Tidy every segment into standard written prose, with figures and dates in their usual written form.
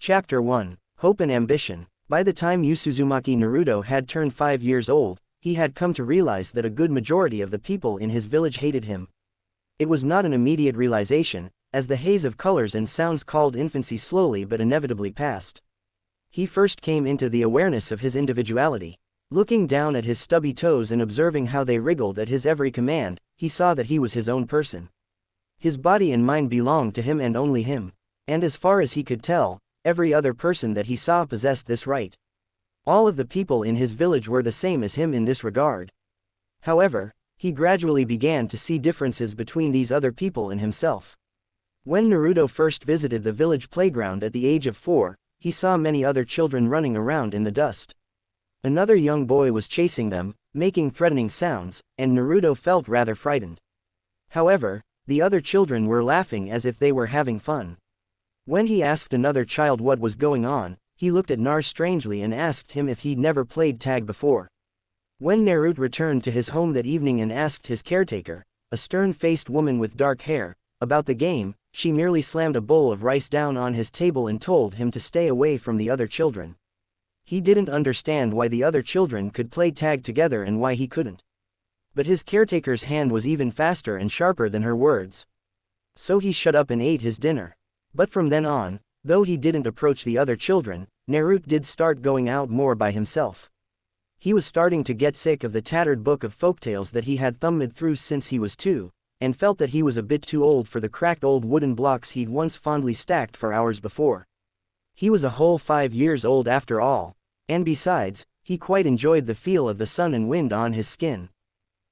Chapter 1. Hope and Ambition. By the time Uzumaki Naruto had turned 5 years old, he had come to realize that a good majority of the people in his village hated him. It was not an immediate realization, as the haze of colors and sounds called infancy slowly but inevitably passed. He first came into the awareness of his individuality. Looking down at his stubby toes and observing how they wriggled at his every command, he saw that he was his own person. His body and mind belonged to him and only him. And as far as he could tell, every other person that he saw possessed this right. All of the people in his village were the same as him in this regard. However, he gradually began to see differences between these other people and himself. When Naruto first visited the village playground at the age of 4, he saw many other children running around in the dust. Another young boy was chasing them, making threatening sounds, and Naruto felt rather frightened. However, the other children were laughing as if they were having fun. When he asked another child what was going on, he looked at Nar strangely and asked him if he'd never played tag before. When Naruto returned to his home that evening and asked his caretaker, a stern-faced woman with dark hair, about the game, she merely slammed a bowl of rice down on his table and told him to stay away from the other children. He didn't understand why the other children could play tag together and why he couldn't. But his caretaker's hand was even faster and sharper than her words. So he shut up and ate his dinner. But from then on, though he didn't approach the other children, Naruto did start going out more by himself. He was starting to get sick of the tattered book of folktales that he had thumbed through since he was 2, and felt that he was a bit too old for the cracked old wooden blocks he'd once fondly stacked for hours before. He was a whole 5 years old after all, and besides, he quite enjoyed the feel of the sun and wind on his skin.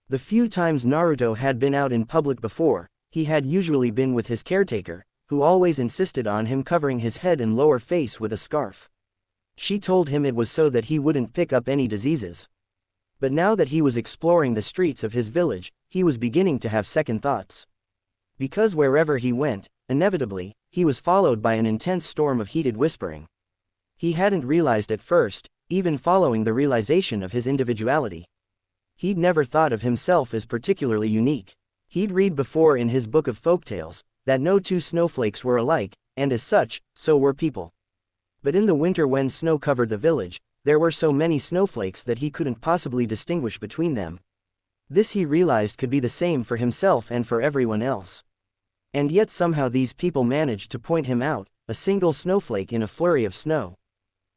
The few times Naruto had been out in public before, he had usually been with his caretaker, who always insisted on him covering his head and lower face with a scarf. She told him it was so that he wouldn't pick up any diseases. But now that he was exploring the streets of his village, he was beginning to have second thoughts. Because wherever he went, inevitably, he was followed by an intense storm of heated whispering. He hadn't realized at first, even following the realization of his individuality. He'd never thought of himself as particularly unique. He'd read before in his book of folktales that no two snowflakes were alike, and as such, so were people. But in the winter when snow covered the village, there were so many snowflakes that he couldn't possibly distinguish between them. This he realized could be the same for himself and for everyone else. And yet somehow these people managed to point him out, a single snowflake in a flurry of snow.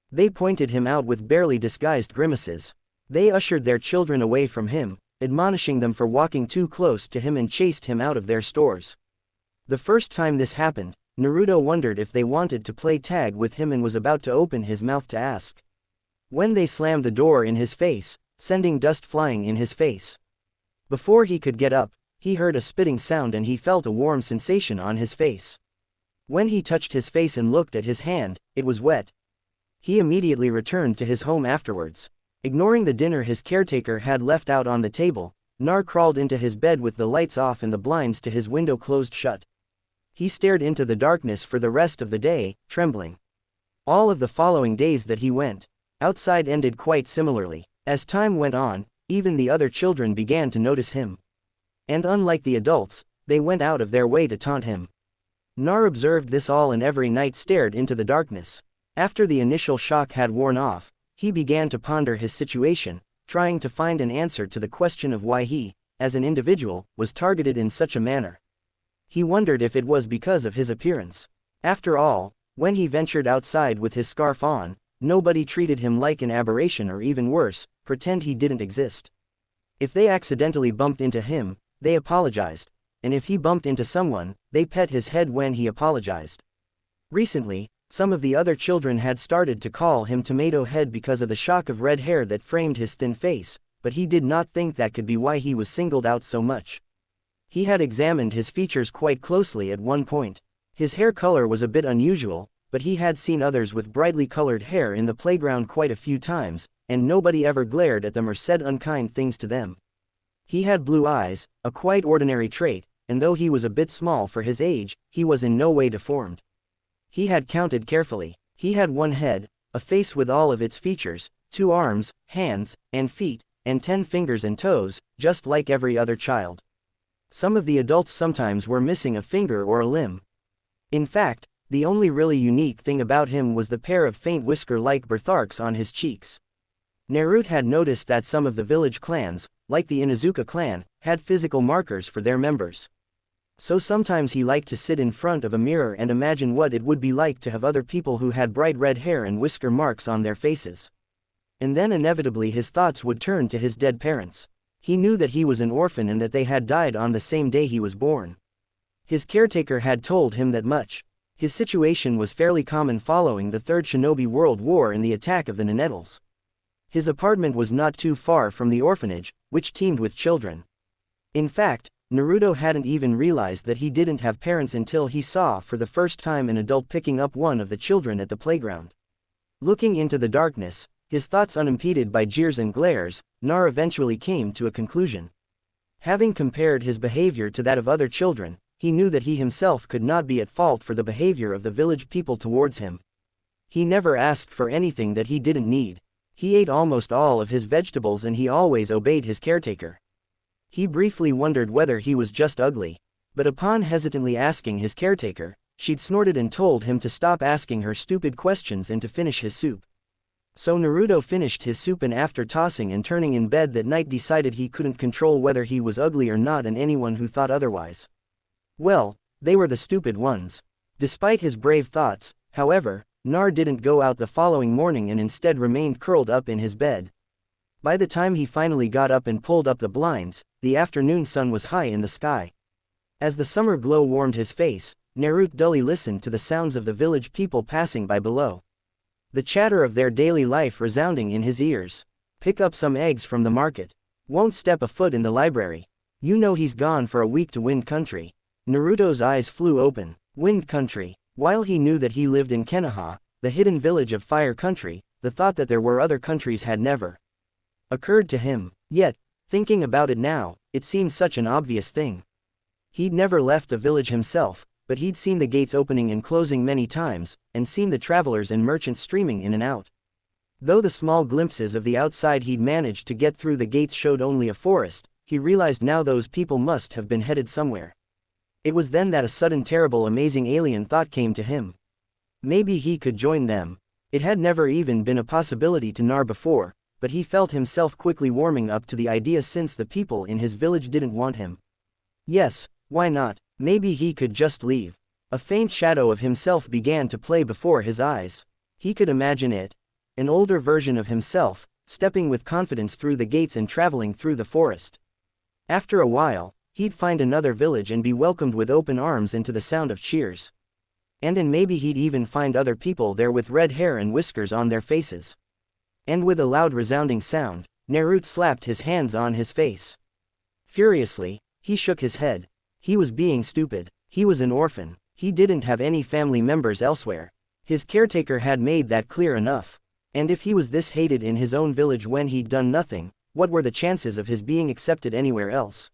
They pointed him out with barely disguised grimaces. They ushered their children away from him, admonishing them for walking too close to him and chased him out of their stores. The first time this happened, Naruto wondered if they wanted to play tag with him and was about to open his mouth to ask. When they slammed the door in his face, sending dust flying in his face. Before he could get up, he heard a spitting sound and he felt a warm sensation on his face. When he touched his face and looked at his hand, it was wet. He immediately returned to his home afterwards. Ignoring the dinner his caretaker had left out on the table, Nar crawled into his bed with the lights off and the blinds to his window closed shut. He stared into the darkness for the rest of the day, trembling. All of the following days that he went outside ended quite similarly. As time went on, even the other children began to notice him. And unlike the adults, they went out of their way to taunt him. Nar observed this all and every night stared into the darkness. After the initial shock had worn off, he began to ponder his situation, trying to find an answer to the question of why he, as an individual, was targeted in such a manner. He wondered if it was because of his appearance. After all, when he ventured outside with his scarf on, nobody treated him like an aberration or even worse, pretend he didn't exist. If they accidentally bumped into him, they apologized, and if he bumped into someone, they pet his head when he apologized. Recently, some of the other children had started to call him Tomato Head because of the shock of red hair that framed his thin face, but he did not think that could be why he was singled out so much. He had examined his features quite closely at one point. His hair color was a bit unusual, but he had seen others with brightly colored hair in the playground quite a few times, and nobody ever glared at them or said unkind things to them. He had blue eyes, a quite ordinary trait, and though he was a bit small for his age, he was in no way deformed. He had counted carefully. He had one head, a face with all of its features, 2 arms, hands, and feet, and 10 fingers and toes, just like every other child. Some of the adults sometimes were missing a finger or a limb. In fact, The only really unique thing about him was the pair of faint whisker-like birthmarks on his cheeks. Naruto had noticed that some of the village clans, like the Inuzuka clan, had physical markers for their members. So sometimes he liked to sit in front of a mirror and imagine what it would be like to have other people who had bright red hair and whisker marks on their faces. And then inevitably his thoughts would turn to his dead parents. He knew that he was an orphan and that they had died on the same day he was born. His caretaker had told him that much. His situation was fairly common following the Third Shinobi World War and the attack of the Ninetales. His apartment was not too far from the orphanage, which teemed with children. In fact, Naruto hadn't even realized that he didn't have parents until he saw for the first time an adult picking up one of the children at the playground. Looking into the darkness, his thoughts unimpeded by jeers and glares, Nar eventually came to a conclusion. Having compared his behavior to that of other children, he knew that he himself could not be at fault for the behavior of the village people towards him. He never asked for anything that he didn't need. He ate almost all of his vegetables and he always obeyed his caretaker. He briefly wondered whether he was just ugly, but upon hesitantly asking his caretaker, she'd snorted and told him to stop asking her stupid questions and to finish his soup. So Naruto finished his soup and after tossing and turning in bed that night decided he couldn't control whether he was ugly or not, and anyone who thought otherwise, well, they were the stupid ones. Despite his brave thoughts, however, Nar didn't go out the following morning and instead remained curled up in his bed. By the time he finally got up and pulled up the blinds, the afternoon sun was high in the sky. As the summer glow warmed his face, Naruto dully listened to the sounds of the village people passing by below. The chatter of their daily life resounding in his ears. Pick up some eggs from the market. Won't step a foot in the library. You know he's gone for a week to Wind Country. Naruto's eyes flew open. Wind Country. While he knew that he lived in Konoha, the hidden village of Fire Country, the thought that there were other countries had never occurred to him. Yet, thinking about it now, it seemed such an obvious thing. He'd never left the village himself, but he'd seen the gates opening and closing many times, and seen the travelers and merchants streaming in and out. Though the small glimpses of the outside he'd managed to get through the gates showed only a forest, he realized now those people must have been headed somewhere. It was then that a sudden terrible amazing alien thought came to him. Maybe he could join them. It had never even been a possibility to Nar before, but he felt himself quickly warming up to the idea since the people in his village didn't want him. Yes, why not? Maybe he could just leave. A faint shadow of himself began to play before his eyes. He could imagine it. An older version of himself, stepping with confidence through the gates and traveling through the forest. After a while, he'd find another village and be welcomed with open arms and to the sound of cheers. And maybe he'd even find other people there with red hair and whiskers on their faces. And with a loud resounding sound, Naruto slapped his hands on his face. Furiously, he shook his head. He was being stupid. He was an orphan. He didn't have any family members elsewhere. His caretaker had made that clear enough. And if he was this hated in his own village when he'd done nothing, what were the chances of his being accepted anywhere else?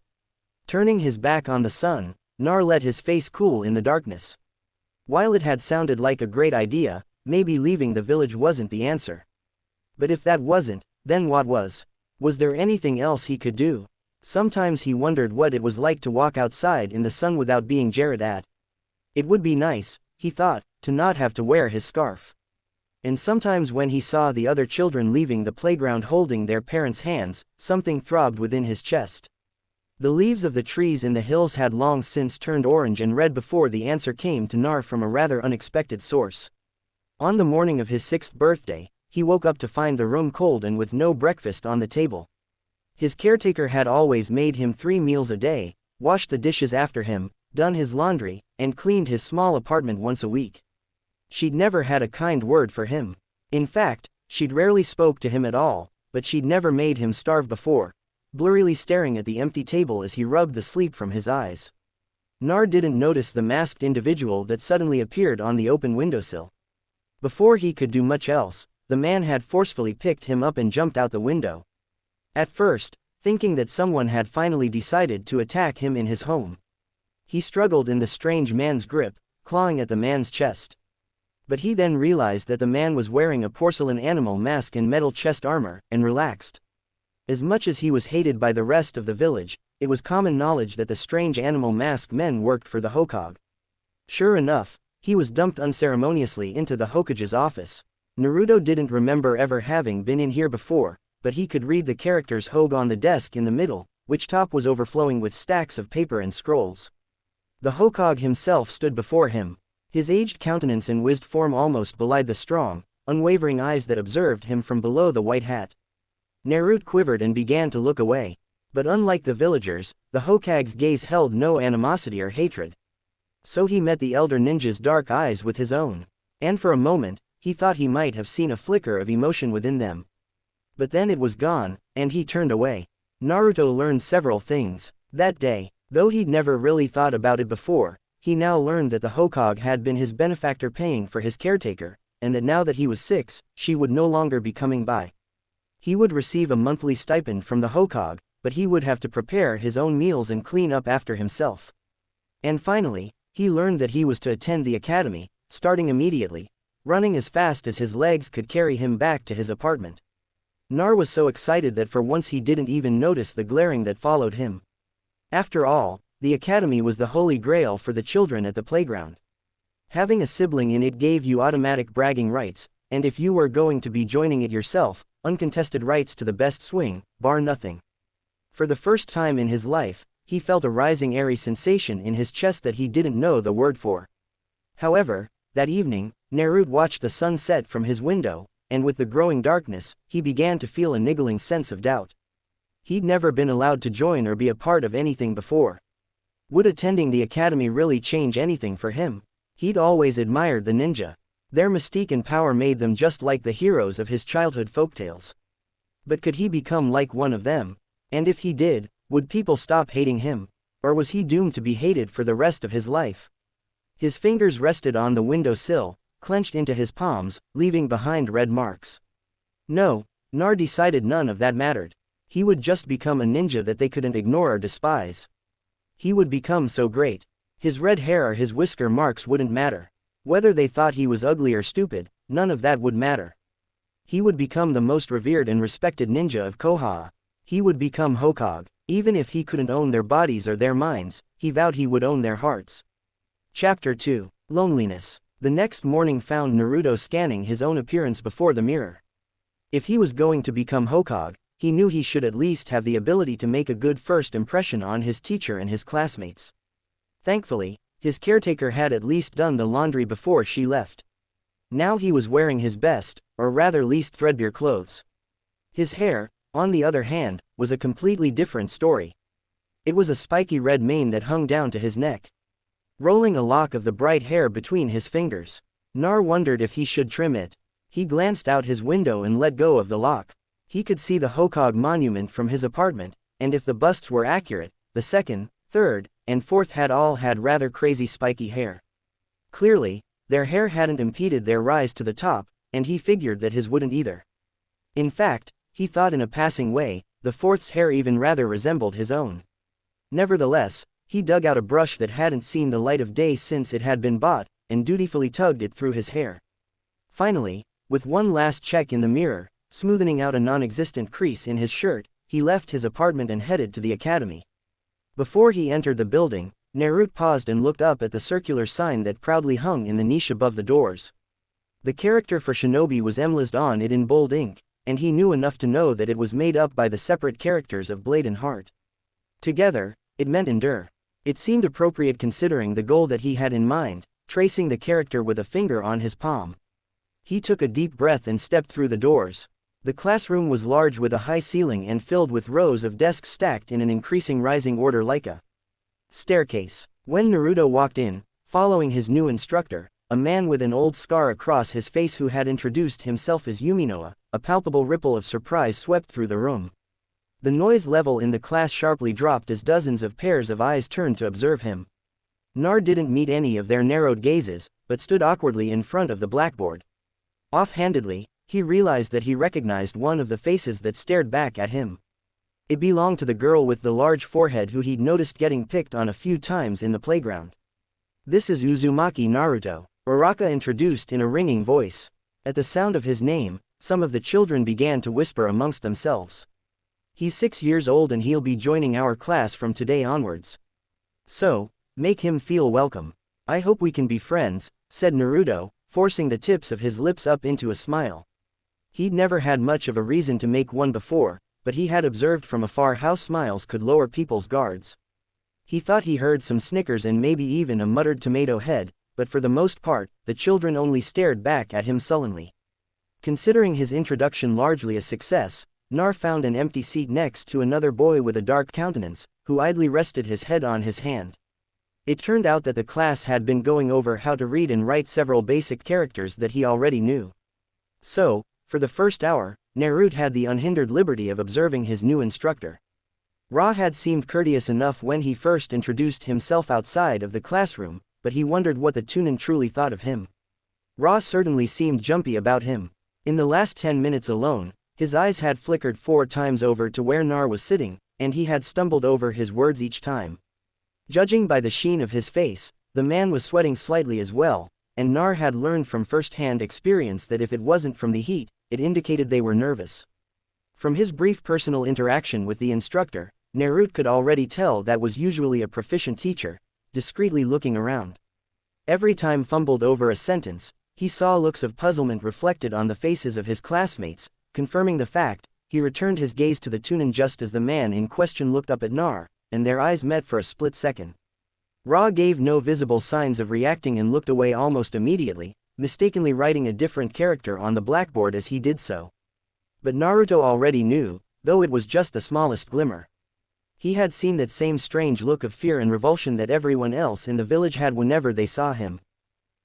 Turning his back on the sun, Nar let his face cool in the darkness. While it had sounded like a great idea, maybe leaving the village wasn't the answer. But if that wasn't, then what was? Was there anything else he could do? Sometimes he wondered what it was like to walk outside in the sun without being jeered at. It would be nice, he thought, to not have to wear his scarf. And sometimes when he saw the other children leaving the playground holding their parents' hands, something throbbed within his chest. The leaves of the trees in the hills had long since turned orange and red before the answer came to Nar from a rather unexpected source. On the morning of his 6th birthday, he woke up to find the room cold and with no breakfast on the table. His caretaker had always made him 3 meals a day, washed the dishes after him, done his laundry, and cleaned his small apartment once a week. She'd never had a kind word for him. In fact, she'd rarely spoke to him at all, but she'd never made him starve before, blurrily staring at the empty table as he rubbed the sleep from his eyes. Nar didn't notice the masked individual that suddenly appeared on the open windowsill. Before he could do much else, the man had forcefully picked him up and jumped out the window. At first, thinking that someone had finally decided to attack him in his home, he struggled in the strange man's grip, clawing at the man's chest. But he then realized that the man was wearing a porcelain animal mask and metal chest armor, and relaxed. As much as he was hated by the rest of the village, it was common knowledge that the strange animal mask men worked for the Hokage. Sure enough, He was dumped unceremoniously into the Hokage's office. Naruto didn't remember ever having been in here before, but he could read the characters Hoge on the desk in the middle, which top was overflowing with stacks of paper and scrolls. The Hokage himself stood before him. His aged countenance and wizened form almost belied the strong, unwavering eyes that observed him from below the white hat. Naruto quivered and began to look away. But unlike the villagers, the Hokage's gaze held no animosity or hatred. So he met the elder ninja's dark eyes with his own. And for a moment, he thought he might have seen a flicker of emotion within them. But then it was gone, and he turned away. Naruto learned several things that day. Though he'd never really thought about it before, he now learned that the Hokage had been his benefactor paying for his caretaker, and that now that he was 6, she would no longer be coming by. He would receive a monthly stipend from the Hokage, but he would have to prepare his own meals and clean up after himself. And finally, he learned that he was to attend the academy, starting immediately, running as fast as his legs could carry him back to his apartment. Nar was so excited that for once he didn't even notice the glaring that followed him. After all, the academy was the holy grail for the children at the playground. Having a sibling in it gave you automatic bragging rights, and if you were going to be joining it yourself, uncontested rights to the best swing, bar nothing. For the first time in his life, he felt a rising airy sensation in his chest that he didn't know the word for. However, that evening, Naruto watched the sun set from his window, and with the growing darkness, he began to feel a niggling sense of doubt. He'd never been allowed to join or be a part of anything before. Would attending the academy really change anything for him? He'd always admired the ninja. Their mystique and power made them just like the heroes of his childhood folktales. But could he become like one of them? And if he did, would people stop hating him? Or was he doomed to be hated for the rest of his life? His fingers rested on the window sill, clenched into his palms, leaving behind red marks. No, Nar decided none of that mattered. He would just become a ninja that they couldn't ignore or despise. He would become so great. His red hair or his whisker marks wouldn't matter. Whether they thought he was ugly or stupid, none of that would matter. He would become the most revered and respected ninja of Konoha. He would become Hokage. Even if he couldn't own their bodies or their minds, he vowed he would own their hearts. Chapter 2. Loneliness. The next morning found Naruto scanning his own appearance before the mirror. If he was going to become Hokage, he knew he should at least have the ability to make a good first impression on his teacher and his classmates. Thankfully, his caretaker had at least done the laundry before she left. Now he was wearing his best, or rather least threadbare clothes. His hair, on the other hand, was a completely different story. It was a spiky red mane that hung down to his neck, rolling a lock of the bright hair between his fingers. Nar wondered if he should trim it. He glanced out his window and let go of the lock. He could see the Hokage monument from his apartment, and if the busts were accurate, the second, third, and fourth all had rather crazy spiky hair. Clearly, their hair hadn't impeded their rise to the top, and he figured that his wouldn't either. In fact, he thought in a passing way, the fourth's hair even rather resembled his own. Nevertheless, he dug out a brush that hadn't seen the light of day since it had been bought, and dutifully tugged it through his hair. Finally, with one last check in the mirror, smoothing out a non-existent crease in his shirt, he left his apartment and headed to the academy. Before he entered the building, Naruto paused and looked up at the circular sign that proudly hung in the niche above the doors. The character for shinobi was emblazoned on it in bold ink, and he knew enough to know that it was made up by the separate characters of blade and heart. Together, it meant endure. It seemed appropriate considering the goal that he had in mind, tracing the character with a finger on his palm. He took a deep breath and stepped through the doors. The classroom was large with a high ceiling and filled with rows of desks stacked in an increasing rising order like a staircase. When Naruto walked in, following his new instructor, a man with an old scar across his face who had introduced himself as Yuminoa, a palpable ripple of surprise swept through the room. The noise level in the class sharply dropped as dozens of pairs of eyes turned to observe him. Nar didn't meet any of their narrowed gazes, but stood awkwardly in front of the blackboard. Offhandedly, he realized that he recognized one of the faces that stared back at him. It belonged to the girl with the large forehead who he'd noticed getting picked on a few times in the playground. "This is Uzumaki Naruto," Uraraka introduced in a ringing voice. At the sound of his name, some of the children began to whisper amongst themselves. "He's 6 years old and he'll be joining our class from today onwards. So, make him feel welcome. I hope we can be friends, said Naruto, forcing the tips of his lips up into a smile. He'd never had much of a reason to make one before, but he had observed from afar how smiles could lower people's guards. He thought he heard some snickers and maybe even a muttered tomato head, but for the most part, the children only stared back at him sullenly. Considering his introduction largely a success, Nar found an empty seat next to another boy with a dark countenance, who idly rested his head on his hand. It turned out that the class had been going over how to read and write several basic characters that he already knew. So, for the first hour, Naruto had the unhindered liberty of observing his new instructor. Ra had seemed courteous enough when he first introduced himself outside of the classroom, but he wondered what the Chunin truly thought of him. Ra certainly seemed jumpy about him. In the last 10 minutes alone, his eyes had flickered 4 times over to where Nar was sitting, and he had stumbled over his words each time. Judging by the sheen of his face, the man was sweating slightly as well, and Nar had learned from first-hand experience that if it wasn't from the heat, it indicated they were nervous. From his brief personal interaction with the instructor, Naruto could already tell that was usually a proficient teacher, discreetly looking around. Every time fumbled over a sentence, he saw looks of puzzlement reflected on the faces of his classmates. Confirming the fact, he returned his gaze to the Chunin just as the man in question looked up at Nar, and their eyes met for a split second. Ra gave no visible signs of reacting and looked away almost immediately, mistakenly writing a different character on the blackboard as he did so. But Naruto already knew, though it was just the smallest glimmer. He had seen that same strange look of fear and revulsion that everyone else in the village had whenever they saw him.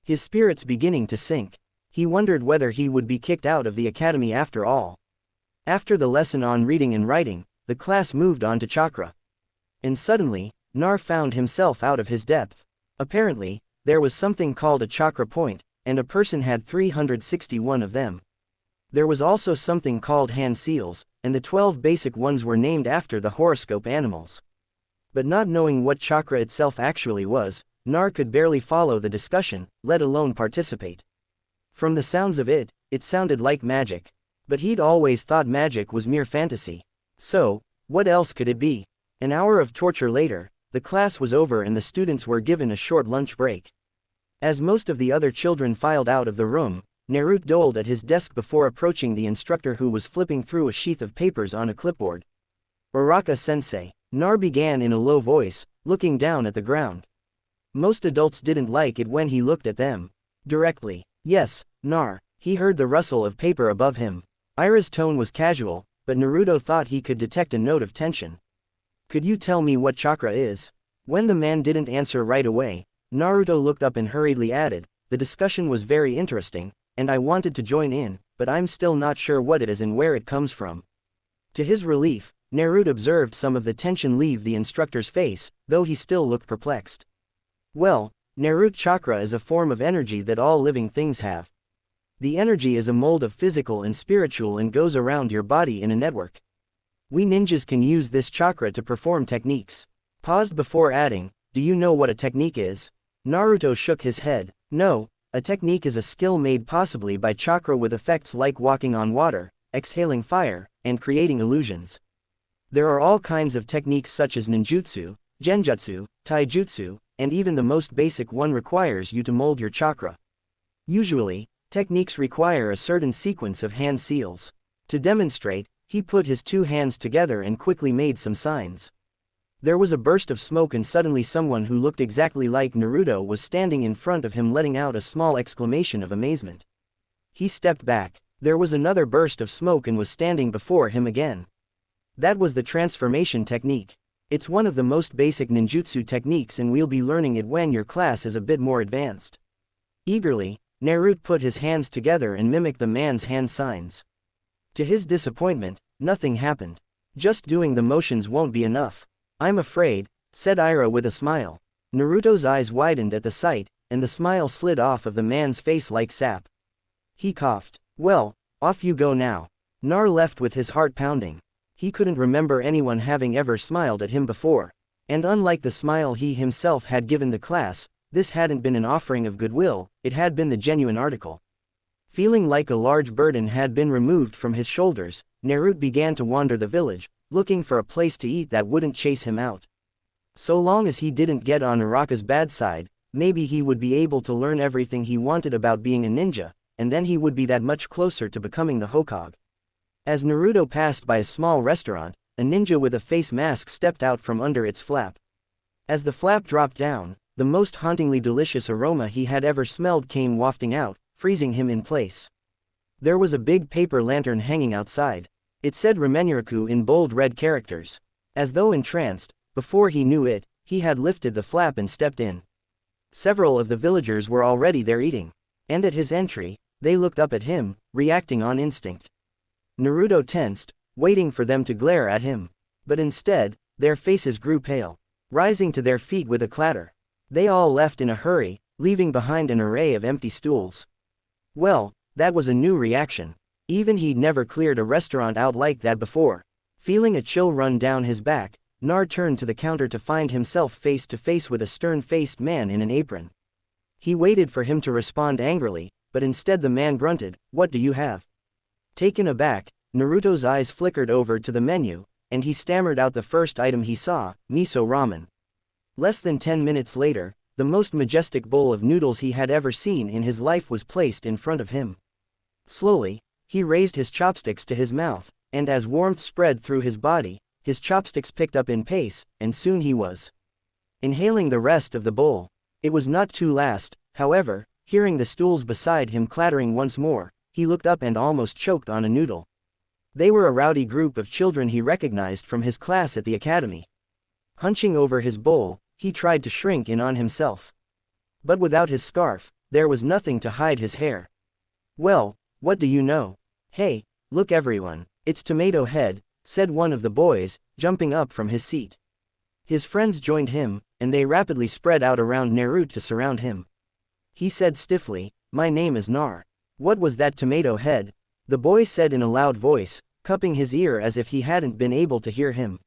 His spirits beginning to sink. He wondered whether he would be kicked out of the academy after all. After the lesson on reading and writing, the class moved on to chakra. And suddenly, Nar found himself out of his depth. Apparently, there was something called a chakra point, and a person had 361 of them. There was also something called hand seals, and the 12 basic ones were named after the horoscope animals. But not knowing what chakra itself actually was, Nar could barely follow the discussion, let alone participate. From the sounds of it, it sounded like magic. But he'd always thought magic was mere fantasy. So, what else could it be? An hour of torture later, the class was over and the students were given a short lunch break. As most of the other children filed out of the room, Naruto doled at his desk before approaching the instructor who was flipping through a sheath of papers on a clipboard. "Uraka-sensei," Nar began in a low voice, looking down at the ground. Most adults didn't like it when he looked at them directly. "Yes, Nar." He heard the rustle of paper above him. Ira's tone was casual, but Naruto thought he could detect a note of tension. "Could you tell me what chakra is?" When the man didn't answer right away, Naruto looked up and hurriedly added, "The discussion was very interesting, and I wanted to join in, but I'm still not sure what it is and where it comes from." To his relief, Naruto observed some of the tension leave the instructor's face, though he still looked perplexed. "Well, Naruto chakra is a form of energy that all living things have. The energy is a mold of physical and spiritual and goes around your body in a network. We ninjas can use this chakra to perform techniques." Paused before adding, "Do you know what a technique is?" Naruto shook his head. "No, a technique is a skill made possibly by chakra with effects like walking on water, exhaling fire, and creating illusions. There are all kinds of techniques such as ninjutsu, genjutsu, taijutsu, and even the most basic one requires you to mold your chakra. Usually, techniques require a certain sequence of hand seals. To demonstrate, he put his 2 hands together and quickly made some signs. There was a burst of smoke and suddenly someone who looked exactly like Naruto was standing in front of him, letting out a small exclamation of amazement. He stepped back. There was another burst of smoke and was standing before him again. That was the transformation technique. It's one of the most basic ninjutsu techniques and we'll be learning it when your class is a bit more advanced." Eagerly, Naruto put his hands together and mimicked the man's hand signs. To his disappointment, nothing happened. "Just doing the motions won't be enough, I'm afraid," said Ira with a smile. Naruto's eyes widened at the sight, and the smile slid off of the man's face like sap. He coughed. "Well, off you go now." Nar left with his heart pounding. He couldn't remember anyone having ever smiled at him before. And unlike the smile he himself had given the class, this hadn't been an offering of goodwill, it had been the genuine article. Feeling like a large burden had been removed from his shoulders, Naruto began to wander the village, looking for a place to eat that wouldn't chase him out. So long as he didn't get on Uraka's bad side, Maybe he would be able to learn everything he wanted about being a ninja, and then he would be that much closer to becoming the Hokage. As Naruto passed by a small restaurant, a ninja with a face mask stepped out from under its flap. As the flap dropped down, the most hauntingly delicious aroma he had ever smelled came wafting out, freezing him in place. There was a big paper lantern hanging outside. It said Remenuraku in bold red characters. As though entranced, before he knew it, he had lifted the flap and stepped in. Several of the villagers were already there eating. And at his entry, they looked up at him, reacting on instinct. Naruto tensed, waiting for them to glare at him. But instead, their faces grew pale, rising to their feet with a clatter. They all left in a hurry, leaving behind an array of empty stools. Well, that was a new reaction. Even he'd never cleared a restaurant out like that before. Feeling a chill run down his back, Nar turned to the counter to find himself face to face with a stern-faced man in an apron. He waited for him to respond angrily, but instead the man grunted, "What do you have?" Taken aback, Naruto's eyes flickered over to the menu, and he stammered out the first item he saw, miso ramen. Less than 10 minutes later, the most majestic bowl of noodles he had ever seen in his life was placed in front of him. Slowly, he raised his chopsticks to his mouth, and as warmth spread through his body, his chopsticks picked up in pace, and soon he was inhaling the rest of the bowl. It was not too last, however, hearing the stools beside him clattering once more, he looked up and almost choked on a noodle. They were a rowdy group of children he recognized from his class at the academy. Hunching over his bowl, he tried to shrink in on himself. But without his scarf, there was nothing to hide his hair. "Well, what do you know? Hey, look everyone, it's Tomato Head," said one of the boys, jumping up from his seat. His friends joined him, and they rapidly spread out around Naruto to surround him. He said stiffly, "My name is Nar." "What was that, Tomato Head?" the boy said in a loud voice, cupping his ear as if he hadn't been able to hear him.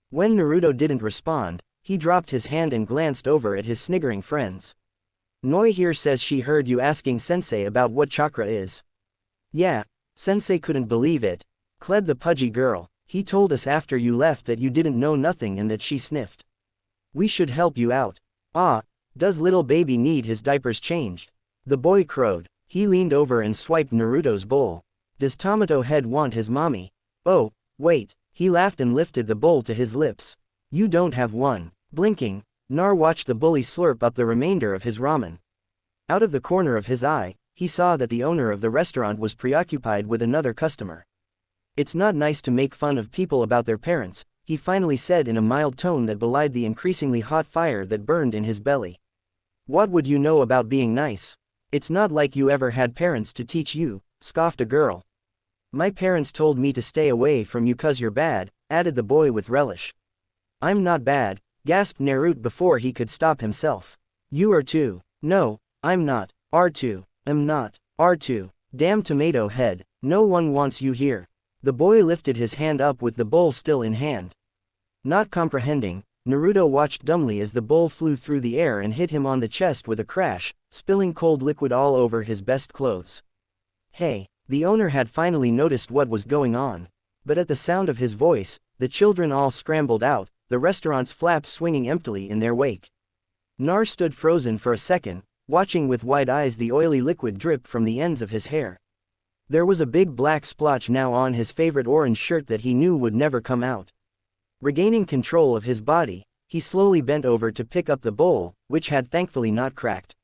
When Naruto didn't respond, he dropped his hand and glanced over at his sniggering friends. "Noi here says she heard you asking Sensei about what chakra is." "Yeah, Sensei couldn't believe it," clad the pudgy girl. "He told us after you left that you didn't know nothing and that she sniffed. We should help you out." "Ah, does little baby need his diapers changed?" the boy crowed. He leaned over and swiped Naruto's bowl. "Does Tomato Head want his mommy?" "Oh, wait," he laughed and lifted the bowl to his lips. "You don't have one." Blinking, Nar watched the bully slurp up the remainder of his ramen. Out of the corner of his eye, he saw that the owner of the restaurant was preoccupied with another customer. "It's not nice to make fun of people about their parents," he finally said in a mild tone that belied the increasingly hot fire that burned in his belly. "What would you know about being nice? It's not like you ever had parents to teach you," scoffed a girl. "My parents told me to stay away from you 'cause you're bad," added the boy with relish. "I'm not bad," gasped Naruto before he could stop himself. "You are too." "No, I'm not. R2. I'm not. R2. Damn Tomato Head, no one wants you here." The boy lifted his hand up with the bowl still in hand. Not comprehending, Naruto watched dumbly as the bowl flew through the air and hit him on the chest with a crash, spilling cold liquid all over his best clothes. "Hey!" The owner had finally noticed what was going on. But at the sound of his voice, the children all scrambled out, the restaurant's flaps swinging emptily in their wake. Nar stood frozen for a second, watching with wide eyes the oily liquid drip from the ends of his hair. There was a big black splotch now on his favorite orange shirt that he knew would never come out. Regaining control of his body, he slowly bent over to pick up the bowl, which had thankfully not cracked.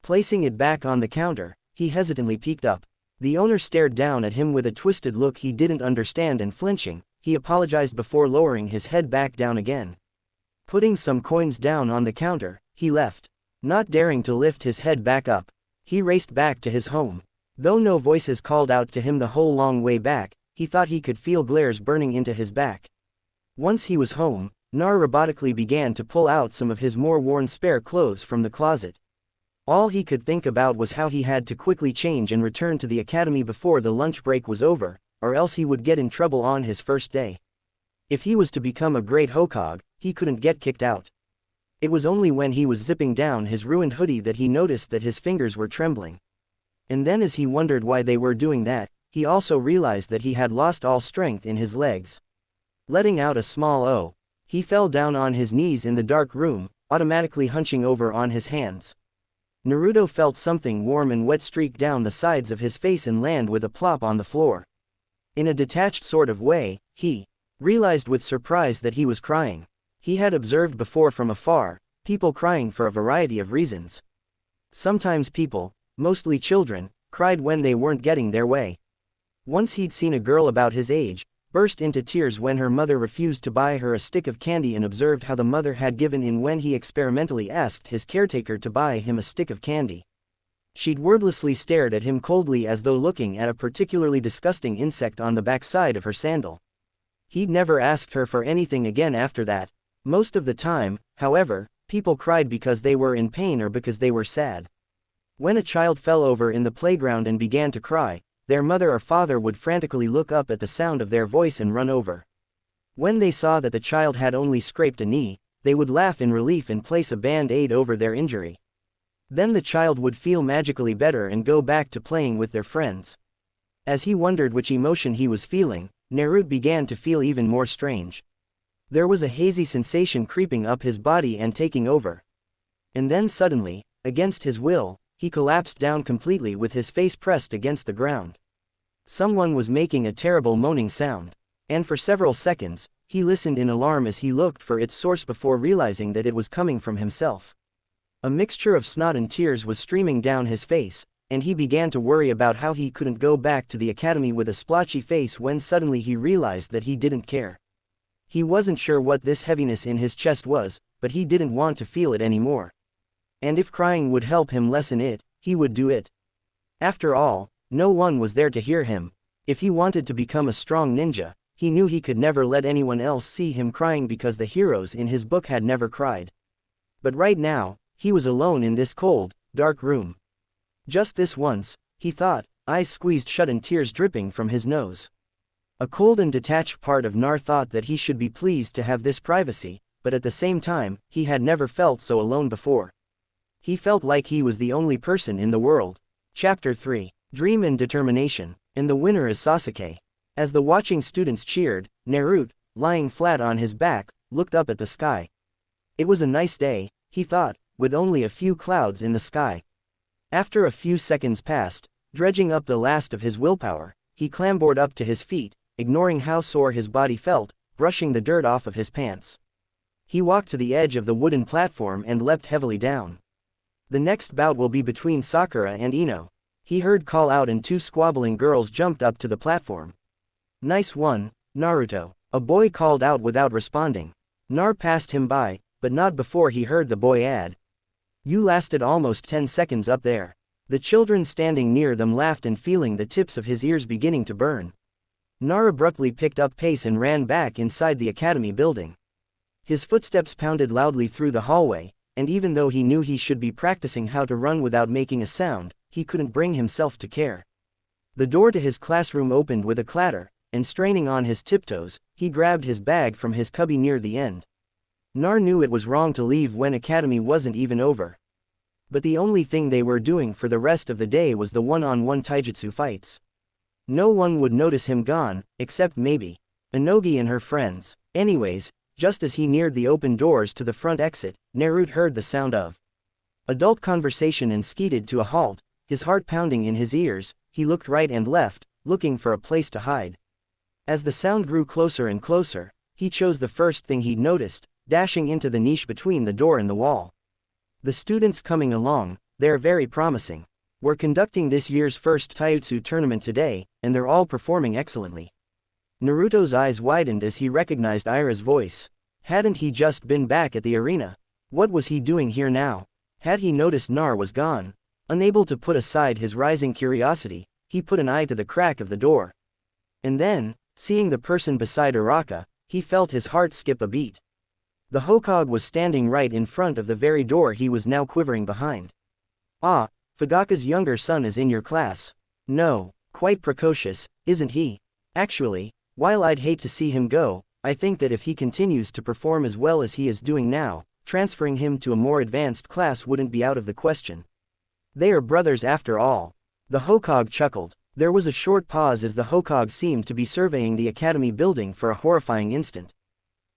Placing it back on the counter, he hesitantly peeked up. The owner stared down at him with a twisted look he didn't understand, and flinching, he apologized before lowering his head back down again. Putting some coins down on the counter, he left. Not daring to lift his head back up, he raced back to his home. Though no voices called out to him the whole long way back, he thought he could feel glares burning into his back. Once he was home, Nar robotically began to pull out some of his more worn spare clothes from the closet. All he could think about was how he had to quickly change and return to the academy before the lunch break was over, or else he would get in trouble on his first day. If he was to become a great Hokage, he couldn't get kicked out. It was only when he was zipping down his ruined hoodie that he noticed that his fingers were trembling. And then as he wondered why they were doing that, he also realized that he had lost all strength in his legs. Letting out a small "oh," he fell down on his knees in the dark room, automatically hunching over on his hands. Naruto felt something warm and wet streak down the sides of his face and land with a plop on the floor. In a detached sort of way, he realized with surprise that he was crying. He had observed before from afar, people crying for a variety of reasons. Sometimes people, mostly children, cried when they weren't getting their way. Once he'd seen a girl about his age burst into tears when her mother refused to buy her a stick of candy and observed how the mother had given in when he experimentally asked his caretaker to buy him a stick of candy. She'd wordlessly stared at him coldly as though looking at a particularly disgusting insect on the backside of her sandal. He'd never asked her for anything again after that. Most of the time, however, people cried because they were in pain or because they were sad. When a child fell over in the playground and began to cry, their mother or father would frantically look up at the sound of their voice and run over. When they saw that the child had only scraped a knee, they would laugh in relief and place a band-aid over their injury. Then the child would feel magically better and go back to playing with their friends. As he wondered which emotion he was feeling, Naruto began to feel even more strange. There was a hazy sensation creeping up his body and taking over. And then suddenly, against his will, he collapsed down completely with his face pressed against the ground. Someone was making a terrible moaning sound. And for several seconds, he listened in alarm as he looked for its source before realizing that it was coming from himself. A mixture of snot and tears was streaming down his face, and he began to worry about how he couldn't go back to the academy with a splotchy face when suddenly he realized that he didn't care. He wasn't sure what this heaviness in his chest was, but he didn't want to feel it anymore. And if crying would help him lessen it, he would do it. After all, no one was there to hear him. If he wanted to become a strong ninja, he knew he could never let anyone else see him crying because the heroes in his book had never cried. But right now, he was alone in this cold, dark room. Just this once, he thought, eyes squeezed shut and tears dripping from his nose. A cold and detached part of Nar thought that he should be pleased to have this privacy, but at the same time, he had never felt so alone before. He felt like he was the only person in the world. Chapter 3. Dream and Determination. And the winner is Sasuke. As the watching students cheered, Naruto, lying flat on his back, looked up at the sky. It was a nice day, he thought, with only a few clouds in the sky. After a few seconds passed, dredging up the last of his willpower, he clambered up to his feet, ignoring how sore his body felt, brushing the dirt off of his pants. He walked to the edge of the wooden platform and leapt heavily down. The next bout will be between Sakura and Ino, he heard call out, and two squabbling girls jumped up to the platform. Nice one, Naruto, a boy called out without responding. Nar passed him by, but not before he heard the boy add, "You lasted almost 10 seconds up there." The children standing near them laughed and feeling the tips of his ears beginning to burn. Nar abruptly picked up pace and ran back inside the academy building. His footsteps pounded loudly through the hallway, and even though he knew he should be practicing how to run without making a sound, he couldn't bring himself to care. The door to his classroom opened with a clatter, and straining on his tiptoes, he grabbed his bag from his cubby near the end. Nar knew it was wrong to leave when academy wasn't even over. But the only thing they were doing for the rest of the day was the one-on-one taijutsu fights. No one would notice him gone, except maybe Inogi and her friends. Anyways, just as he neared the open doors to the front exit, Naruto heard the sound of adult conversation and skidded to a halt, his heart pounding in his ears. He looked right and left, looking for a place to hide. As the sound grew closer and closer, he chose the first thing he'd noticed, dashing into the niche between the door and the wall. The students coming along, they're very promising. We're conducting this year's first taijutsu tournament today, and they're all performing excellently. Naruto's eyes widened as he recognized Ira's voice. Hadn't he just been back at the arena? What was he doing here now? Had he noticed Nar was gone? Unable to put aside his rising curiosity, he put an eye to the crack of the door. And then, seeing the person beside Araka, he felt his heart skip a beat. The Hokage was standing right in front of the very door he was now quivering behind. "Ah, Fugaka's younger son is in your class." "No, quite precocious, isn't he? Actually, while I'd hate to see him go, I think that if he continues to perform as well as he is doing now, transferring him to a more advanced class wouldn't be out of the question. They are brothers after all." The Hokage chuckled. There was a short pause as the Hokage seemed to be surveying the academy building for a horrifying instant.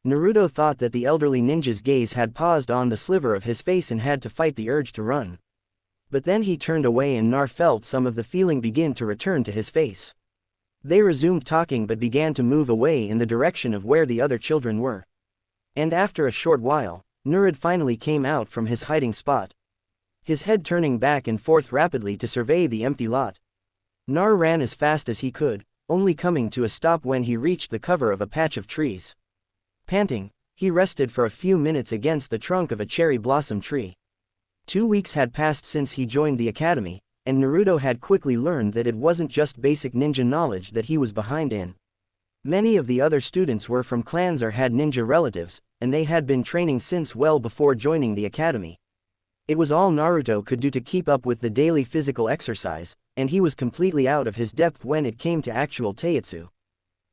Naruto thought that the elderly ninja's gaze had paused on the sliver of his face and had to fight the urge to run. But then he turned away and Nar felt some of the feeling begin to return to his face. They resumed talking but began to move away in the direction of where the other children were. And after a short while, Nurid finally came out from his hiding spot, his head turning back and forth rapidly to survey the empty lot. Nar ran as fast as he could, only coming to a stop when he reached the cover of a patch of trees. Panting, he rested for a few minutes against the trunk of a cherry blossom tree. 2 weeks had passed since he joined the academy, and Naruto had quickly learned that it wasn't just basic ninja knowledge that he was behind in. Many of the other students were from clans or had ninja relatives, and they had been training since well before joining the academy. It was all Naruto could do to keep up with the daily physical exercise, and he was completely out of his depth when it came to actual taijutsu.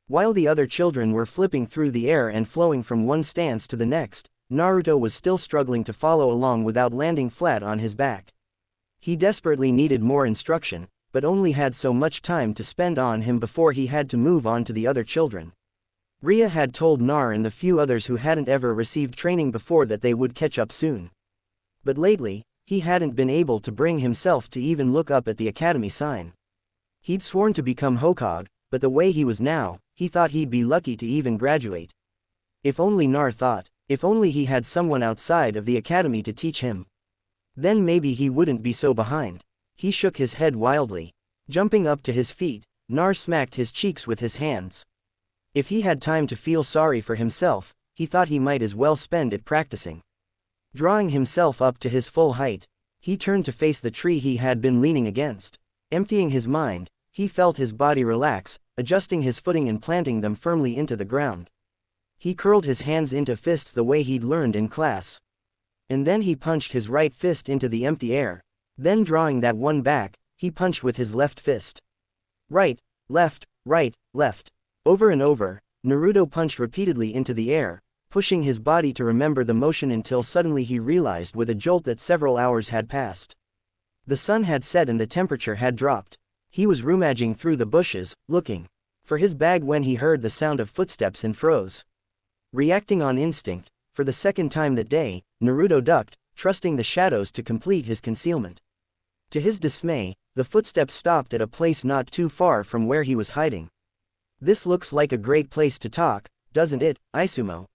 While the other children were flipping through the air and flowing from one stance to the next, Naruto was still struggling to follow along without landing flat on his back. He desperately needed more instruction, but only had so much time to spend on him before he had to move on to the other children. Ria had told Nar and the few others who hadn't ever received training before that they would catch up soon. But lately, he hadn't been able to bring himself to even look up at the academy sign. He'd sworn to become Hokage, but the way he was now, he thought he'd be lucky to even graduate. If only Nar thought, if only he had someone outside of the academy to teach him. Then maybe he wouldn't be so behind. He shook his head wildly. Jumping up to his feet, Nar smacked his cheeks with his hands. If he had time to feel sorry for himself, he thought he might as well spend it practicing. Drawing himself up to his full height, he turned to face the tree he had been leaning against. Emptying his mind, he felt his body relax, adjusting his footing and planting them firmly into the ground. He curled his hands into fists the way he'd learned in class. And then he punched his right fist into the empty air. Then drawing that one back, he punched with his left fist. Right, left, left. Over and over, Naruto punched repeatedly into the air, pushing his body to remember the motion until suddenly he realized with a jolt that several hours had passed. The sun had set and the temperature had dropped. He was rummaging through the bushes, looking for his bag when he heard the sound of footsteps and froze. Reacting on instinct, for the second time that day, Naruto ducked, trusting the shadows to complete his concealment. To his dismay, the footsteps stopped at a place not too far from where he was hiding. "This looks like a great place to talk, doesn't it, Isumo?"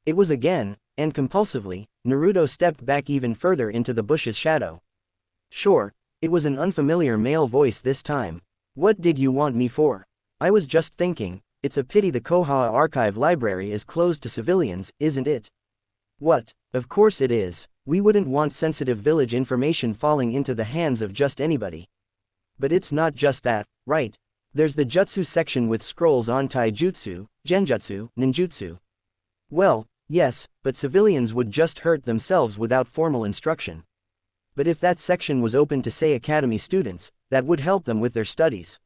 It was again, and compulsively, Naruto stepped back even further into the bush's shadow. Sure, it was an unfamiliar male voice this time. "What did you want me for?" "I was just thinking, it's a pity the Koha Archive Library is closed to civilians, isn't it?" "What? Of course it is. We wouldn't want sensitive village information falling into the hands of just anybody." "But it's not just that, right? There's the jutsu section with scrolls on taijutsu, genjutsu, ninjutsu." "Well, yes, but civilians would just hurt themselves without formal instruction. But if that section was open to say academy students, that would help them with their studies.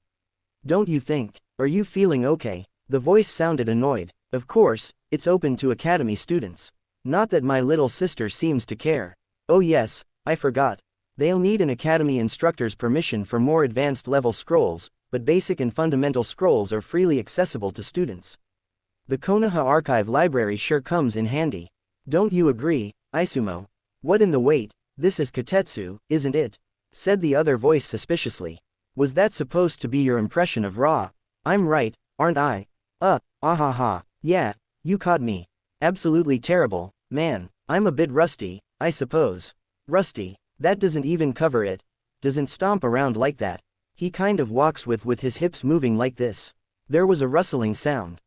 Don't you think? Are you feeling okay?" The voice sounded annoyed. "Of course, it's open to academy students. Not that my little sister seems to care." "Oh yes, I forgot. They'll need an academy instructor's permission for more advanced level scrolls, but basic and fundamental scrolls are freely accessible to students. The Konoha Archive Library sure comes in handy. Don't you agree, Isumo?" "What in the wait, this is Katetsu, isn't it?" said the other voice suspiciously. "Was that supposed to be your impression of Ra? I'm right, aren't I?" Ahaha, yeah, you caught me. Absolutely terrible, man, I'm a bit rusty, I suppose." "Rusty, that doesn't even cover it. Doesn't stomp around like that. He kind of walks with his hips moving like this." There was a rustling sound.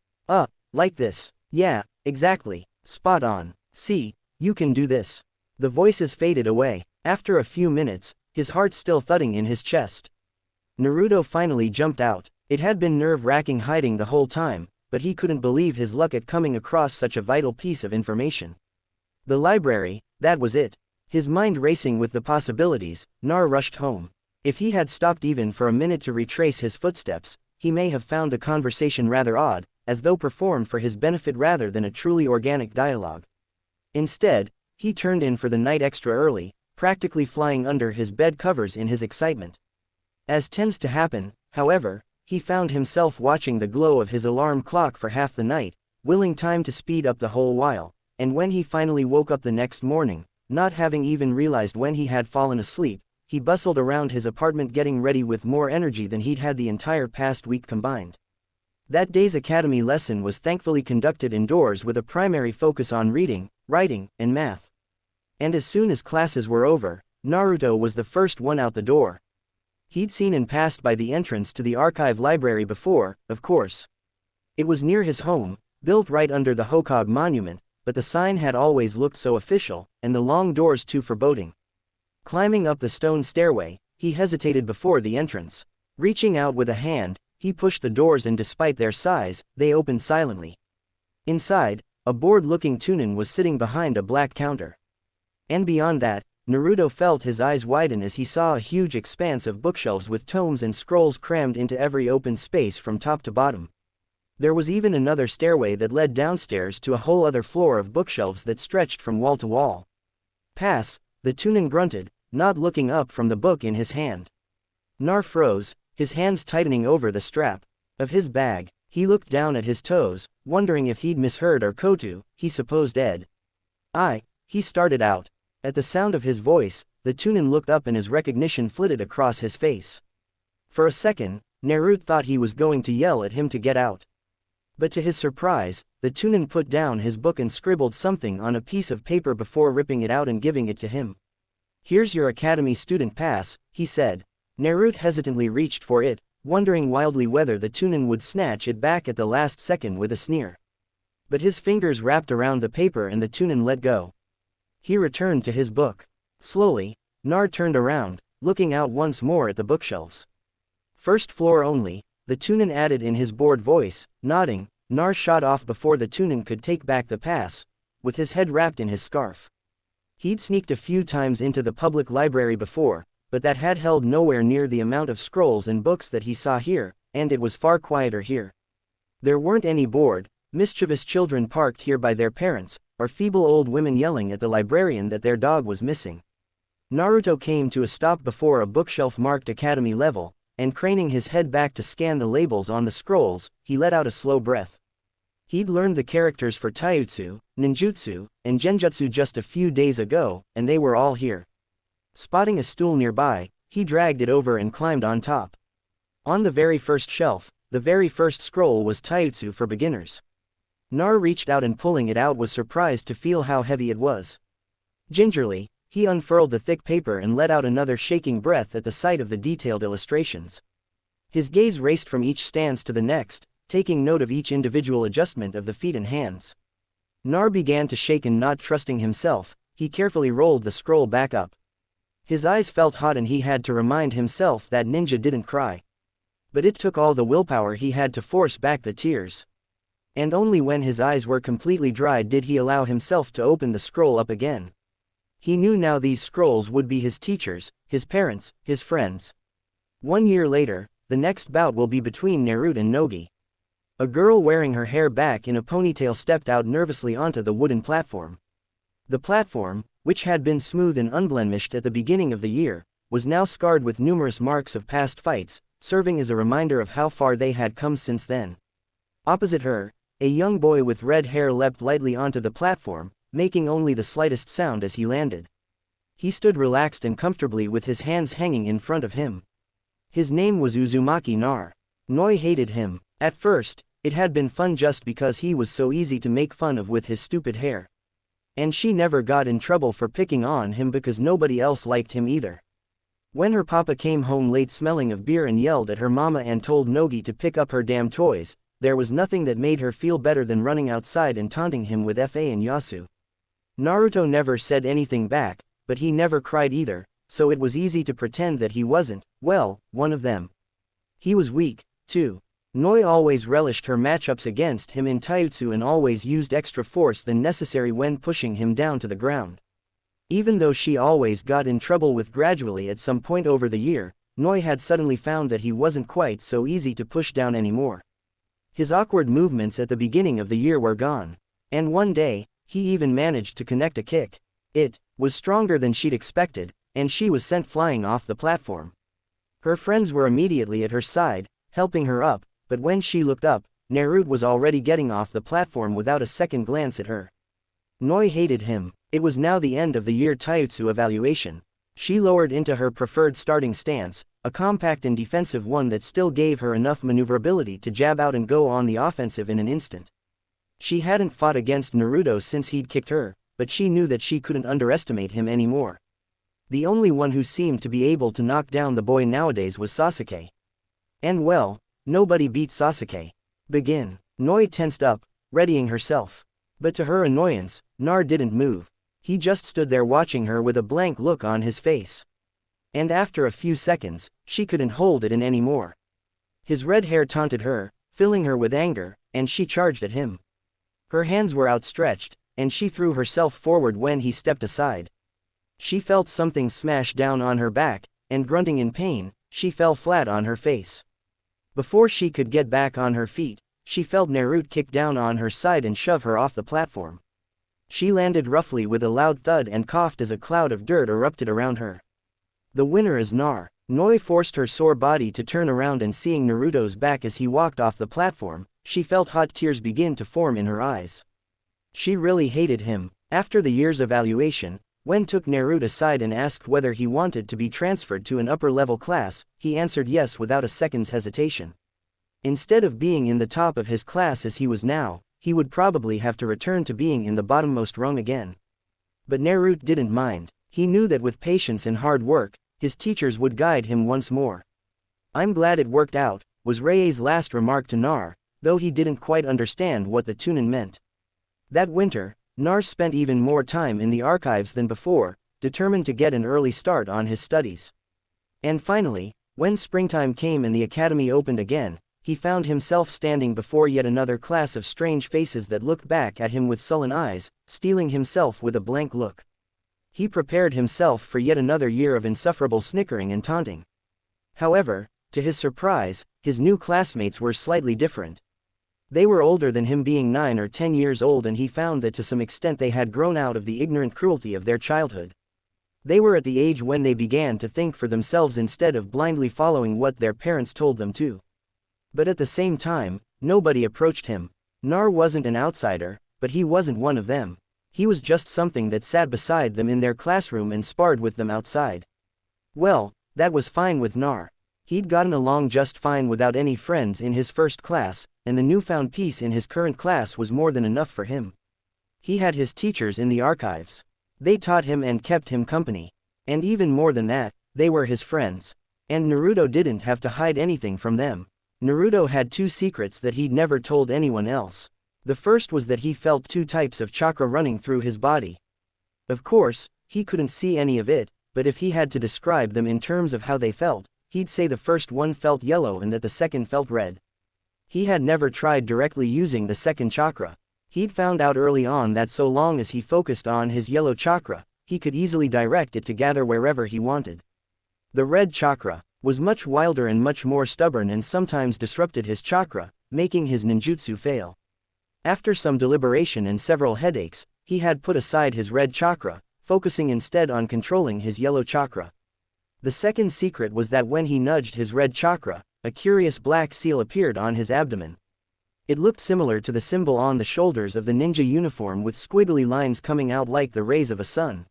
Like this. "Yeah, exactly, spot on. See, you can do this." The voices faded away. After a few minutes, his heart still thudding in his chest, Naruto finally jumped out. It had been nerve-wracking hiding the whole time, but he couldn't believe his luck at coming across such a vital piece of information. The library, that was it. His mind racing with the possibilities, Nar rushed home. If he had stopped even for a minute to retrace his footsteps, he may have found the conversation rather odd, as though performed for his benefit rather than a truly organic dialogue. Instead, he turned in for the night extra early, practically flying under his bed covers in his excitement. As tends to happen, however, he found himself watching the glow of his alarm clock for half the night, willing time to speed up the whole while, and when he finally woke up the next morning, not having even realized when he had fallen asleep, he bustled around his apartment getting ready with more energy than he'd had the entire past week combined. That day's academy lesson was thankfully conducted indoors with a primary focus on reading, writing, and math. And as soon as classes were over, Naruto was the first one out the door. He'd seen and passed by the entrance to the archive library before, of course. It was near his home, built right under the Hokage monument, but the sign had always looked so official, and the long doors too foreboding. Climbing up the stone stairway, he hesitated before the entrance. Reaching out with a hand, he pushed the doors and despite their size, they opened silently. Inside, a bored-looking Chunin was sitting behind a black counter. And beyond that, Naruto felt his eyes widen as he saw a huge expanse of bookshelves with tomes and scrolls crammed into every open space from top to bottom. There was even another stairway that led downstairs to a whole other floor of bookshelves that stretched from wall to wall. Pass, the Chunin grunted, not looking up from the book in his hand. Nar froze, his hands tightening over the strap of his bag. He looked down at his toes, wondering if he'd misheard or Kotu, he supposed Ed. He started out. At the sound of his voice, the Chunin looked up and his recognition flitted across his face. For a second, Naruto thought he was going to yell at him to get out. But to his surprise, the Chunin put down his book and scribbled something on a piece of paper before ripping it out and giving it to him. "Here's your academy student pass," he said. Naruto hesitantly reached for it, wondering wildly whether the Chunin would snatch it back at the last second with a sneer. But his fingers wrapped around the paper and the Chunin let go. He returned to his book. Slowly, Nar turned around, looking out once more at the bookshelves. "First floor only," the Chunin added in his bored voice. Nodding, Nar shot off before the Chunin could take back the pass, with his head wrapped in his scarf. He'd sneaked a few times into the public library before, but that had held nowhere near the amount of scrolls and books that he saw here, and it was far quieter here. There weren't any bored, mischievous children parked here by their parents, or feeble old women yelling at the librarian that their dog was missing. Naruto came to a stop before a bookshelf marked academy level, and craning his head back to scan the labels on the scrolls, he let out a slow breath. He'd learned the characters for taijutsu, ninjutsu, and genjutsu just a few days ago, and they were all here. Spotting a stool nearby, he dragged it over and climbed on top. On the very first shelf, the very first scroll was taijutsu for beginners. Nar reached out and pulling it out was surprised to feel how heavy it was. Gingerly, he unfurled the thick paper and let out another shaking breath at the sight of the detailed illustrations. His gaze raced from each stance to the next, taking note of each individual adjustment of the feet and hands. Nar began to shake and not trusting himself, he carefully rolled the scroll back up. His eyes felt hot and he had to remind himself that ninja didn't cry. But it took all the willpower he had to force back the tears. And only when his eyes were completely dried did he allow himself to open the scroll up again. He knew now these scrolls would be his teachers, his parents, his friends. 1 year later, the next bout will be between Naruto and Nogi. A girl wearing her hair back in a ponytail stepped out nervously onto the wooden platform. The platform, which had been smooth and unblemished at the beginning of the year, was now scarred with numerous marks of past fights, serving as a reminder of how far they had come since then. Opposite her, a young boy with red hair leapt lightly onto the platform, making only the slightest sound as he landed. He stood relaxed and comfortably with his hands hanging in front of him. His name was Uzumaki Nar. Noi hated him. At first, it had been fun just because he was so easy to make fun of with his stupid hair. And she never got in trouble for picking on him because nobody else liked him either. When her papa came home late smelling of beer and yelled at her mama and told Nogi to pick up her damn toys, there was nothing that made her feel better than running outside and taunting him with Fa and Yasu. Naruto never said anything back, but he never cried either, so it was easy to pretend that he wasn't, well, one of them. He was weak, too. Noi always relished her matchups against him in taijutsu and always used extra force than necessary when pushing him down to the ground. Even though she always got in trouble with gradually at some point over the year, Noi had suddenly found that he wasn't quite so easy to push down anymore. His awkward movements at the beginning of the year were gone. And one day, he even managed to connect a kick. It was stronger than she'd expected, and she was sent flying off the platform. Her friends were immediately at her side, helping her up, but when she looked up, Naruto was already getting off the platform without a second glance at her. Noi hated him. It was now the end of the year Taijutsu evaluation. She lowered into her preferred starting stance, a compact and defensive one that still gave her enough maneuverability to jab out and go on the offensive in an instant. She hadn't fought against Naruto since he'd kicked her, but she knew that she couldn't underestimate him anymore. The only one who seemed to be able to knock down the boy nowadays was Sasuke. And well, nobody beat Sasuke. Begin. Noi tensed up, readying herself. But to her annoyance, Nar didn't move. He just stood there watching her with a blank look on his face. And after a few seconds, she couldn't hold it in anymore. His red hair taunted her, filling her with anger, and she charged at him. Her hands were outstretched, and she threw herself forward when he stepped aside. She felt something smash down on her back, and grunting in pain, she fell flat on her face. Before she could get back on her feet, she felt Naruto kick down on her side and shove her off the platform. She landed roughly with a loud thud and coughed as a cloud of dirt erupted around her. The winner is Nar. Noi forced her sore body to turn around, and seeing Naruto's back as he walked off the platform, she felt hot tears begin to form in her eyes. She really hated him. After the year's evaluation, Wen took Naruto aside and asked whether he wanted to be transferred to an upper-level class. He answered yes without a second's hesitation. Instead of being in the top of his class as he was now, he would probably have to return to being in the bottommost rung again. But Naruto didn't mind. He knew that with patience and hard work, his teachers would guide him once more. "I'm glad it worked out," was Rei's last remark to Nar, though he didn't quite understand what the Chunin meant. That winter, Nar spent even more time in the archives than before, determined to get an early start on his studies. And finally, when springtime came and the academy opened again, he found himself standing before yet another class of strange faces that looked back at him with sullen eyes, stealing himself with a blank look. He prepared himself for yet another year of insufferable snickering and taunting. However, to his surprise, his new classmates were slightly different. They were older than him, being 9 or 10 years old, and he found that to some extent they had grown out of the ignorant cruelty of their childhood. They were at the age when they began to think for themselves instead of blindly following what their parents told them to. But at the same time, nobody approached him. Nar wasn't an outsider, but he wasn't one of them. He was just something that sat beside them in their classroom and sparred with them outside. Well, that was fine with Nar. He'd gotten along just fine without any friends in his first class, and the newfound peace in his current class was more than enough for him. He had his teachers in the archives. They taught him and kept him company. And even more than that, they were his friends. And Naruto didn't have to hide anything from them. Naruto had 2 secrets that he'd never told anyone else. The first was that he felt 2 types of chakra running through his body. Of course, he couldn't see any of it, but if he had to describe them in terms of how they felt, he'd say the first one felt yellow and that the second felt red. He had never tried directly using the second chakra. He'd found out early on that so long as he focused on his yellow chakra, he could easily direct it to gather wherever he wanted. The red chakra was much wilder and much more stubborn, and sometimes disrupted his chakra, making his ninjutsu fail. After some deliberation and several headaches, he had put aside his red chakra, focusing instead on controlling his yellow chakra. The second secret was that when he nudged his red chakra, a curious black seal appeared on his abdomen. It looked similar to the symbol on the shoulders of the ninja uniform, with squiggly lines coming out like the rays of a sun.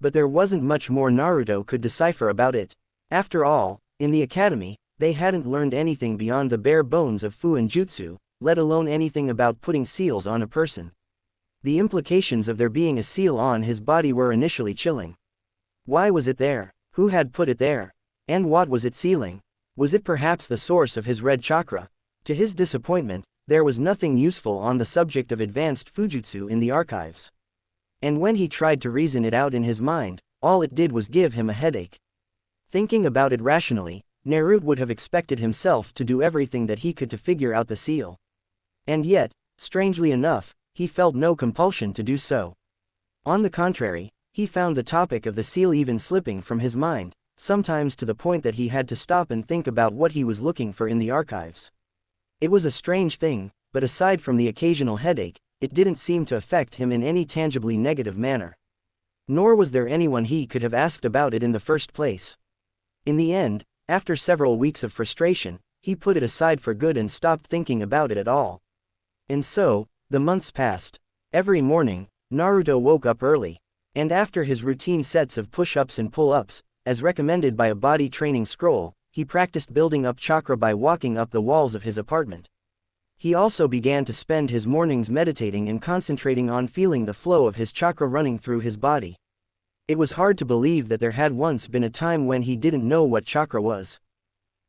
But there wasn't much more Naruto could decipher about it. After all, in the academy, they hadn't learned anything beyond the bare bones of Fuin Jutsu, let alone anything about putting seals on a person. The implications of there being a seal on his body were initially chilling. Why was it there? Who had put it there? And what was it sealing? Was it perhaps the source of his red chakra? To his disappointment, there was nothing useful on the subject of advanced Fujutsu in the archives. And when he tried to reason it out in his mind, all it did was give him a headache. Thinking about it rationally, Naruto would have expected himself to do everything that he could to figure out the seal. And yet, strangely enough, he felt no compulsion to do so. On the contrary, he found the topic of the seal even slipping from his mind, sometimes to the point that he had to stop and think about what he was looking for in the archives. It was a strange thing, but aside from the occasional headache, it didn't seem to affect him in any tangibly negative manner. Nor was there anyone he could have asked about it in the first place. In the end, after several weeks of frustration, he put it aside for good and stopped thinking about it at all. And so, the months passed. Every morning, Naruto woke up early. And after his routine sets of push-ups and pull-ups, as recommended by a body training scroll, he practiced building up chakra by walking up the walls of his apartment. He also began to spend his mornings meditating and concentrating on feeling the flow of his chakra running through his body. It was hard to believe that there had once been a time when he didn't know what chakra was.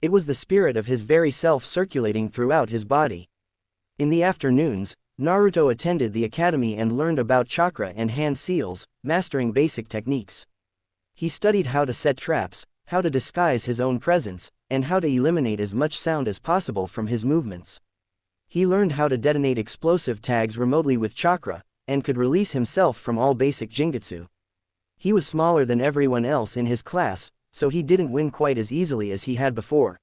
It was the spirit of his very self circulating throughout his body. In the afternoons, Naruto attended the academy and learned about chakra and hand seals, mastering basic techniques. He studied how to set traps, how to disguise his own presence, and how to eliminate as much sound as possible from his movements. He learned how to detonate explosive tags remotely with chakra, and could release himself from all basic jinjutsu. He was smaller than everyone else in his class, so he didn't win quite as easily as he had before.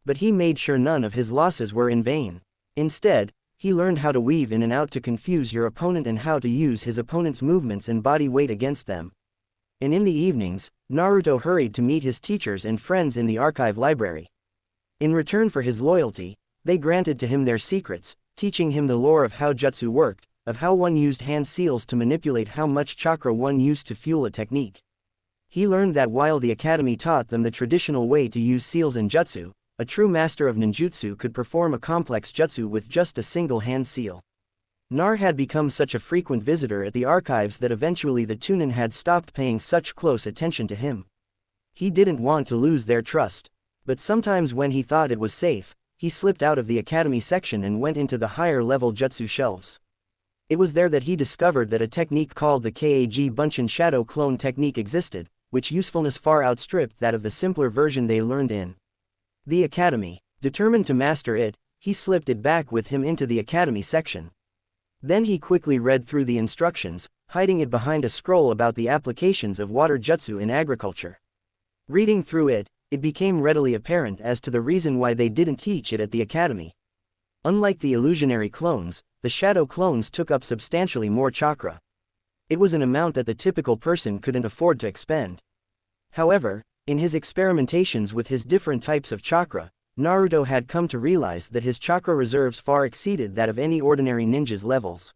But he made sure none of his losses were in vain. Instead, he learned how to weave in and out to confuse your opponent and how to use his opponent's movements and body weight against them. And in the evenings, Naruto hurried to meet his teachers and friends in the archive library. In return for his loyalty, they granted to him their secrets, teaching him the lore of how jutsu worked, of how one used hand seals to manipulate how much chakra one used to fuel a technique. He learned that while the academy taught them the traditional way to use seals in jutsu, a true master of ninjutsu could perform a complex jutsu with just a single hand seal. Nar had become such a frequent visitor at the archives that eventually the Chunin had stopped paying such close attention to him. He didn't want to lose their trust. But sometimes when he thought it was safe, he slipped out of the academy section and went into the higher-level jutsu shelves. It was there that he discovered that a technique called the Kag Bunshin Shadow Clone technique existed, which usefulness far outstripped that of the simpler version they learned in the academy. Determined to master it, he slipped it back with him into the academy section. Then he quickly read through the instructions, hiding it behind a scroll about the applications of water jutsu in agriculture. Reading through it, it became readily apparent as to the reason why they didn't teach it at the academy. Unlike the illusionary clones, the shadow clones took up substantially more chakra. It was an amount that the typical person couldn't afford to expend. However, in his experimentations with his different types of chakra, Naruto had come to realize that his chakra reserves far exceeded that of any ordinary ninja's levels.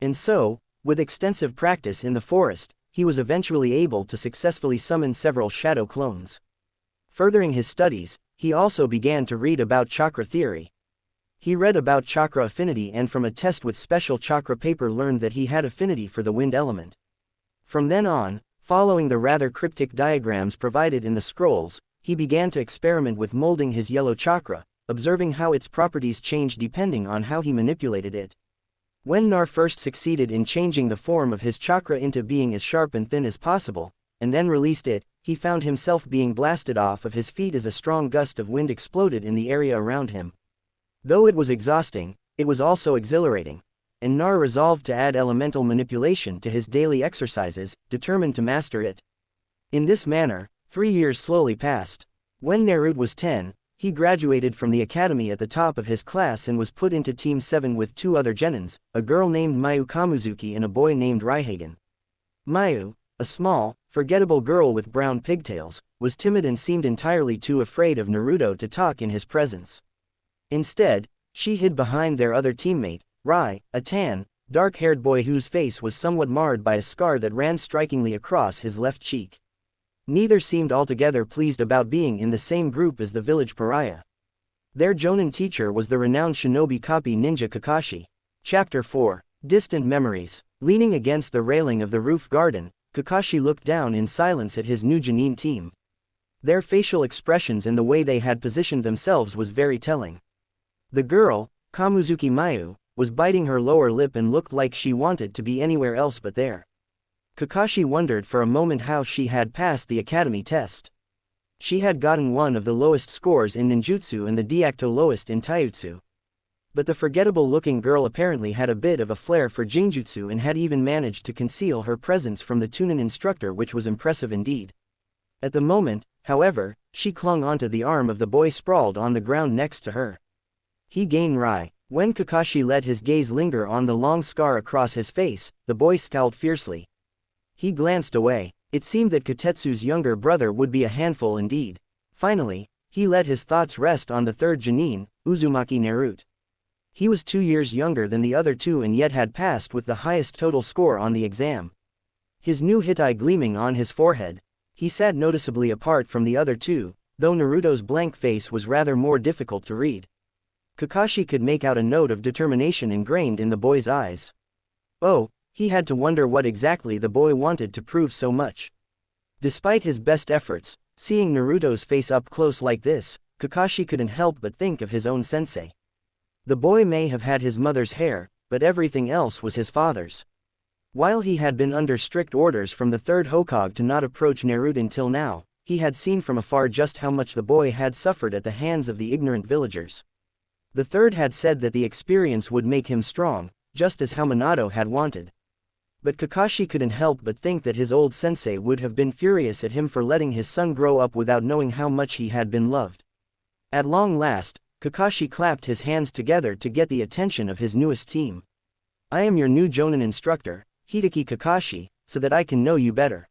And so, with extensive practice in the forest, he was eventually able to successfully summon several shadow clones. Furthering his studies, he also began to read about chakra theory. He read about chakra affinity and from a test with special chakra paper learned that he had affinity for the wind element. From then on, following the rather cryptic diagrams provided in the scrolls, he began to experiment with molding his yellow chakra, observing how its properties changed depending on how he manipulated it. When Nar first succeeded in changing the form of his chakra into being as sharp and thin as possible, and then released it, he found himself being blasted off of his feet as a strong gust of wind exploded in the area around him. Though it was exhausting, it was also exhilarating. And Nar resolved to add elemental manipulation to his daily exercises, determined to master it. In this manner, 3 years slowly passed. When Naruto was 10, he graduated from the academy at the top of his class and was put into Team 7 with 2 other genins, a girl named Mayu Kamuzuki and a boy named Raihagen. Mayu, a small, forgettable girl with brown pigtails, was timid and seemed entirely too afraid of Naruto to talk in his presence. Instead, she hid behind their other teammate, Rai, a tan, dark-haired boy whose face was somewhat marred by a scar that ran strikingly across his left cheek. Neither seemed altogether pleased about being in the same group as the village pariah. Their Jonin teacher was the renowned shinobi copy ninja Kakashi. Chapter 4. Distant Memories. Leaning against the railing of the roof garden, Kakashi looked down in silence at his new Jonin team. Their facial expressions and the way they had positioned themselves was very telling. The girl, Kamuzuki Mayu, was biting her lower lip and looked like she wanted to be anywhere else but there. Kakashi wondered for a moment how she had passed the academy test. She had gotten one of the lowest scores in ninjutsu and the deacto lowest in taijutsu. But the forgettable-looking girl apparently had a bit of a flair for jinjutsu and had even managed to conceal her presence from the Chunin instructor, which was impressive indeed. At the moment, however, she clung onto the arm of the boy sprawled on the ground next to her. Higain Rai. When Kakashi let his gaze linger on the long scar across his face, the boy scowled fiercely. He glanced away. It seemed that Kotetsu's younger brother would be a handful indeed. Finally, He let his thoughts rest on the third genin, Uzumaki Naruto. He was 2 years younger than the other two and yet had passed with the highest total score on the exam. His new hitai gleaming on his forehead, he sat noticeably apart from the other two, though Naruto's blank face was rather more difficult to read. Kakashi could make out a note of determination ingrained in the boy's eyes. Oh, he had to wonder what exactly the boy wanted to prove so much. Despite his best efforts, seeing Naruto's face up close like this, Kakashi couldn't help but think of his own sensei. The boy may have had his mother's hair, but everything else was his father's. While he had been under strict orders from the third Hokage to not approach Naruto until now, he had seen from afar just how much the boy had suffered at the hands of the ignorant villagers. The third had said that the experience would make him strong, just as how Minato had wanted. But Kakashi couldn't help but think that his old sensei would have been furious at him for letting his son grow up without knowing how much he had been loved. At long last, Kakashi clapped his hands together to get the attention of his newest team. I am your new Jonin instructor, Hideki Kakashi, so that I can know you better.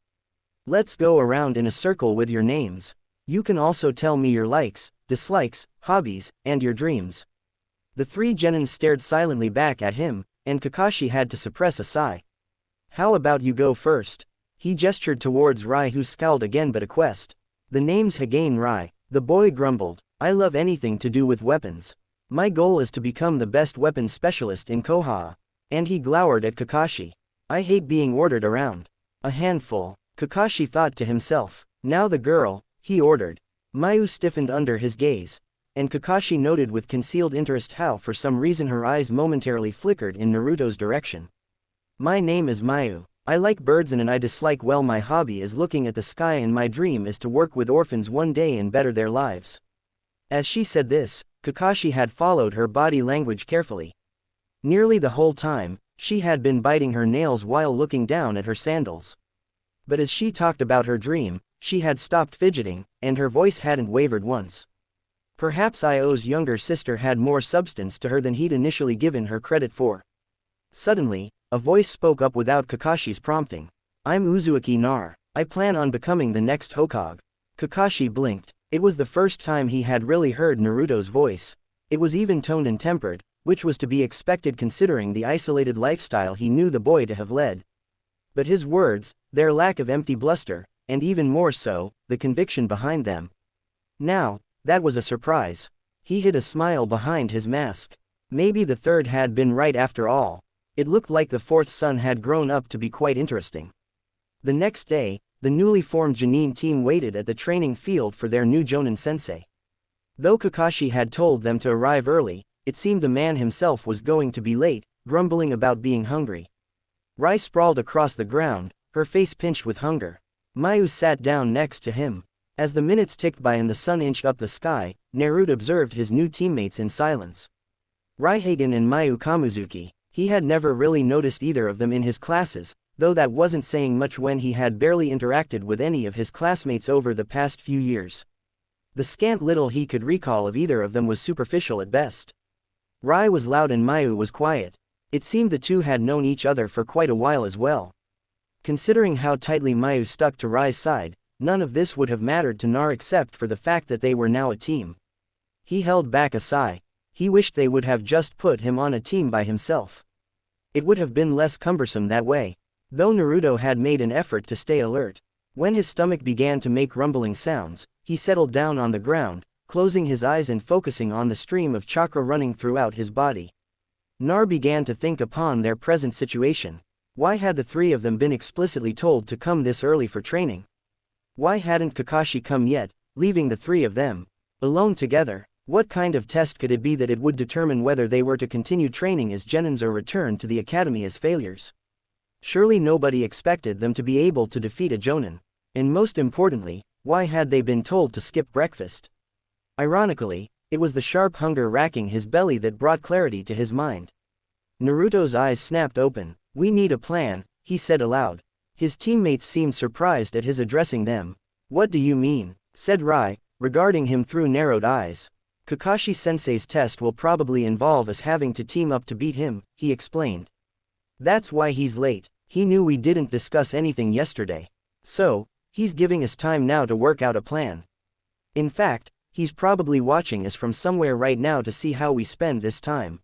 Let's go around in a circle with your names. You can also tell me your likes, dislikes, hobbies, and your dreams. The three genins stared silently back at him, and Kakashi had to suppress a sigh. How about you go first? He gestured towards Rai, who scowled again but acquiesced. The name's Hagane Rai. The boy grumbled. I love anything to do with weapons. My goal is to become the best weapons specialist in Koha. And he glowered at Kakashi. I hate being ordered around. A handful, Kakashi thought to himself. Now the girl, he ordered. Mayu stiffened under his gaze. And Kakashi noted with concealed interest how for some reason her eyes momentarily flickered in Naruto's direction. My name is Mayu. I like birds and I dislike, well, my hobby is looking at the sky and my dream is to work with orphans one day and better their lives. As she said this, Kakashi had followed her body language carefully. Nearly the whole time, she had been biting her nails while looking down at her sandals. But as she talked about her dream, she had stopped fidgeting, and her voice hadn't wavered once. Perhaps Io's younger sister had more substance to her than he'd initially given her credit for. Suddenly, a voice spoke up without Kakashi's prompting. I'm Uzumaki Nar. I plan on becoming the next Hokage. Kakashi blinked. It was the first time he had really heard Naruto's voice. It was even-toned and tempered, which was to be expected considering the isolated lifestyle he knew the boy to have led. But his words, their lack of empty bluster, and even more so, the conviction behind them. Now, that was a surprise. He hid a smile behind his mask. Maybe the third had been right after all. It looked like the fourth son had grown up to be quite interesting. The next day, the newly formed Jonin team waited at the training field for their new Jonin sensei. Though Kakashi had told them to arrive early, it seemed the man himself was going to be late, grumbling about being hungry. Rai sprawled across the ground, her face pinched with hunger. Mayu sat down next to him. As the minutes ticked by and the sun inched up the sky, Naruto observed his new teammates in silence. Raihagen and Mayu Kamuzuki. He had never really noticed either of them in his classes, though that wasn't saying much when he had barely interacted with any of his classmates over the past few years. The scant little he could recall of either of them was superficial at best. Rai was loud and Mayu was quiet. It seemed the two had known each other for quite a while as well. Considering how tightly Mayu stuck to Rai's side, none of this would have mattered to Nar except for the fact that they were now a team. He held back a sigh. He wished they would have just put him on a team by himself. It would have been less cumbersome that way. Though Naruto had made an effort to stay alert. When his stomach began to make rumbling sounds, he settled down on the ground, closing his eyes and focusing on the stream of chakra running throughout his body. Nar began to think upon their present situation. Why had the three of them been explicitly told to come this early for training? Why hadn't Kakashi come yet, leaving the three of them alone together? What kind of test could it be that it would determine whether they were to continue training as genins or return to the academy as failures? Surely nobody expected them to be able to defeat a Jonin. And most importantly, why had they been told to skip breakfast? Ironically, it was the sharp hunger racking his belly that brought clarity to his mind. Naruto's eyes snapped open. We need a plan, he said aloud. His teammates seemed surprised at his addressing them. What do you mean? Said Rai, regarding him through narrowed eyes. Kakashi-sensei's test will probably involve us having to team up to beat him, he explained. That's why he's late. He knew we didn't discuss anything yesterday. So, he's giving us time now to work out a plan. In fact, He's probably watching us from somewhere right now to see how we spend this time.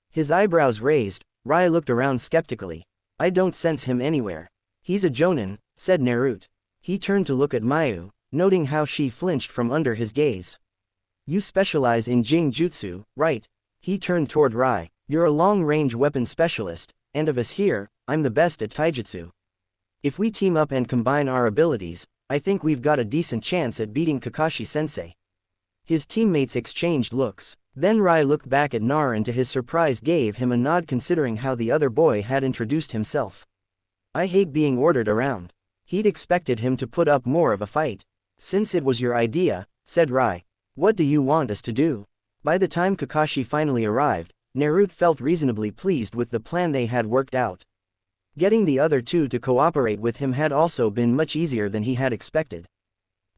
His eyebrows raised, Rai looked around skeptically. I don't sense him anywhere. He's a Jonin, said Naruto. He turned to look at Mayu, noting how she flinched from under his gaze. You specialize in Jing Jutsu, right? He turned toward Rai. You're a long-range weapon specialist, and of us here, I'm the best at taijutsu. If we team up and combine our abilities, I think we've got a decent chance at beating Kakashi-sensei. His teammates exchanged looks. Then Rai looked back at Nar and to his surprise gave him a nod considering how the other boy had introduced himself. I hate being ordered around. He'd expected him to put up more of a fight. Since it was your idea, said Rai. What do you want us to do? By the time Kakashi finally arrived, Naruto felt reasonably pleased with the plan they had worked out. Getting the other two to cooperate with him had also been much easier than he had expected.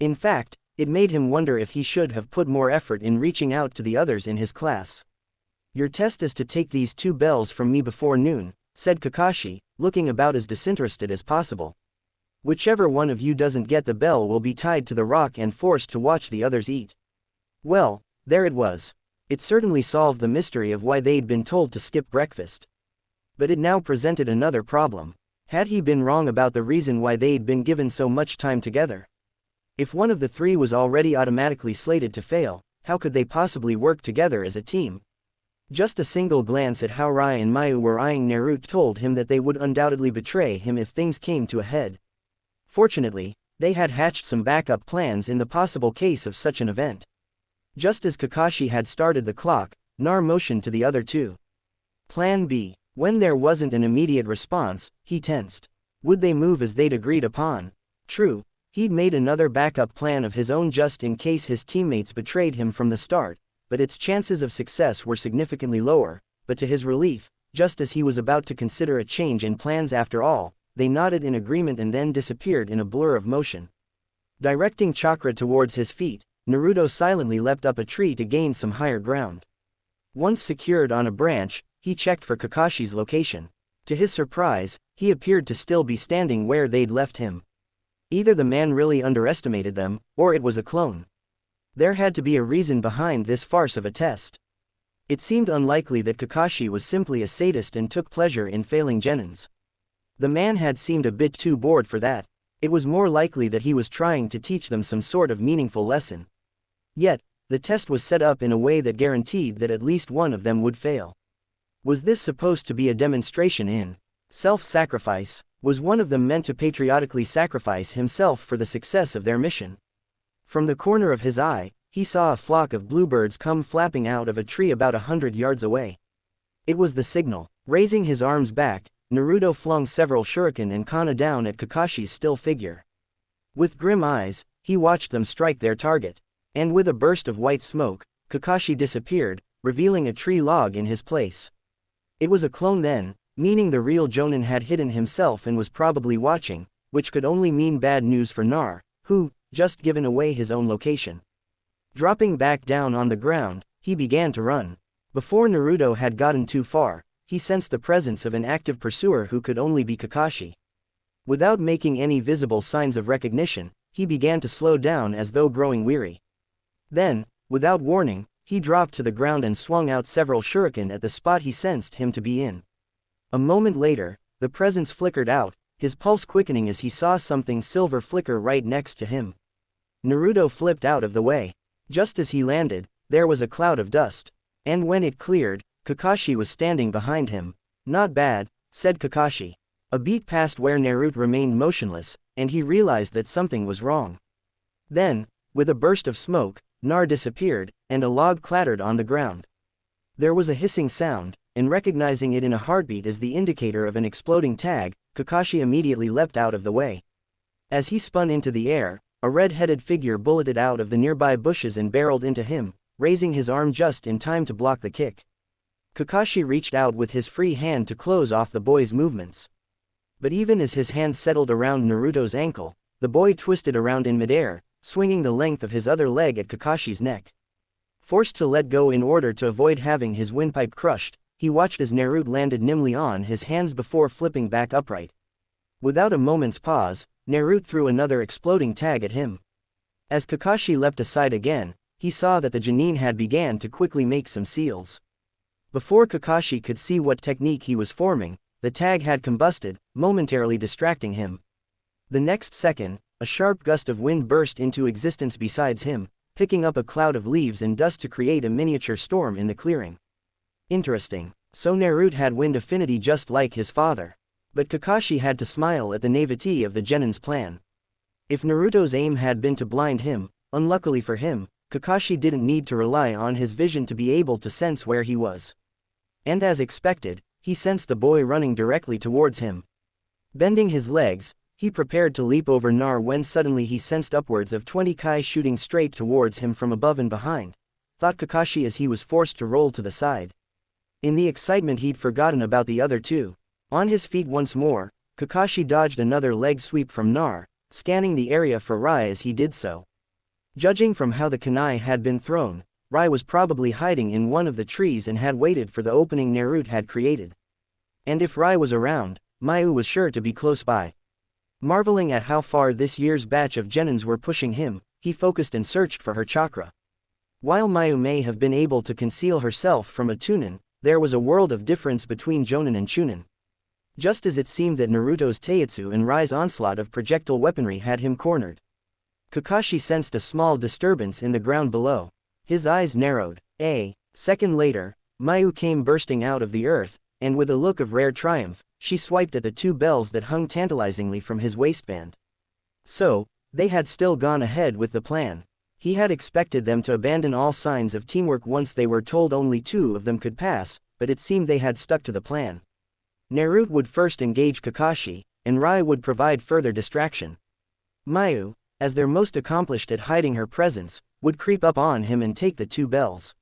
In fact, it made him wonder if he should have put more effort in reaching out to the others in his class. Your test is to take these 2 bells from me before noon, said Kakashi, looking about as disinterested as possible. Whichever one of you doesn't get the bell will be tied to the rock and forced to watch the others eat. Well, there it was. It certainly solved the mystery of why they'd been told to skip breakfast. But it now presented another problem. Had he been wrong about the reason why they'd been given so much time together? If one of the 3 was already automatically slated to fail, how could they possibly work together as a team? Just a single glance at how Rai and Mayu were eyeing Naruto told him that they would undoubtedly betray him if things came to a head. Fortunately, they had hatched some backup plans in the possible case of such an event. Just as Kakashi had started the clock, Nar motioned to the other 2. Plan B. When there wasn't an immediate response, he tensed. Would they move as they'd agreed upon? True, he'd made another backup plan of his own just in case his teammates betrayed him from the start, but its chances of success were significantly lower. But to his relief, just as he was about to consider a change in plans after all, they nodded in agreement and then disappeared in a blur of motion. Directing chakra towards his feet, Naruto silently leapt up a tree to gain some higher ground. Once secured on a branch, he checked for Kakashi's location. To his surprise, he appeared to still be standing where they'd left him. Either the man really underestimated them, or it was a clone. There had to be a reason behind this farce of a test. It seemed unlikely that Kakashi was simply a sadist and took pleasure in failing genins. The man had seemed a bit too bored for that. It was more likely that he was trying to teach them some sort of meaningful lesson. Yet, the test was set up in a way that guaranteed that at least one of them would fail. Was this supposed to be a demonstration in self-sacrifice? Was one of them meant to patriotically sacrifice himself for the success of their mission? From the corner of his eye, he saw a flock of bluebirds come flapping out of a tree about 100 yards away. It was the signal. Raising his arms back, Naruto flung several shuriken and kana down at Kakashi's still figure. With grim eyes, he watched them strike their target. And with a burst of white smoke, Kakashi disappeared, revealing a tree log in his place. It was a clone then, meaning the real Jonin had hidden himself and was probably watching, which could only mean bad news for Nar, who, just given away his own location. Dropping back down on the ground, he began to run. Before Naruto had gotten too far, he sensed the presence of an active pursuer who could only be Kakashi. Without making any visible signs of recognition, he began to slow down as though growing weary. Then, without warning, he dropped to the ground and swung out several shuriken at the spot he sensed him to be in. A moment later, the presence flickered out, his pulse quickening as he saw something silver flicker right next to him. Naruto flipped out of the way. Just as he landed, there was a cloud of dust. And when it cleared, Kakashi was standing behind him. Not bad, said Kakashi. A beat passed where Naruto remained motionless, and he realized that something was wrong. Then, with a burst of smoke, Nar disappeared, and a log clattered on the ground. There was a hissing sound, and recognizing it in a heartbeat as the indicator of an exploding tag, Kakashi immediately leapt out of the way. As he spun into the air, a red-headed figure bulleted out of the nearby bushes and barreled into him, raising his arm just in time to block the kick. Kakashi reached out with his free hand to close off the boy's movements. But even as his hand settled around Naruto's ankle, the boy twisted around in midair, swinging the length of his other leg at Kakashi's neck. Forced to let go in order to avoid having his windpipe crushed, he watched as Naruto landed nimbly on his hands before flipping back upright. Without a moment's pause, Naruto threw another exploding tag at him. As Kakashi leapt aside again, he saw that the Jonin had began to quickly make some seals. Before Kakashi could see what technique he was forming, the tag had combusted, momentarily distracting him. The next second, a sharp gust of wind burst into existence beside him, picking up a cloud of leaves and dust to create a miniature storm in the clearing. Interesting. So Naruto had wind affinity just like his father. But Kakashi had to smile at the naivety of the Genin's plan. If Naruto's aim had been to blind him, unluckily for him, Kakashi didn't need to rely on his vision to be able to sense where he was. And as expected, he sensed the boy running directly towards him. Bending his legs, he prepared to leap over Nar when suddenly he sensed upwards of 20 Kai shooting straight towards him from above and behind, thought Kakashi as he was forced to roll to the side. In the excitement he'd forgotten about the other two. On his feet once more, Kakashi dodged another leg sweep from Nar, scanning the area for Rai as he did so. Judging from how the kunai had been thrown, Rai was probably hiding in one of the trees and had waited for the opening Naruto had created. And if Rai was around, Mayu was sure to be close by. Marveling at how far this year's batch of Genins were pushing him, he focused and searched for her chakra. While Mayu may have been able to conceal herself from a Chunin, there was a world of difference between Jonin and Chunin. Just as it seemed that Naruto's Taijutsu and Rai's onslaught of projectile weaponry had him cornered. Kakashi sensed a small disturbance in the ground below. His eyes narrowed. A second later, Mayu came bursting out of the earth, and with a look of rare triumph, she swiped at the two bells that hung tantalizingly from his waistband. So, they had still gone ahead with the plan. He had expected them to abandon all signs of teamwork once they were told only two of them could pass, but it seemed they had stuck to the plan. Naruto would first engage Kakashi, and Rai would provide further distraction. Mayu, as their most accomplished at hiding her presence, would creep up on him and take the two bells.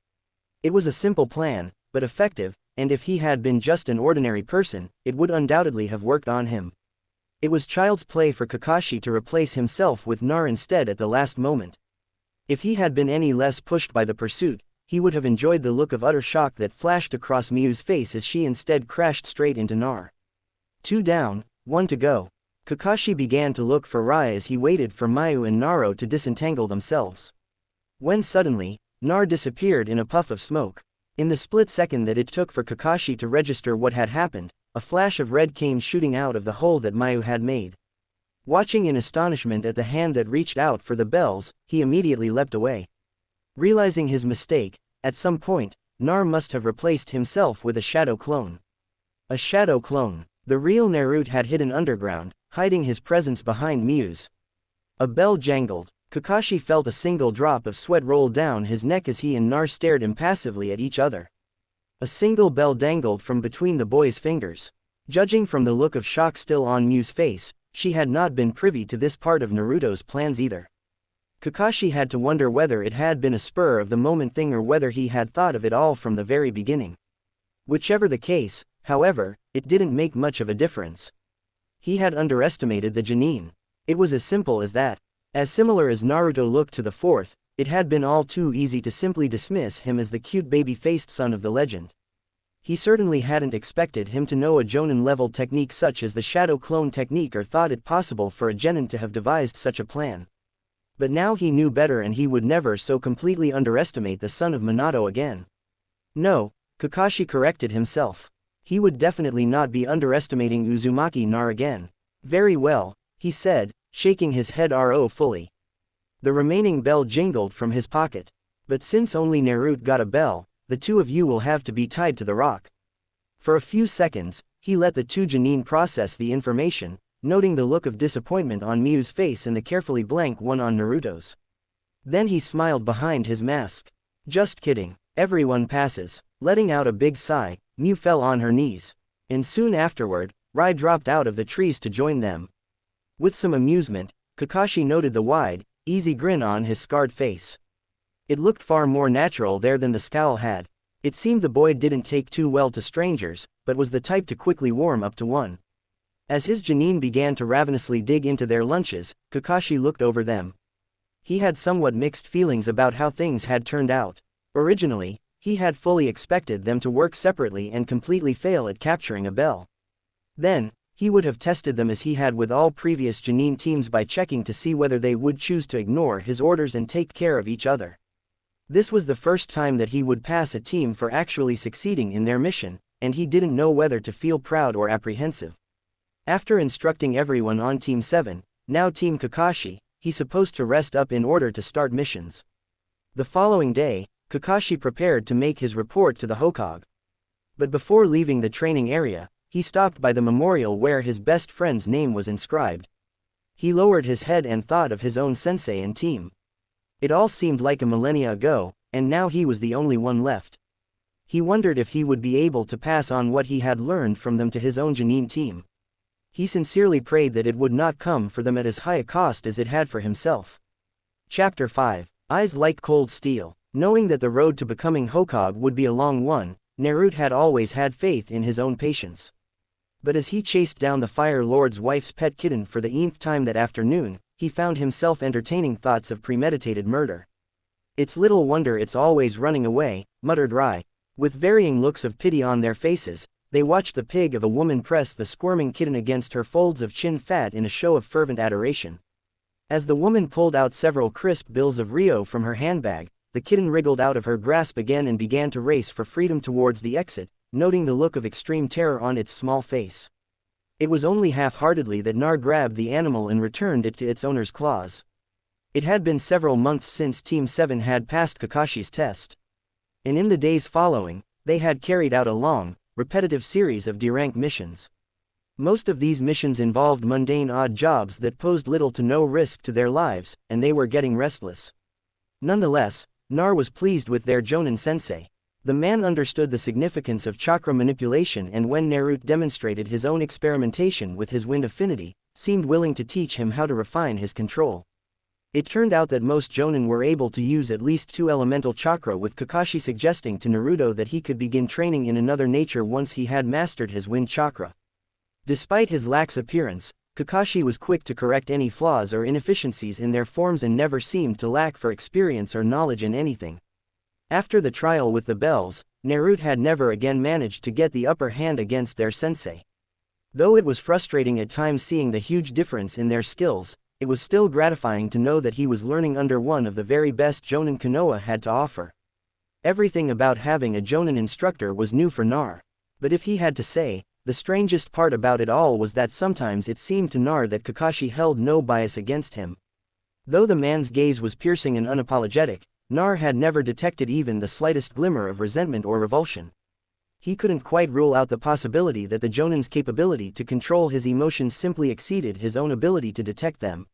It was a simple plan, but effective, and if he had been just an ordinary person, it would undoubtedly have worked on him. It was child's play for Kakashi to replace himself with Nar instead at the last moment. If he had been any less pushed by the pursuit, he would have enjoyed the look of utter shock that flashed across Miyu's face as she instead crashed straight into Nar. 2 down, 1 to go. Kakashi began to look for Rai as he waited for Mayu and Naruto to disentangle themselves. When suddenly, Nar disappeared in a puff of smoke. In the split second that it took for Kakashi to register what had happened, a flash of red came shooting out of the hole that Mayu had made. Watching in astonishment at the hand that reached out for the bells, he immediately leapt away. Realizing his mistake, at some point, Nar must have replaced himself with a shadow clone. A shadow clone. The real Naruto had hidden underground, hiding his presence behind Miyu's. A bell jangled. Kakashi felt a single drop of sweat roll down his neck as he and Nar stared impassively at each other. A single bell dangled from between the boy's fingers. Judging from the look of shock still on Miyu's face, she had not been privy to this part of Naruto's plans either. Kakashi had to wonder whether it had been a spur-of-the-moment thing or whether he had thought of it all from the very beginning. Whichever the case, however, it didn't make much of a difference. He had underestimated the Jonin. It was as simple as that. As similar as Naruto looked to the fourth, it had been all too easy to simply dismiss him as the cute baby-faced son of the legend. He certainly hadn't expected him to know a Jonin-level technique such as the shadow clone technique or thought it possible for a Genin to have devised such a plan. But now he knew better and he would never so completely underestimate the son of Minato again. No, Kakashi corrected himself. He would definitely not be underestimating Uzumaki Nar again. Very well, he said, shaking his head fully. The remaining bell jingled from his pocket. But since only Naruto got a bell, the two of you will have to be tied to the rock. For a few seconds, he let the two Jonin process the information, noting the look of disappointment on Miyu's face and the carefully blank one on Naruto's. Then he smiled behind his mask. Just kidding, everyone passes. Letting out a big sigh, Miyu fell on her knees. And soon afterward, Rai dropped out of the trees to join them. With some amusement, Kakashi noted the wide, easy grin on his scarred face. It looked far more natural there than the scowl had. It seemed the boy didn't take too well to strangers, but was the type to quickly warm up to one. As his Jonin began to ravenously dig into their lunches, Kakashi looked over them. He had somewhat mixed feelings about how things had turned out. Originally, he had fully expected them to work separately and completely fail at capturing a bell. Then, he would have tested them as he had with all previous Jonin teams by checking to see whether they would choose to ignore his orders and take care of each other. This was the first time that he would pass a team for actually succeeding in their mission, and he didn't know whether to feel proud or apprehensive. After instructing everyone on Team 7, now Team Kakashi, he's supposed to rest up in order to start missions. The following day, Kakashi prepared to make his report to the Hokage. But before leaving the training area, he stopped by the memorial where his best friend's name was inscribed. He lowered his head and thought of his own sensei and team. It all seemed like a millennia ago, and now he was the only one left. He wondered if he would be able to pass on what he had learned from them to his own Jonin team. He sincerely prayed that it would not come for them at as high a cost as it had for himself. Chapter 5. Eyes like cold steel. Knowing that the road to becoming Hokage would be a long one, Naruto had always had faith in his own patience. But as he chased down the Fire Lord's wife's pet kitten for the nth time that afternoon, he found himself entertaining thoughts of premeditated murder. "It's little wonder it's always running away," muttered Rai. With varying looks of pity on their faces, they watched the pig of a woman press the squirming kitten against her folds of chin fat in a show of fervent adoration. As the woman pulled out several crisp bills of Rio from her handbag, the kitten wriggled out of her grasp again and began to race for freedom towards the exit, noting the look of extreme terror on its small face. It was only half-heartedly that Nar grabbed the animal and returned it to its owner's claws. It had been several months since Team 7 had passed Kakashi's test. And in the days following, they had carried out a long, repetitive series of D-rank missions. Most of these missions involved mundane odd jobs that posed little to no risk to their lives, and they were getting restless. Nonetheless, Nar was pleased with their Jonin sensei. The man understood the significance of chakra manipulation, and when Naruto demonstrated his own experimentation with his wind affinity, seemed willing to teach him how to refine his control. It turned out that most Jonin were able to use at least 2 elemental chakra, with Kakashi suggesting to Naruto that he could begin training in another nature once he had mastered his wind chakra. Despite his lax appearance, Kakashi was quick to correct any flaws or inefficiencies in their forms and never seemed to lack for experience or knowledge in anything. After the trial with the bells, Naruto had never again managed to get the upper hand against their sensei. Though it was frustrating at times seeing the huge difference in their skills, it was still gratifying to know that he was learning under one of the very best Jonin Konoha had to offer. Everything about having a Jonin instructor was new for Nar. But if he had to say, the strangest part about it all was that sometimes it seemed to Nar that Kakashi held no bias against him. Though the man's gaze was piercing and unapologetic, Nar had never detected even the slightest glimmer of resentment or revulsion. He couldn't quite rule out the possibility that the Jonin's capability to control his emotions simply exceeded his own ability to detect them.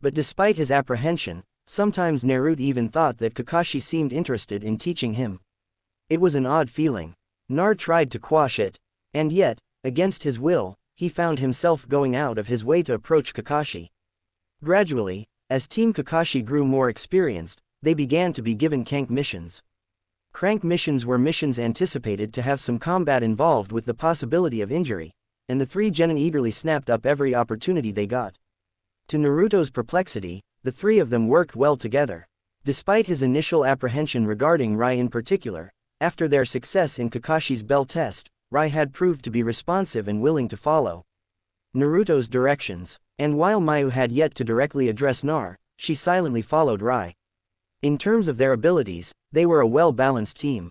But despite his apprehension, sometimes Naruto even thought that Kakashi seemed interested in teaching him. It was an odd feeling. Nar tried to quash it, and yet, against his will, he found himself going out of his way to approach Kakashi. Gradually, as Team Kakashi grew more experienced, they began to be given Crank missions. Crank missions were missions anticipated to have some combat involved with the possibility of injury, and the 3 genin eagerly snapped up every opportunity they got. To Naruto's perplexity, the 3 of them worked well together. Despite his initial apprehension regarding Rai in particular, after their success in Kakashi's bell test, Rai had proved to be responsive and willing to follow Naruto's directions, and while Mayu had yet to directly address Nar, she silently followed Rai. In terms of their abilities, they were a well-balanced team.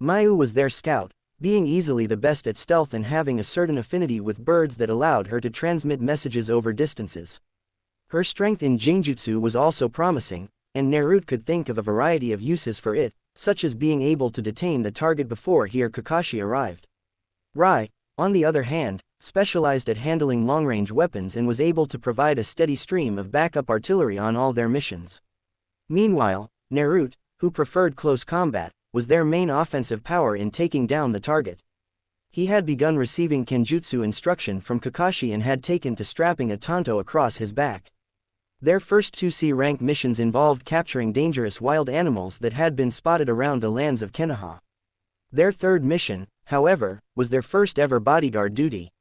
Mayu was their scout, being easily the best at stealth and having a certain affinity with birds that allowed her to transmit messages over distances. Her strength in Jinjutsu was also promising, and Naruto could think of a variety of uses for it, such as being able to detain the target before he or Kakashi arrived. Rai, on the other hand, specialized at handling long-range weapons and was able to provide a steady stream of backup artillery on all their missions. Meanwhile, Naruto, who preferred close combat, was their main offensive power in taking down the target. He had begun receiving kenjutsu instruction from Kakashi and had taken to strapping a tanto across his back. Their first 2 C-rank missions involved capturing dangerous wild animals that had been spotted around the lands of Konoha. Their 3rd mission, however, was their first ever bodyguard duty.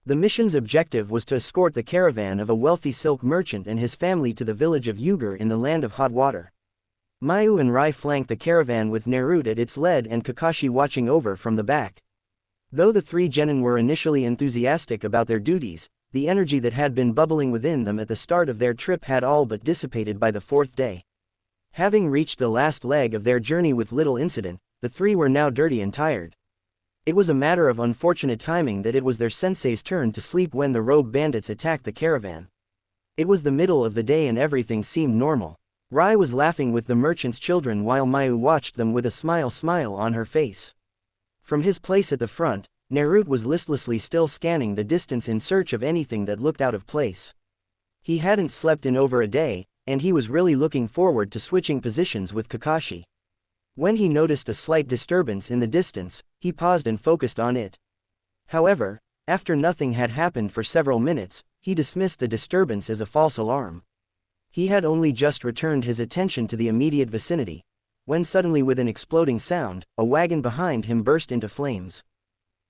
The mission's objective was to escort the caravan of a wealthy silk merchant and his family to the village of Yuger in the land of hot water. Mayu and Rai flanked the caravan with Naruto at its lead and Kakashi watching over from the back. Though the 3 genin were initially enthusiastic about their duties, the energy that had been bubbling within them at the start of their trip had all but dissipated by the 4th day. Having reached the last leg of their journey with little incident, the three were now dirty and tired. It was a matter of unfortunate timing that it was their sensei's turn to sleep when the rogue bandits attacked the caravan. It was the middle of the day and everything seemed normal. Rai was laughing with the merchant's children while Mayu watched them with a smile on her face. From his place at the front, Naruto was listlessly still scanning the distance in search of anything that looked out of place. He hadn't slept in over a day, and he was really looking forward to switching positions with Kakashi. When he noticed a slight disturbance in the distance, he paused and focused on it. However, after nothing had happened for several minutes, he dismissed the disturbance as a false alarm. He had only just returned his attention to the immediate vicinity, when suddenly with an exploding sound, a wagon behind him burst into flames.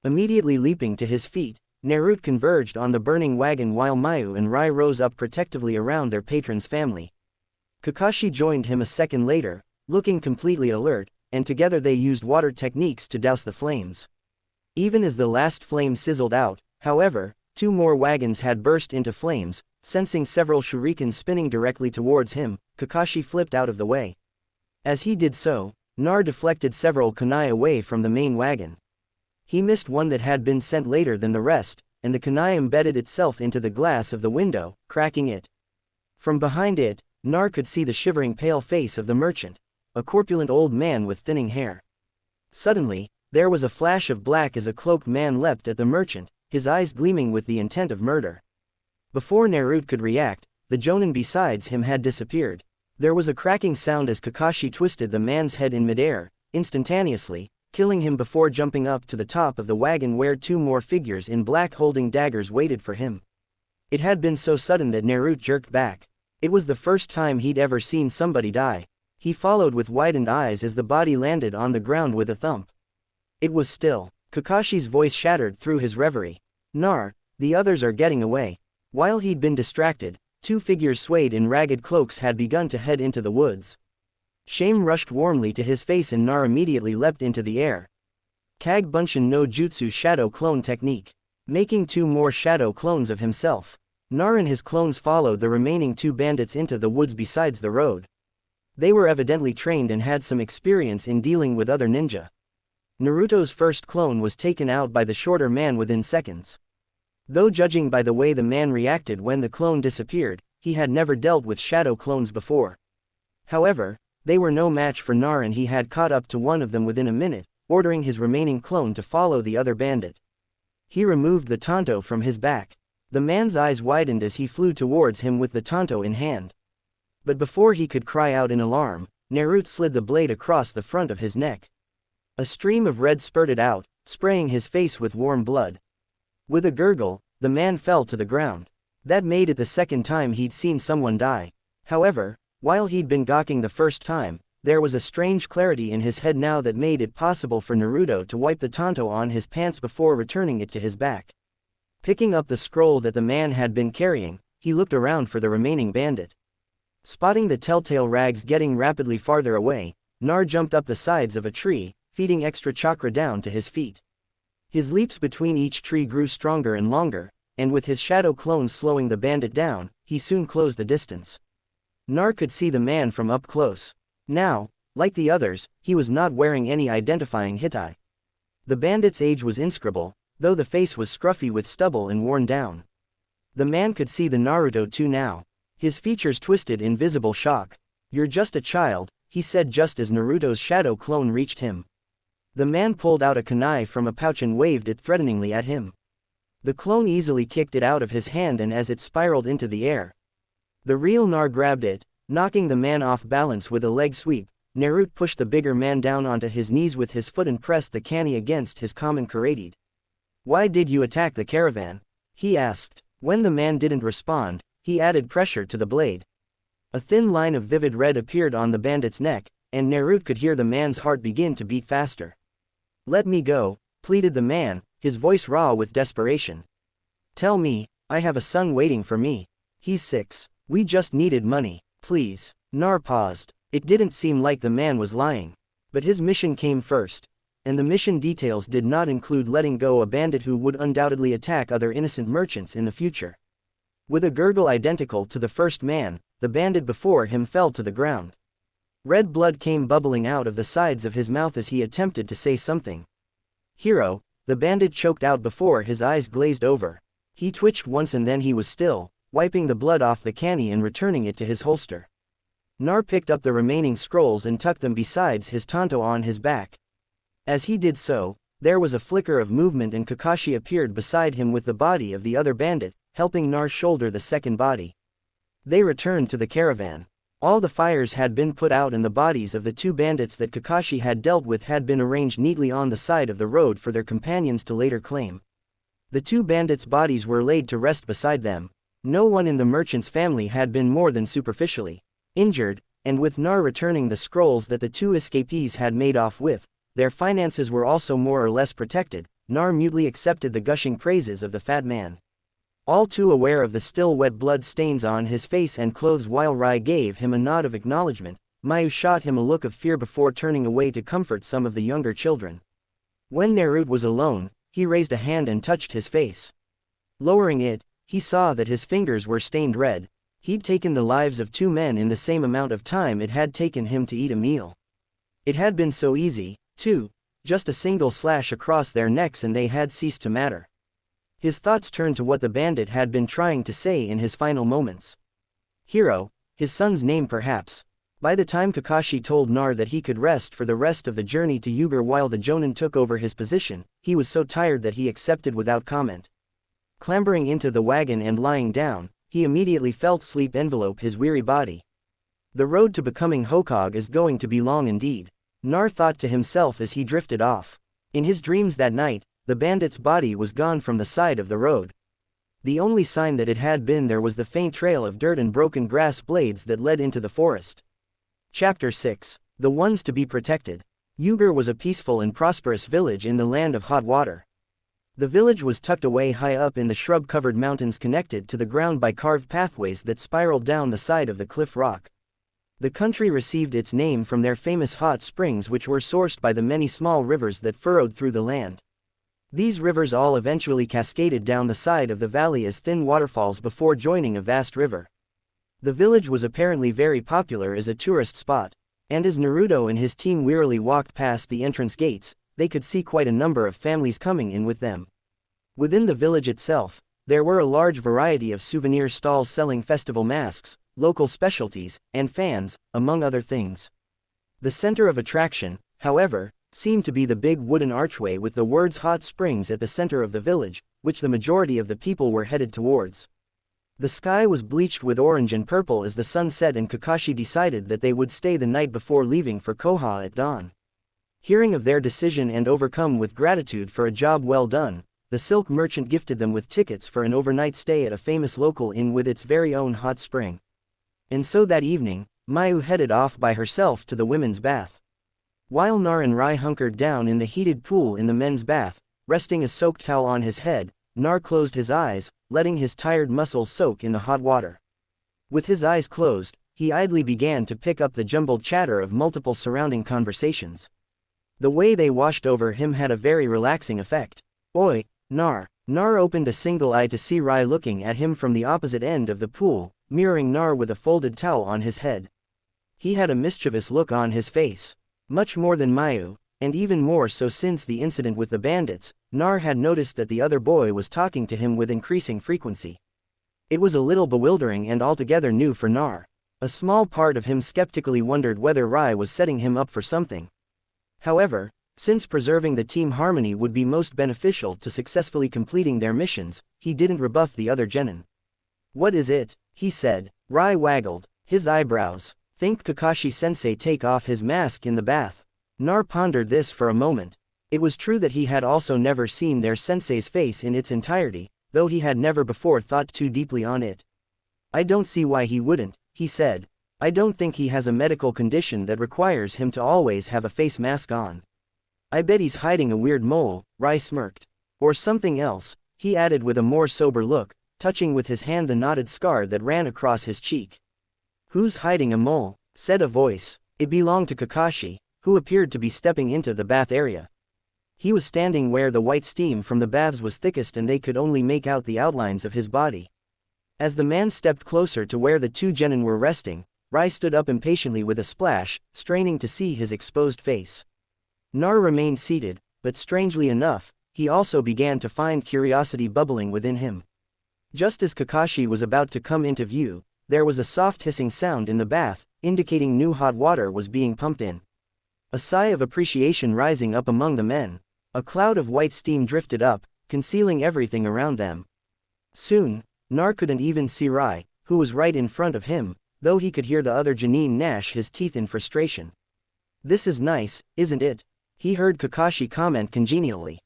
Immediately leaping to his feet, Naruto converged on the burning wagon while Mayu and Rai rose up protectively around their patron's family. Kakashi joined him a second later, looking completely alert, and together they used water techniques to douse the flames. Even as the last flame sizzled out, however, two more wagons had burst into flames. Sensing several shurikens spinning directly towards him, Kakashi flipped out of the way. As he did so, Nar deflected several kunai away from the main wagon. He missed one that had been sent later than the rest, and the kunai embedded itself into the glass of the window, cracking it. From behind it, Nar could see the shivering pale face of the merchant, a corpulent old man with thinning hair. Suddenly, there was a flash of black as a cloaked man leapt at the merchant, his eyes gleaming with the intent of murder. Before Naruto could react, the Jonin besides him had disappeared. There was a cracking sound as Kakashi twisted the man's head in midair, instantaneously, killing him before jumping up to the top of the wagon where two more figures in black holding daggers waited for him. It had been so sudden that Naruto jerked back. It was the first time he'd ever seen somebody die. He followed with widened eyes as the body landed on the ground with a thump. It was still. Kakashi's voice shattered through his reverie. Nar, the others are getting away. While he'd been distracted, two figures swayed in ragged cloaks had begun to head into the woods. Shame rushed warmly to his face and Nar immediately leapt into the air. Kage Bunshin no Jutsu Shadow Clone Technique. Making two more shadow clones of himself. Nar and his clones followed the remaining two bandits into the woods besides the road. They were evidently trained and had some experience in dealing with other ninja. Naruto's first clone was taken out by the shorter man within seconds. Though judging by the way the man reacted when the clone disappeared, he had never dealt with shadow clones before. However, they were no match for Nar and he had caught up to one of them within a minute, ordering his remaining clone to follow the other bandit. He removed the tanto from his back. The man's eyes widened as he flew towards him with the tanto in hand. But before he could cry out in alarm, Naruto slid the blade across the front of his neck. A stream of red spurted out, spraying his face with warm blood. With a gurgle, the man fell to the ground. That made it the second time he'd seen someone die. However, while he'd been gawking the first time, there was a strange clarity in his head now that made it possible for Naruto to wipe the tanto on his pants before returning it to his back. Picking up the scroll that the man had been carrying, he looked around for the remaining bandit. Spotting the telltale rags getting rapidly farther away, Nar jumped up the sides of a tree, feeding extra chakra down to his feet. His leaps between each tree grew stronger and longer, and with his shadow clone slowing the bandit down, he soon closed the distance. Nar could see the man from up close. Now, like the others, he was not wearing any identifying hitai. The bandit's age was inscrutable, though the face was scruffy with stubble and worn down. The man could see the Naruto too now. His features twisted in visible shock. "You're just a child," he said just as Naruto's shadow clone reached him. The man pulled out a kunai from a pouch and waved it threateningly at him. The clone easily kicked it out of his hand and as it spiraled into the air. The real Nar grabbed it, knocking the man off balance with a leg sweep. Naruto pushed the bigger man down onto his knees with his foot and pressed the kani against his common karate. "Why did you attack the caravan?" he asked. When the man didn't respond, he added pressure to the blade. A thin line of vivid red appeared on the bandit's neck, and Naruto could hear the man's heart begin to beat faster. "Let me go," pleaded the man, his voice raw with desperation. "Tell me, I have a son waiting for me. He's 6. We just needed money, please." Nar paused. It didn't seem like the man was lying. But his mission came first. And the mission details did not include letting go a bandit who would undoubtedly attack other innocent merchants in the future. With a gurgle identical to the first man, the bandit before him fell to the ground. Red blood came bubbling out of the sides of his mouth as he attempted to say something. "Hero," the bandit choked out before his eyes glazed over. He twitched once and then he was still, wiping the blood off the canny and returning it to his holster. Nar picked up the remaining scrolls and tucked them beside his tanto on his back. As he did so, there was a flicker of movement and Kakashi appeared beside him with the body of the other bandit, helping Nar shoulder the second body. They returned to the caravan. All the fires had been put out and the bodies of the two bandits that Kakashi had dealt with had been arranged neatly on the side of the road for their companions to later claim. The two bandits' bodies were laid to rest beside them. No one in the merchant's family had been more than superficially injured, and with Nar returning the scrolls that the two escapees had made off with, their finances were also more or less protected. Nar mutely accepted the gushing praises of the fat man. All too aware of the still wet blood stains on his face and clothes while Rai gave him a nod of acknowledgement, Mayu shot him a look of fear before turning away to comfort some of the younger children. When Naruto was alone, he raised a hand and touched his face. Lowering it, he saw that his fingers were stained red. He'd taken the lives of two men in the same amount of time it had taken him to eat a meal. It had been so easy, too, just a single slash across their necks and they had ceased to matter. His thoughts turned to what the bandit had been trying to say in his final moments. Hero, his son's name perhaps. By the time Kakashi told Nar that he could rest for the rest of the journey to Yuger while the Jonin took over his position, he was so tired that he accepted without comment. Clambering into the wagon and lying down, he immediately felt sleep envelope his weary body. The road to becoming Hokage is going to be long indeed, Nar thought to himself as he drifted off. In his dreams that night, the bandit's body was gone from the side of the road. The only sign that it had been there was the faint trail of dirt and broken grass blades that led into the forest. Chapter 6. The Ones to be Protected. Yuger was a peaceful and prosperous village in the land of hot water. The village was tucked away high up in the shrub-covered mountains connected to the ground by carved pathways that spiraled down the side of the cliff rock. The country received its name from their famous hot springs which were sourced by the many small rivers that furrowed through the land. These rivers all eventually cascaded down the side of the valley as thin waterfalls before joining a vast river. The village was apparently very popular as a tourist spot, and as Naruto and his team wearily walked past the entrance gates, they could see quite a number of families coming in with them. Within the village itself, there were a large variety of souvenir stalls selling festival masks, local specialties, and fans, among other things. The center of attraction, however, seemed to be the big wooden archway with the words Hot Springs at the center of the village, which the majority of the people were headed towards. The sky was bleached with orange and purple as the sun set and Kakashi decided that they would stay the night before leaving for Koha at dawn. Hearing of their decision and overcome with gratitude for a job well done, the silk merchant gifted them with tickets for an overnight stay at a famous local inn with its very own hot spring. And so that evening, Mayu headed off by herself to the women's bath. While Nar and Rai hunkered down in the heated pool in the men's bath, resting a soaked towel on his head, Nar closed his eyes, letting his tired muscles soak in the hot water. With his eyes closed, he idly began to pick up the jumbled chatter of multiple surrounding conversations. The way they washed over him had a very relaxing effect. "Oi, Nar." Nar opened a single eye to see Rai looking at him from the opposite end of the pool, mirroring Nar with a folded towel on his head. He had a mischievous look on his face. Much more than Mayu, and even more so since the incident with the bandits, Nar had noticed that the other boy was talking to him with increasing frequency. It was a little bewildering and altogether new for Nar. A small part of him skeptically wondered whether Rai was setting him up for something. However, since preserving the team harmony would be most beneficial to successfully completing their missions, he didn't rebuff the other genin. "What is it?" he said. Rai waggled his eyebrows. "Think Kakashi-sensei take off his mask in the bath." Nar pondered this for a moment. It was true that he had also never seen their sensei's face in its entirety, though he had never before thought too deeply on it. "I don't see why he wouldn't," he said. "I don't think he has a medical condition that requires him to always have a face mask on. I bet he's hiding a weird mole," Rai smirked. "Or something else," he added with a more sober look, touching with his hand the knotted scar that ran across his cheek. "Who's hiding a mole?" said a voice. It belonged to Kakashi, who appeared to be stepping into the bath area. He was standing where the white steam from the baths was thickest and they could only make out the outlines of his body. As the man stepped closer to where the two genin were resting, Rai stood up impatiently with a splash, straining to see his exposed face. Nar remained seated, but strangely enough, he also began to find curiosity bubbling within him. Just as Kakashi was about to come into view, there was a soft hissing sound in the bath, indicating new hot water was being pumped in. A sigh of appreciation rising up among the men. A cloud of white steam drifted up, concealing everything around them. Soon, Nar couldn't even see Rai, who was right in front of him, though he could hear the other Jonin gnash his teeth in frustration. "This is nice, isn't it?" he heard Kakashi comment congenially.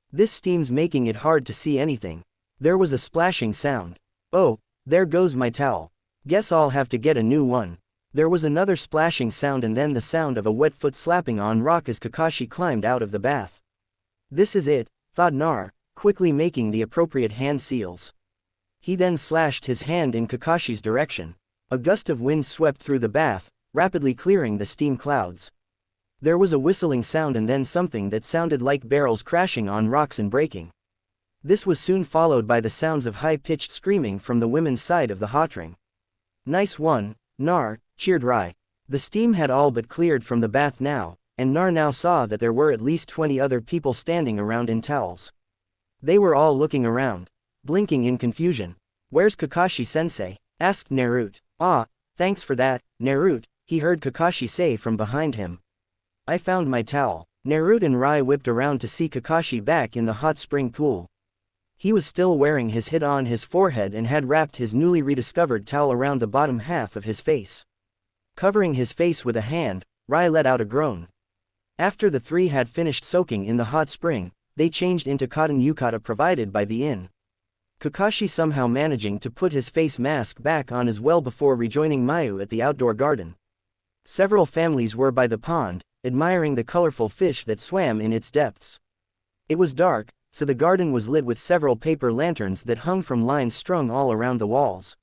This steam's making it hard to see anything." There was a splashing sound. "Oh, there goes my towel. Guess I'll have to get a new one." There was another splashing sound and then the sound of a wet foot slapping on rock as Kakashi climbed out of the bath. "This is it," thought Nar, quickly making the appropriate hand seals. He then slashed his hand in Kakashi's direction. A gust of wind swept through the bath, rapidly clearing the steam clouds. There was a whistling sound and then something that sounded like barrels crashing on rocks and breaking. This was soon followed by the sounds of high-pitched screaming from the women's side of the hot ring. "Nice one, Nar," cheered Rai. The steam had all but cleared from the bath now, and Nar now saw that there were at least 20 other people standing around in towels. They were all looking around, blinking in confusion. "Where's Kakashi-sensei?" asked Naruto. "Ah, thanks for that, Naruto," he heard Kakashi say from behind him. "I found my towel." Naruto and Rai whipped around to see Kakashi back in the hot spring pool. He was still wearing his hood on his forehead and had wrapped his newly rediscovered towel around the bottom half of his face. Covering his face with a hand, Rai let out a groan. After the three had finished soaking in the hot spring, they changed into cotton yukata provided by the inn. Kakashi somehow managing to put his face mask back on as well before rejoining Mayu at the outdoor garden. Several families were by the pond, admiring the colorful fish that swam in its depths. It was dark, so the garden was lit with several paper lanterns that hung from lines strung all around the walls.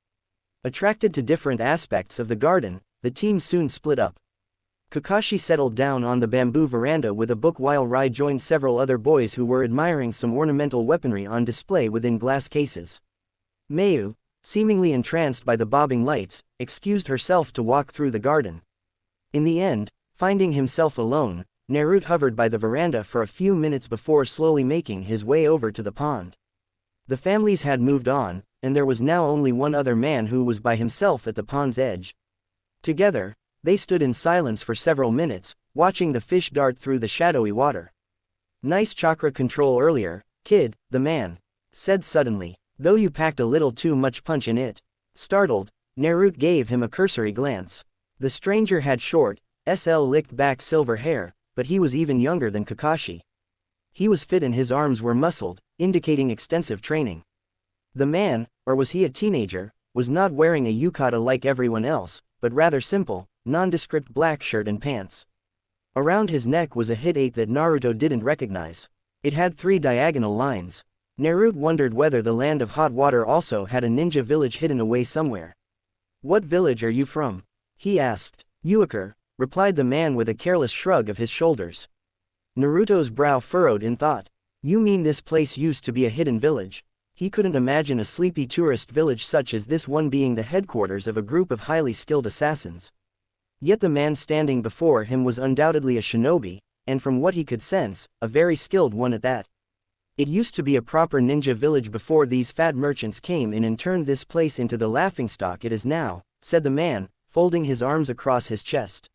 Attracted to different aspects of the garden, the team soon split up. Kakashi settled down on the bamboo veranda with a book while Rai joined several other boys who were admiring some ornamental weaponry on display within glass cases. Mayu, seemingly entranced by the bobbing lights, excused herself to walk through the garden. In the end, finding himself alone, Naruto hovered by the veranda for a few minutes before slowly making his way over to the pond. The families had moved on, and there was now only one other man who was by himself at the pond's edge. Together, they stood in silence for several minutes, watching the fish dart through the shadowy water. "Nice chakra control earlier, kid," the man said suddenly, "though you packed a little too much punch in it." Startled, Naruto gave him a cursory glance. The stranger had short, licked back silver hair, but he was even younger than Kakashi. He was fit and his arms were muscled, indicating extensive training. The man, or was he a teenager, was not wearing a yukata like everyone else, but rather simple, nondescript black shirt and pants. Around his neck was a hit-8 that Naruto didn't recognize. It had 3 diagonal lines. Naruto wondered whether the land of hot water also had a ninja village hidden away somewhere. "What village are you from?" he asked. "Uiker," replied the man with a careless shrug of his shoulders. Naruto's brow furrowed in thought. "You mean this place used to be a hidden village?" He couldn't imagine a sleepy tourist village such as this one being the headquarters of a group of highly skilled assassins. Yet the man standing before him was undoubtedly a shinobi, and from what he could sense, a very skilled one at that. It used to be a proper ninja village before these fat merchants came in and turned this place into the laughingstock it is now, said the man, folding his arms across his chest.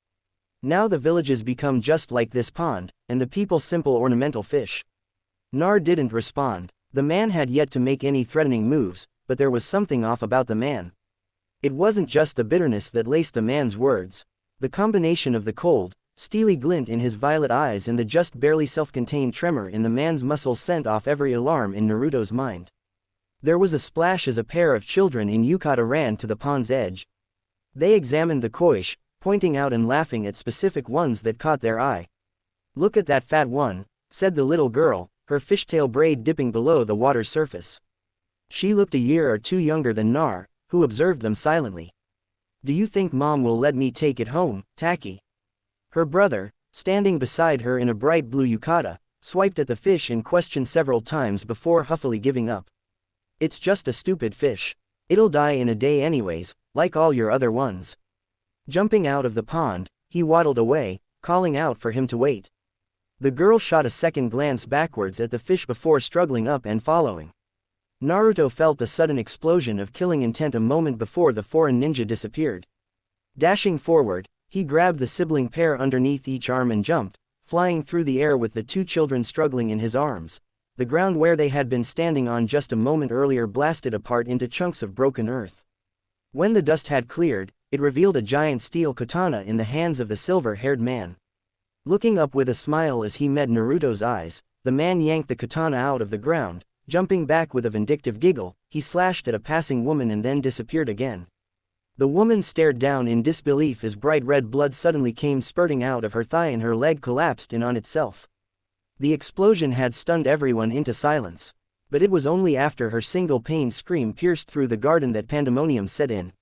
Now the villages become just like this pond, and the people simple ornamental fish. Nar didn't respond. The man had yet to make any threatening moves, but there was something off about the man. It wasn't just the bitterness that laced the man's words. The combination of the cold, steely glint in his violet eyes and the just barely self-contained tremor in the man's muscles sent off every alarm in Naruto's mind. There was a splash as a pair of children in yukata ran to the pond's edge. They examined the koish, pointing out and laughing at specific ones that caught their eye. "Look at that fat one," said the little girl, her fishtail braid dipping below the water's surface. She looked a year or two younger than Nar, who observed them silently. "Do you think Mom will let me take it home, Taki?" Her brother, standing beside her in a bright blue yukata, swiped at the fish in question several times before huffily giving up. "It's just a stupid fish. It'll die in a day anyways, like all your other ones." Jumping out of the pond, he waddled away, calling out for him to wait. The girl shot a second glance backwards at the fish before struggling up and following. Naruto felt the sudden explosion of killing intent a moment before the foreign ninja disappeared. Dashing forward, he grabbed the sibling pair underneath each arm and jumped, flying through the air with the two children struggling in his arms. The ground where they had been standing on just a moment earlier blasted apart into chunks of broken earth. When the dust had cleared, it revealed a giant steel katana in the hands of the silver-haired man. Looking up with a smile as he met Naruto's eyes, the man yanked the katana out of the ground. Jumping back with a vindictive giggle, he slashed at a passing woman and then disappeared again. The woman stared down in disbelief as bright red blood suddenly came spurting out of her thigh and her leg collapsed in on itself. The explosion had stunned everyone into silence. But it was only after her single pained scream pierced through the garden that pandemonium set in.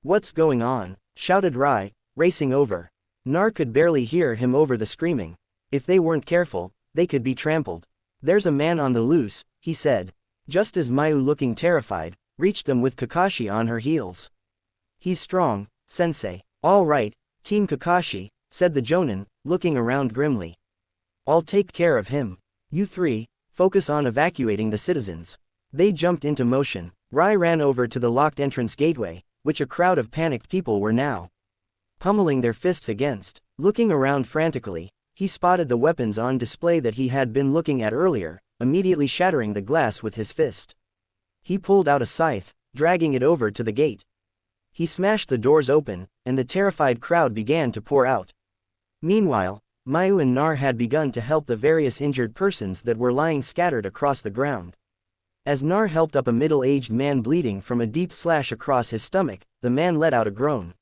"What's going on?" shouted Rai, racing over. Nar could barely hear him over the screaming. If they weren't careful, they could be trampled. "There's a man on the loose," he said. Just as Mayu, looking terrified, reached them with Kakashi on her heels. "He's strong, sensei." "All right, Team Kakashi," said the Jonin, looking around grimly. "I'll take care of him. You three, focus on evacuating the citizens." They jumped into motion. Rai ran over to the locked entrance gateway, which a crowd of panicked people were now pummeling their fists against. Looking around frantically, he spotted the weapons on display that he had been looking at earlier, immediately shattering the glass with his fist. He pulled out a scythe, dragging it over to the gate. He smashed the doors open, and the terrified crowd began to pour out. Meanwhile, Mayu and Nar had begun to help the various injured persons that were lying scattered across the ground. As Nar helped up a middle-aged man bleeding from a deep slash across his stomach, the man let out a groan.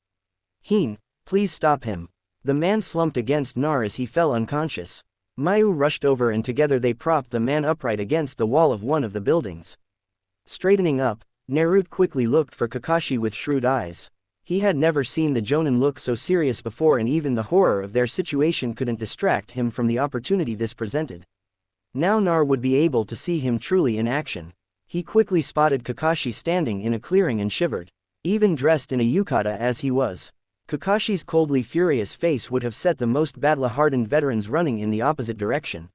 "Heen, please stop him." The man slumped against Nar as he fell unconscious. Mayu rushed over and together they propped the man upright against the wall of one of the buildings. Straightening up, Naruto quickly looked for Kakashi with shrewd eyes. He had never seen the Jonin look so serious before, and even the horror of their situation couldn't distract him from the opportunity this presented. Now Nar would be able to see him truly in action. He quickly spotted Kakashi standing in a clearing and shivered. Even dressed in a yukata as he was, Kakashi's coldly furious face would have set the most battle-hardened veterans running in the opposite direction.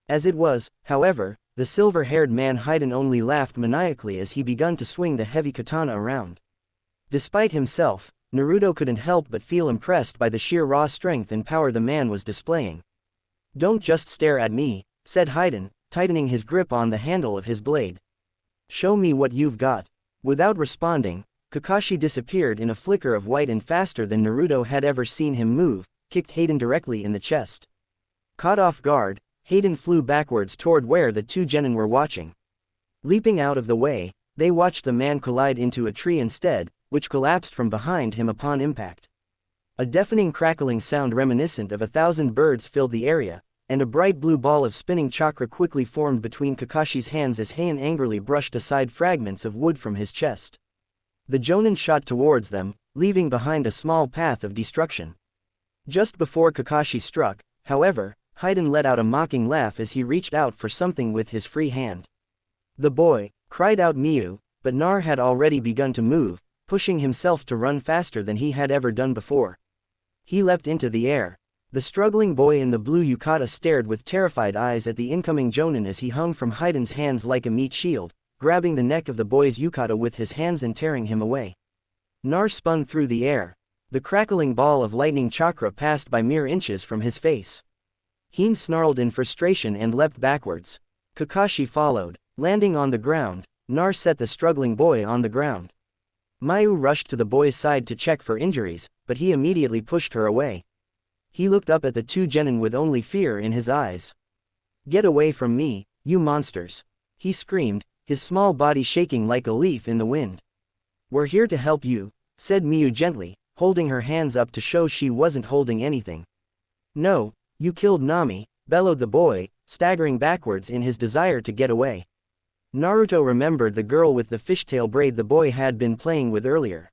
As it was, however, the silver-haired man Haiden only laughed maniacally as he began to swing the heavy katana around. Despite himself, Naruto couldn't help but feel impressed by the sheer raw strength and power the man was displaying. "Don't just stare at me," said Haiden, tightening his grip on the handle of his blade. "Show me what you've got." Without responding, Kakashi disappeared in a flicker of white and faster than Naruto had ever seen him move, kicked Haiden directly in the chest. Caught off guard, Haiden flew backwards toward where the two genin were watching. Leaping out of the way, they watched the man collide into a tree instead, which collapsed from behind him upon impact. A deafening crackling sound reminiscent of 1,000 birds filled the area, and a bright blue ball of spinning chakra quickly formed between Kakashi's hands as Haiden angrily brushed aside fragments of wood from his chest. The Jonin shot towards them, leaving behind a small path of destruction. Just before Kakashi struck, however, Haiden let out a mocking laugh as he reached out for something with his free hand. "The boy!" cried out Miyu, but Nar had already begun to move, pushing himself to run faster than he had ever done before. He leapt into the air. The struggling boy in the blue yukata stared with terrified eyes at the incoming Jonin as he hung from Haiden's hands like a meat shield, grabbing the neck of the boy's yukata with his hands and tearing him away. Nar spun through the air. The crackling ball of lightning chakra passed by mere inches from his face. Heen snarled in frustration and leapt backwards. Kakashi followed. Landing on the ground, Nar set the struggling boy on the ground. Mayu rushed to the boy's side to check for injuries, but he immediately pushed her away. He looked up at the two genin with only fear in his eyes. "Get away from me, you monsters!" he screamed, his small body shaking like a leaf in the wind. "We're here to help you," said Miyu gently, holding her hands up to show she wasn't holding anything. "No, you killed Nami," bellowed the boy, staggering backwards in his desire to get away. Naruto remembered the girl with the fishtail braid the boy had been playing with earlier.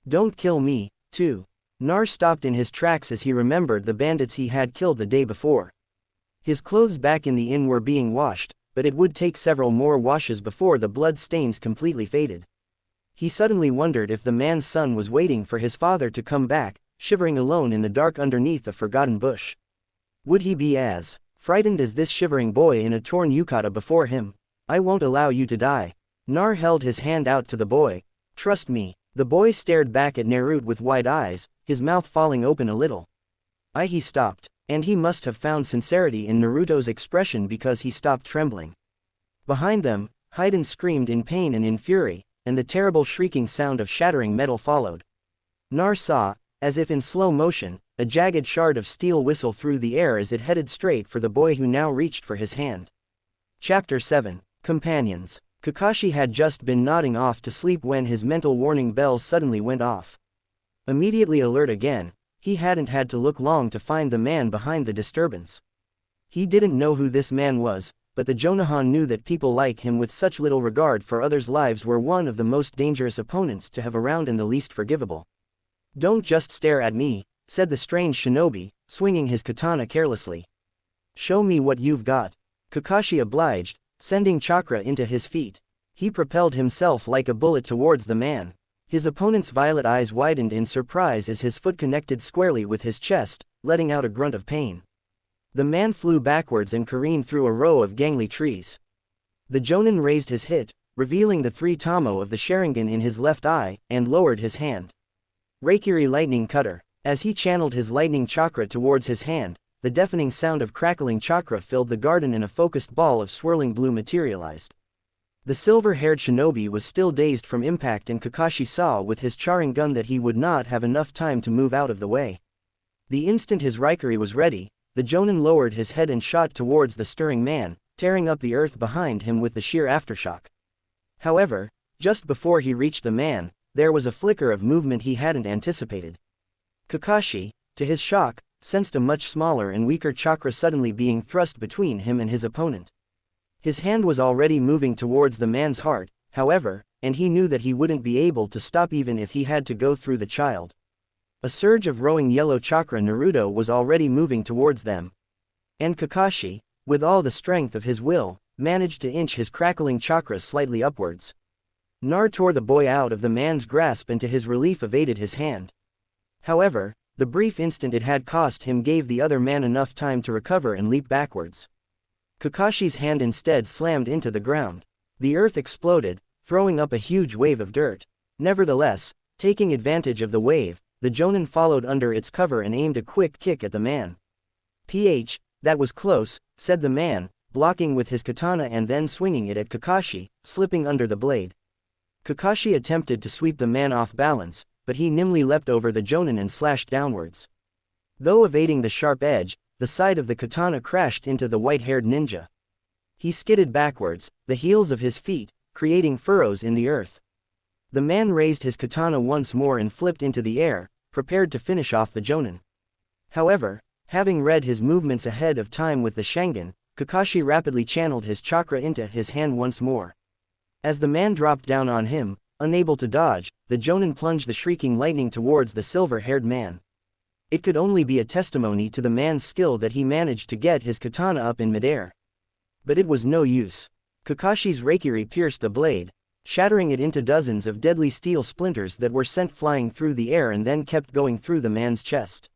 "Don't kill me, too." Nar stopped in his tracks as he remembered the bandits he had killed the day before. His clothes back in the inn were being washed, but it would take several more washes before the blood stains completely faded. He suddenly wondered if the man's son was waiting for his father to come back, shivering alone in the dark underneath a forgotten bush. Would he be as frightened as this shivering boy in a torn yukata before him? I won't allow you to die. Nar held his hand out to the boy. Trust me. The boy stared back at Naruto with wide eyes, his mouth falling open a little. He stopped, and he must have found sincerity in Naruto's expression because he stopped trembling. Behind them, Haiden screamed in pain and in fury, and the terrible shrieking sound of shattering metal followed. Nar saw, as if in slow motion, a jagged shard of steel whistle through the air as it headed straight for the boy who now reached for his hand. Chapter 7. Companions. Kakashi had just been nodding off to sleep when his mental warning bells suddenly went off. Immediately alert again, he hadn't had to look long to find the man behind the disturbance. He didn't know who this man was, but the Jonahan knew that people like him with such little regard for others' lives were one of the most dangerous opponents to have around and the least forgivable. Don't just stare at me, said the strange shinobi, swinging his katana carelessly. Show me what you've got. Kakashi obliged, sending chakra into his feet. He propelled himself like a bullet towards the man. His opponent's violet eyes widened in surprise as his foot connected squarely with his chest, letting out a grunt of pain. The man flew backwards and careened through a row of gangly trees. The Jonin raised his hit, revealing the 3 tamo of the Sharingan in his left eye, and lowered his hand. Reikiri lightning cutter. As he channeled his lightning chakra towards his hand, the deafening sound of crackling chakra filled the garden and a focused ball of swirling blue materialized. The silver-haired shinobi was still dazed from impact, and Kakashi saw with his Sharingan that he would not have enough time to move out of the way. The instant his Reikiri was ready, the Jonin lowered his head and shot towards the stirring man, tearing up the earth behind him with the sheer aftershock. However, just before he reached the man, there was a flicker of movement he hadn't anticipated. Kakashi, to his shock, sensed a much smaller and weaker chakra suddenly being thrust between him and his opponent. His hand was already moving towards the man's heart, however, and he knew that he wouldn't be able to stop even if he had to go through the child. A surge of rowing yellow chakra Naruto was already moving towards them. And Kakashi, with all the strength of his will, managed to inch his crackling chakra slightly upwards. Nar tore the boy out of the man's grasp and to his relief evaded his hand. However, the brief instant it had cost him gave the other man enough time to recover and leap backwards. Kakashi's hand instead slammed into the ground. The earth exploded, throwing up a huge wave of dirt. Nevertheless, taking advantage of the wave, the Jonin followed under its cover and aimed a quick kick at the man. That was close, said the man, blocking with his katana and then swinging it at Kakashi, slipping under the blade. Kakashi attempted to sweep the man off balance, but he nimbly leapt over the Jonin and slashed downwards. Though evading the sharp edge, the side of the katana crashed into the white-haired ninja. He skidded backwards, the heels of his feet, creating furrows in the earth. The man raised his katana once more and flipped into the air, prepared to finish off the Jonin. However, having read his movements ahead of time with the Sharingan, Kakashi rapidly channeled his chakra into his hand once more. As the man dropped down on him, unable to dodge, the Jonin plunged the shrieking lightning towards the silver-haired man. It could only be a testimony to the man's skill that he managed to get his katana up in midair. But it was no use. Kakashi's Reikiri pierced the blade, shattering it into dozens of deadly steel splinters that were sent flying through the air and then kept going through the man's chest.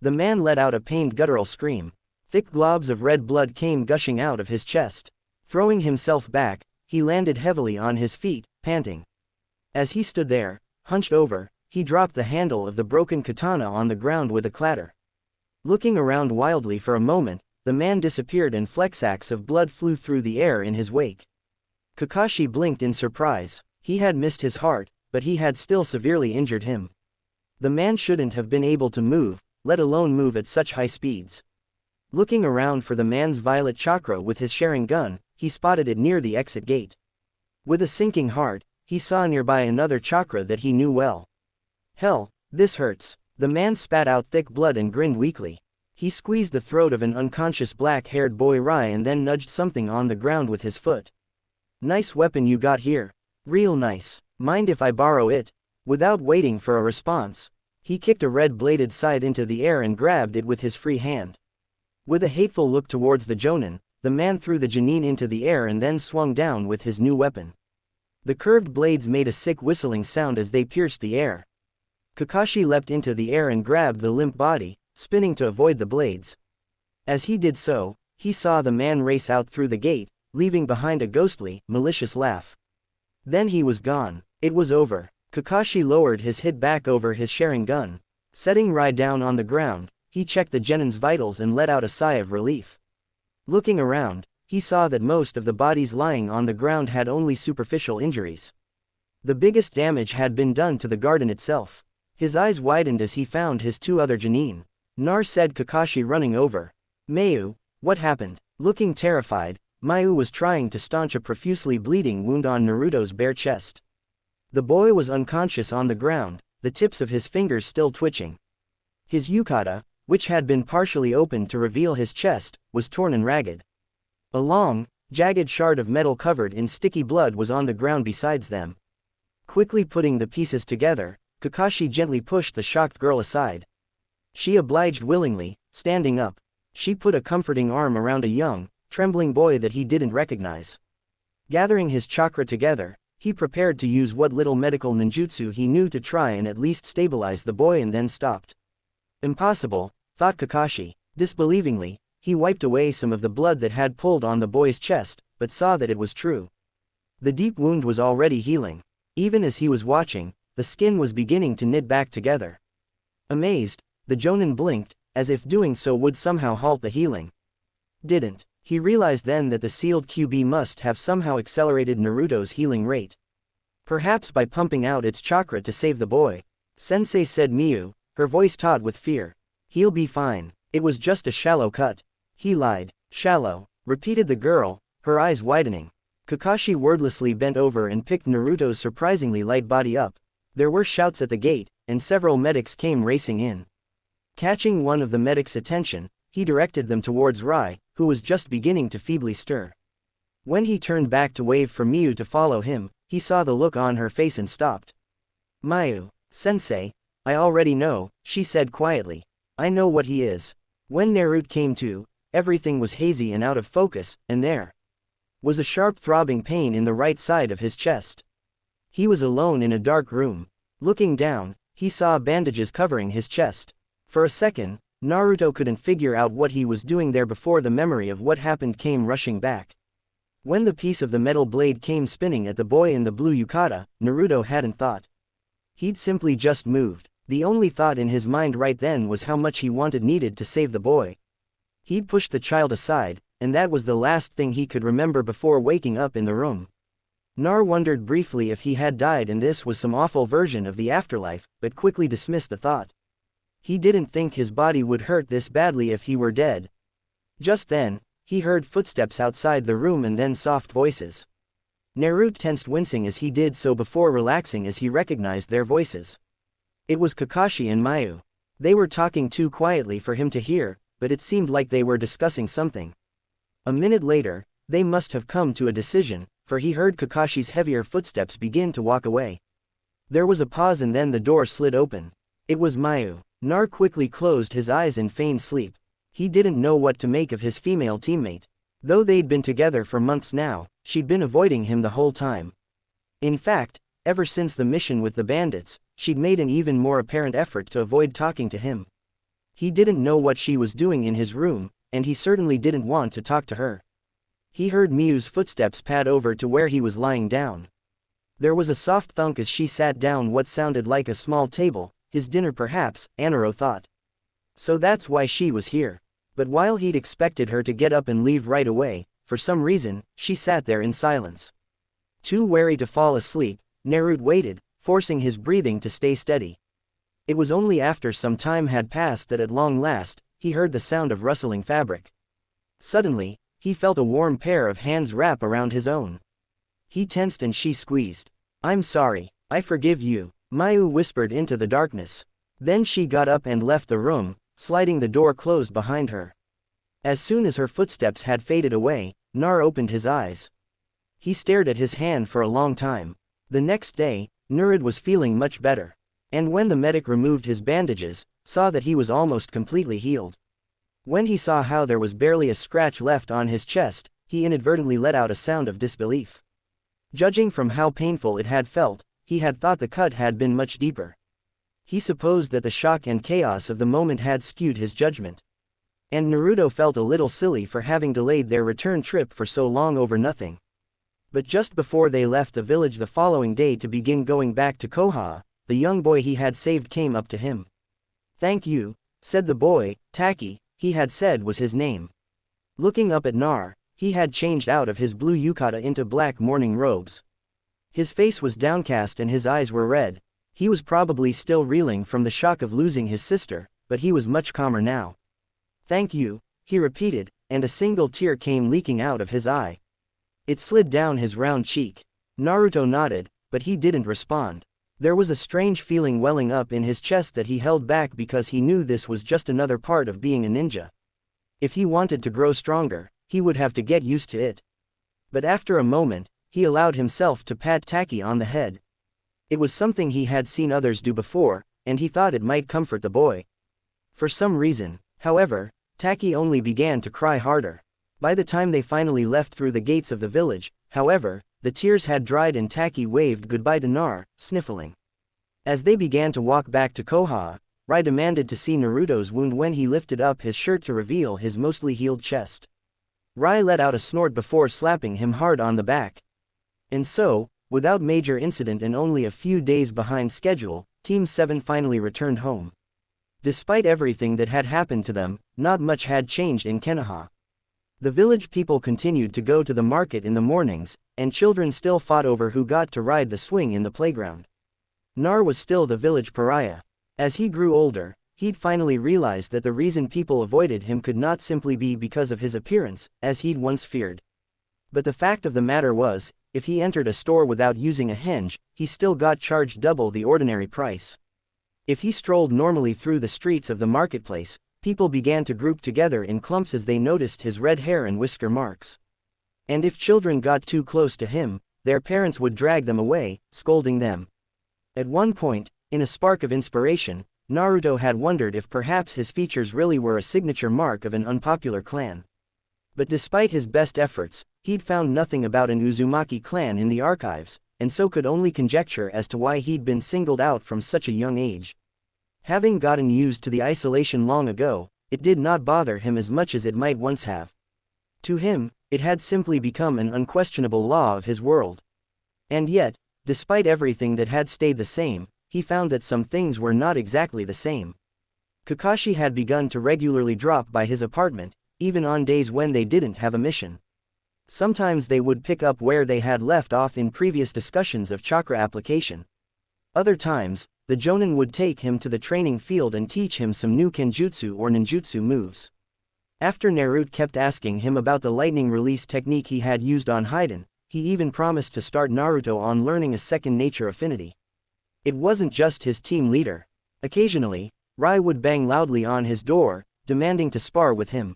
The man let out a pained guttural scream. Thick globs of red blood came gushing out of his chest. Throwing himself back, he landed heavily on his feet, panting. As he stood there, hunched over, he dropped the handle of the broken katana on the ground with a clatter. Looking around wildly for a moment, the man disappeared and flecksacks of blood flew through the air in his wake. Kakashi blinked in surprise. He had missed his heart, but he had still severely injured him. The man shouldn't have been able to move, let alone move at such high speeds. Looking around for the man's violet chakra with his Sharingan, he spotted it near the exit gate. With a sinking heart, he saw nearby another chakra that he knew well. Hell, this hurts. The man spat out thick blood and grinned weakly. He squeezed the throat of an unconscious black-haired boy Rai and then nudged something on the ground with his foot. Nice weapon you got here. Real nice. Mind if I borrow it? Without waiting for a response, he kicked a red-bladed scythe into the air and grabbed it with his free hand. With a hateful look towards the Jonin, the man threw the Jonin into the air and then swung down with his new weapon. The curved blades made a sick whistling sound as they pierced the air. Kakashi leapt into the air and grabbed the limp body, spinning to avoid the blades. As he did so, he saw the man race out through the gate, leaving behind a ghostly, malicious laugh. Then he was gone. It was over. Kakashi lowered his head back over his Sharingan. Setting Rai down on the ground, he checked the genin's vitals and let out a sigh of relief. Looking around, he saw that most of the bodies lying on the ground had only superficial injuries. The biggest damage had been done to the garden itself. His eyes widened as he found his two other genin. Nar said Kakashi running over. Mayu, what happened? Looking terrified, Mayu was trying to staunch a profusely bleeding wound on Naruto's bare chest. The boy was unconscious on the ground, the tips of his fingers still twitching. His yukata, which had been partially opened to reveal his chest, was torn and ragged. A long, jagged shard of metal covered in sticky blood was on the ground besides them. Quickly putting the pieces together, Kakashi gently pushed the shocked girl aside. She obliged willingly, standing up. She put a comforting arm around a young, trembling boy that he didn't recognize. Gathering his chakra together, he prepared to use what little medical ninjutsu he knew to try and at least stabilize the boy and then stopped. Impossible, thought Kakashi. Disbelievingly, he wiped away some of the blood that had pooled on the boy's chest, but saw that it was true. The deep wound was already healing. Even as he was watching, the skin was beginning to knit back together. Amazed, the Jonin blinked, as if doing so would somehow halt the healing. Didn't. He realized then that the sealed QB must have somehow accelerated Naruto's healing rate. Perhaps by pumping out its chakra to save the boy. Sensei, said Miu, her voice taut with fear. He'll be fine. It was just a shallow cut. He lied. Shallow, repeated the girl, her eyes widening. Kakashi wordlessly bent over and picked Naruto's surprisingly light body up. There were shouts at the gate, and several medics came racing in. Catching one of the medics' attention, he directed them towards Rai, who was just beginning to feebly stir. When he turned back to wave for Miu to follow him, he saw the look on her face and stopped. Mayu, sensei, I already know, she said quietly. I know what he is. When Naruto came to, everything was hazy and out of focus, and there was a sharp throbbing pain in the right side of his chest. He was alone in a dark room. Looking down, he saw bandages covering his chest. For a second, Naruto couldn't figure out what he was doing there before the memory of what happened came rushing back. When the piece of the metal blade came spinning at the boy in the blue yukata, Naruto hadn't thought. He'd simply just moved. The only thought in his mind right then was how much he needed to save the boy. He'd pushed the child aside, and that was the last thing he could remember before waking up in the room. Nar wondered briefly if he had died and this was some awful version of the afterlife, but quickly dismissed the thought. He didn't think his body would hurt this badly if he were dead. Just then, he heard footsteps outside the room and then soft voices. Naruto tensed, wincing as he did so before relaxing as he recognized their voices. It was Kakashi and Mayu. They were talking too quietly for him to hear, but it seemed like they were discussing something. A minute later, they must have come to a decision, for he heard Kakashi's heavier footsteps begin to walk away. There was a pause and then the door slid open. It was Mayu. Nar quickly closed his eyes in feigned sleep. He didn't know what to make of his female teammate. Though they'd been together for months now, she'd been avoiding him the whole time. In fact, ever since the mission with the bandits, she'd made an even more apparent effort to avoid talking to him. He didn't know what she was doing in his room, and he certainly didn't want to talk to her. He heard Miu's footsteps pad over to where he was lying down. There was a soft thunk as she sat down what sounded like a small table, his dinner perhaps, Anaro thought. So that's why she was here. But while he'd expected her to get up and leave right away, for some reason, she sat there in silence. Too wary to fall asleep, Naruto waited, forcing his breathing to stay steady. It was only after some time had passed that at long last, he heard the sound of rustling fabric. Suddenly, he felt a warm pair of hands wrap around his own. He tensed and she squeezed. I'm sorry, I forgive you, Mayu whispered into the darkness. Then she got up and left the room, sliding the door closed behind her. As soon as her footsteps had faded away, Nar opened his eyes. He stared at his hand for a long time. The next day, Naruto was feeling much better. And when the medic removed his bandages, saw that he was almost completely healed. When he saw how there was barely a scratch left on his chest, he inadvertently let out a sound of disbelief. Judging from how painful it had felt, he had thought the cut had been much deeper. He supposed that the shock and chaos of the moment had skewed his judgment. And Naruto felt a little silly for having delayed their return trip for so long over nothing. But just before they left the village the following day to begin going back to Koha, the young boy he had saved came up to him. "Thank you," said the boy. Taki, he had said was his name. Looking up at Nar, he had changed out of his blue yukata into black mourning robes. His face was downcast and his eyes were red. He was probably still reeling from the shock of losing his sister, but he was much calmer now. "Thank you," he repeated, and a single tear came leaking out of his eye. It slid down his round cheek. Naruto nodded, but he didn't respond. There was a strange feeling welling up in his chest that he held back because he knew this was just another part of being a ninja. If he wanted to grow stronger, he would have to get used to it. But after a moment, he allowed himself to pat Taki on the head. It was something he had seen others do before, and he thought it might comfort the boy. For some reason, however, Taki only began to cry harder. By the time they finally left through the gates of the village, however, the tears had dried and Taki waved goodbye to Nar, sniffling. As they began to walk back to Koha, Rai demanded to see Naruto's wound when he lifted up his shirt to reveal his mostly healed chest. Rai let out a snort before slapping him hard on the back. And so, without major incident and only a few days behind schedule, Team 7 finally returned home. Despite everything that had happened to them, not much had changed in Konoha. The village people continued to go to the market in the mornings, and children still fought over who got to ride the swing in the playground. Nar was still the village pariah. As he grew older, he'd finally realized that the reason people avoided him could not simply be because of his appearance, as he'd once feared. But the fact of the matter was, if he entered a store without using a henge, he still got charged double the ordinary price. If he strolled normally through the streets of the marketplace, people began to group together in clumps as they noticed his red hair and whisker marks. And if children got too close to him, their parents would drag them away, scolding them. At one point, in a spark of inspiration, Naruto had wondered if perhaps his features really were a signature mark of an unpopular clan. But despite his best efforts, he'd found nothing about an Uzumaki clan in the archives, and so could only conjecture as to why he'd been singled out from such a young age. Having gotten used to the isolation long ago, it did not bother him as much as it might once have. To him, it had simply become an unquestionable law of his world. And yet, despite everything that had stayed the same, he found that some things were not exactly the same. Kakashi had begun to regularly drop by his apartment, even on days when they didn't have a mission. Sometimes they would pick up where they had left off in previous discussions of chakra application. Other times, the Jonin would take him to the training field and teach him some new kenjutsu or ninjutsu moves. After Naruto kept asking him about the lightning release technique he had used on Haiden, he even promised to start Naruto on learning a second nature affinity. It wasn't just his team leader. Occasionally, Rai would bang loudly on his door, demanding to spar with him.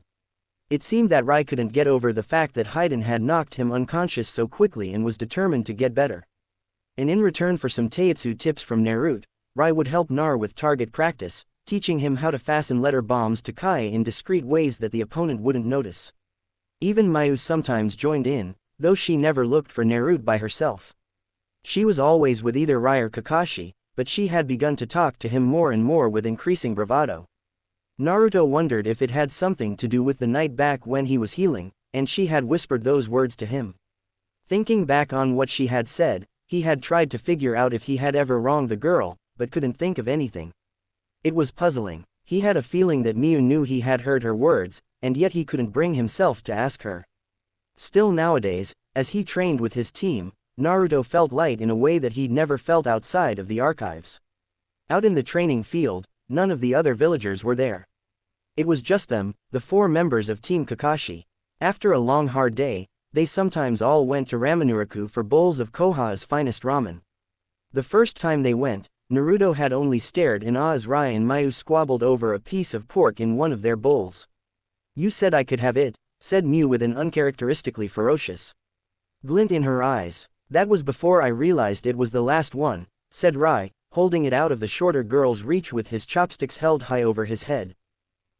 It seemed that Rai couldn't get over the fact that Haiden had knocked him unconscious so quickly and was determined to get better. And in return for some taijutsu tips from Naruto, Rai would help Nar with target practice, teaching him how to fasten letter bombs to Kai in discreet ways that the opponent wouldn't notice. Even Mayu sometimes joined in, though she never looked for Naruto by herself. She was always with either Rai or Kakashi, but she had begun to talk to him more and more with increasing bravado. Naruto wondered if it had something to do with the night back when he was healing, and she had whispered those words to him. Thinking back on what she had said, he had tried to figure out if he had ever wronged the girl, but couldn't think of anything. It was puzzling. He had a feeling that Miu knew he had heard her words, and yet he couldn't bring himself to ask her. Still nowadays, as he trained with his team, Naruto felt light in a way that he'd never felt outside of the archives. Out in the training field, none of the other villagers were there. It was just them, the 4 members of Team Kakashi. After a long hard day, they sometimes all went to Ramanuraku for bowls of Koha's finest ramen. The first time they went, Naruto had only stared in awe as Rai and Mayu squabbled over a piece of pork in one of their bowls. "You said I could have it," said Miu with an uncharacteristically ferocious glint in her eyes. "That was before I realized it was the last one," said Rai, holding it out of the shorter girl's reach with his chopsticks held high over his head.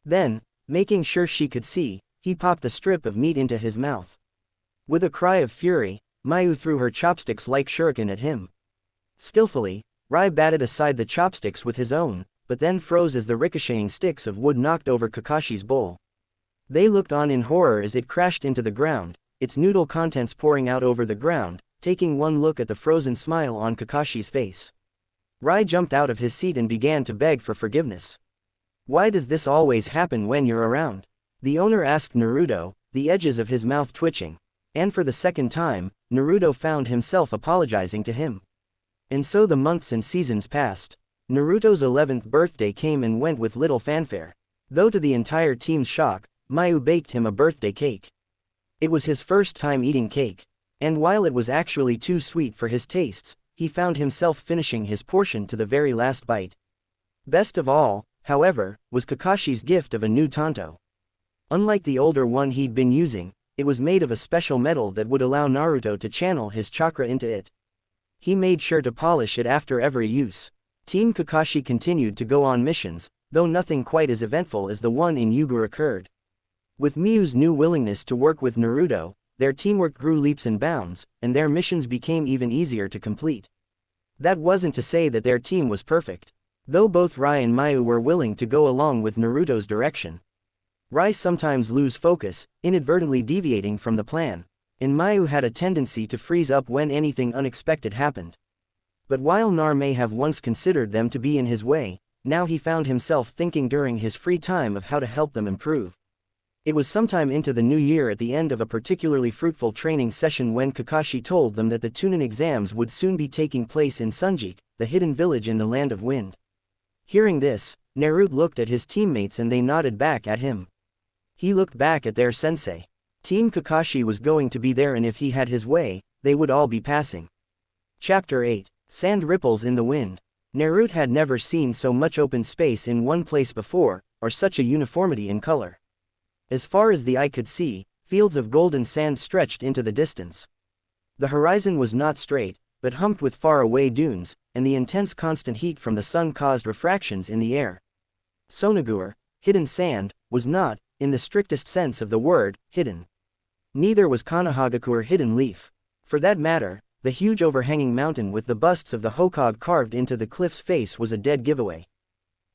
Then, making sure she could see, he popped the strip of meat into his mouth. With a cry of fury, Mayu threw her chopsticks like shuriken at him. Skillfully, Rai batted aside the chopsticks with his own, but then froze as the ricocheting sticks of wood knocked over Kakashi's bowl. They looked on in horror as it crashed into the ground, its noodle contents pouring out over the ground, taking one look at the frozen smile on Kakashi's face. Rai jumped out of his seat and began to beg for forgiveness. "Why does this always happen when you're around?" the owner asked Naruto, the edges of his mouth twitching. And for the second time, Naruto found himself apologizing to him. And so the months and seasons passed. Naruto's 11th birthday came and went with little fanfare. Though to the entire team's shock, Mayu baked him a birthday cake. It was his first time eating cake. And while it was actually too sweet for his tastes, he found himself finishing his portion to the very last bite. Best of all, however, was Kakashi's gift of a new tanto. Unlike the older one he'd been using, it was made of a special metal that would allow Naruto to channel his chakra into it. He made sure to polish it after every use. Team Kakashi continued to go on missions, though nothing quite as eventful as the one in Yugur occurred. With Miyu's new willingness to work with Naruto, their teamwork grew leaps and bounds, and their missions became even easier to complete. That wasn't to say that their team was perfect. Though both Rai and Mayu were willing to go along with Naruto's direction. Rai sometimes lose focus, inadvertently deviating from the plan, and Mayu had a tendency to freeze up when anything unexpected happened. But while Nar may have once considered them to be in his way, now he found himself thinking during his free time of how to help them improve. It was sometime into the new year at the end of a particularly fruitful training session when Kakashi told them that the Chunin exams would soon be taking place in Sunjik, the hidden village in the Land of Wind. Hearing this, Naruto looked at his teammates and they nodded back at him. He looked back at their sensei. Team Kakashi was going to be there, and if he had his way, they would all be passing. Chapter 8. Sand Ripples in the Wind. Naruto had never seen so much open space in one place before, or such a uniformity in color. As far as the eye could see, fields of golden sand stretched into the distance. The horizon was not straight, but humped with far-away dunes, and the intense constant heat from the sun caused refractions in the air. Sonogure, hidden sand, was not, in the strictest sense of the word, hidden. Neither was Konohagakure hidden leaf. For that matter, the huge overhanging mountain with the busts of the Hokage carved into the cliff's face was a dead giveaway.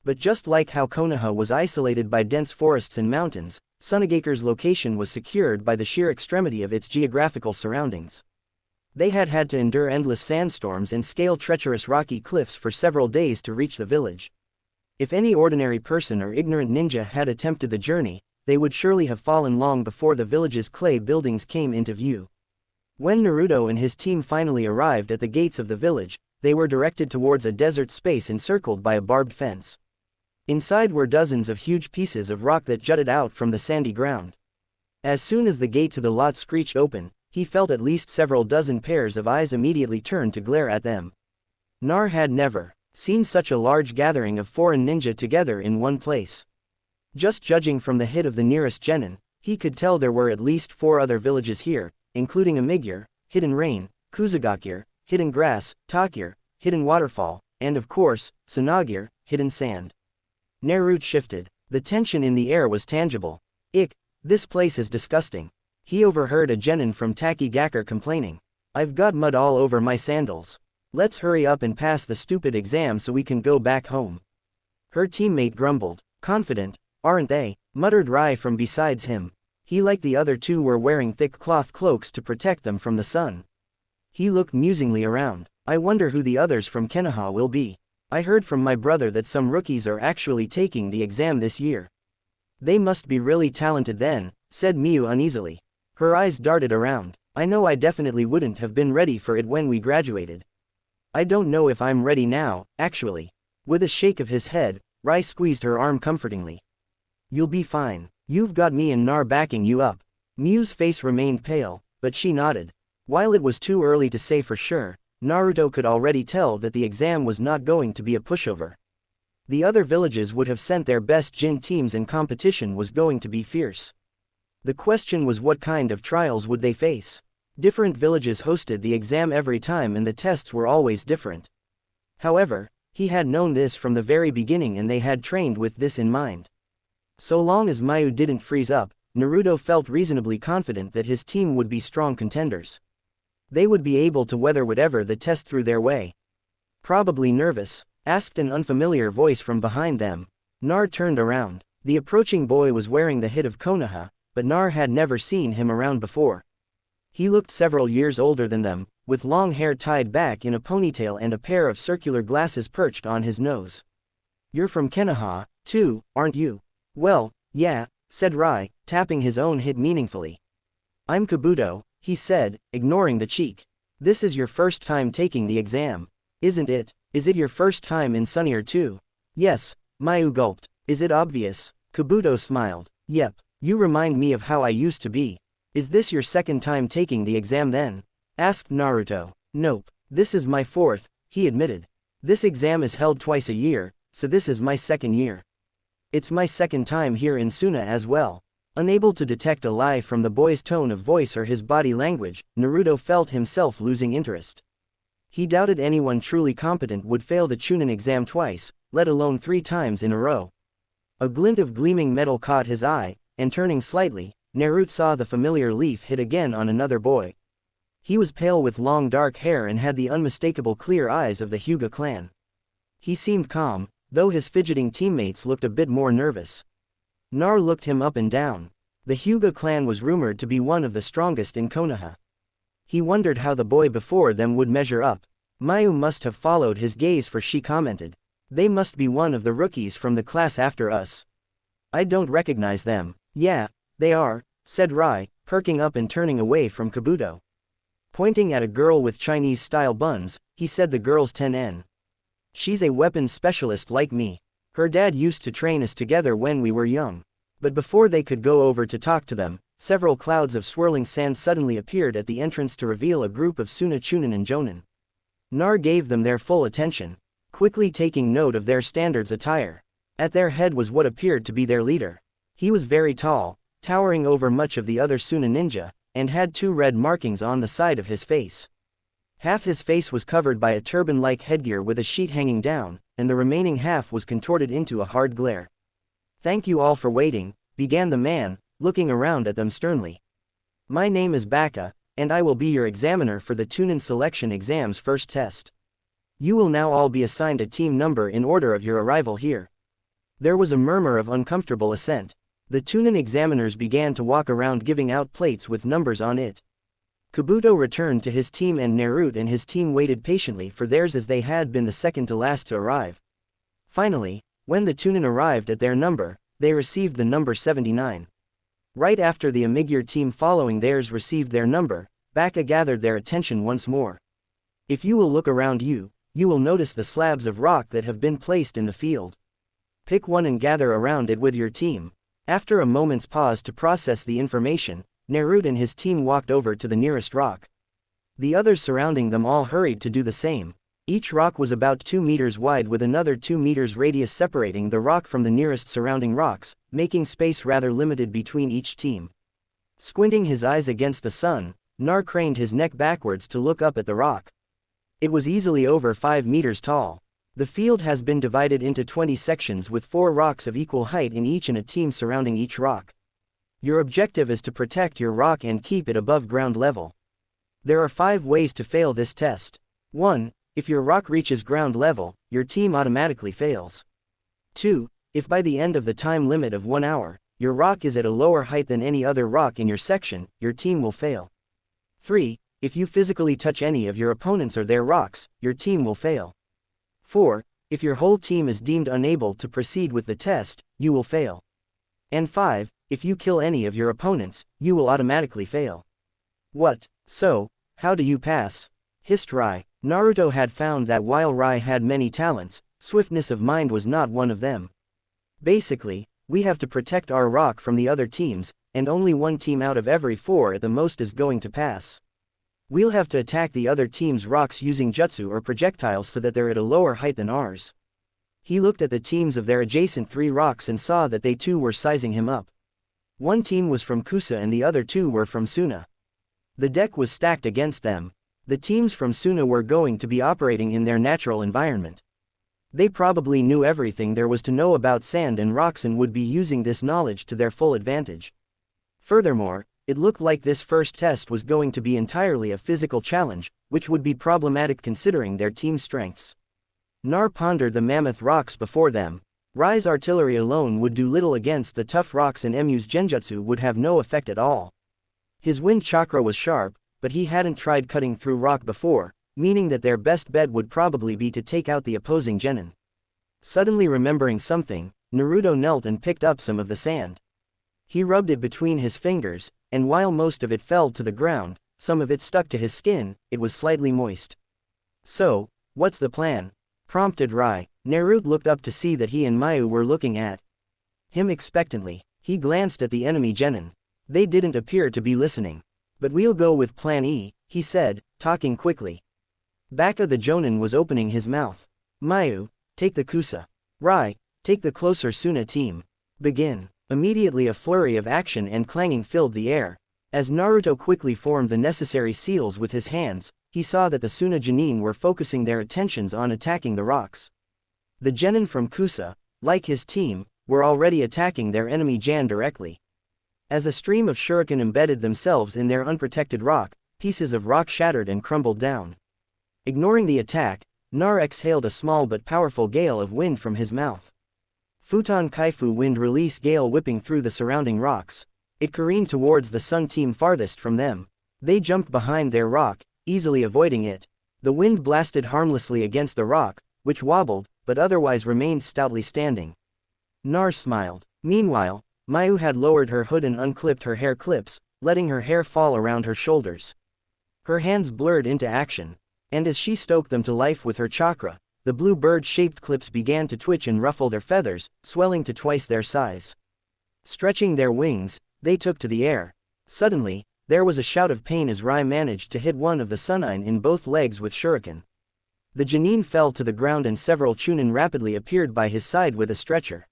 But just like how Konoha was isolated by dense forests and mountains, Sunogakure's location was secured by the sheer extremity of its geographical surroundings. They had had to endure endless sandstorms and scale treacherous rocky cliffs for several days to reach the village. If any ordinary person or ignorant ninja had attempted the journey, they would surely have fallen long before the village's clay buildings came into view. When Naruto and his team finally arrived at the gates of the village, they were directed towards a desert space encircled by a barbed fence. Inside were dozens of huge pieces of rock that jutted out from the sandy ground. As soon as the gate to the lot screeched open, he felt at least several dozen pairs of eyes immediately turn to glare at them. Nar had never seen such a large gathering of foreign ninja together in one place. Just judging from the hit of the nearest genin, he could tell there were at least 4 other villages here, including Amigure, Hidden Rain, Kuzugakure, Hidden Grass, Takure, Hidden Waterfall, and of course, Sunagire, Hidden Sand. Naruto shifted. The tension in the air was tangible. "Ick, this place is disgusting." He overheard a genin from Takigakure complaining. "I've got mud all over my sandals. Let's hurry up and pass the stupid exam so we can go back home." Her teammate grumbled. "Confident, aren't they?" muttered Rai from besides him. He, like the other two, were wearing thick cloth cloaks to protect them from the sun. He looked musingly around. "I wonder who the others from Konoha will be. I heard from my brother that some rookies are actually taking the exam this year." "They must be really talented then," said Miyu uneasily. Her eyes darted around. "I know I definitely wouldn't have been ready for it when we graduated. I don't know if I'm ready now, actually." With a shake of his head, Rai squeezed her arm comfortingly. "You'll be fine. You've got me and Nar backing you up." Miyu's face remained pale, but she nodded. While it was too early to say for sure, Naruto could already tell that the exam was not going to be a pushover. The other villages would have sent their best Jin teams and competition was going to be fierce. The question was, what kind of trials would they face? Different villages hosted the exam every time and the tests were always different. However, he had known this from the very beginning and they had trained with this in mind. So long as Mayu didn't freeze up, Naruto felt reasonably confident that his team would be strong contenders. They would be able to weather whatever the test threw their way. Probably nervous? Asked an unfamiliar voice from behind them. Nar turned around. The approaching boy was wearing the hit of Konoha, but Nar had never seen him around before. He looked several years older than them, with long hair tied back in a ponytail and a pair of circular glasses perched on his nose. "You're from Konoha, too, aren't you?" "Well, yeah," said Rai, tapping his own hit meaningfully. "I'm Kabuto," he said, ignoring the cheek. "This is your first time taking the exam, isn't it? Is it your first time in Sunnier too?" "Yes," Mayu gulped. "Is it obvious?" Kabuto smiled. "Yep, you remind me of how I used to be." "Is this your second time taking the exam then?" asked Naruto. "Nope, this is my fourth," he admitted. "This exam is held twice a year, so this is my second year. It's my second time here in Suna as well." Unable to detect a lie from the boy's tone of voice or his body language, Naruto felt himself losing interest. He doubted anyone truly competent would fail the Chunin exam twice, let alone 3 times in a row. A glint of gleaming metal caught his eye, and turning slightly, Naruto saw the familiar leaf hit again on another boy. He was pale with long dark hair and had the unmistakable clear eyes of the Hyuga clan. He seemed calm, though his fidgeting teammates looked a bit more nervous. Nar looked him up and down. The Hyuga clan was rumored to be one of the strongest in Konoha. He wondered how the boy before them would measure up. Mayu must have followed his gaze, for she commented, "They must be one of the rookies from the class after us. I don't recognize them." "Yeah, they are," said Rai, perking up and turning away from Kabuto. Pointing at a girl with Chinese-style buns, he said, "The girl's 10N. She's a weapons specialist like me. Her dad used to train us together when we were young." But before they could go over to talk to them, several clouds of swirling sand suddenly appeared at the entrance to reveal a group of Suna Chunin and Jonin. Nar gave them their full attention, quickly taking note of their standards attire. At their head was what appeared to be their leader. He was very tall, towering over much of the other Suna ninja, and had 2 red markings on the side of his face. Half his face was covered by a turban-like headgear with a sheet hanging down, and the remaining half was contorted into a hard glare. "Thank you all for waiting," began the man, looking around at them sternly. "My name is Baka, and I will be your examiner for the Chunin selection exam's first test. You will now all be assigned a team number in order of your arrival here." There was a murmur of uncomfortable assent. The Chunin examiners began to walk around giving out plates with numbers on it. Kabuto returned to his team and Naruto and his team waited patiently for theirs, as they had been the second to last to arrive. Finally, when the Chunin arrived at their number, they received the number 79. Right after the Amigure team following theirs received their number, Baka gathered their attention once more. "If you will look around you will notice the slabs of rock that have been placed in the field. Pick one and gather around it with your team." After a moment's pause to process the information, Naruto and his team walked over to the nearest rock. The others surrounding them all hurried to do the same. Each rock was about 2 meters wide, with another 2 meters radius separating the rock from the nearest surrounding rocks, making space rather limited between each team. Squinting his eyes against the sun, Nar craned his neck backwards to look up at the rock. It was easily over 5 meters tall. The field has been divided into 20 sections with 4 rocks of equal height in each and a team surrounding each rock. Your objective is to protect your rock and keep it above ground level. There are 5 ways to fail this test. 1. If your rock reaches ground level, your team automatically fails. 2. If by the end of the time limit of 1 hour, your rock is at a lower height than any other rock in your section, your team will fail. 3. If you physically touch any of your opponents or their rocks, your team will fail. 4. If your whole team is deemed unable to proceed with the test, you will fail. And 5. If you kill any of your opponents, you will automatically fail. What? So, how do you pass? Hissed Rai. Naruto had found that while Rai had many talents, swiftness of mind was not one of them. Basically, we have to protect our rock from the other teams, and only one team out of every 4 at the most is going to pass. We'll have to attack the other team's rocks using jutsu or projectiles so that they're at a lower height than ours. He looked at the teams of their adjacent 3 rocks and saw that they too were sizing him up. One team was from Kusa and the other 2 were from Suna. The deck was stacked against them. The teams from Suna were going to be operating in their natural environment. They probably knew everything there was to know about sand and rocks and would be using this knowledge to their full advantage. Furthermore, It looked like this first test was going to be entirely a physical challenge, which would be problematic considering their team strengths. Nar pondered the mammoth rocks before them. Rai's artillery alone would do little against the tough rocks, and Emu's genjutsu would have no effect at all. His wind chakra was sharp, but he hadn't tried cutting through rock before, meaning that their best bet would probably be to take out the opposing genin. Suddenly remembering something, Naruto knelt and picked up some of the sand. He rubbed it between his fingers, and while most of it fell to the ground, some of it stuck to his skin. It was slightly moist. "So, what's the plan?" prompted Rai. Naruto looked up to see that he and Mayu were looking at him expectantly. He glanced at the enemy genin. They didn't appear to be listening. "But we'll go with Plan E," he said, talking quickly. Baka the Jonin was opening his mouth. "Mayu, take the Kusa. Rai, take the closer Suna team. Begin." Immediately a flurry of action and clanging filled the air. As Naruto quickly formed the necessary seals with his hands, he saw that the Suna genin were focusing their attentions on attacking the rocks. The genin from Kusa, like his team, were already attacking their enemy Jan directly. As a stream of shuriken embedded themselves in their unprotected rock, pieces of rock shattered and crumbled down. Ignoring the attack, Nar exhaled a small but powerful gale of wind from his mouth. Futon Kaifu wind release gale whipping through the surrounding rocks. It careened towards the Sun team farthest from them. They jumped behind their rock, easily avoiding it. The wind blasted harmlessly against the rock, which wobbled, but otherwise remained stoutly standing. Nar smiled. Meanwhile, Mayu had lowered her hood and unclipped her hair clips, letting her hair fall around her shoulders. Her hands blurred into action, and as she stoked them to life with her chakra, the blue bird-shaped clips began to twitch and ruffle their feathers, swelling to twice their size. Stretching their wings, they took to the air. Suddenly, there was a shout of pain as Rai managed to hit one of the Sunin in both legs with shuriken. The genin fell to the ground and several Chunin rapidly appeared by his side with a stretcher.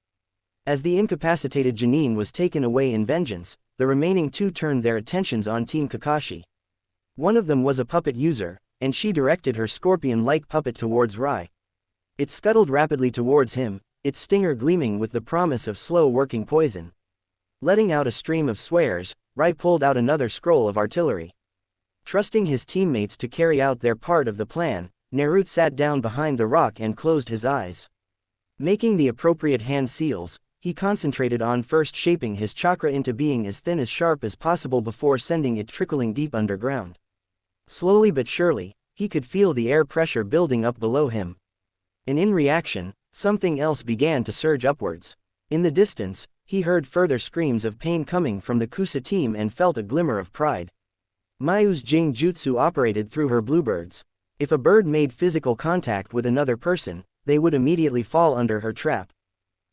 As the incapacitated genin was taken away in vengeance, the remaining two turned their attentions on Team Kakashi. One of them was a puppet user, and she directed her scorpion-like puppet towards Rai. It scuttled rapidly towards him, its stinger gleaming with the promise of slow-working poison. Letting out a stream of swears, Rai pulled out another scroll of artillery. Trusting his teammates to carry out their part of the plan, Naruto sat down behind the rock and closed his eyes. Making the appropriate hand seals, he concentrated on first shaping his chakra into being as thin as sharp as possible before sending it trickling deep underground. Slowly but surely, he could feel the air pressure building up below him. And in reaction, something else began to surge upwards. In the distance, he heard further screams of pain coming from the Kusa team and felt a glimmer of pride. Mayu's Jing Jutsu operated through her bluebirds. If a bird made physical contact with another person, they would immediately fall under her trap.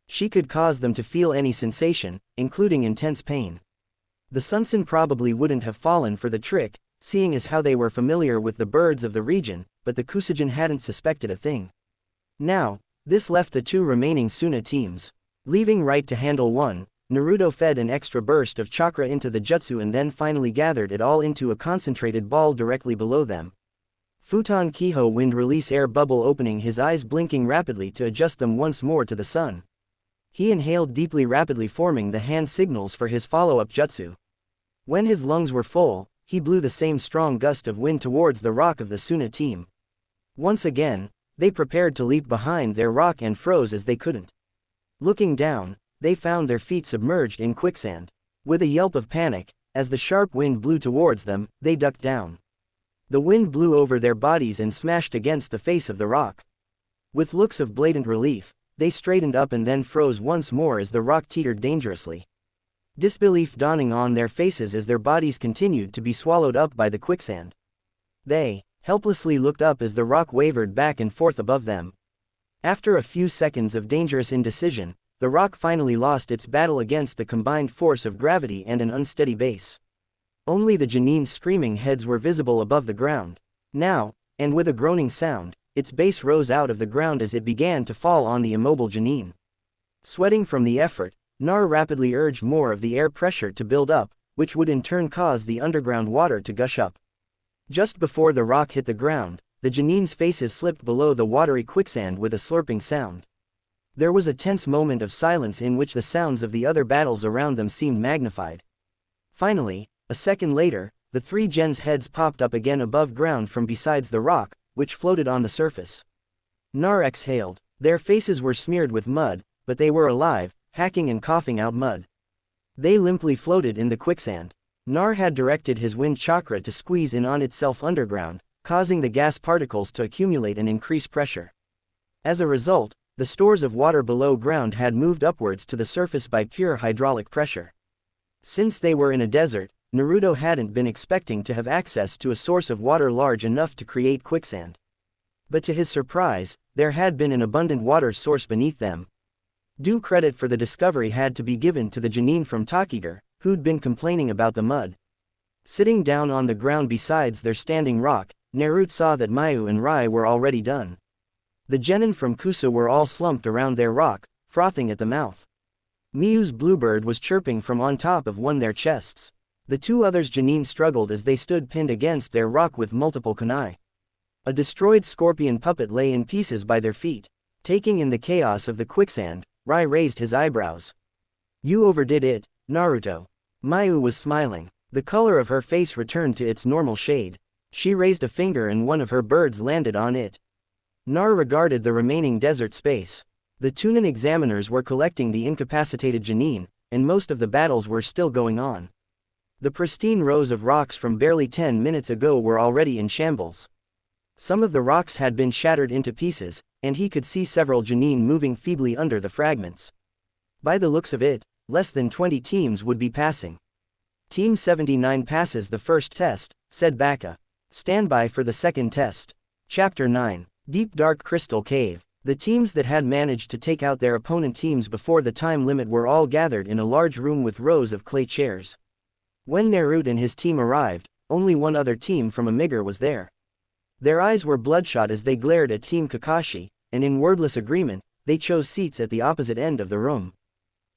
She could cause them to feel any sensation, including intense pain. The Sunsen probably wouldn't have fallen for the trick, seeing as how they were familiar with the birds of the region, but the Kusajin hadn't suspected a thing. Now, this left the two remaining Suna teams. Leaving Right to handle one, Naruto fed an extra burst of chakra into the jutsu and then finally gathered it all into a concentrated ball directly below them. Futon Kiho wind release air bubble opening, his eyes blinking rapidly to adjust them once more to the sun. He inhaled deeply, rapidly forming the hand signals for his follow-up jutsu. When his lungs were full, he blew the same strong gust of wind towards the rock of the Suna team. Once again, they prepared to leap behind their rock and froze as they couldn't. Looking down, they found their feet submerged in quicksand. With a yelp of panic, as the sharp wind blew towards them, they ducked down. The wind blew over their bodies and smashed against the face of the rock. With looks of blatant relief, they straightened up and then froze once more as the rock teetered dangerously. Disbelief dawning on their faces as their bodies continued to be swallowed up by the quicksand. They helplessly looked up as the rock wavered back and forth above them. After a few seconds of dangerous indecision, the rock finally lost its battle against the combined force of gravity and an unsteady base. Only the genin's screaming heads were visible above the ground. Now, and with a groaning sound, its base rose out of the ground as it began to fall on the immobile genin. Sweating from the effort, Nar rapidly urged more of the air pressure to build up, which would in turn cause the underground water to gush up. Just before the rock hit the ground, the genin's faces slipped below the watery quicksand with a slurping sound. There was a tense moment of silence in which the sounds of the other battles around them seemed magnified. Finally, A second later, the three gens' heads popped up again above ground from besides the rock, which floated on the surface. Nar exhaled. Their faces were smeared with mud, but they were alive, hacking and coughing out mud. They limply floated in the quicksand. Nar had directed his wind chakra to squeeze in on itself underground, causing the gas particles to accumulate and increase pressure. As a result, the stores of water below ground had moved upwards to the surface by pure hydraulic pressure. Since they were in a desert, Naruto hadn't been expecting to have access to a source of water large enough to create quicksand. But to his surprise, there had been an abundant water source beneath them. Due credit for the discovery had to be given to the genin from Takiger, who'd been complaining about the mud. Sitting down on the ground besides their standing rock, Naruto saw that Mayu and Rai were already done. The genin from Kusa were all slumped around their rock, frothing at the mouth. Miyu's bluebird was chirping from on top of one their chests. The two others' genin struggled as they stood pinned against their rock with multiple kunai. A destroyed scorpion puppet lay in pieces by their feet. Taking in the chaos of the quicksand, Rai raised his eyebrows. "You overdid it, Naruto." Mayu was smiling. The color of her face returned to its normal shade. She raised a finger and one of her birds landed on it. Nar regarded the remaining desert space. The Tunin examiners were collecting the incapacitated genin, and most of the battles were still going on. The pristine rows of rocks from barely 10 minutes ago were already in shambles. Some of the rocks had been shattered into pieces, and he could see several genin moving feebly under the fragments. By the looks of it, less than 20 teams would be passing. Team 79 passes the first test, said Baka. Stand by for the second test. Chapter 9. Deep Dark Crystal Cave. The teams that had managed to take out their opponent teams before the time limit were all gathered in a large room with rows of clay chairs. When Naruto and his team arrived, only one other team from Amigar was there. Their eyes were bloodshot as they glared at Team Kakashi, and in wordless agreement, they chose seats at the opposite end of the room.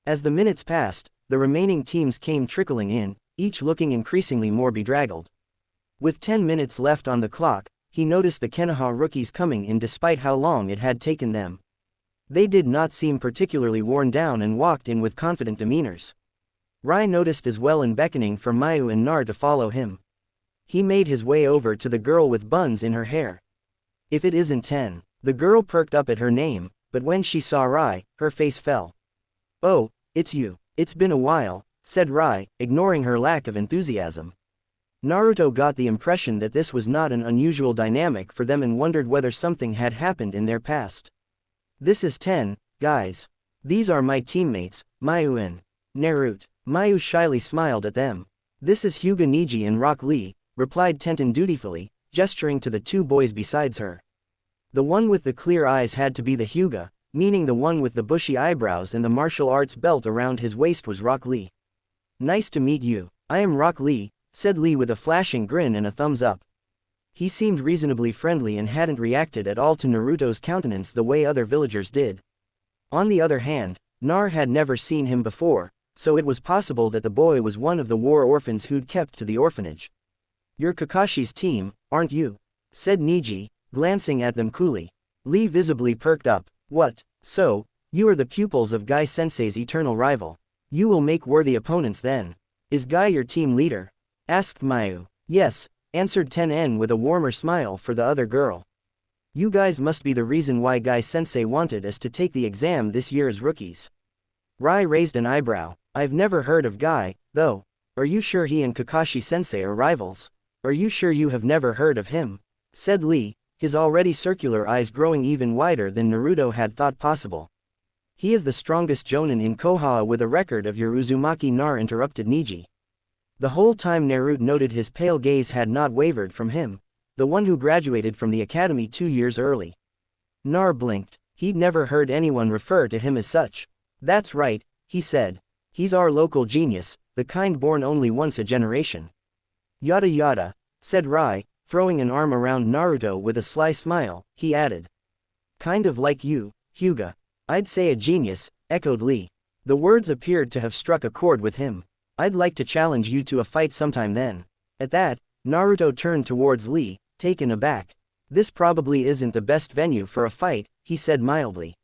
As the minutes passed, the remaining teams came trickling in, each looking increasingly more bedraggled. With 10 minutes left on the clock, he noticed the Konoha rookies coming in despite how long it had taken them. They did not seem particularly worn down and walked in with confident demeanors. Rai noticed as well and beckoning for Mayu and Nar to follow him. He made his way over to the girl with buns in her hair. "If it isn't 10. The girl perked up at her name, but when she saw Rai, her face fell. "Oh, it's you. It's been a while," said Rai, ignoring her lack of enthusiasm. Naruto got the impression that this was not an unusual dynamic for them and wondered whether something had happened in their past. "This is 10, guys. These are my teammates, Mayu and Naruto." Mayu shyly smiled at them. "This is Hyuga Niji and Rock Lee," replied Tenten dutifully, gesturing to the two boys besides her. The one with the clear eyes had to be the Hyuga, meaning the one with the bushy eyebrows and the martial arts belt around his waist was Rock Lee. "Nice to meet you. I am Rock Lee," said Lee with a flashing grin and a thumbs up. He seemed reasonably friendly and hadn't reacted at all to Naruto's countenance the way other villagers did. On the other hand, Nar had never seen him before, so it was possible that the boy was one of the war orphans who'd kept to the orphanage. "You're Kakashi's team, aren't you?" said Niji, glancing at them coolly. Lee visibly perked up. "What? So, you are the pupils of Guy Sensei's eternal rival. You will make worthy opponents then. Is Guy your team leader?" asked Mayu. "Yes," answered Tenen with a warmer smile for the other girl. "You guys must be the reason why Guy Sensei wanted us to take the exam this year as rookies." Rai raised an eyebrow. "I've never heard of Guy, though. Are you sure he and Kakashi Sensei are rivals? Are you sure you have never heard of him?" said Lee, his already circular eyes growing even wider than Naruto had thought possible. "He is the strongest jonin in Konoha with a record of your Uzumaki Nar," interrupted Niji. The whole time Naruto noted his pale gaze had not wavered from him, the one who graduated from the academy 2 years early. Nar blinked. He'd never heard anyone refer to him as such. "That's right," he said. "He's our local genius, the kind born only once a generation." "Yada yada," said Rai, throwing an arm around Naruto with a sly smile. He added, "Kind of like you, Hyuga." "I'd say a genius," echoed Lee. The words appeared to have struck a chord with him. "I'd like to challenge you to a fight sometime then." At that, Naruto turned towards Lee, taken aback. "This probably isn't the best venue for a fight," he said mildly.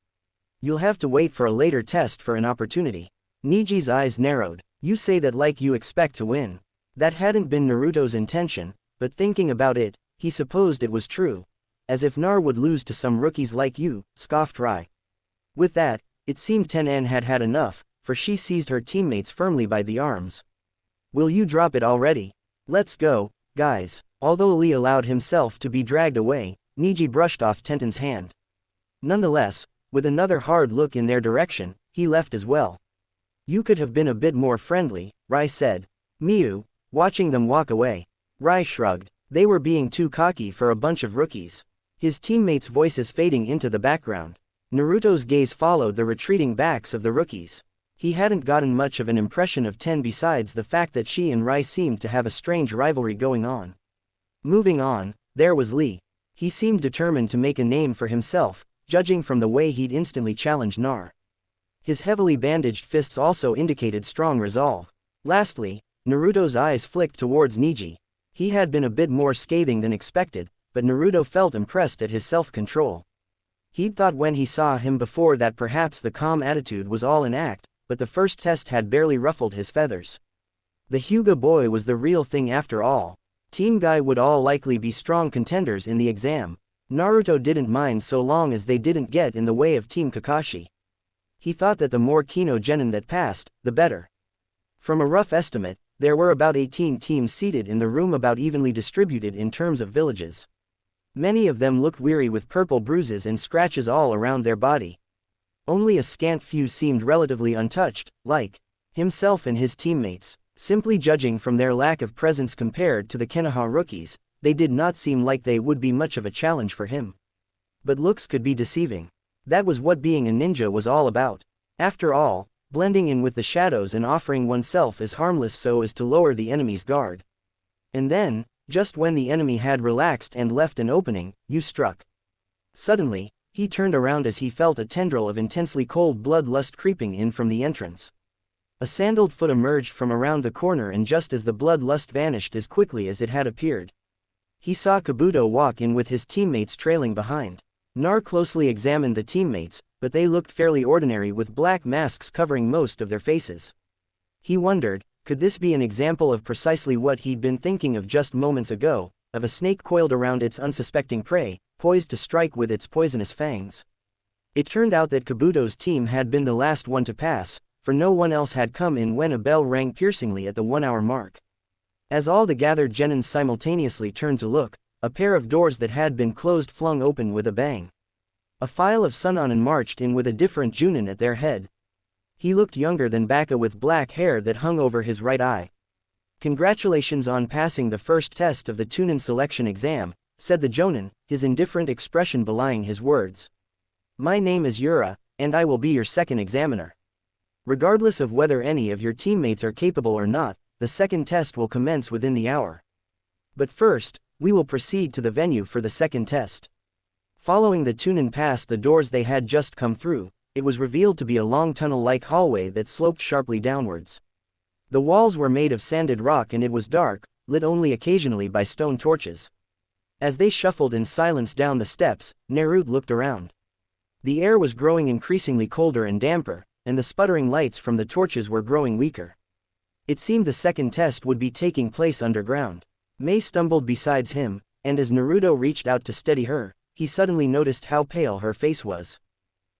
"You'll have to wait for a later test for an opportunity." Niji's eyes narrowed. "You say that like you expect to win." That hadn't been Naruto's intention, but thinking about it, he supposed it was true. As if Nar would lose to some rookies like you, scoffed Rai. With that, it seemed Tenen had had enough, for she seized her teammates firmly by the arms. Will you drop it already? Let's go, guys. Although Lee allowed himself to be dragged away, Niji brushed off Tenten's hand. Nonetheless, with another hard look in their direction, he left as well. You could have been a bit more friendly, Rai said. Miu, watching them walk away. Rai shrugged. They were being too cocky for a bunch of rookies. His teammates' voices fading into the background. Naruto's gaze followed the retreating backs of the rookies. He hadn't gotten much of an impression of Ten besides the fact that she and Rai seemed to have a strange rivalry going on. Moving on, there was Lee. He seemed determined to make a name for himself, judging from the way he'd instantly challenged Nar. His heavily bandaged fists also indicated strong resolve. Lastly, Naruto's eyes flicked towards Niji. He had been a bit more scathing than expected, but Naruto felt impressed at his self-control. He'd thought when he saw him before that perhaps the calm attitude was all an act, but the first test had barely ruffled his feathers. The Hyuga boy was the real thing after all. Team Guy would all likely be strong contenders in the exam. Naruto didn't mind so long as they didn't get in the way of Team Kakashi. He thought that the more Kino Genin that passed, the better. From a rough estimate, there were about 18 teams seated in the room, about evenly distributed in terms of villages. Many of them looked weary with purple bruises and scratches all around their body. Only a scant few seemed relatively untouched, like himself and his teammates. Simply judging from their lack of presence compared to the Konoha rookies, they did not seem like they would be much of a challenge for him. But looks could be deceiving. That was what being a ninja was all about. After all, blending in with the shadows and offering oneself as harmless so as to lower the enemy's guard. And then, just when the enemy had relaxed and left an opening, you struck. Suddenly, he turned around as he felt a tendril of intensely cold bloodlust creeping in from the entrance. A sandaled foot emerged from around the corner, and just as the bloodlust vanished as quickly as it had appeared, he saw Kabuto walk in with his teammates trailing behind. Nar closely examined the teammates, but they looked fairly ordinary with black masks covering most of their faces. He wondered, could this be an example of precisely what he'd been thinking of just moments ago, of a snake coiled around its unsuspecting prey, poised to strike with its poisonous fangs? It turned out that Kabuto's team had been the last one to pass, for no one else had come in when a bell rang piercingly at the 1-hour mark. As all the gathered genins simultaneously turned to look, a pair of doors that had been closed flung open with a bang. A file of Sunonin marched in with a different Junin at their head. He looked younger than Baka with black hair that hung over his right eye. Congratulations on passing the first test of the Tunin selection exam, said the Jonin, his indifferent expression belying his words. My name is Yura, and I will be your second examiner. Regardless of whether any of your teammates are capable or not, the second test will commence within the hour. But first, we will proceed to the venue for the second test. Following the Tunin past the doors they had just come through, it was revealed to be a long tunnel-like hallway that sloped sharply downwards. The walls were made of sanded rock and it was dark, lit only occasionally by stone torches. As they shuffled in silence down the steps, Naruto looked around. The air was growing increasingly colder and damper, and the sputtering lights from the torches were growing weaker. It seemed the second test would be taking place underground. Mei stumbled beside him, and as Naruto reached out to steady her, he suddenly noticed how pale her face was.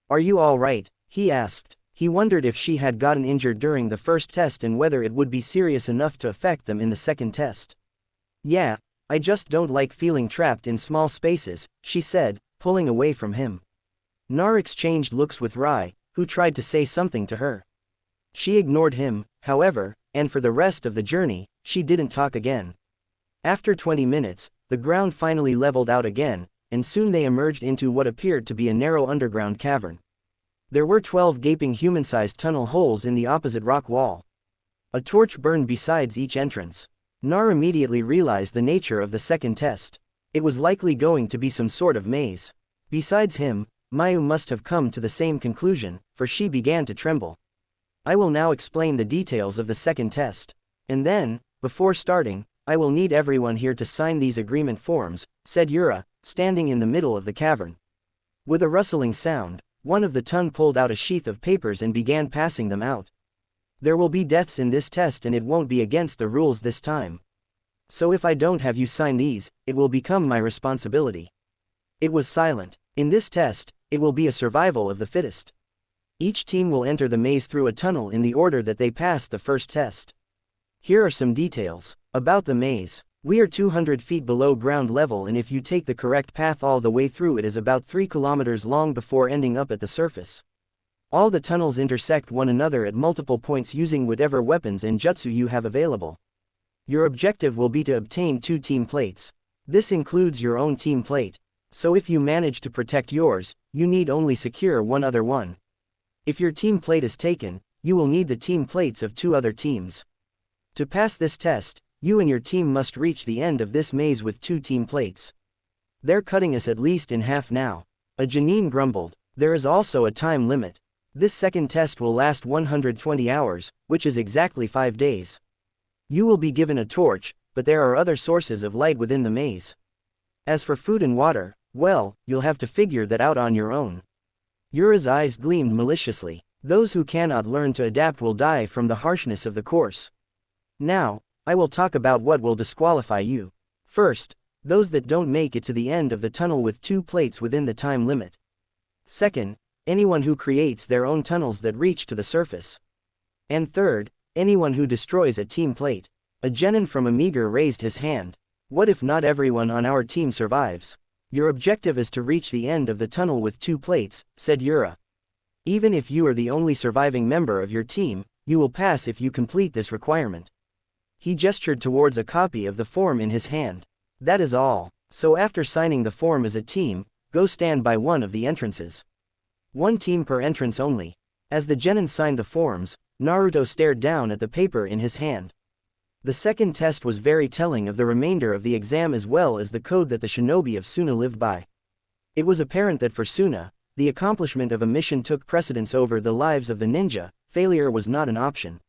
Are you all right? He asked. He wondered if she had gotten injured during the first test and whether it would be serious enough to affect them in the second test. Yeah, I just don't like feeling trapped in small spaces, she said, pulling away from him. Nar exchanged looks with Rai, who tried to say something to her. She ignored him, however, and for the rest of the journey, she didn't talk again. After 20 minutes, the ground finally leveled out again, and soon they emerged into what appeared to be a narrow underground cavern. There were 12 gaping human-sized tunnel holes in the opposite rock wall. A torch burned besides each entrance. Nar immediately realized the nature of the second test. It was likely going to be some sort of maze. Besides him, Mayu must have come to the same conclusion, for she began to tremble. I will now explain the details of the second test. And then, before starting, I will need everyone here to sign these agreement forms, said Yura, standing in the middle of the cavern. With a rustling sound, one of the Tun pulled out a sheath of papers and began passing them out. There will be deaths in this test and it won't be against the rules this time. So if I don't have you sign these, it will become my responsibility. It was silent. In this test, it will be a survival of the fittest. Each team will enter the maze through a tunnel in the order that they passed the first test. Here are some details. About the maze. We are 200 feet below ground level, and if you take the correct path all the way through, it is about 3 kilometers long before ending up at the surface. All the tunnels intersect one another at multiple points using whatever weapons and jutsu you have available. Your objective will be to obtain 2 team plates. This includes your own team plate. So if you manage to protect yours, you need only secure one other one. If your team plate is taken, you will need the team plates of 2 other teams. To pass this test, you and your team must reach the end of this maze with 2 team plates. They're cutting us at least in half now. A Janine grumbled. There is also a time limit. This second test will last 120 hours, which is exactly 5 days. You will be given a torch, but there are other sources of light within the maze. As for food and water, well, you'll have to figure that out on your own. Yura's eyes gleamed maliciously. Those who cannot learn to adapt will die from the harshness of the course. Now, I will talk about what will disqualify you. First, those that don't make it to the end of the tunnel with 2 plates within the time limit. Second, anyone who creates their own tunnels that reach to the surface. And third, anyone who destroys a team plate. A genin from Amiga raised his hand. What if not everyone on our team survives? Your objective is to reach the end of the tunnel with 2 plates, said Yura. Even if you are the only surviving member of your team, you will pass if you complete this requirement. He gestured towards a copy of the form in his hand. That is all. So after signing the form as a team, go stand by one of the entrances. 1 team per entrance only. As the genin signed the forms, Naruto stared down at the paper in his hand. The second test was very telling of the remainder of the exam as well as the code that the shinobi of Suna lived by. It was apparent that for Suna, the accomplishment of a mission took precedence over the lives of the ninja. Failure was not an option.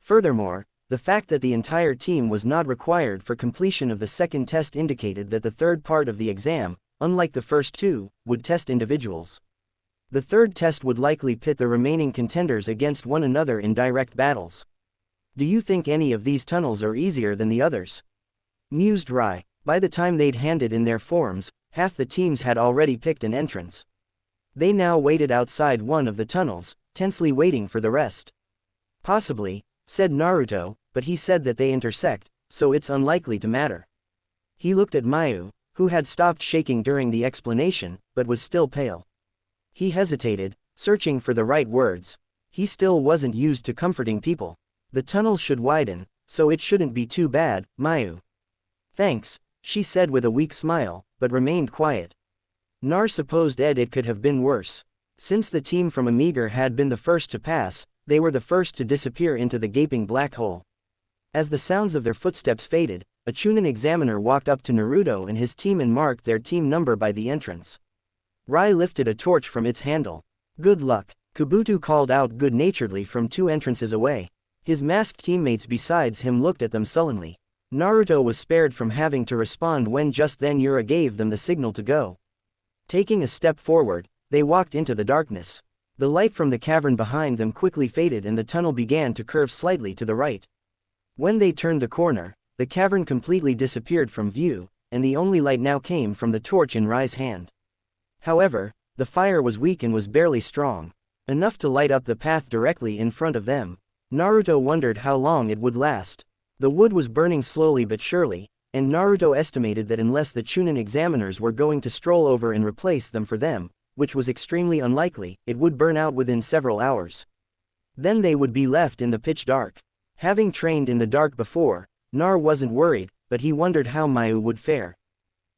Furthermore, the fact that the entire team was not required for completion of the second test indicated that the third part of the exam, unlike the first 2, would test individuals. The third test would likely pit the remaining contenders against one another in direct battles. Do you think any of these tunnels are easier than the others? Mused Rai. By the time they'd handed in their forms, half the teams had already picked an entrance. They now waited outside one of the tunnels, tensely waiting for the rest. Possibly, said Naruto, but he said that they intersect, so it's unlikely to matter. He looked at Mayu, who had stopped shaking during the explanation, but was still pale. He hesitated, searching for the right words. He still wasn't used to comforting people. The tunnels should widen, so it shouldn't be too bad, Mayu. Thanks, she said with a weak smile, but remained quiet. Nar supposed it could have been worse. Since the team from Amiga had been the first to pass, they were the first to disappear into the gaping black hole. As the sounds of their footsteps faded, a Chunin examiner walked up to Naruto and his team and marked their team number by the entrance. Rai lifted a torch from its handle. Good luck, Kabuto called out good-naturedly from 2 entrances away. His masked teammates besides him looked at them sullenly. Naruto was spared from having to respond when just then Yura gave them the signal to go. Taking a step forward, they walked into the darkness. The light from the cavern behind them quickly faded and the tunnel began to curve slightly to the right. When they turned the corner, the cavern completely disappeared from view, and the only light now came from the torch in Rai's hand. However, the fire was weak and was barely strong, enough to light up the path directly in front of them. Naruto wondered how long it would last. The wood was burning slowly but surely, and Naruto estimated that unless the Chunin examiners were going to stroll over and replace them for them, which was extremely unlikely, it would burn out within several hours. Then they would be left in the pitch dark. Having trained in the dark before, Nar wasn't worried, but he wondered how Mayu would fare.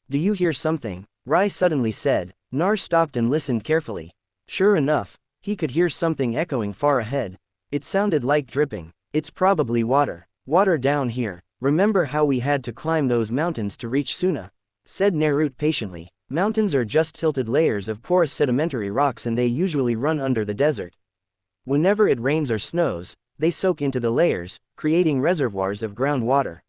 Do you hear something? Rai suddenly said. Nar stopped and listened carefully. Sure enough, he could hear something echoing far ahead. It sounded like dripping. It's probably water. Water down here. Remember how we had to climb those mountains to reach Suna? Said Naruto patiently. Mountains are just tilted layers of porous sedimentary rocks and they usually run under the desert. Whenever it rains or snows, they soak into the layers, creating reservoirs of groundwater.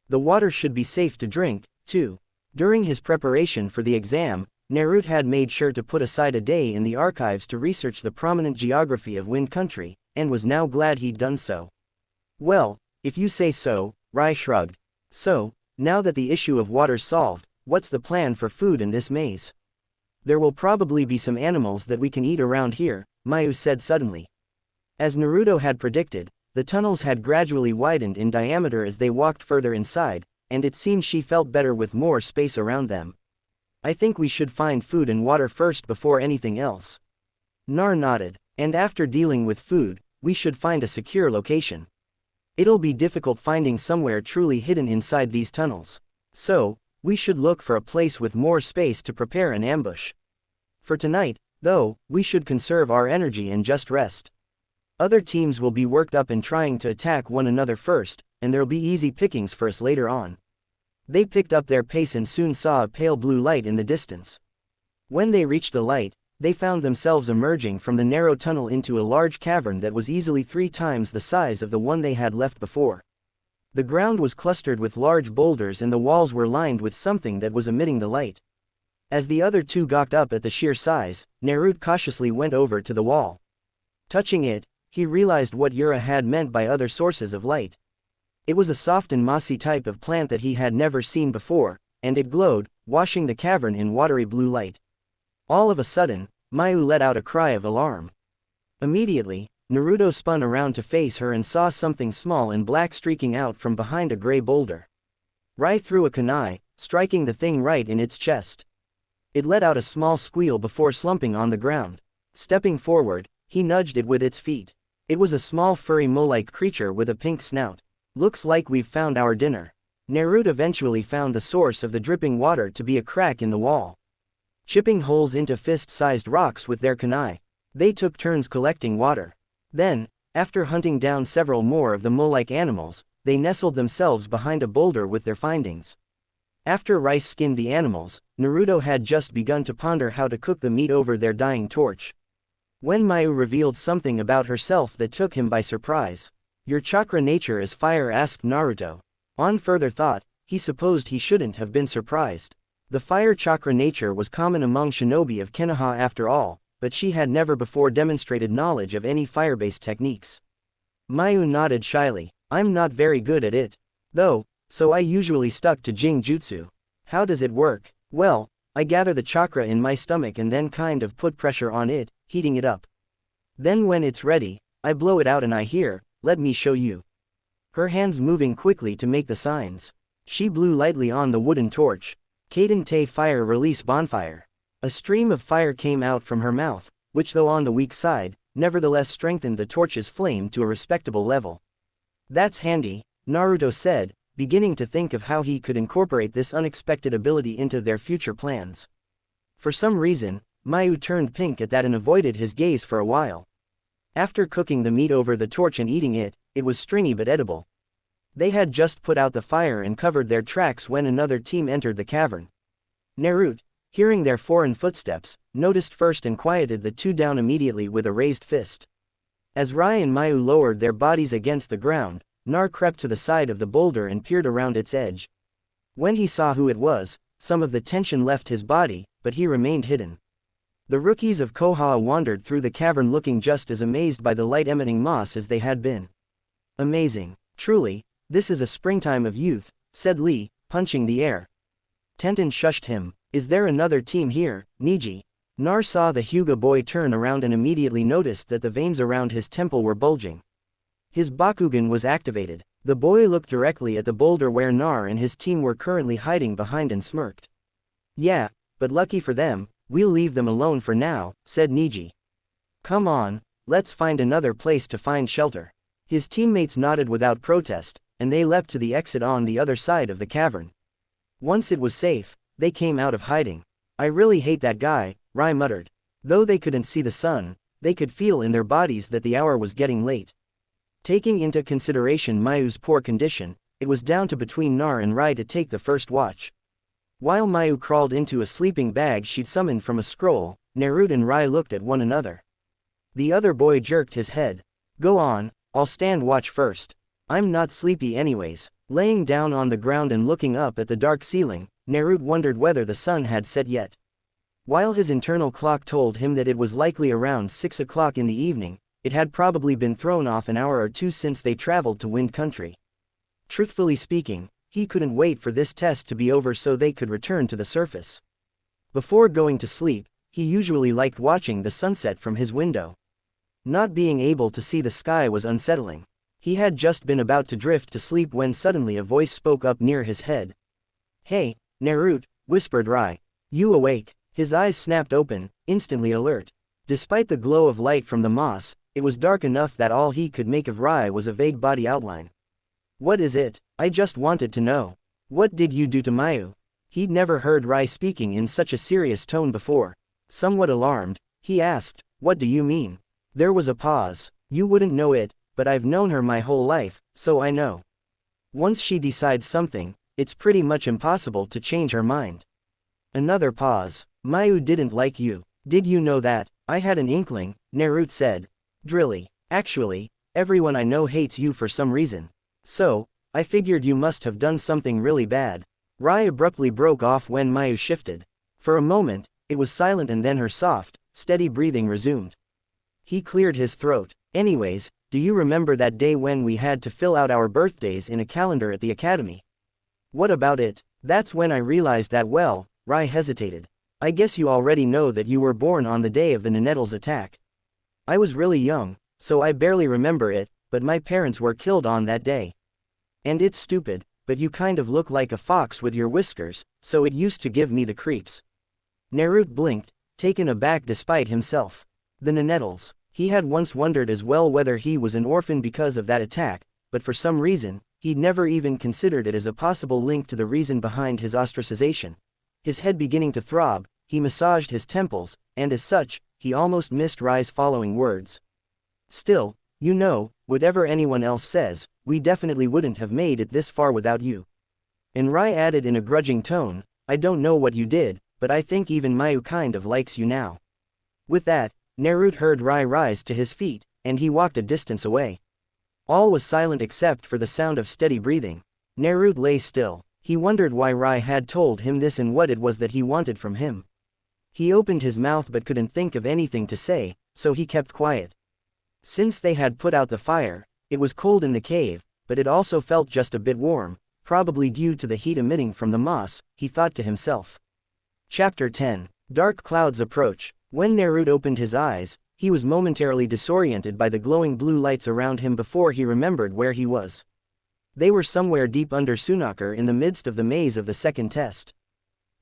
The water should be safe to drink, too. During his preparation for the exam, Naruto had made sure to put aside a day in the archives to research the prominent geography of Wind Country, and was now glad he'd done so. Well, if you say so, Rai shrugged. So, now that the issue of water's solved, what's the plan for food in this maze? There will probably be some animals that we can eat around here, Mayu said suddenly. As Naruto had predicted, the tunnels had gradually widened in diameter as they walked further inside, and it seemed she felt better with more space around them. I think we should find food and water first before anything else. Nar nodded. And after dealing with food, we should find a secure location. It'll be difficult finding somewhere truly hidden inside these tunnels. So, we should look for a place with more space to prepare an ambush. For tonight, though, we should conserve our energy and just rest. Other teams will be worked up in trying to attack one another first, and there'll be easy pickings for us later on. They picked up their pace and soon saw a pale blue light in the distance. When they reached the light, they found themselves emerging from the narrow tunnel into a large cavern that was easily 3 times the size of the one they had left before. The ground was clustered with large boulders and the walls were lined with something that was emitting the light. As the other two gawked up at the sheer size, Naruto cautiously went over to the wall. Touching it, he realized what Yura had meant by other sources of light. It was a soft and mossy type of plant that he had never seen before, and it glowed, washing the cavern in watery blue light. All of a sudden, Mayu let out a cry of alarm. Immediately, Naruto spun around to face her and saw something small and black streaking out from behind a gray boulder. Rai threw a kunai, striking the thing right in its chest. It let out a small squeal before slumping on the ground. Stepping forward, he nudged it with its feet. It was a small furry mole-like creature with a pink snout. Looks like we've found our dinner. Naruto eventually found the source of the dripping water to be a crack in the wall. Chipping holes into fist-sized rocks with their kunai, they took turns collecting water. Then, after hunting down several more of the mole-like animals, they nestled themselves behind a boulder with their findings. After Rice skinned the animals, Naruto had just begun to ponder how to cook the meat over their dying torch. When Mayu revealed something about herself that took him by surprise. Your chakra nature is fire, asked Naruto. On further thought, he supposed he shouldn't have been surprised. The fire chakra nature was common among shinobi of Konoha after all, but she had never before demonstrated knowledge of any fire-based techniques. Mayu nodded shyly. I'm not very good at it. Though, so I usually stuck to Jing Jutsu. How does it work? Well, I gather the chakra in my stomach and then kind of put pressure on it, heating it up. Then when it's ready, I blow it out and I hear, let me show you. Her hands moving quickly to make the signs. She blew lightly on the wooden torch. Kaden Te fire release bonfire. A stream of fire came out from her mouth, which though on the weak side, nevertheless strengthened the torch's flame to a respectable level. That's handy, Naruto said, beginning to think of how he could incorporate this unexpected ability into their future plans. For some reason, Mayu turned pink at that and avoided his gaze for a while. After cooking the meat over the torch and eating it, it was stringy but edible. They had just put out the fire and covered their tracks when another team entered the cavern. Naruto, hearing their foreign footsteps, noticed first and quieted the two down immediately with a raised fist. As Rai and Mayu lowered their bodies against the ground, Nar crept to the side of the boulder and peered around its edge. When he saw who it was, some of the tension left his body, but he remained hidden. The rookies of Konoha wandered through the cavern looking just as amazed by the light-emitting moss as they had been. Amazing. Truly, this is a springtime of youth, said Lee, punching the air. Tenten shushed him. Is there another team here, Niji? Nar saw the Hyuga boy turn around and immediately noticed that the veins around his temple were bulging. His Bakugan was activated. The boy looked directly at the boulder where Nar and his team were currently hiding behind and smirked. Yeah, but lucky for them, we'll leave them alone for now, said Niji. Come on, let's find another place to find shelter. His teammates nodded without protest, and they leapt to the exit on the other side of the cavern. Once it was safe, they came out of hiding. I really hate that guy, Rai muttered. Though they couldn't see the sun, they could feel in their bodies that the hour was getting late. Taking into consideration Mayu's poor condition, it was down to between Nar and Rai to take the first watch. While Mayu crawled into a sleeping bag she'd summoned from a scroll, Naruto and Rai looked at one another. The other boy jerked his head. Go on, I'll stand watch first. I'm not sleepy anyways. Laying down on the ground and looking up at the dark ceiling, Naruto wondered whether the sun had set yet. While his internal clock told him that it was likely around 6 o'clock in the evening, it had probably been thrown off an hour or two since they traveled to Wind Country. Truthfully speaking, he couldn't wait for this test to be over so they could return to the surface. Before going to sleep, he usually liked watching the sunset from his window. Not being able to see the sky was unsettling. He had just been about to drift to sleep when suddenly a voice spoke up near his head. "Hey, Naruto," whispered Rai. "You awake?" His eyes snapped open, instantly alert. Despite the glow of light from the moss, it was dark enough that all he could make of Rai was a vague body outline. "What is it? I just wanted to know. What did you do to Mayu?" He'd never heard Rai speaking in such a serious tone before. Somewhat alarmed, he asked, "What do you mean?" There was a pause. "You wouldn't know it, but I've known her my whole life, so I know. Once she decides something, it's pretty much impossible to change her mind." Another pause. "Mayu didn't like you. Did you know that?" "I had an inkling," Naruto said. "Drilly. Actually, everyone I know hates you for some reason. So, I figured you must have done something really bad." Rai abruptly broke off when Mayu shifted. For a moment, it was silent and then her soft, steady breathing resumed. He cleared his throat. "Anyways, do you remember that day when we had to fill out our birthdays in a calendar at the academy?" "What about it?" "That's when I realized that Rai hesitated. "I guess you already know that you were born on the day of the Ninetals attack." "I was really young, so I barely remember it, but my parents were killed on that day. And it's stupid, but you kind of look like a fox with your whiskers, so it used to give me the creeps." Naruto blinked, taken aback despite himself. The Ninetals. He had once wondered as well whether he was an orphan because of that attack, but for some reason, he'd never even considered it as a possible link to the reason behind his ostracization. His head beginning to throb, he massaged his temples, and as such, he almost missed Rai's following words. "Still, you know, whatever anyone else says, we definitely wouldn't have made it this far without you." And Rai added in a grudging tone, "I don't know what you did, but I think even Mayu kind of likes you now." With that, Naruto heard Rai rise to his feet, and he walked a distance away. All was silent except for the sound of steady breathing. Naruto lay still. He wondered why Rai had told him this and what it was that he wanted from him. He opened his mouth but couldn't think of anything to say, so he kept quiet. Since they had put out the fire, it was cold in the cave, but it also felt just a bit warm, probably due to the heat emitting from the moss, he thought to himself. Chapter 10. Dark clouds approach. When Naruto opened his eyes, he was momentarily disoriented by the glowing blue lights around him before he remembered where he was. They were somewhere deep under Sunakar in the midst of the maze of the second test.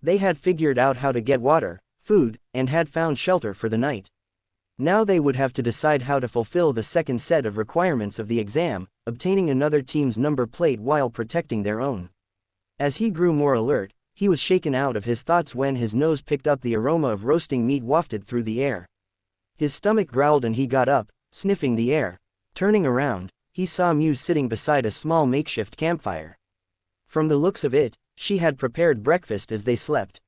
They had figured out how to get water, food, and had found shelter for the night. Now they would have to decide how to fulfill the second set of requirements of the exam, obtaining another team's number plate while protecting their own. As he grew more alert, he was shaken out of his thoughts when his nose picked up the aroma of roasting meat wafted through the air. His stomach growled and he got up, sniffing the air. Turning around, he saw Mew sitting beside a small makeshift campfire. From the looks of it, she had prepared breakfast as they slept.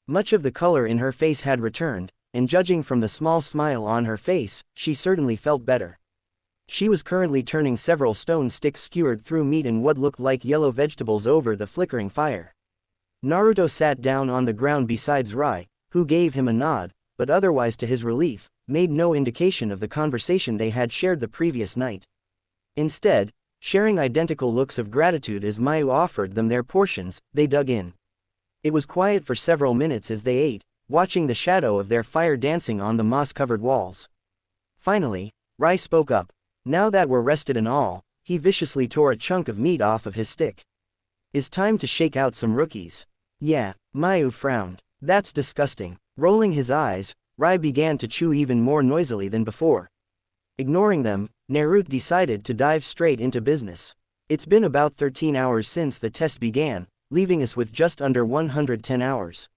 Much of the color in her face had returned, and judging from the small smile on her face, she certainly felt better. She was currently turning several stone sticks skewered through meat and what looked like yellow vegetables over the flickering fire. Naruto sat down on the ground beside Rai, who gave him a nod, but otherwise to his relief, made no indication of the conversation they had shared the previous night. Instead, sharing identical looks of gratitude as Mayu offered them their portions, they dug in. It was quiet for several minutes as they ate, watching the shadow of their fire dancing on the moss-covered walls. Finally, Rai spoke up. Now that we're rested and all, he viciously tore a chunk of meat off of his stick. "It's time to shake out some rookies." "Yeah," Mayu frowned. "That's disgusting." Rolling his eyes, Rai began to chew even more noisily than before. Ignoring them, Naruto decided to dive straight into business. It's been about 13 hours since the test began, leaving us with just under 110 hours.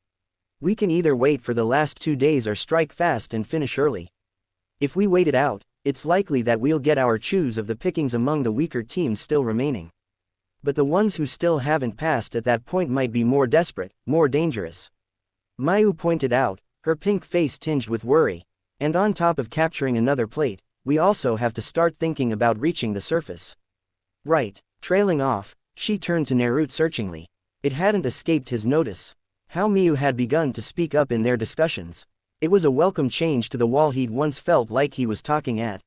We can either wait for the last 2 days or strike fast and finish early. If we wait it out, it's likely that we'll get our choose of the pickings among the weaker teams still remaining. But the ones who still haven't passed at that point might be more desperate, more dangerous. Mayu pointed out, her pink face tinged with worry. And on top of capturing another plate, we also have to start thinking about reaching the surface. Right. Trailing off, she turned to Naruto searchingly. It hadn't escaped his notice. How Miyu had begun to speak up in their discussions. It was a welcome change to the wall he'd once felt like he was talking at.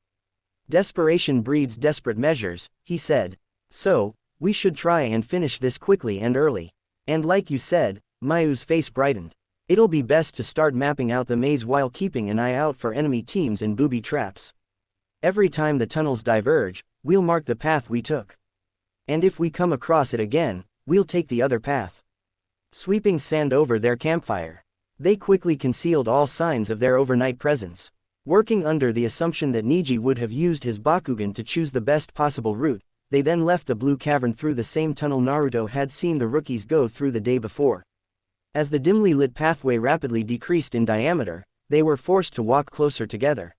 Desperation breeds desperate measures, he said. So, we should try and finish this quickly and early. And like you said, Mayu's face brightened. It'll be best to start mapping out the maze while keeping an eye out for enemy teams and booby traps. Every time the tunnels diverge, we'll mark the path we took. And if we come across it again, we'll take the other path. Sweeping sand over their campfire, they quickly concealed all signs of their overnight presence. Working under the assumption that Niji would have used his Bakugan to choose the best possible route, they then left the blue cavern through the same tunnel Naruto had seen the rookies go through the day before. As the dimly lit pathway rapidly decreased in diameter, they were forced to walk closer together.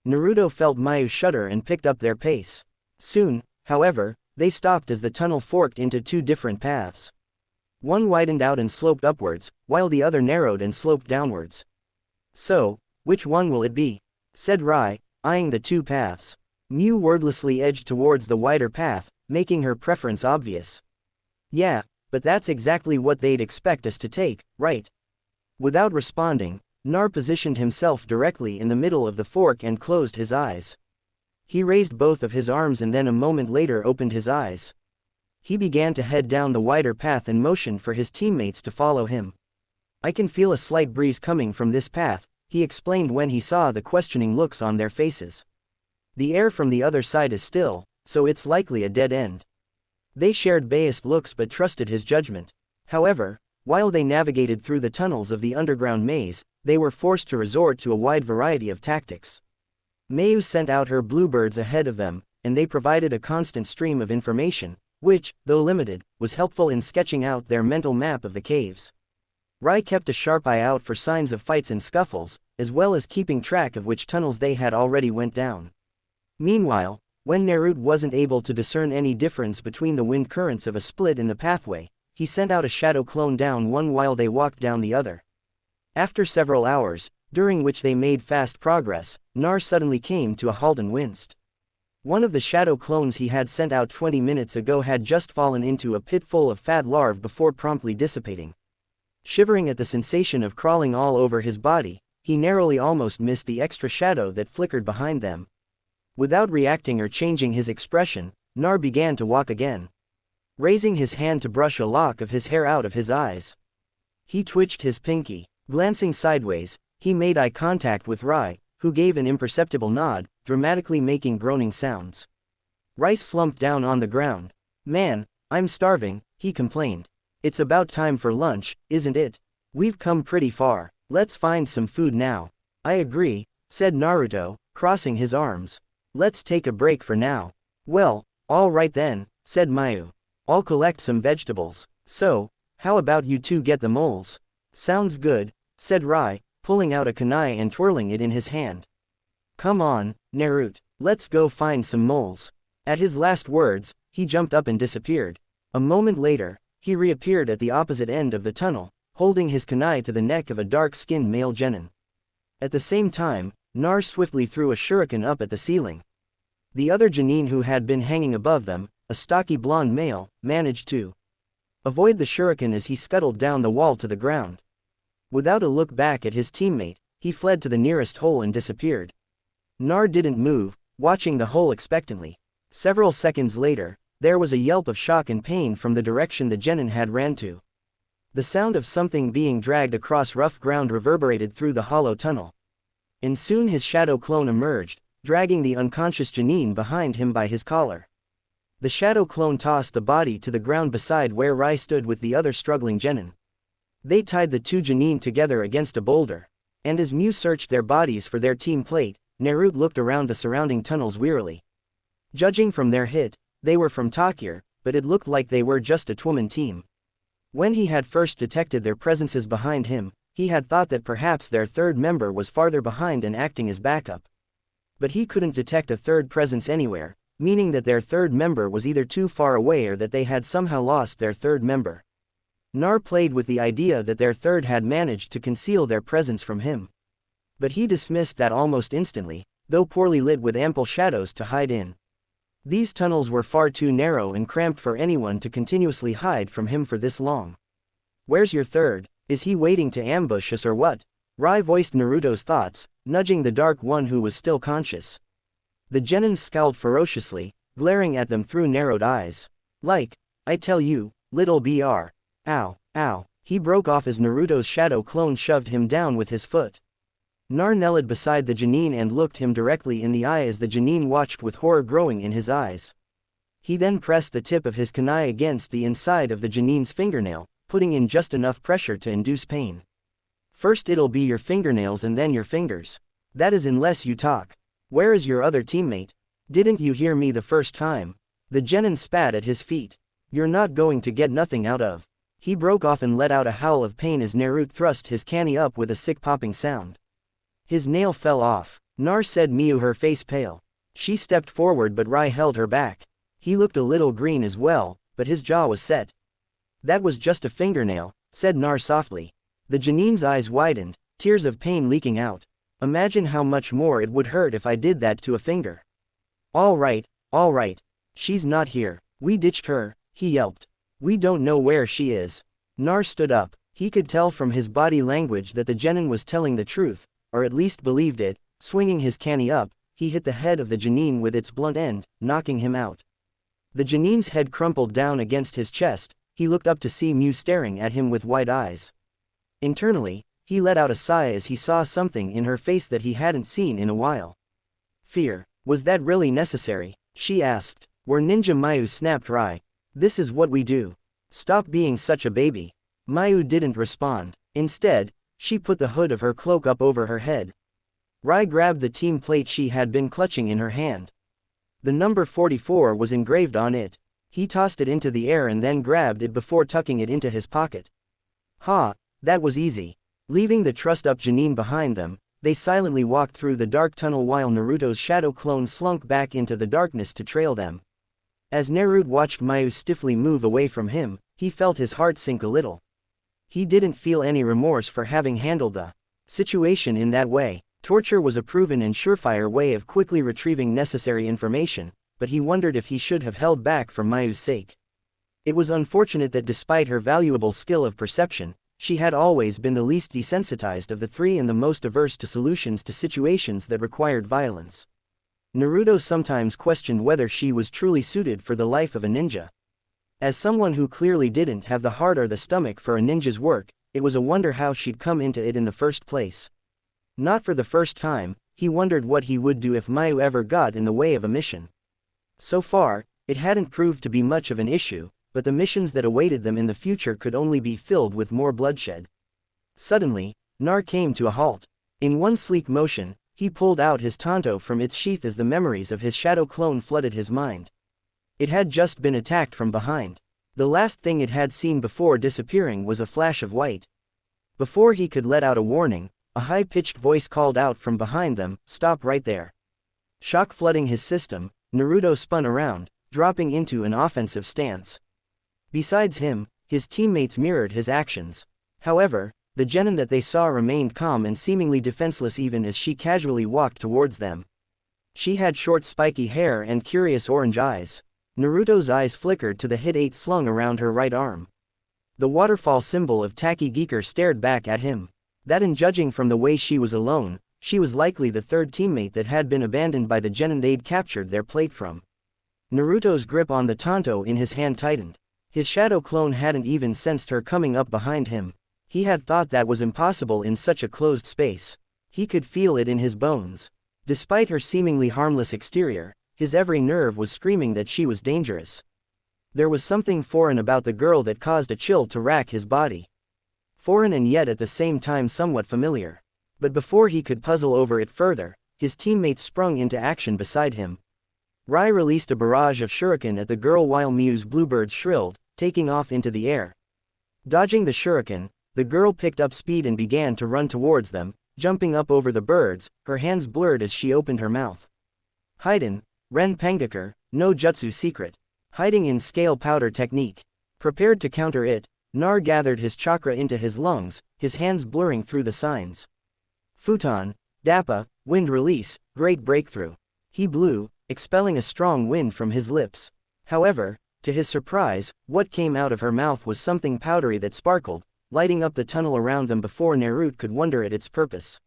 Naruto felt Mayu shudder and picked up their pace. Soon, however, they stopped as the tunnel forked into two different paths. One widened out and sloped upwards, while the other narrowed and sloped downwards. So, which one will it be? Said Rai, eyeing the two paths. Miu wordlessly edged towards the wider path, making her preference obvious. Yeah, but that's exactly what they'd expect us to take, right? Without responding, Nar positioned himself directly in the middle of the fork and closed his eyes. He raised both of his arms and then a moment later opened his eyes. He began to head down the wider path and motioned for his teammates to follow him. I can feel a slight breeze coming from this path, he explained when he saw the questioning looks on their faces. The air from the other side is still, so it's likely a dead end. They shared biased looks but trusted his judgment. However, while they navigated through the tunnels of the underground maze, they were forced to resort to a wide variety of tactics. Mayu sent out her bluebirds ahead of them, and they provided a constant stream of information, which, though limited, was helpful in sketching out their mental map of the caves. Rai kept a sharp eye out for signs of fights and scuffles, as well as keeping track of which tunnels they had already went down. Meanwhile, when Naruto wasn't able to discern any difference between the wind currents of a split in the pathway, he sent out a shadow clone down one while they walked down the other. After several hours, during which they made fast progress, Nar suddenly came to a halt and winced. One of the shadow clones he had sent out 20 minutes ago had just fallen into a pit full of fat larvae before promptly dissipating. Shivering at the sensation of crawling all over his body, he narrowly almost missed the extra shadow that flickered behind them. Without reacting or changing his expression, Nar began to walk again. Raising his hand to brush a lock of his hair out of his eyes. He twitched his pinky. Glancing sideways, he made eye contact with Rai, who gave an imperceptible nod, dramatically making groaning sounds. Rice slumped down on the ground. Man, I'm starving, he complained. It's about time for lunch, isn't it? We've come pretty far. Let's find some food now. I agree, said Naruto, crossing his arms. Let's take a break for now. Well, all right then, said Mayu. I'll collect some vegetables. So, how about you two get the moles? Sounds good, said Rai, pulling out a kunai and twirling it in his hand. Come on, Naruto, let's go find some moles. At his last words, he jumped up and disappeared. A moment later, he reappeared at the opposite end of the tunnel, holding his kunai to the neck of a dark-skinned male genin. At the same time, Nar swiftly threw a shuriken up at the ceiling. The other genin who had been hanging above them, a stocky blonde male, managed to avoid the shuriken as he scuttled down the wall to the ground. Without a look back at his teammate, he fled to the nearest hole and disappeared. Nar didn't move, watching the hole expectantly. Several seconds later, there was a yelp of shock and pain from the direction the genin had ran to. The sound of something being dragged across rough ground reverberated through the hollow tunnel. And soon his shadow clone emerged, dragging the unconscious genin behind him by his collar. The shadow clone tossed the body to the ground beside where Rai stood with the other struggling genin. They tied the two genin together against a boulder. And as Miu searched their bodies for their team plate, Naruto looked around the surrounding tunnels wearily. Judging from their hit, they were from Takir, but it looked like they were just a Twoman team. When he had first detected their presences behind him, he had thought that perhaps their third member was farther behind and acting as backup. But he couldn't detect a third presence anywhere, meaning that their third member was either too far away or that they had somehow lost their third member. Nar played with the idea that their third had managed to conceal their presence from him. But he dismissed that almost instantly, though poorly lit with ample shadows to hide in. These tunnels were far too narrow and cramped for anyone to continuously hide from him for this long. Where's your third? Is he waiting to ambush us or what? Rai voiced Naruto's thoughts, nudging the Dark One who was still conscious. The genin scowled ferociously, glaring at them through narrowed eyes. Like, I tell you, little br. Ow, ow. He broke off as Naruto's shadow clone shoved him down with his foot. Nar knelt beside the genin and looked him directly in the eye as the genin watched with horror growing in his eyes. He then pressed the tip of his kunai against the inside of the genin's fingernail, putting in just enough pressure to induce pain. First it'll be your fingernails and then your fingers. That is unless you talk. Where is your other teammate? Didn't you hear me the first time? The genin spat at his feet. You're not going to get nothing out of. He broke off and let out a howl of pain as Naruto thrust his kanai up with a sick popping sound. His nail fell off. Nar said Miu, her face pale. She stepped forward but Rai held her back. He looked a little green as well, but his jaw was set. That was just a fingernail, said Nar softly. The genin's eyes widened, tears of pain leaking out. Imagine how much more it would hurt if I did that to a finger. All right. She's not here. We ditched her, he yelped. We don't know where she is. Nar stood up. He could tell from his body language that the genin was telling the truth, or at least believed it. Swinging his kanai up, he hit the head of the genin with its blunt end, knocking him out. The genin's head crumpled down against his chest. He looked up to see Miu staring at him with wide eyes. Internally, he let out a sigh as he saw something in her face that he hadn't seen in a while. Fear. Was that really necessary? She asked. We're ninja, Miu snapped Rai. This is what we do. Stop being such a baby. Miu didn't respond. Instead, she put the hood of her cloak up over her head. Rai grabbed the team plate she had been clutching in her hand. The number 44 was engraved on it. He tossed it into the air and then grabbed it before tucking it into his pocket. Ha, that was easy. Leaving the trussed-up genin behind them, they silently walked through the dark tunnel while Naruto's shadow clone slunk back into the darkness to trail them. As Naruto watched Miu stiffly move away from him, he felt his heart sink a little. He didn't feel any remorse for having handled the situation in that way. Torture was a proven and surefire way of quickly retrieving necessary information, but he wondered if he should have held back for Mayu's sake. It was unfortunate that despite her valuable skill of perception, she had always been the least desensitized of the three and the most averse to solutions to situations that required violence. Naruto sometimes questioned whether she was truly suited for the life of a ninja. As someone who clearly didn't have the heart or the stomach for a ninja's work, it was a wonder how she'd come into it in the first place. Not for the first time, he wondered what he would do if Miu ever got in the way of a mission. So far, it hadn't proved to be much of an issue, but the missions that awaited them in the future could only be filled with more bloodshed. Suddenly, Nar came to a halt. In one sleek motion, he pulled out his tanto from its sheath as the memories of his shadow clone flooded his mind. It had just been attacked from behind. The last thing it had seen before disappearing was a flash of white. Before he could let out a warning, a high-pitched voice called out from behind them, "Stop right there." Shock flooding his system, Naruto spun around, dropping into an offensive stance. Besides him, his teammates mirrored his actions. However, the genin that they saw remained calm and seemingly defenseless even as she casually walked towards them. She had short spiky hair and curious orange eyes. Naruto's eyes flickered to the hit 8 slung around her right arm. The waterfall symbol of Taki Geeker stared back at him. That, and judging from the way she was alone, she was likely the third teammate that had been abandoned by the genin they'd captured their plate from. Naruto's grip on the tanto in his hand tightened. His shadow clone hadn't even sensed her coming up behind him. He had thought that was impossible in such a closed space. He could feel it in his bones. Despite her seemingly harmless exterior, his every nerve was screaming that she was dangerous. There was something foreign about the girl that caused a chill to rack his body. Foreign and yet at the same time somewhat familiar. But before he could puzzle over it further, his teammates sprung into action beside him. Rai released a barrage of shuriken at the girl while Miu's bluebird shrilled, taking off into the air. Dodging the shuriken, the girl picked up speed and began to run towards them, jumping up over the birds, her hands blurred as she opened her mouth. Hiden, Ren Pengakur, no jutsu secret. Hiding in scale powder technique. Prepared to counter it, Nar gathered his chakra into his lungs, his hands blurring through the signs. Futon, Dappa, wind release, great breakthrough. He blew, expelling a strong wind from his lips. However, to his surprise, what came out of her mouth was something powdery that sparkled, lighting up the tunnel around them before Naruto could wonder at its purpose.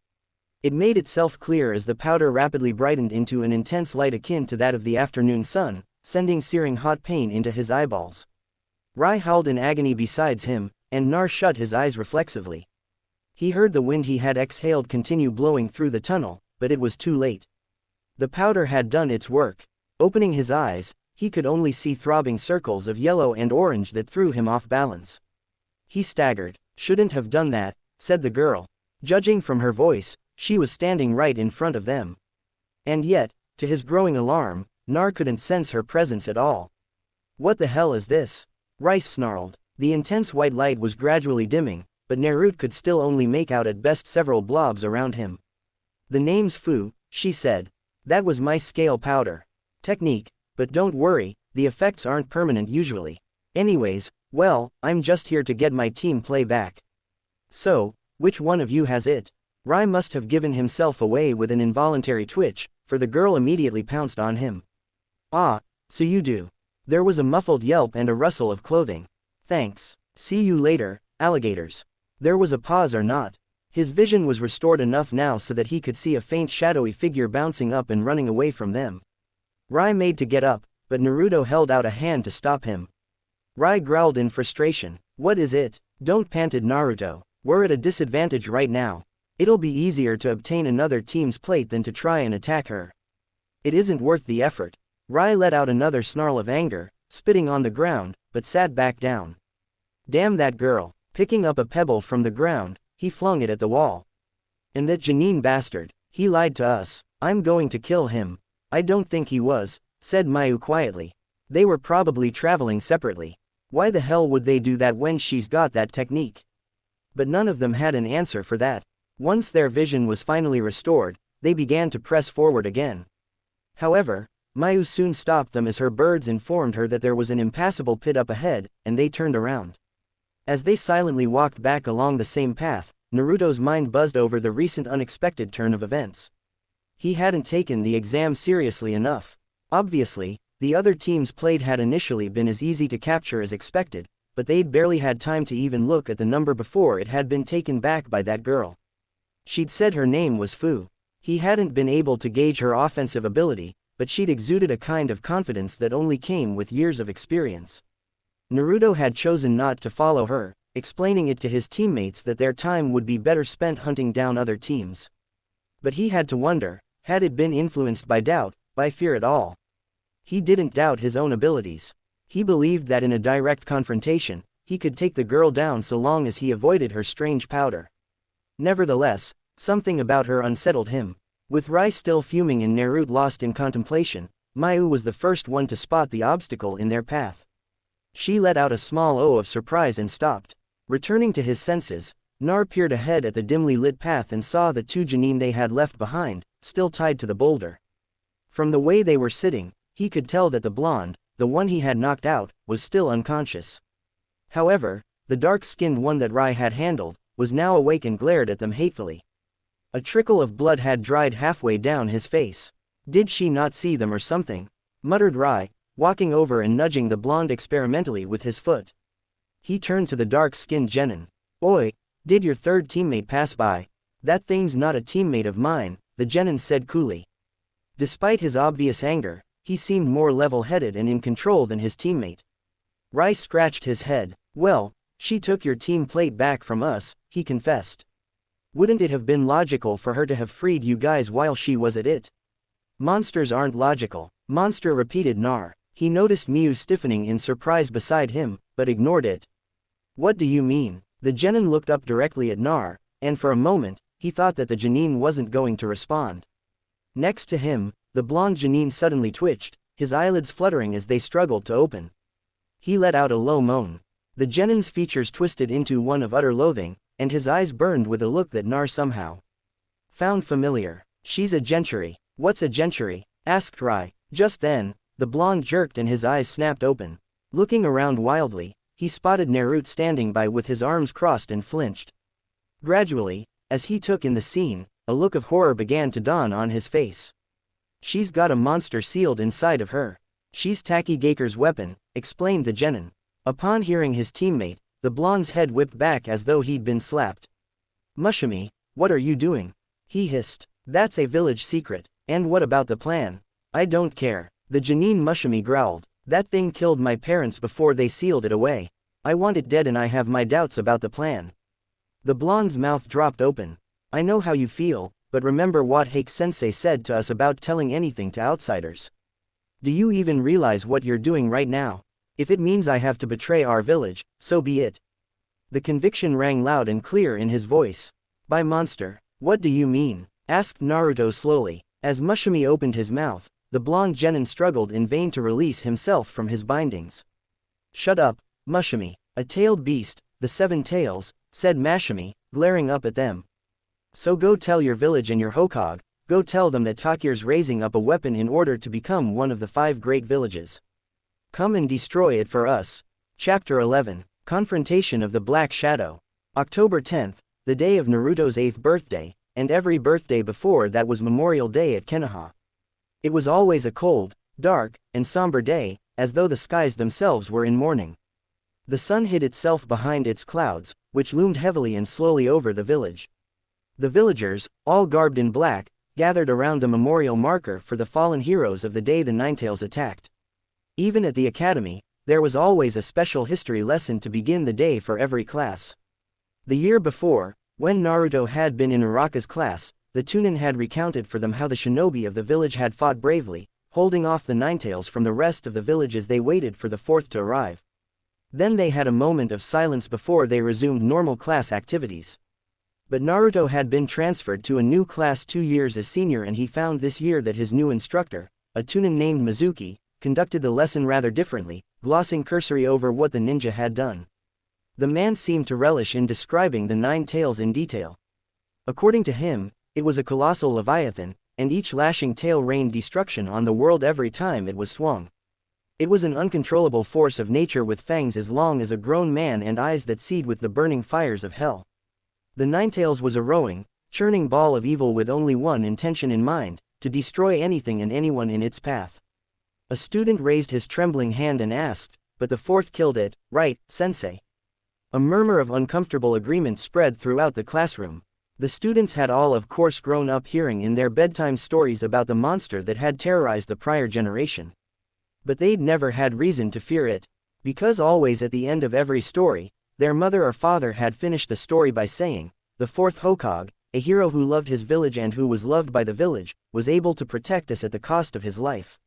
It made itself clear as the powder rapidly brightened into an intense light akin to that of the afternoon sun, sending searing hot pain into his eyeballs. Rai howled in agony beside him, and Nar shut his eyes reflexively. He heard the wind he had exhaled continue blowing through the tunnel, but it was too late. The powder had done its work. Opening his eyes, he could only see throbbing circles of yellow and orange that threw him off balance. He staggered. "Shouldn't have done that," said the girl. Judging from her voice, she was standing right in front of them. And yet, to his growing alarm, Nar couldn't sense her presence at all. "What the hell is this?" Rice snarled. The intense white light was gradually dimming, but Naruto could still only make out at best several blobs around him. "The name's Fu," she said. "That was my scale powder. Technique, but don't worry, the effects aren't permanent usually. Anyways, well, I'm just here to get my team play back. So, which one of you has it?" Rai must have given himself away with an involuntary twitch, for the girl immediately pounced on him. "Ah, so you do." There was a muffled yelp and a rustle of clothing. "Thanks. See you later, alligators." There was a pause or not. His vision was restored enough now so that he could see a faint shadowy figure bouncing up and running away from them. Rai made to get up, but Naruto held out a hand to stop him. Rai growled in frustration. "What is it?" "Don't," panted Naruto. "We're at a disadvantage right now. It'll be easier to obtain another team's plate than to try and attack her. It isn't worth the effort." Rai let out another snarl of anger, spitting on the ground, but sat back down. "Damn that girl." Picking up a pebble from the ground, he flung it at the wall. "And that Janine bastard, he lied to us. I'm going to kill him." "I don't think he was," said Mayu quietly. "They were probably traveling separately. Why the hell would they do that when she's got that technique?" But none of them had an answer for that. Once their vision was finally restored, they began to press forward again. However, Mayu soon stopped them as her birds informed her that there was an impassable pit up ahead, and they turned around. As they silently walked back along the same path, Naruto's mind buzzed over the recent unexpected turn of events. He hadn't taken the exam seriously enough. Obviously, the other team's plate had initially been as easy to capture as expected, but they'd barely had time to even look at the number before it had been taken back by that girl. She'd said her name was Fu. He hadn't been able to gauge her offensive ability, but she'd exuded a kind of confidence that only came with years of experience. Naruto had chosen not to follow her, explaining it to his teammates that their time would be better spent hunting down other teams. But he had to wonder, had it been influenced by doubt, by fear at all? He didn't doubt his own abilities. He believed that in a direct confrontation, he could take the girl down so long as he avoided her strange powder. Nevertheless, something about her unsettled him. With Rai still fuming and Naruto lost in contemplation, Mayu was the first one to spot the obstacle in their path. She let out a small "oh" of surprise and stopped. Returning to his senses, Nar peered ahead at the dimly lit path and saw the two Janine they had left behind, still tied to the boulder. From the way they were sitting, he could tell that the blonde, the one he had knocked out, was still unconscious. However, the dark-skinned one that Rai had handled, was now awake and glared at them hatefully. A trickle of blood had dried halfway down his face. "Did she not see them or something?" muttered Rai, walking over and nudging the blonde experimentally with his foot. He turned to the dark-skinned genin. "Oi, did your third teammate pass by?" "That thing's not a teammate of mine," the genin said coolly. Despite his obvious anger, he seemed more level-headed and in control than his teammate. Rai scratched his head. "Well, she took your team plate back from us," he confessed. "Wouldn't it have been logical for her to have freed you guys while she was at it?" "Monsters aren't logical," Monster repeated Nar. He noticed Miu stiffening in surprise beside him, but ignored it. "What do you mean?" The genin looked up directly at Nar, and for a moment, he thought that the Janine wasn't going to respond. Next to him, the blonde Janine suddenly twitched, his eyelids fluttering as they struggled to open. He let out a low moan. The genin's features twisted into one of utter loathing, and his eyes burned with a look that Nar somehow found familiar. "She's a gentry." "What's a gentry?" asked Rai. Just then, the blonde jerked and his eyes snapped open. Looking around wildly, he spotted Naruto standing by with his arms crossed and flinched. Gradually, as he took in the scene, a look of horror began to dawn on his face. "She's got a monster sealed inside of her. She's Taki Gaker's weapon," explained the genin. Upon hearing his teammate, the blonde's head whipped back as though he'd been slapped. "Mushimi, what are you doing?" He hissed. That's a village secret. And what about the plan? I don't care. The Janine Mushimi growled. That thing killed my parents before they sealed it away. I want it dead and I have my doubts about the plan. The blonde's mouth dropped open. I know how you feel, but remember what Hake-sensei said to us about telling anything to outsiders. Do you even realize what you're doing right now? If it means I have to betray our village, so be it. The conviction rang loud and clear in his voice. By monster, what do you mean? Asked Naruto slowly. As Mushimi opened his mouth, the blonde genin struggled in vain to release himself from his bindings. Shut up, Mushimi, a tailed beast, the 7 tails, said Mashimi, glaring up at them. So go tell your village and your Hokage, go tell them that Takir's raising up a weapon in order to become one of the 5 great villages. Come and destroy it for us. Chapter 11, Confrontation of the Black Shadow. October 10th, the day of Naruto's 8th birthday, and every birthday before that was Memorial Day at Konoha. It was always a cold, dark, and somber day, as though the skies themselves were in mourning. The sun hid itself behind its clouds, which loomed heavily and slowly over the village. The villagers, all garbed in black, gathered around the memorial marker for the fallen heroes of the day the Ninetales attacked. Even at the academy, there was always a special history lesson to begin the day for every class. The year before, when Naruto had been in Uraka's class, the Chunin had recounted for them how the shinobi of the village had fought bravely, holding off the Ninetales from the rest of the village as they waited for the 4th to arrive. Then they had a moment of silence before they resumed normal class activities. But Naruto had been transferred to a new class 2 years as senior, and he found this year that his new instructor, a Chunin named Mizuki, conducted the lesson rather differently, glossing cursory over what the ninja had done. The man seemed to relish in describing the 9 tails in detail. According to him, it was a colossal leviathan, and each lashing tail rained destruction on the world every time it was swung. It was an uncontrollable force of nature with fangs as long as a grown man and eyes that seethed with the burning fires of hell. The Ninetales was a rowing, churning ball of evil with only one intention in mind, to destroy anything and anyone in its path. A student raised his trembling hand and asked, but the 4th killed it, right, sensei? A murmur of uncomfortable agreement spread throughout the classroom. The students had all of course grown up hearing in their bedtime stories about the monster that had terrorized the prior generation. But they'd never had reason to fear it, because always at the end of every story, their mother or father had finished the story by saying, the 4th Hokage, a hero who loved his village and who was loved by the village, was able to protect us at the cost of his life.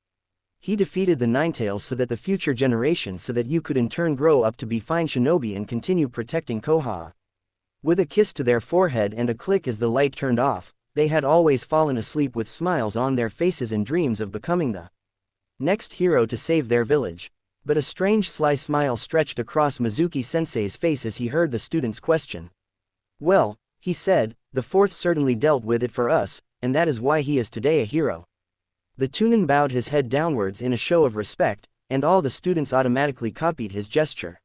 He defeated the Ninetales so that the future generation so that you could in turn grow up to be fine shinobi and continue protecting Konoha. With a kiss to their forehead and a click as the light turned off, they had always fallen asleep with smiles on their faces and dreams of becoming the next hero to save their village. But a strange sly smile stretched across Mizuki-sensei's face as he heard the student's question. Well, he said, the 4th certainly dealt with it for us, and that is why he is today a hero. The Chunin bowed his head downwards in a show of respect, and all the students automatically copied his gesture.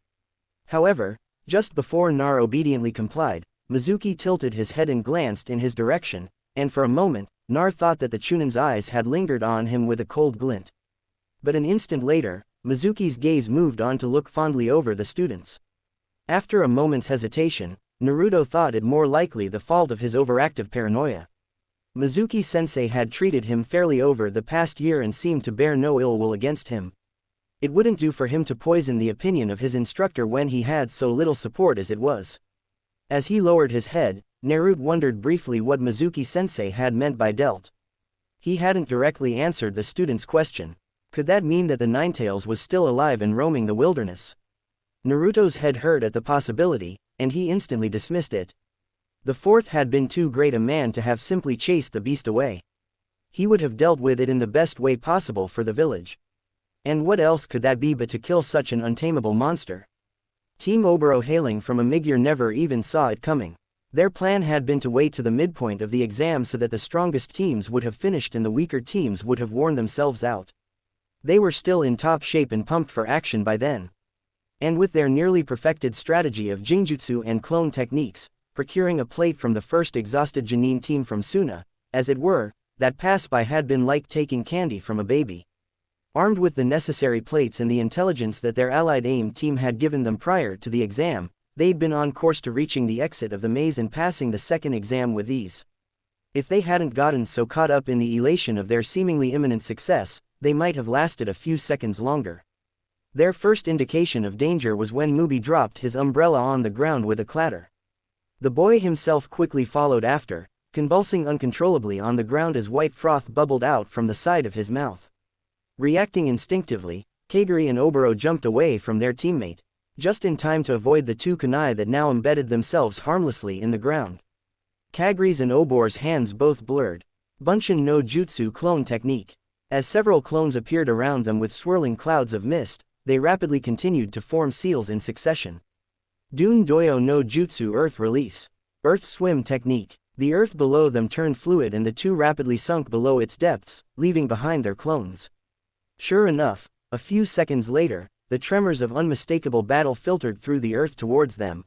However, just before Nar obediently complied, Mizuki tilted his head and glanced in his direction, and for a moment, Nar thought that the Chunin's eyes had lingered on him with a cold glint. But an instant later, Mizuki's gaze moved on to look fondly over the students. After a moment's hesitation, Naruto thought it more likely the fault of his overactive paranoia. Mizuki-sensei had treated him fairly over the past year and seemed to bear no ill will against him. It wouldn't do for him to poison the opinion of his instructor when he had so little support as it was. As he lowered his head, Naruto wondered briefly what Mizuki-sensei had meant by dealt. He hadn't directly answered the student's question. Could that mean that the Ninetales was still alive and roaming the wilderness? Naruto's head hurt at the possibility, and he instantly dismissed it. The 4th had been too great a man to have simply chased the beast away. He would have dealt with it in the best way possible for the village. And what else could that be but to kill such an untamable monster? Team Oboro hailing from a Magyar never even saw it coming. Their plan had been to wait to the midpoint of the exam so that the strongest teams would have finished and the weaker teams would have worn themselves out. They were still in top shape and pumped for action by then. And with their nearly perfected strategy of Jinjutsu and clone techniques, procuring a plate from the first exhausted Jonin team from Suna, as it were, that pass-by had been like taking candy from a baby. Armed with the necessary plates and the intelligence that their allied AIM team had given them prior to the exam, they'd been on course to reaching the exit of the maze and passing the second exam with ease. If they hadn't gotten so caught up in the elation of their seemingly imminent success, they might have lasted a few seconds longer. Their first indication of danger was when Mubi dropped his umbrella on the ground with a clatter. The boy himself quickly followed after, convulsing uncontrollably on the ground as white froth bubbled out from the side of his mouth. Reacting instinctively, Kaguri and Oboro jumped away from their teammate, just in time to avoid the two kunai that now embedded themselves harmlessly in the ground. Kaguri's and Oboro's hands both blurred. Bunshin no Jutsu clone technique. As several clones appeared around them with swirling clouds of mist, they rapidly continued to form seals in succession. Dun Doyo no Jutsu Earth Release. Earth Swim Technique. The earth below them turned fluid and the two rapidly sunk below its depths, leaving behind their clones. Sure enough, a few seconds later, the tremors of unmistakable battle filtered through the earth towards them.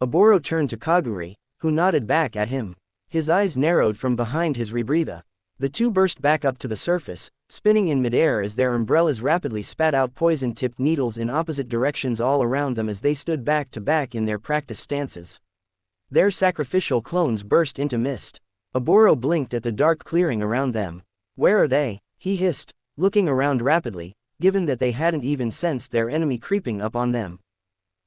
Oboro turned to Kaguri, who nodded back at him. His eyes narrowed from behind his rebreather. The two burst back up to the surface, spinning in midair as their umbrellas rapidly spat out poison-tipped needles in opposite directions all around them as they stood back to back in their practice stances. Their sacrificial clones burst into mist. Oboro blinked at the dark clearing around them. "Where are they?" he hissed, looking around rapidly, given that they hadn't even sensed their enemy creeping up on them.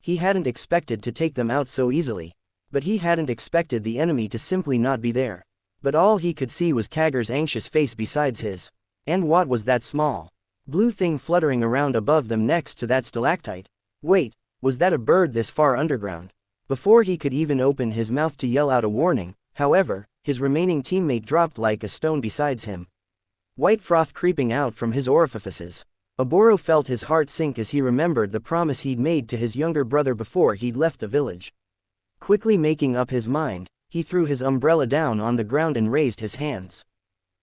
He hadn't expected to take them out so easily. But he hadn't expected the enemy to simply not be there. But all he could see was Kagur's anxious face besides his. And what was that small blue thing fluttering around above them next to that stalactite? Wait, was that a bird this far underground? Before he could even open his mouth to yell out a warning, however, his remaining teammate dropped like a stone besides him. White froth creeping out from his orifices. Oboro felt his heart sink as he remembered the promise he'd made to his younger brother before he'd left the village. Quickly making up his mind, he threw his umbrella down on the ground and raised his hands.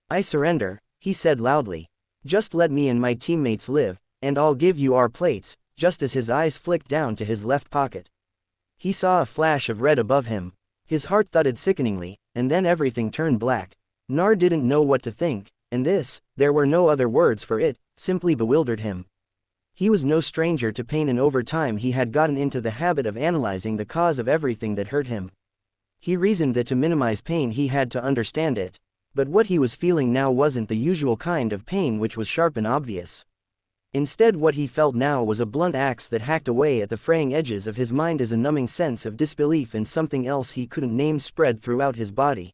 "I surrender," he said loudly. "Just let me and my teammates live, and I'll give you our plates," just as his eyes flicked down to his left pocket. He saw a flash of red above him. His heart thudded sickeningly, and then everything turned black. Nar didn't know what to think, and this, there were no other words for it, simply bewildered him. He was no stranger to pain and over time he had gotten into the habit of analyzing the cause of everything that hurt him. He reasoned that to minimize pain he had to understand it. But what he was feeling now wasn't the usual kind of pain which was sharp and obvious. Instead what he felt now was a blunt axe that hacked away at the fraying edges of his mind as a numbing sense of disbelief in something else he couldn't name spread throughout his body.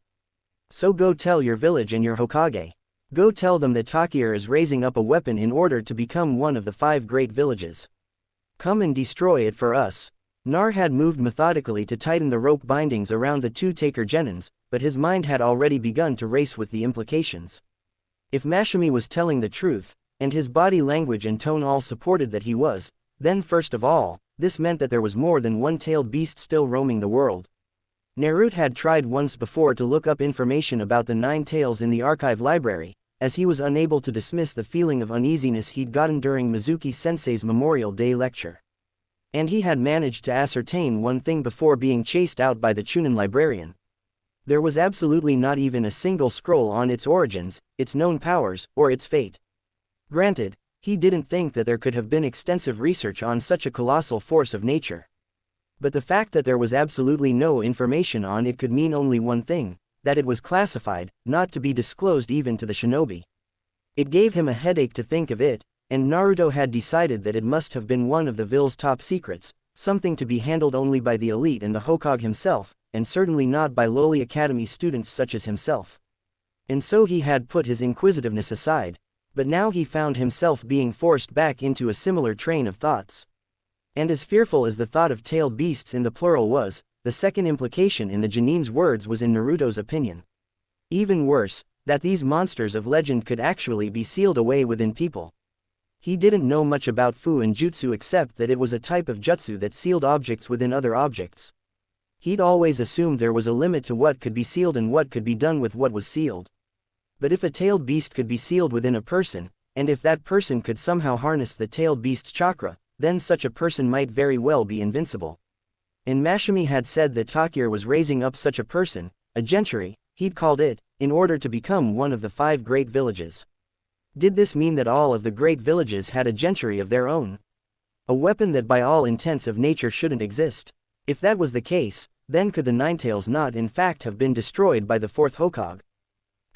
"So go tell your village and your Hokage. Go tell them that Takir is raising up a weapon in order to become one of the 5 great villages. Come and destroy it for us." Nar had moved methodically to tighten the rope bindings around the two Taker Genins, but his mind had already begun to race with the implications. If Mashimi was telling the truth, and his body language and tone all supported that he was, then first of all, this meant that there was more than one tailed beast still roaming the world. Naruto had tried once before to look up information about the 9 tails in the archive library, as he was unable to dismiss the feeling of uneasiness he'd gotten during Mizuki-sensei's Memorial Day lecture. And he had managed to ascertain one thing before being chased out by the Chunin librarian. There was absolutely not even a single scroll on its origins, its known powers, or its fate. Granted, he didn't think that there could have been extensive research on such a colossal force of nature. But the fact that there was absolutely no information on it could mean only one thing, that it was classified, not to be disclosed even to the shinobi. It gave him a headache to think of it, and Naruto had decided that it must have been one of the Ville's top secrets, something to be handled only by the elite and the Hokage himself, and certainly not by lowly academy students such as himself. And so he had put his inquisitiveness aside, but now he found himself being forced back into a similar train of thoughts. And as fearful as the thought of tailed beasts in the plural was, the second implication in the Genin's words was in Naruto's opinion. Even worse, that these monsters of legend could actually be sealed away within people. He didn't know much about Fu and Jutsu except that it was a type of jutsu that sealed objects within other objects. He'd always assumed there was a limit to what could be sealed and what could be done with what was sealed. But if a tailed beast could be sealed within a person, and if that person could somehow harness the tailed beast's chakra, then such a person might very well be invincible. And Mashimi had said that Takir was raising up such a person, a gentry, he'd called it, in order to become one of the 5 great villages. Did this mean that all of the great villages had a gentry of their own? A weapon that by all intents of nature shouldn't exist? If that was the case, then could the Ninetails not in fact have been destroyed by the 4th Hokage,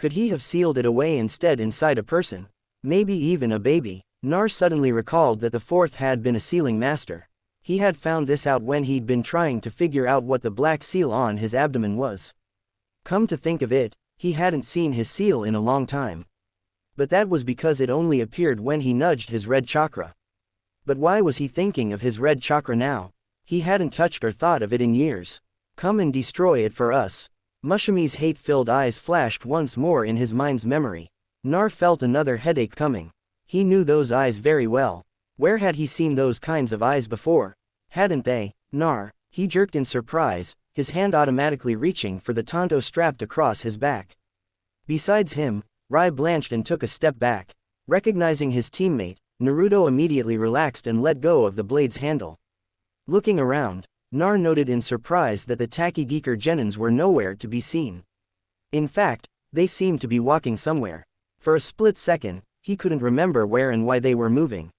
Could he have sealed it away instead inside a person? Maybe even a baby? Nar suddenly recalled that the fourth had been a sealing master. He had found this out when he'd been trying to figure out what the black seal on his abdomen was. Come to think of it, he hadn't seen his seal in a long time. But that was because it only appeared when he nudged his red chakra. But why was he thinking of his red chakra now? He hadn't touched or thought of it in years. Come and destroy it for us. Mushami's hate-filled eyes flashed once more in his mind's memory. Nar felt another headache coming. He knew those eyes very well. Where had he seen those kinds of eyes before? Hadn't they? Nar, he jerked in surprise, his hand automatically reaching for the tanto strapped across his back. Besides him, Rai blanched and took a step back. Recognizing his teammate, Naruto immediately relaxed and let go of the blade's handle. Looking around, Nar noted in surprise that the Takigeeker genins were nowhere to be seen. In fact, they seemed to be walking somewhere. For a split second, he couldn't remember where and why they were moving.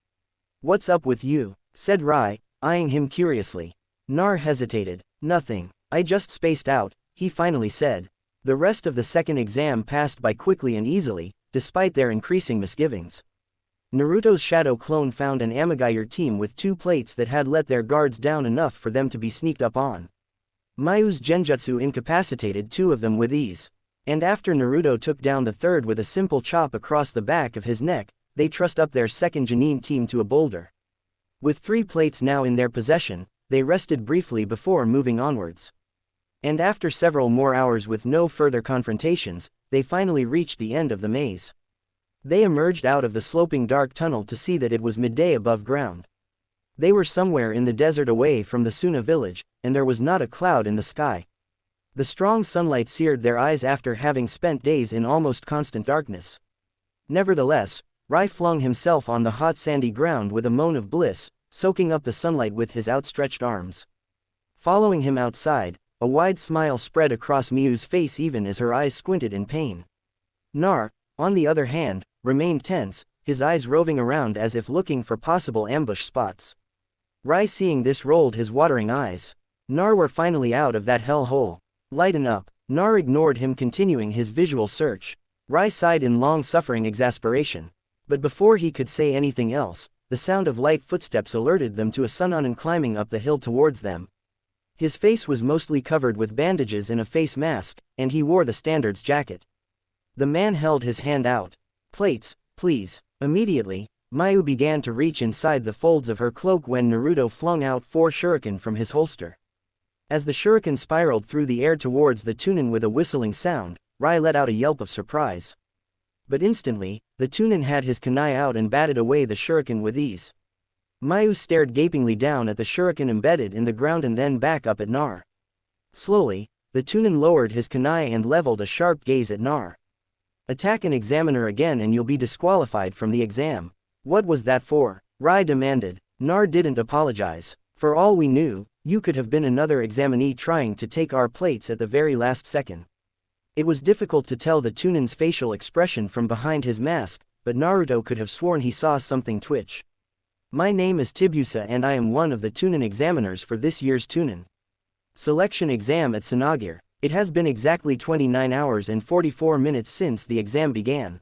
"What's up with you?" said Rai, eyeing him curiously. Nar hesitated. "Nothing. I just spaced out," he finally said. The rest of the second exam passed by quickly and easily, despite their increasing misgivings. Naruto's shadow clone found an Amagire team with 2 plates that had let their guards down enough for them to be sneaked up on. Mayu's genjutsu incapacitated 2 of them with ease. And after Naruto took down the third with a simple chop across the back of his neck, they trussed up their second Jonin team to a boulder. With 3 plates now in their possession, they rested briefly before moving onwards. And after several more hours with no further confrontations, they finally reached the end of the maze. They emerged out of the sloping dark tunnel to see that it was midday above ground. They were somewhere in the desert away from the Suna village, and there was not a cloud in the sky. The strong sunlight seared their eyes after having spent days in almost constant darkness. Nevertheless, Rai flung himself on the hot sandy ground with a moan of bliss, soaking up the sunlight with his outstretched arms. Following him outside, a wide smile spread across Miu's face even as her eyes squinted in pain. Nar, on the other hand, remained tense, his eyes roving around as if looking for possible ambush spots. Rai seeing this rolled his watering eyes. Nar, we're finally out of that hell hole. Lighten up. Nar ignored him continuing his visual search. Rai sighed in long-suffering exasperation. But before he could say anything else, the sound of light footsteps alerted them to a Sunonin climbing up the hill towards them. His face was mostly covered with bandages and a face mask, and he wore the standard's jacket. The man held his hand out. "Plates, please." Immediately, Mayu began to reach inside the folds of her cloak when Naruto flung out 4 shuriken from his holster. As the shuriken spiraled through the air towards the Chunin with a whistling sound, Rai let out a yelp of surprise. But instantly, the Chunin had his kunai out and batted away the shuriken with ease. Mayu stared gapingly down at the shuriken embedded in the ground and then back up at Nar. Slowly, the Chunin lowered his kunai and leveled a sharp gaze at Nar. "Attack an examiner again and you'll be disqualified from the exam." "What was that for?" Rai demanded. Nar didn't apologize. "For all we knew, you could have been another examinee trying to take our plates at the very last second." It was difficult to tell the Chunin's facial expression from behind his mask, but Naruto could have sworn he saw something twitch. "My name is Tibusa and I am one of the Chunin examiners for this year's Chunin selection exam at Tsunagir. It has been exactly 29 hours and 44 minutes since the exam began.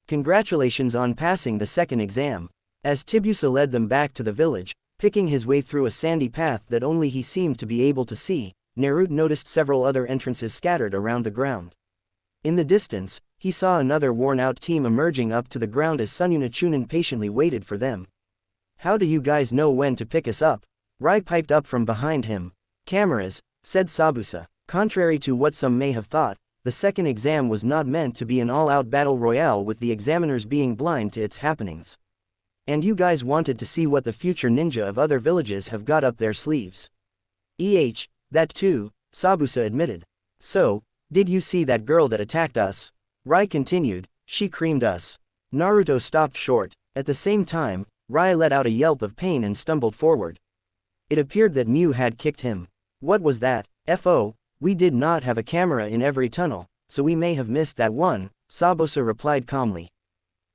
Congratulations on passing the second exam." As Tibusa led them back to the village, picking his way through a sandy path that only he seemed to be able to see, Naruto noticed several other entrances scattered around the ground. In the distance, he saw another worn-out team emerging up to the ground as Sununa Chunin patiently waited for them. "How do you guys know when to pick us up?" Rai piped up from behind him. "Cameras," said Sabusa. Contrary to what some may have thought, the second exam was not meant to be an all-out battle royale with the examiners being blind to its happenings. And you guys wanted to see what the future ninja of other villages have got up their sleeves. That too, Sabusa admitted. "So, did you see that girl that attacked us?" Rai continued. "She creamed us." Naruto stopped short. At the same time, Rai let out a yelp of pain and stumbled forward. It appeared that Miu had kicked him. "What was that?" We did not have a camera in every tunnel, so we may have missed that one," Sabusa replied calmly.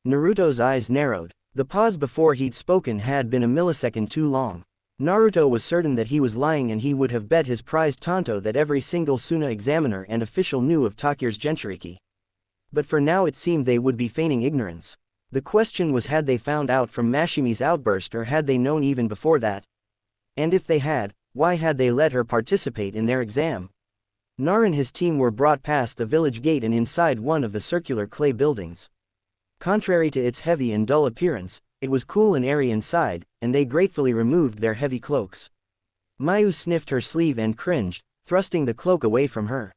Naruto's eyes narrowed. The pause before he'd spoken had been a millisecond too long. Naruto was certain that he was lying and he would have bet his prized tanto that every single Suna examiner and official knew of Takir's Jinchuriki. But for now it seemed they would be feigning ignorance. The question was, had they found out from Mashimi's outburst, or had they known even before that? And if they had, why had they let her participate in their exam? Nar and his team were brought past the village gate and inside one of the circular clay buildings. Contrary to its heavy and dull appearance, it was cool and airy inside, and they gratefully removed their heavy cloaks. Mayu sniffed her sleeve and cringed, thrusting the cloak away from her.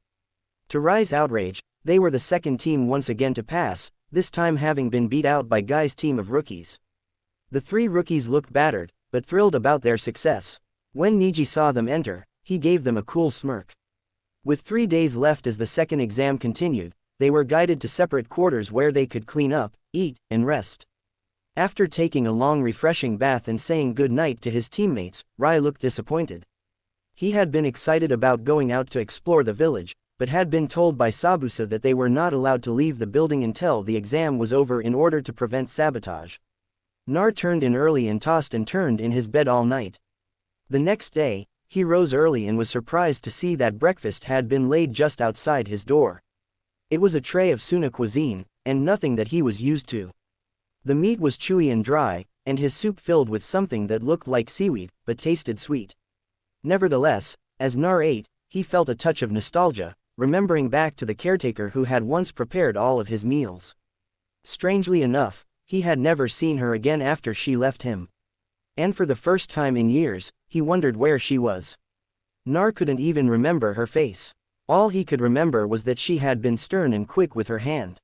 To Rai's outrage, they were the second team once again to pass, this time having been beat out by Guy's team of rookies. The three rookies looked battered, but thrilled about their success. When Niji saw them enter, he gave them a cool smirk. With 3 days left as the second exam continued, they were guided to separate quarters where they could clean up, eat, and rest. After taking a long refreshing bath and saying good night to his teammates, Rai looked disappointed. He had been excited about going out to explore the village, but had been told by Sabusa that they were not allowed to leave the building until the exam was over in order to prevent sabotage. Nar turned in early and tossed and turned in his bed all night. The next day, he rose early and was surprised to see that breakfast had been laid just outside his door. It was a tray of Suna cuisine, and nothing that he was used to. The meat was chewy and dry, and his soup filled with something that looked like seaweed, but tasted sweet. Nevertheless, as Nar ate, he felt a touch of nostalgia, remembering back to the caretaker who had once prepared all of his meals. Strangely enough, he had never seen her again after she left him. And for the first time in years, he wondered where she was. Nar couldn't even remember her face. All he could remember was that she had been stern and quick with her hand.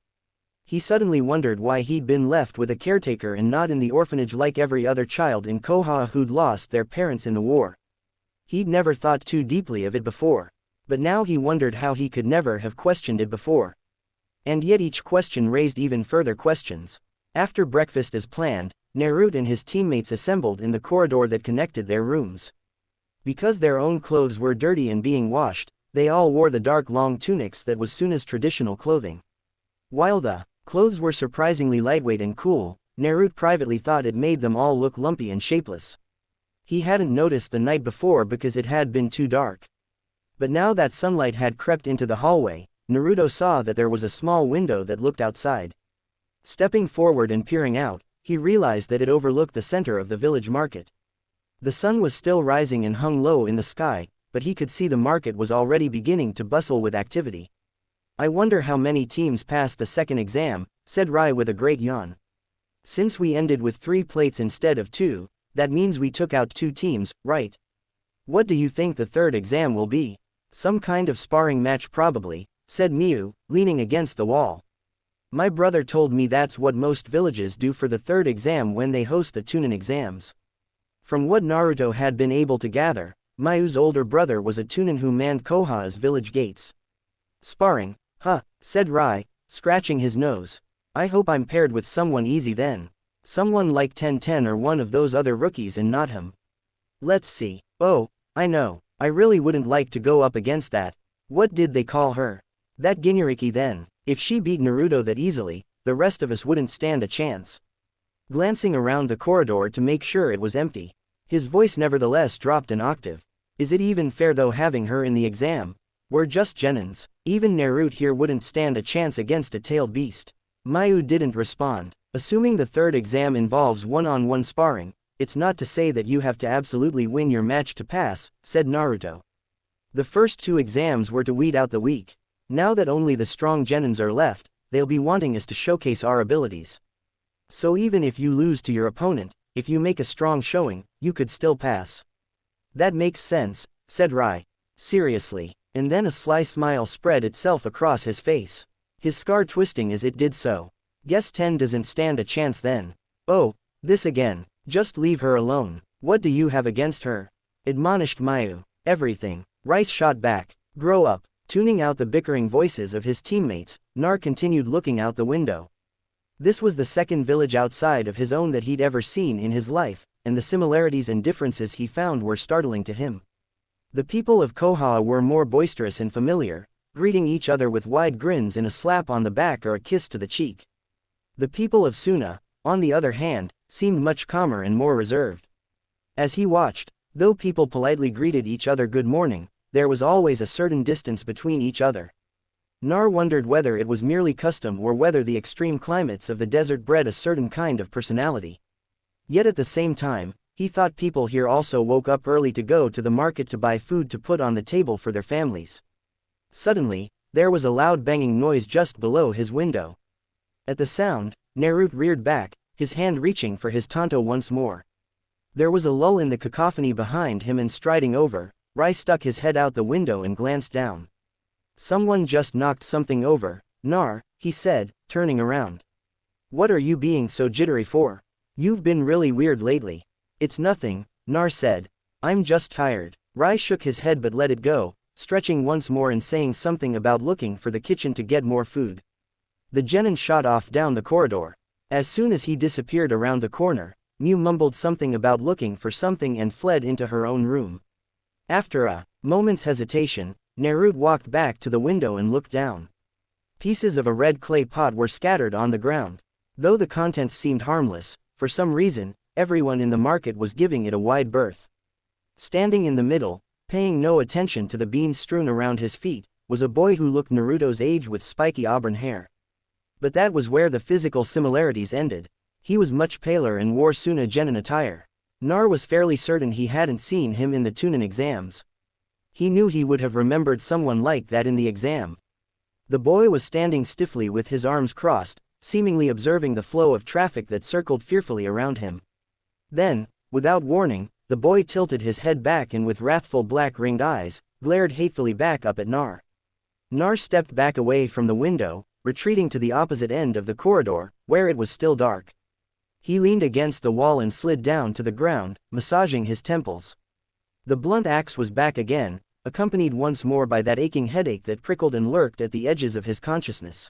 He suddenly wondered why he'd been left with a caretaker and not in the orphanage like every other child in Koha who'd lost their parents in the war. He'd never thought too deeply of it before. But now he wondered how he could never have questioned it before. And yet each question raised even further questions. After breakfast as planned, Naruto and his teammates assembled in the corridor that connected their rooms. Because their own clothes were dirty and being washed, they all wore the dark long tunics that was Suna's traditional clothing. While the clothes were surprisingly lightweight and cool, Naruto privately thought it made them all look lumpy and shapeless. He hadn't noticed the night before because it had been too dark. But now that sunlight had crept into the hallway, Naruto saw that there was a small window that looked outside. Stepping forward and peering out, he realized that it overlooked the center of the village market. The sun was still rising and hung low in the sky, but he could see the market was already beginning to bustle with activity. "I wonder how many teams passed the second exam," said Rai with a great yawn. "Since we ended with 3 plates instead of 2, that means we took out 2 teams, right? What do you think the third exam will be?" "Some kind of sparring match probably," said Miu, leaning against the wall. "My brother told me that's what most villages do for the third exam when they host the Tunin exams." From what Naruto had been able to gather, Mayu's older brother was a Tunin who manned Koha's village gates. "Sparring, huh," said Rai, scratching his nose. "I hope I'm paired with someone easy then. Someone like 10-10 or one of those other rookies and not him. Let's see. Oh, I know. I really wouldn't like to go up against that. What did they call her? That Ginuriki then. If she beat Naruto that easily, the rest of us wouldn't stand a chance." Glancing around the corridor to make sure it was empty, his voice nevertheless dropped an octave. "Is it even fair though having her in the exam? We're just genins. Even Naruto here wouldn't stand a chance against a tailed beast." Mayu didn't respond. "Assuming the third exam involves one-on-one sparring, it's not to say that you have to absolutely win your match to pass," said Naruto. "The first 2 exams were to weed out the weak. Now that only the strong genins are left, they'll be wanting us to showcase our abilities. So even if you lose to your opponent, if you make a strong showing, you could still pass." "That makes sense," said Rai. "Seriously." And then a sly smile spread itself across his face, his scar twisting as it did so. "Guess 10 doesn't stand a chance then." "Oh, this again. Just leave her alone. What do you have against her?" admonished Mayu. "Everything." Rice shot back. "Grow up." Tuning out the bickering voices of his teammates, Nar continued looking out the window. This was the second village outside of his own that he'd ever seen in his life, and the similarities and differences he found were startling to him. The people of Koha were more boisterous and familiar, greeting each other with wide grins and a slap on the back or a kiss to the cheek. The people of Suna, on the other hand, seemed much calmer and more reserved. As he watched, though people politely greeted each other good morning, there was always a certain distance between each other. Nar wondered whether it was merely custom or whether the extreme climates of the desert bred a certain kind of personality. Yet at the same time, he thought people here also woke up early to go to the market to buy food to put on the table for their families. Suddenly, there was a loud banging noise just below his window. At the sound, Naruto reared back, his hand reaching for his tanto once more. There was a lull in the cacophony behind him, and striding over, Rai stuck his head out the window and glanced down. "Someone just knocked something over, Nar," he said, turning around. "What are you being so jittery for? You've been really weird lately." "It's nothing," Nar said. "I'm just tired." Rai shook his head but let it go, stretching once more and saying something about looking for the kitchen to get more food. The genin shot off down the corridor. As soon as he disappeared around the corner, Mew mumbled something about looking for something and fled into her own room. After a moment's hesitation, Naruto walked back to the window and looked down. Pieces of a red clay pot were scattered on the ground. Though the contents seemed harmless, for some reason, everyone in the market was giving it a wide berth. Standing in the middle, paying no attention to the beans strewn around his feet, was a boy who looked Naruto's age with spiky auburn hair. But that was where the physical similarities ended. He was much paler and wore Suna genin attire. Nar was fairly certain he hadn't seen him in the Chunin exams. He knew he would have remembered someone like that in the exam. The boy was standing stiffly with his arms crossed, seemingly observing the flow of traffic that circled fearfully around him. Then, without warning, the boy tilted his head back and with wrathful black ringed eyes, glared hatefully back up at Nar. Nar stepped back away from the window, retreating to the opposite end of the corridor, where it was still dark. He leaned against the wall and slid down to the ground, massaging his temples. The blunt axe was back again, accompanied once more by that aching headache that prickled and lurked at the edges of his consciousness.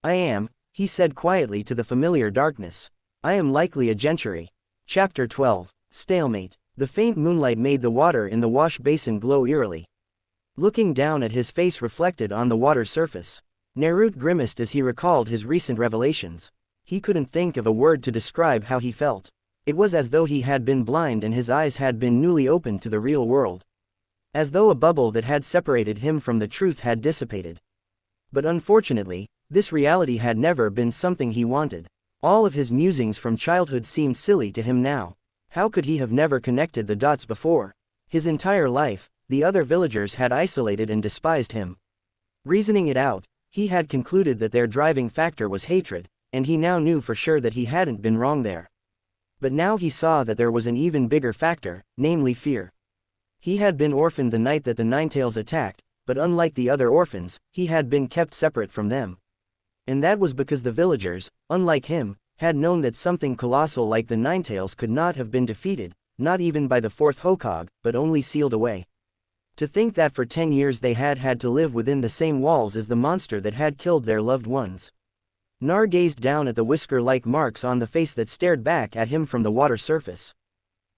"I am," he said quietly to the familiar darkness. "I am likely a gentry." Chapter 12. Stalemate. The faint moonlight made the water in the wash basin glow eerily. Looking down at his face reflected on the water's surface, Naruto grimaced as he recalled his recent revelations. He couldn't think of a word to describe how he felt. It was as though he had been blind and his eyes had been newly opened to the real world. As though a bubble that had separated him from the truth had dissipated. But unfortunately, this reality had never been something he wanted. All of his musings from childhood seemed silly to him now. How could he have never connected the dots before? His entire life, the other villagers had isolated and despised him. Reasoning it out, he had concluded that their driving factor was hatred, and he now knew for sure that he hadn't been wrong there. But now he saw that there was an even bigger factor, namely fear. He had been orphaned the night that the Ninetales attacked, but unlike the other orphans, he had been kept separate from them. And that was because the villagers, unlike him, had known that something colossal like the Ninetales could not have been defeated, not even by the fourth Hokage, but only sealed away. To think that for 10 years they had had to live within the same walls as the monster that had killed their loved ones. Nar gazed down at the whisker-like marks on the face that stared back at him from the water surface.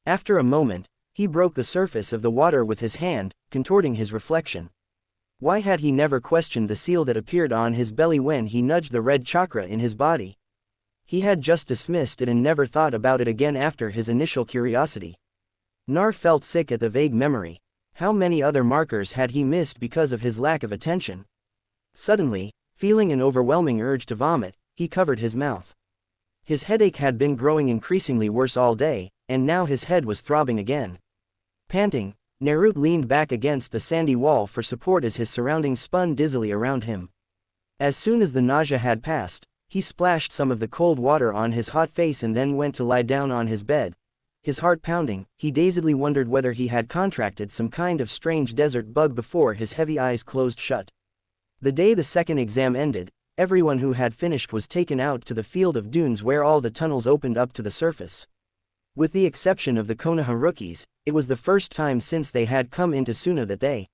After a moment, he broke the surface of the water with his hand, contorting his reflection. Why had he never questioned the seal that appeared on his belly when he nudged the red chakra in his body? He had just dismissed it and never thought about it again after his initial curiosity. Nar felt sick at the vague memory. How many other markers had he missed because of his lack of attention? Suddenly, feeling an overwhelming urge to vomit, he covered his mouth. His headache had been growing increasingly worse all day, and now his head was throbbing again. Panting, Naruto leaned back against the sandy wall for support as his surroundings spun dizzily around him. As soon as the nausea had passed, he splashed some of the cold water on his hot face and then went to lie down on his bed. His heart pounding, he dazedly wondered whether he had contracted some kind of strange desert bug before his heavy eyes closed shut. The day the second exam ended, everyone who had finished was taken out to the field of dunes where all the tunnels opened up to the surface. With the exception of the Konoha rookies, it was the first time since they had come into Suna that they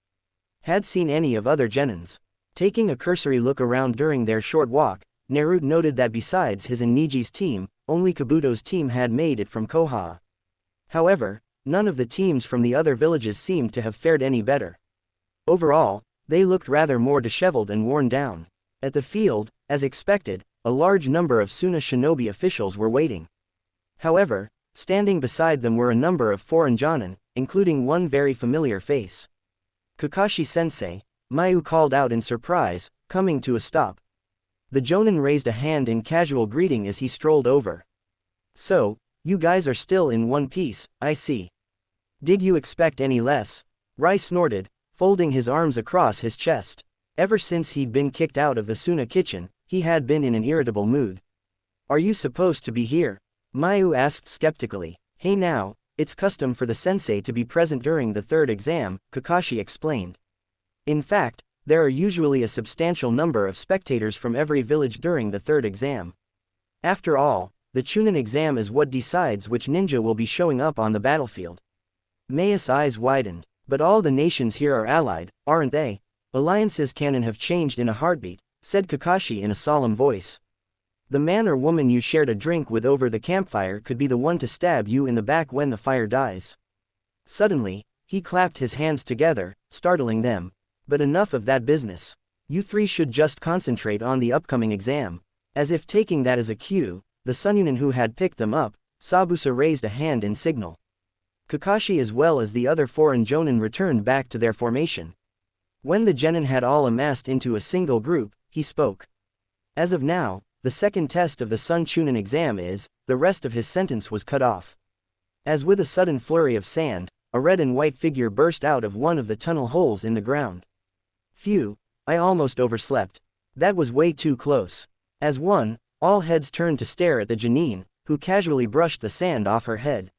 had seen any of other genins. Taking a cursory look around during their short walk, Naruto noted that besides his and Niji's team, only Kabuto's team had made it from Koha. However, none of the teams from the other villages seemed to have fared any better. Overall, they looked rather more disheveled and worn down. At the field, as expected, a large number of Suna shinobi officials were waiting. However, standing beside them were a number of foreign jonin, including one very familiar face. Kakashi Sensei, Mayu called out in surprise, coming to a stop. The Jonin raised a hand in casual greeting as he strolled over. So, you guys are still in one piece, I see. Did you expect any less? Rai snorted, folding his arms across his chest. Ever since he'd been kicked out of the Suna kitchen, he had been in an irritable mood. Are you supposed to be here? Mayu asked skeptically. Hey now, it's custom for the sensei to be present during the third exam, Kakashi explained. In fact, there are usually a substantial number of spectators from every village during the third exam. After all, the Chunin exam is what decides which ninja will be showing up on the battlefield. Mei's eyes widened. But all the nations here are allied, aren't they? Alliances can and have changed in a heartbeat, said Kakashi in a solemn voice. The man or woman you shared a drink with over the campfire could be the one to stab you in the back when the fire dies. Suddenly, he clapped his hands together, startling them. But enough of that business. You three should just concentrate on the upcoming exam. As if taking that as a cue, the Sununin who had picked them up, Sabusa raised a hand in signal. Kakashi as well as the other foreign Jonin returned back to their formation. When the genin had all amassed into a single group, he spoke. As of now, the second test of the Sun Chunin exam is, the rest of his sentence was cut off. As with a sudden flurry of sand, a red and white figure burst out of one of the tunnel holes in the ground. Phew, I almost overslept. That was way too close. As one, all heads turned to stare at the genin, who casually brushed the sand off her head.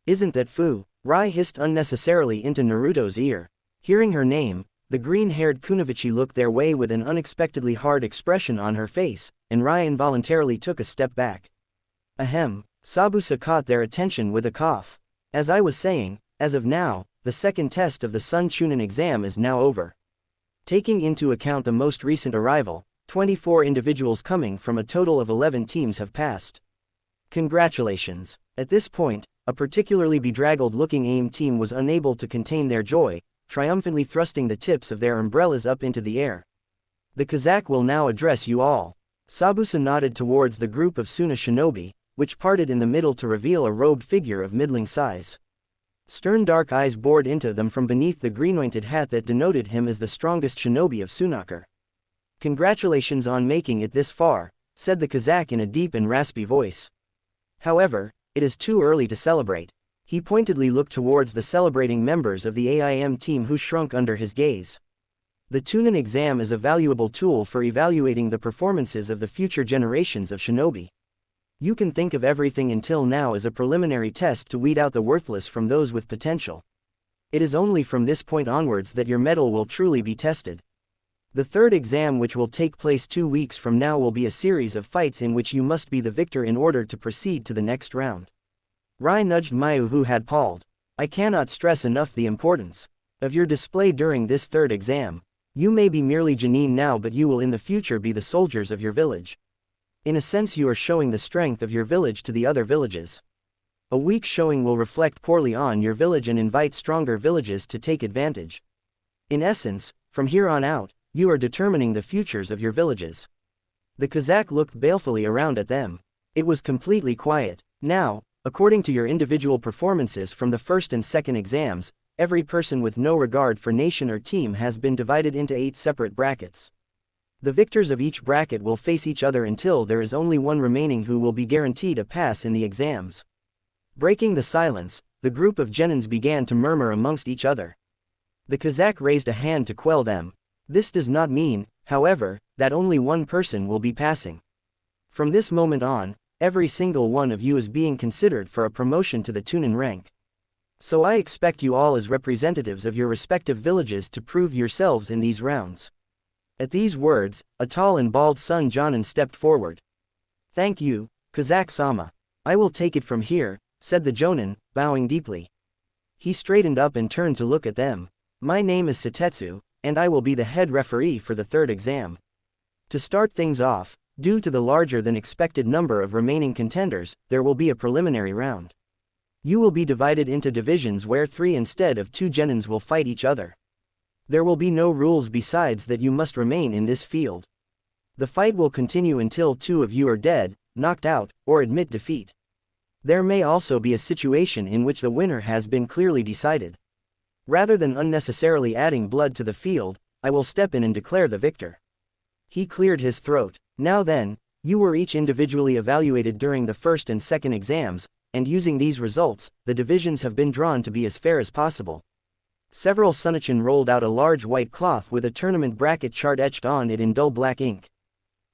Isn't that Fu? Rai hissed unnecessarily into Naruto's ear. Hearing her name, the green-haired Kunoichi looked their way with an unexpectedly hard expression on her face, and Rai involuntarily took a step back. Ahem, Sabusa caught their attention with a cough. As I was saying, as of now, the second test of the Sun Chunin exam is now over. Taking into account the most recent arrival, 24 individuals coming from a total of 11 teams have passed. Congratulations. At this point, a particularly bedraggled-looking AIM team was unable to contain their joy, triumphantly thrusting the tips of their umbrellas up into the air. The Kazakh will now address you all. Sabusa nodded towards the group of Suna shinobi, which parted in the middle to reveal a robed figure of middling size. Stern dark eyes bored into them from beneath the green-ointed hat that denoted him as the strongest shinobi of Sunakar. Congratulations on making it this far, said the Kazakh in a deep and raspy voice. However, it is too early to celebrate. He pointedly looked towards the celebrating members of the AIM team who shrunk under his gaze. The Chunin exam is a valuable tool for evaluating the performances of the future generations of shinobi. You can think of everything until now as a preliminary test to weed out the worthless from those with potential. It is only from this point onwards that your mettle will truly be tested. The third exam, which will take place 2 weeks from now, will be a series of fights in which you must be the victor in order to proceed to the next round. Rai nudged Mayu, who had palled. I cannot stress enough the importance of your display during this third exam. You may be merely genin now, but you will in the future be the soldiers of your village. In a sense, you are showing the strength of your village to the other villages. A weak showing will reflect poorly on your village and invite stronger villages to take advantage. In essence, from here on out, you are determining the futures of your villages. The Kazakh looked balefully around at them. It was completely quiet. Now, according to your individual performances from the first and second exams, every person with no regard for nation or team has been divided into 8 separate brackets. The victors of each bracket will face each other until there is only one remaining who will be guaranteed a pass in the exams. Breaking the silence, the group of genins began to murmur amongst each other. The Kazakh raised a hand to quell them. This does not mean, however, that only one person will be passing. From this moment on, every single one of you is being considered for a promotion to the Chunin rank. So I expect you all as representatives of your respective villages to prove yourselves in these rounds. At these words, a tall and bald Sun Jonin stepped forward. Thank you, Kazakh-sama. I will take it from here, said the Jonin, bowing deeply. He straightened up and turned to look at them. My name is Satetsu, and I will be the head referee for the third exam. To start things off, due to the larger than expected number of remaining contenders, there will be a preliminary round. You will be divided into divisions where 3 instead of 2 genins will fight each other. There will be no rules besides that you must remain in this field. The fight will continue until 2 of you are dead, knocked out, or admit defeat. There may also be a situation in which the winner has been clearly decided. Rather than unnecessarily adding blood to the field, I will step in and declare the victor. He cleared his throat. Now then, you were each individually evaluated during the first and second exams, and using these results, the divisions have been drawn to be as fair as possible. Several Sunichin rolled out a large white cloth with a tournament bracket chart etched on it in dull black ink.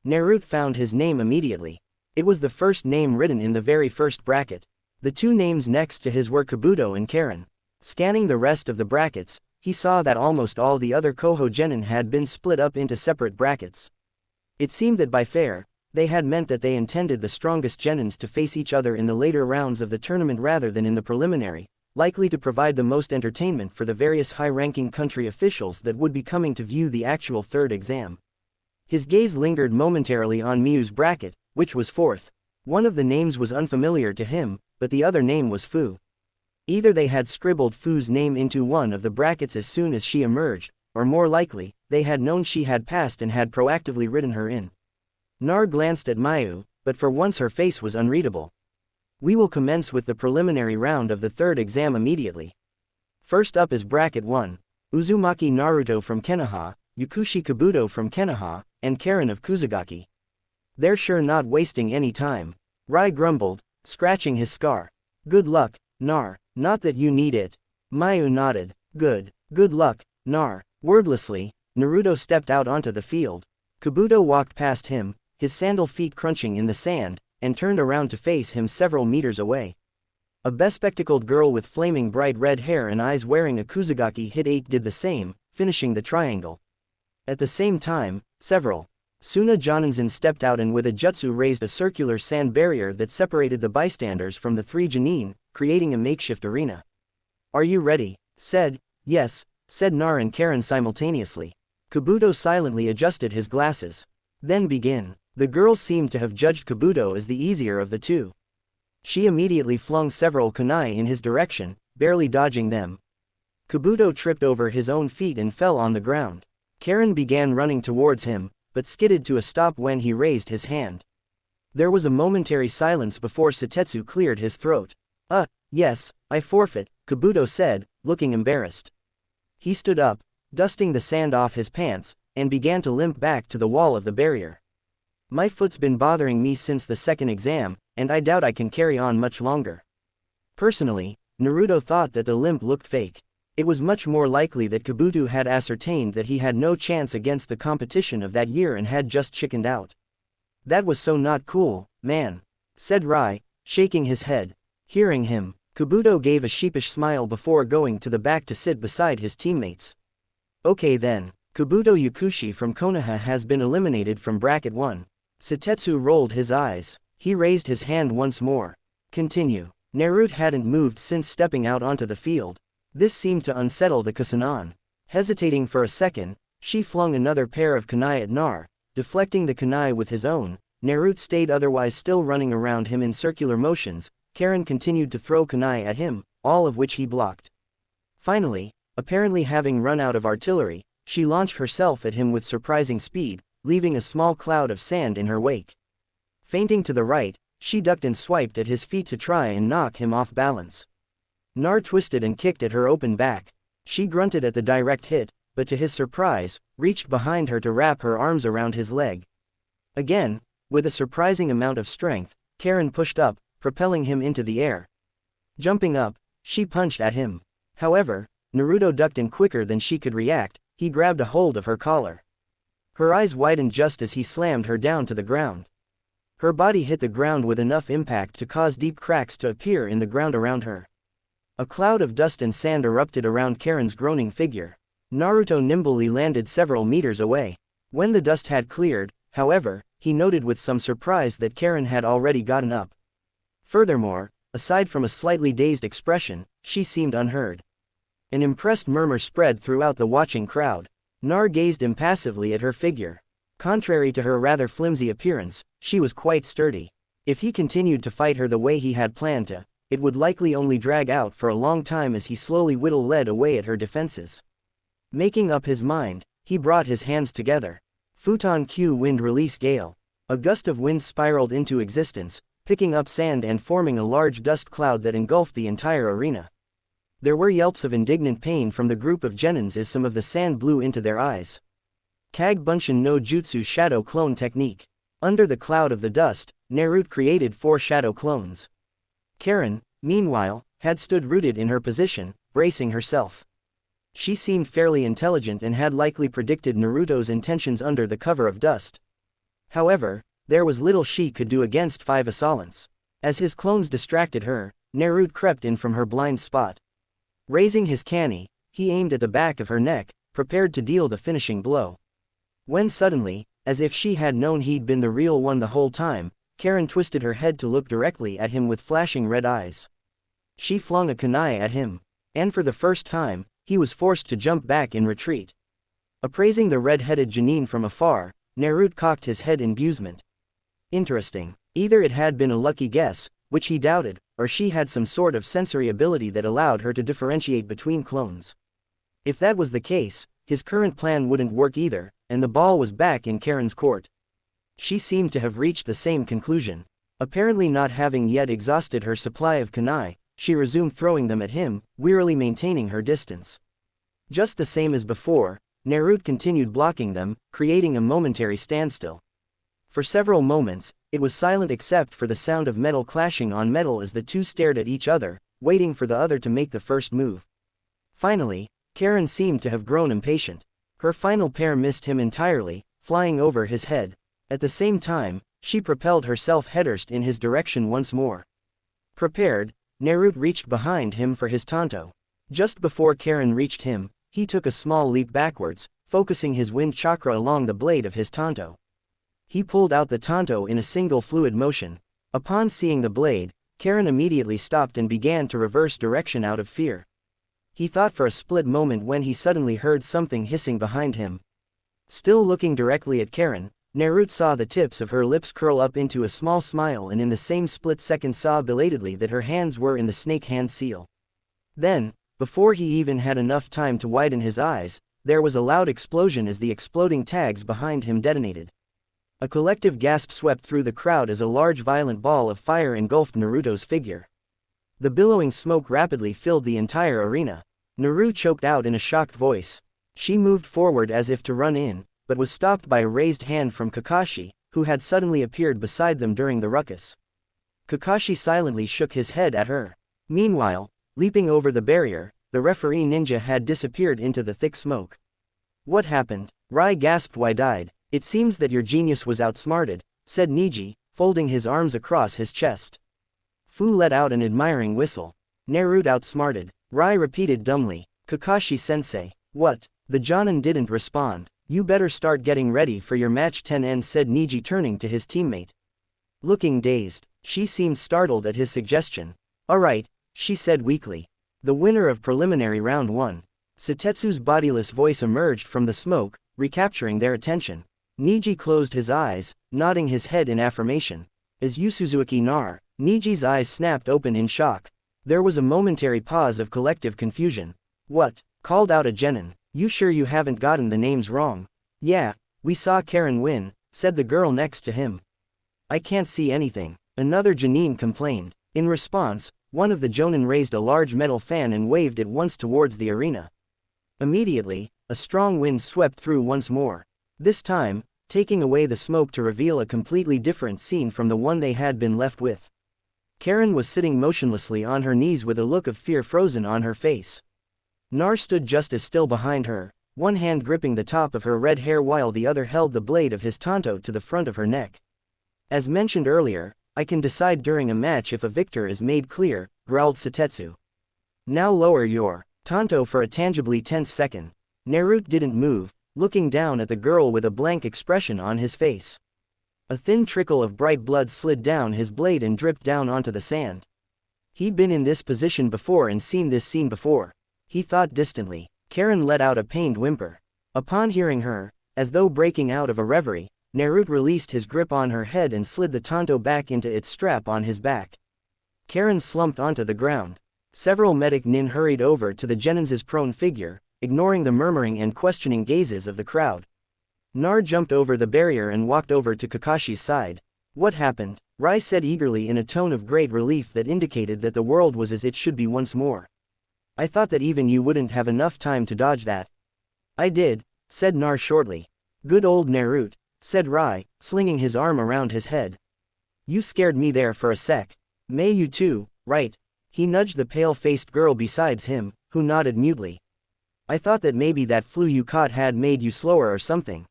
Naruto found his name immediately. It was the first name written in the very first bracket. The two names next to his were Kabuto and Karen. Scanning the rest of the brackets, he saw that almost all the other Koho genin had been split up into separate brackets. It seemed that by fair, they had meant that they intended the strongest genins to face each other in the later rounds of the tournament rather than in the preliminary, likely to provide the most entertainment for the various high-ranking country officials that would be coming to view the actual third exam. His gaze lingered momentarily on Miu's bracket, which was fourth. One of the names was unfamiliar to him, but the other name was Fu. Either they had scribbled Fu's name into one of the brackets as soon as she emerged, or more likely, they had known she had passed and had proactively written her in. Nar glanced at Miu, but for once her face was unreadable. We will commence with the preliminary round of the third exam immediately. First up is Bracket 1, Uzumaki Naruto from Konoha, Yukushi Kabuto from Konoha, and Karen of Kusagaki. They're sure not wasting any time. Rai grumbled, scratching his scar. Good luck, Nar, not that you need it. Miu nodded. Good luck, Nar. Wordlessly, Naruto stepped out onto the field. Kabuto walked past him, his sandal feet crunching in the sand, and turned around to face him several meters away. A bespectacled girl with flaming bright red hair and eyes wearing a Kusagaki hit 8 did the same, finishing the triangle. At the same time, several Suna Joninzen stepped out and with a jutsu raised a circular sand barrier that separated the bystanders from the three genin, creating a makeshift arena. Are you ready? Yes, said Nar and Karen simultaneously. Kabuto silently adjusted his glasses. Then begin. The girl seemed to have judged Kabuto as the easier of the two. She immediately flung several kunai in his direction, barely dodging them. Kabuto tripped over his own feet and fell on the ground. Karen began running towards him, but skidded to a stop when he raised his hand. There was a momentary silence before Satetsu cleared his throat. Yes, I forfeit, Kabuto said, looking embarrassed. He stood up, dusting the sand off his pants, and began to limp back to the wall of the barrier. My foot's been bothering me since the second exam, and I doubt I can carry on much longer. Personally, Naruto thought that the limp looked fake. It was much more likely that Kabuto had ascertained that he had no chance against the competition of that year and had just chickened out. That was so not cool, man, said Rai, shaking his head. Hearing him, Kabuto gave a sheepish smile before going to the back to sit beside his teammates. Okay then, Kabuto Yukushi from Konoha has been eliminated from Bracket 1. Satetsu rolled his eyes. He raised his hand once more. Continue. Naruto hadn't moved since stepping out onto the field. This seemed to unsettle the Kusanon. Hesitating for a second, she flung another pair of kunai at Nar, deflecting the kunai with his own. Naruto stayed otherwise still running around him in circular motions. Karen continued to throw kunai at him, all of which he blocked. Finally, apparently having run out of artillery, she launched herself at him with surprising speed, leaving a small cloud of sand in her wake. Feinting to the right, she ducked and swiped at his feet to try and knock him off balance. Nar twisted and kicked at her open back. She grunted at the direct hit, but to his surprise, reached behind her to wrap her arms around his leg. Again, with a surprising amount of strength, Karen pushed up, propelling him into the air. Jumping up, she punched at him. However, Naruto ducked in quicker than she could react. He grabbed a hold of her collar. Her eyes widened just as he slammed her down to the ground. Her body hit the ground with enough impact to cause deep cracks to appear in the ground around her. A cloud of dust and sand erupted around Karen's groaning figure. Naruto nimbly landed several meters away. When the dust had cleared, however, he noted with some surprise that Karen had already gotten up. Furthermore, aside from a slightly dazed expression, she seemed unhurt. An impressed murmur spread throughout the watching crowd. Nar gazed impassively at her figure. Contrary to her rather flimsy appearance, she was quite sturdy. If he continued to fight her the way he had planned to, it would likely only drag out for a long time as he slowly whittled away at her defenses. Making up his mind, he brought his hands together. Futon Q wind release gale. A gust of wind spiraled into existence, picking up sand and forming a large dust cloud that engulfed the entire arena. There were yelps of indignant pain from the group of genins as some of the sand blew into their eyes. Kag Bunshin no Jutsu Shadow Clone Technique. Under the cloud of the dust, Naruto created 4 shadow clones. Karen, meanwhile, had stood rooted in her position, bracing herself. She seemed fairly intelligent and had likely predicted Naruto's intentions under the cover of dust. However, there was little she could do against 5 assailants. As his clones distracted her, Naruto crept in from her blind spot. Raising his kani, he aimed at the back of her neck, prepared to deal the finishing blow. When suddenly, as if she had known he'd been the real one the whole time, Karen twisted her head to look directly at him with flashing red eyes. She flung a kunai at him, and for the first time, he was forced to jump back in retreat. Appraising the red-headed Janine from afar, Naruto cocked his head in amusement. Interesting. Either it had been a lucky guess, which he doubted, or she had some sort of sensory ability that allowed her to differentiate between clones. If that was the case, his current plan wouldn't work either, and the ball was back in Karen's court. She seemed to have reached the same conclusion. Apparently not having yet exhausted her supply of kunai, she resumed throwing them at him, wearily maintaining her distance. Just the same as before, Naruto continued blocking them, creating a momentary standstill. For several moments, it was silent except for the sound of metal clashing on metal as the two stared at each other, waiting for the other to make the first move. Finally, Karen seemed to have grown impatient. Her final pair missed him entirely, flying over his head. At the same time, she propelled herself headfirst in his direction once more. Prepared, Naruto reached behind him for his tanto. Just before Karen reached him, he took a small leap backwards, focusing his wind chakra along the blade of his tanto. He pulled out the tanto in a single fluid motion. Upon seeing the blade, Karen immediately stopped and began to reverse direction out of fear. He thought for a split moment when he suddenly heard something hissing behind him. Still looking directly at Karen, Naruto saw the tips of her lips curl up into a small smile and in the same split second saw belatedly that her hands were in the snake hand seal. Then, before he even had enough time to widen his eyes, there was a loud explosion as the exploding tags behind him detonated. A collective gasp swept through the crowd as a large violent ball of fire engulfed Naruto's figure. The billowing smoke rapidly filled the entire arena. Naruto choked out in a shocked voice. She moved forward as if to run in, but was stopped by a raised hand from Kakashi, who had suddenly appeared beside them during the ruckus. Kakashi silently shook his head at her. Meanwhile, leaping over the barrier, the referee ninja had disappeared into the thick smoke. What happened? Rai gasped wide-eyed. It seems that your genius was outsmarted, said Niji, folding his arms across his chest. Fu let out an admiring whistle. Naruto outsmarted. Rai repeated dumbly. Kakashi-sensei. What? The Jonin didn't respond. You better start getting ready for your match 10N, said Niji, turning to his teammate. Looking dazed, she seemed startled at his suggestion. Alright, she said weakly. The winner of preliminary round 1. Satetsu's bodiless voice emerged from the smoke, recapturing their attention. Niji closed his eyes, nodding his head in affirmation. As Yusuzuki Nar, Niji's eyes snapped open in shock. There was a momentary pause of collective confusion. What? Called out a genin. You sure you haven't gotten the names wrong? Yeah, we saw Karen win, said the girl next to him. I can't see anything, another Janine complained. In response, one of the Jonin raised a large metal fan and waved it once towards the arena. Immediately, a strong wind swept through once more. This time, taking away the smoke to reveal a completely different scene from the one they had been left with. Karen was sitting motionlessly on her knees with a look of fear frozen on her face. Nar stood just as still behind her, one hand gripping the top of her red hair while the other held the blade of his tanto to the front of her neck. As mentioned earlier, I can decide during a match if a victor is made clear, growled Satetsu. Now lower your tanto for a tangibly tense second. Naruto didn't move, looking down at the girl with a blank expression on his face. A thin trickle of bright blood slid down his blade and dripped down onto the sand. He'd been in this position before and seen this scene before. He thought distantly. Karen let out a pained whimper. Upon hearing her, as though breaking out of a reverie, Naruto released his grip on her head and slid the tanto back into its strap on his back. Karen slumped onto the ground. Several medic nin hurried over to the genin's prone figure, ignoring the murmuring and questioning gazes of the crowd. Nar jumped over the barrier and walked over to Kakashi's side. What happened? Rai said eagerly in a tone of great relief that indicated that the world was as it should be once more. I thought that even you wouldn't have enough time to dodge that. I did, said Nar shortly. Good old Naruto, said Rai, slinging his arm around his head. You scared me there for a sec. May you too, right? He nudged the pale-faced girl beside him, who nodded mutely. I thought that maybe that flu you caught had made you slower or something.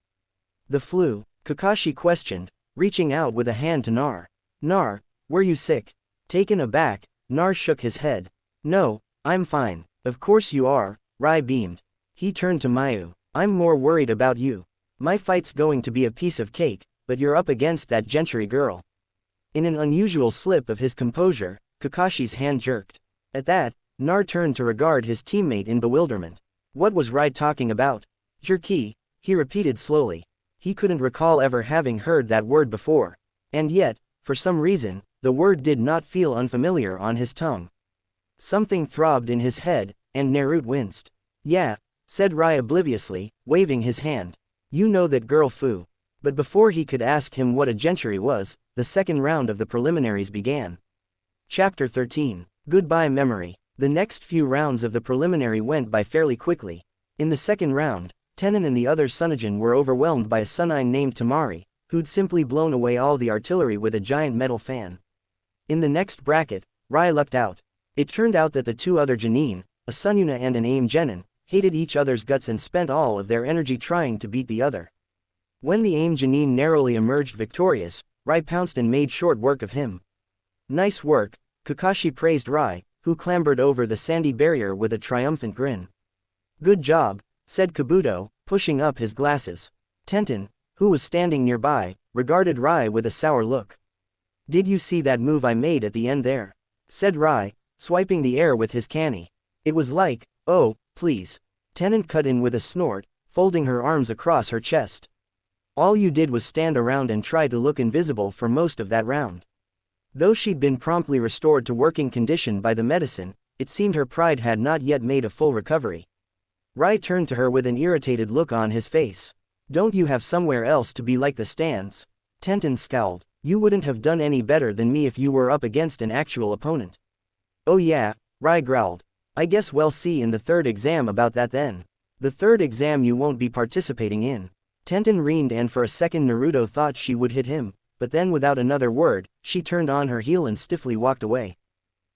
The flu? Kakashi questioned, reaching out with a hand to Nar. Nar, were you sick? Taken aback, Nar shook his head. No, I'm fine. Of course you are, Rai beamed. He turned to Mayu. I'm more worried about you. My fight's going to be a piece of cake, but you're up against that gentry girl. In an unusual slip of his composure, Kakashi's hand jerked. At that, Nar turned to regard his teammate in bewilderment. What was Rai talking about? Jerky, he repeated slowly. He couldn't recall ever having heard that word before. And yet, for some reason, the word did not feel unfamiliar on his tongue. Something throbbed in his head, and Naruto winced. Yeah, said Rai obliviously, waving his hand. You know that girl Fu. But before he could ask him what a gentry was, the second round of the preliminaries began. Chapter 13. Goodbye Memory. The next few rounds of the preliminary went by fairly quickly. In the second round, Tenon and the other Sunogen were overwhelmed by a Sunin named Tamari, who'd simply blown away all the artillery with a giant metal fan. In the next bracket, Rai lucked out. It turned out that the two other Jonin, a Sunyuna and an Aim Genin, hated each other's guts and spent all of their energy trying to beat the other. When the Aim Genin narrowly emerged victorious, Rai pounced and made short work of him. Nice work, Kakashi praised Rai, who clambered over the sandy barrier with a triumphant grin. Good job, said Kabuto, pushing up his glasses. Tenten, who was standing nearby, regarded Rai with a sour look. Did you see that move I made at the end there? Said Rai, swiping the air with his canny. It was like, oh, please. Tenen cut in with a snort, folding her arms across her chest. All you did was stand around and try to look invisible for most of that round. Though she'd been promptly restored to working condition by the medicine, it seemed her pride had not yet made a full recovery. Rai turned to her with an irritated look on his face. Don't you have somewhere else to be like the stands? Tenten scowled. You wouldn't have done any better than me if you were up against an actual opponent. Oh yeah, Rai growled. I guess we'll see in the third exam about that then. The third exam you won't be participating in. Tenten reened and for a second Naruto thought she would hit him, but then without another word, she turned on her heel and stiffly walked away.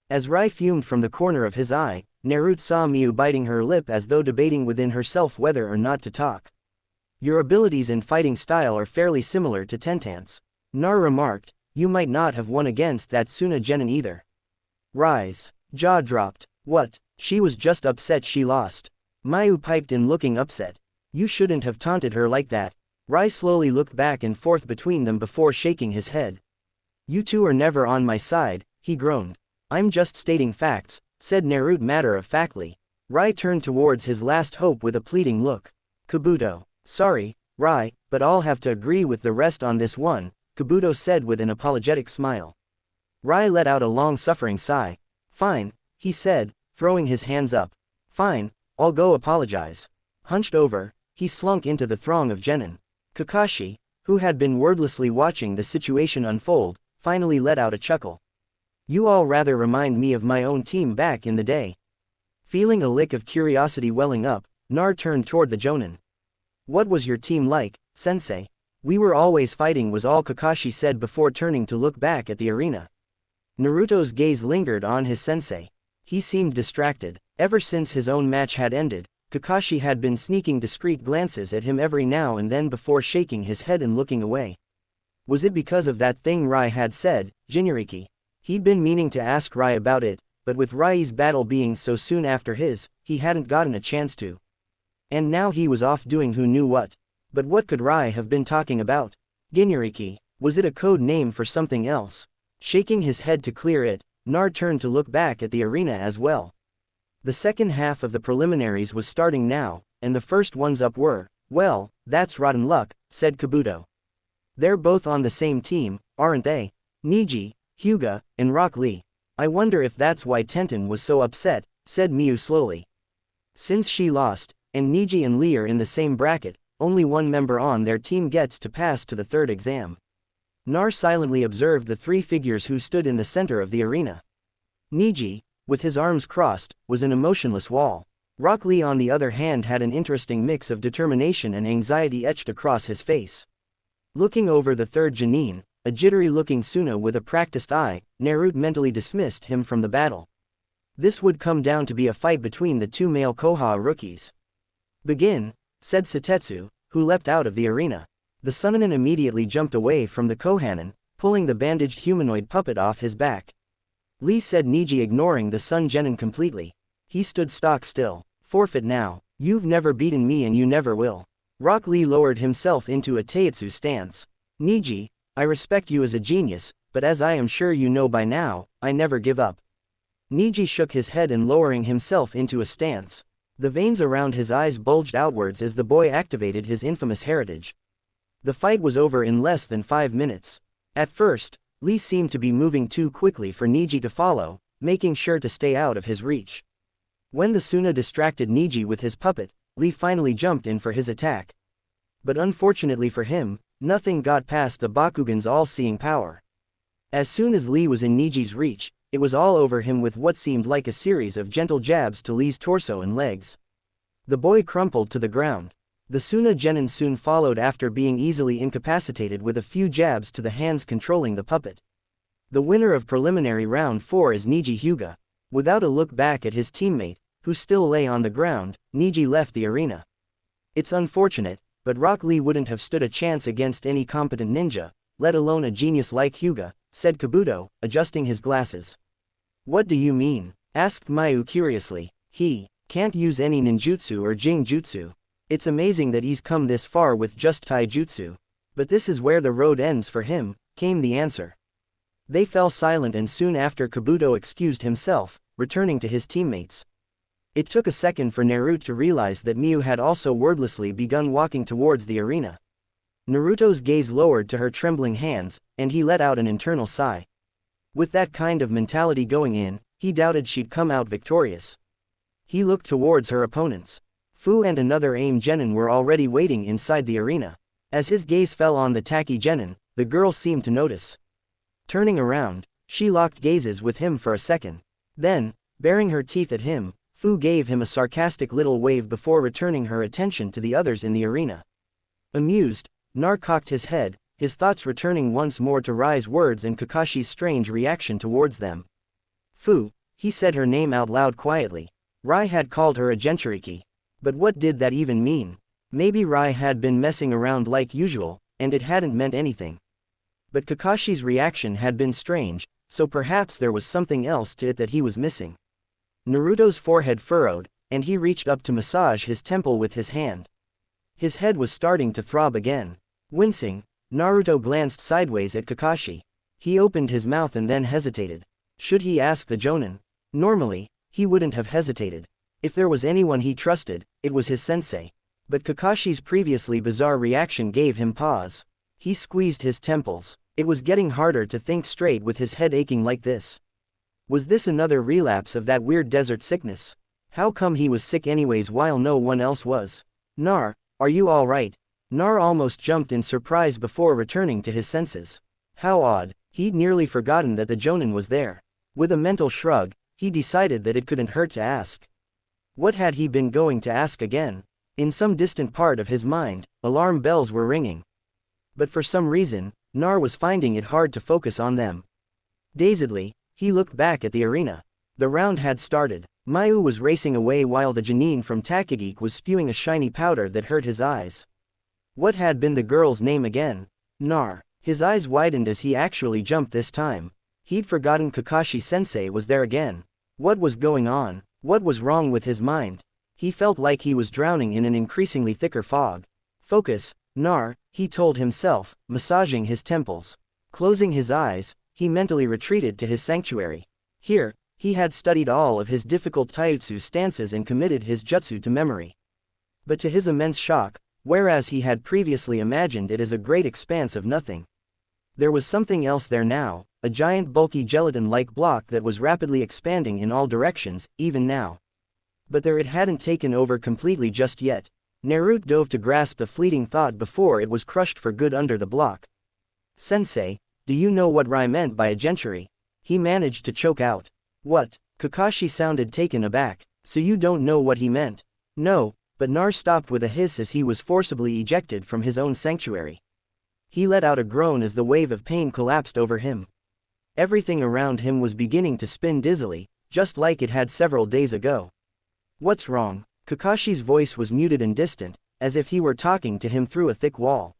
As Rai fumed from the corner of his eye, Naruto saw Miu biting her lip as though debating within herself whether or not to talk. Your abilities and fighting style are fairly similar to Tentan's. Nar remarked, you might not have won against that Suna Genin either. Rai's jaw dropped. What? She was just upset she lost. Miu piped in looking upset. You shouldn't have taunted her like that. Rai slowly looked back and forth between them before shaking his head. You two are never on my side, he groaned. I'm just stating facts, said Naruto matter-of-factly. Rai turned towards his last hope with a pleading look. Kabuto. Sorry, Rai, but I'll have to agree with the rest on this one, Kabuto said with an apologetic smile. Rai let out a long-suffering sigh. Fine, he said, throwing his hands up. Fine, I'll go apologize. Hunched over, he slunk into the throng of Genin. Kakashi, who had been wordlessly watching the situation unfold, finally let out a chuckle. You all rather remind me of my own team back in the day. Feeling a lick of curiosity welling up, Nar turned toward the Jonin. What was your team like, sensei? We were always fighting was all Kakashi said before turning to look back at the arena. Naruto's gaze lingered on his sensei. He seemed distracted. Ever since his own match had ended, Kakashi had been sneaking discreet glances at him every now and then before shaking his head and looking away. Was it because of that thing Rai had said, Jinchuriki? He'd been meaning to ask Rai about it, but with Rai's battle being so soon after his, he hadn't gotten a chance to. And now he was off doing who knew what. But what could Rai have been talking about? Jinchuriki, was it a code name for something else? Shaking his head to clear it, Nar turned to look back at the arena as well. The second half of the preliminaries was starting now, and the first ones up were, well, that's rotten luck, said Kabuto. They're both on the same team, aren't they? Niji, Hyuga, and Rock Lee. I wonder if that's why Tenten was so upset, said Miu slowly. Since she lost, and Niji and Lee are in the same bracket, only one member on their team gets to pass to the third exam. Nar silently observed the three figures who stood in the center of the arena. Niji, with his arms crossed, was an emotionless wall. Rock Lee on the other hand had an interesting mix of determination and anxiety etched across his face. Looking over the third genin, a jittery-looking Suna with a practiced eye, Naruto mentally dismissed him from the battle. This would come down to be a fight between the two male Koha rookies. "Begin," said Satetsu, who leapt out of the arena. The Sunanin immediately jumped away from the Kohanin, pulling the bandaged humanoid puppet off his back. Lee said Niji, ignoring the Sun Genin completely. He stood stock still. "Forfeit now. You've never beaten me and you never will." Rock Lee lowered himself into a Taitsu stance. "Niji, I respect you as a genius, but as I am sure you know by now, I never give up." Niji shook his head and lowering himself into a stance. The veins around his eyes bulged outwards as the boy activated his infamous heritage. The fight was over in less than 5 minutes. At first, Lee seemed to be moving too quickly for Niji to follow, making sure to stay out of his reach. When the Suna distracted Niji with his puppet, Lee finally jumped in for his attack. But unfortunately for him, nothing got past the Bakugan's all-seeing power. As soon as Lee was in Niji's reach, it was all over him with what seemed like a series of gentle jabs to Lee's torso and legs. The boy crumpled to the ground. The Suna Genin soon followed after being easily incapacitated with a few jabs to the hands controlling the puppet. The winner of preliminary round 4 is Niji Hyuga. Without a look back at his teammate, who still lay on the ground, Niji left the arena. "It's unfortunate, but Rock Lee wouldn't have stood a chance against any competent ninja, let alone a genius like Hyuga," said Kabuto, adjusting his glasses. "What do you mean?" asked Mayu curiously. "He can't use any ninjutsu or jinjutsu. It's amazing that he's come this far with just taijutsu. But this is where the road ends for him," came the answer. They fell silent and soon after Kabuto excused himself, returning to his teammates. It took a second for Naruto to realize that Miu had also wordlessly begun walking towards the arena. Naruto's gaze lowered to her trembling hands, and he let out an internal sigh. With that kind of mentality going in, he doubted she'd come out victorious. He looked towards her opponents. Fu and another AIM Genin were already waiting inside the arena. As his gaze fell on the Taki Genin, the girl seemed to notice. Turning around, she locked gazes with him for a second. Then, baring her teeth at him, Fu gave him a sarcastic little wave before returning her attention to the others in the arena. Amused, Nar cocked his head, his thoughts returning once more to Rai's words and Kakashi's strange reaction towards them. "Fu," he said her name out loud quietly. Rai had called her a Jinchuriki. But what did that even mean? Maybe Rai had been messing around like usual, and it hadn't meant anything. But Kakashi's reaction had been strange, so perhaps there was something else to it that he was missing. Naruto's forehead furrowed, and he reached up to massage his temple with his hand. His head was starting to throb again. Wincing, Naruto glanced sideways at Kakashi. He opened his mouth and then hesitated. Should he ask the Jonin? Normally, he wouldn't have hesitated. If there was anyone he trusted, it was his sensei. But Kakashi's previously bizarre reaction gave him pause. He squeezed his temples. It was getting harder to think straight with his head aching like this. Was this another relapse of that weird desert sickness? How come he was sick anyways while no one else was? "Nar, are you all right?" Nar almost jumped in surprise before returning to his senses. How odd, he'd nearly forgotten that the Jonin was there. With a mental shrug, he decided that it couldn't hurt to ask. What had he been going to ask again? In some distant part of his mind, alarm bells were ringing. But for some reason, Nar was finding it hard to focus on them. Dazedly, he looked back at the arena. The round had started. Mayu was racing away while the Janine from Takagik was spewing a shiny powder that hurt his eyes. What had been the girl's name again? Nar. His eyes widened as he actually jumped this time. He'd forgotten Kakashi-sensei was there again. What was going on? What was wrong with his mind? He felt like he was drowning in an increasingly thicker fog. Focus, Nar, he told himself, massaging his temples. Closing his eyes, he mentally retreated to his sanctuary. Here, he had studied all of his difficult taijutsu stances and committed his jutsu to memory. But to his immense shock, whereas he had previously imagined it as a great expanse of nothing, there was something else there now, a giant bulky gelatin-like block that was rapidly expanding in all directions, even now. But there it hadn't taken over completely just yet. Naruto dove to grasp the fleeting thought before it was crushed for good under the block. "Sensei, do you know what Rai meant by a gentry?" He managed to choke out. "What?" Kakashi sounded taken aback. So you don't know what he meant? No, but Nar stopped with a hiss as he was forcibly ejected from his own sanctuary. He let out a groan as the wave of pain collapsed over him. Everything around him was beginning to spin dizzily, just like it had several days ago. What's wrong? Kakashi's voice was muted and distant, as if he were talking to him through a thick wall.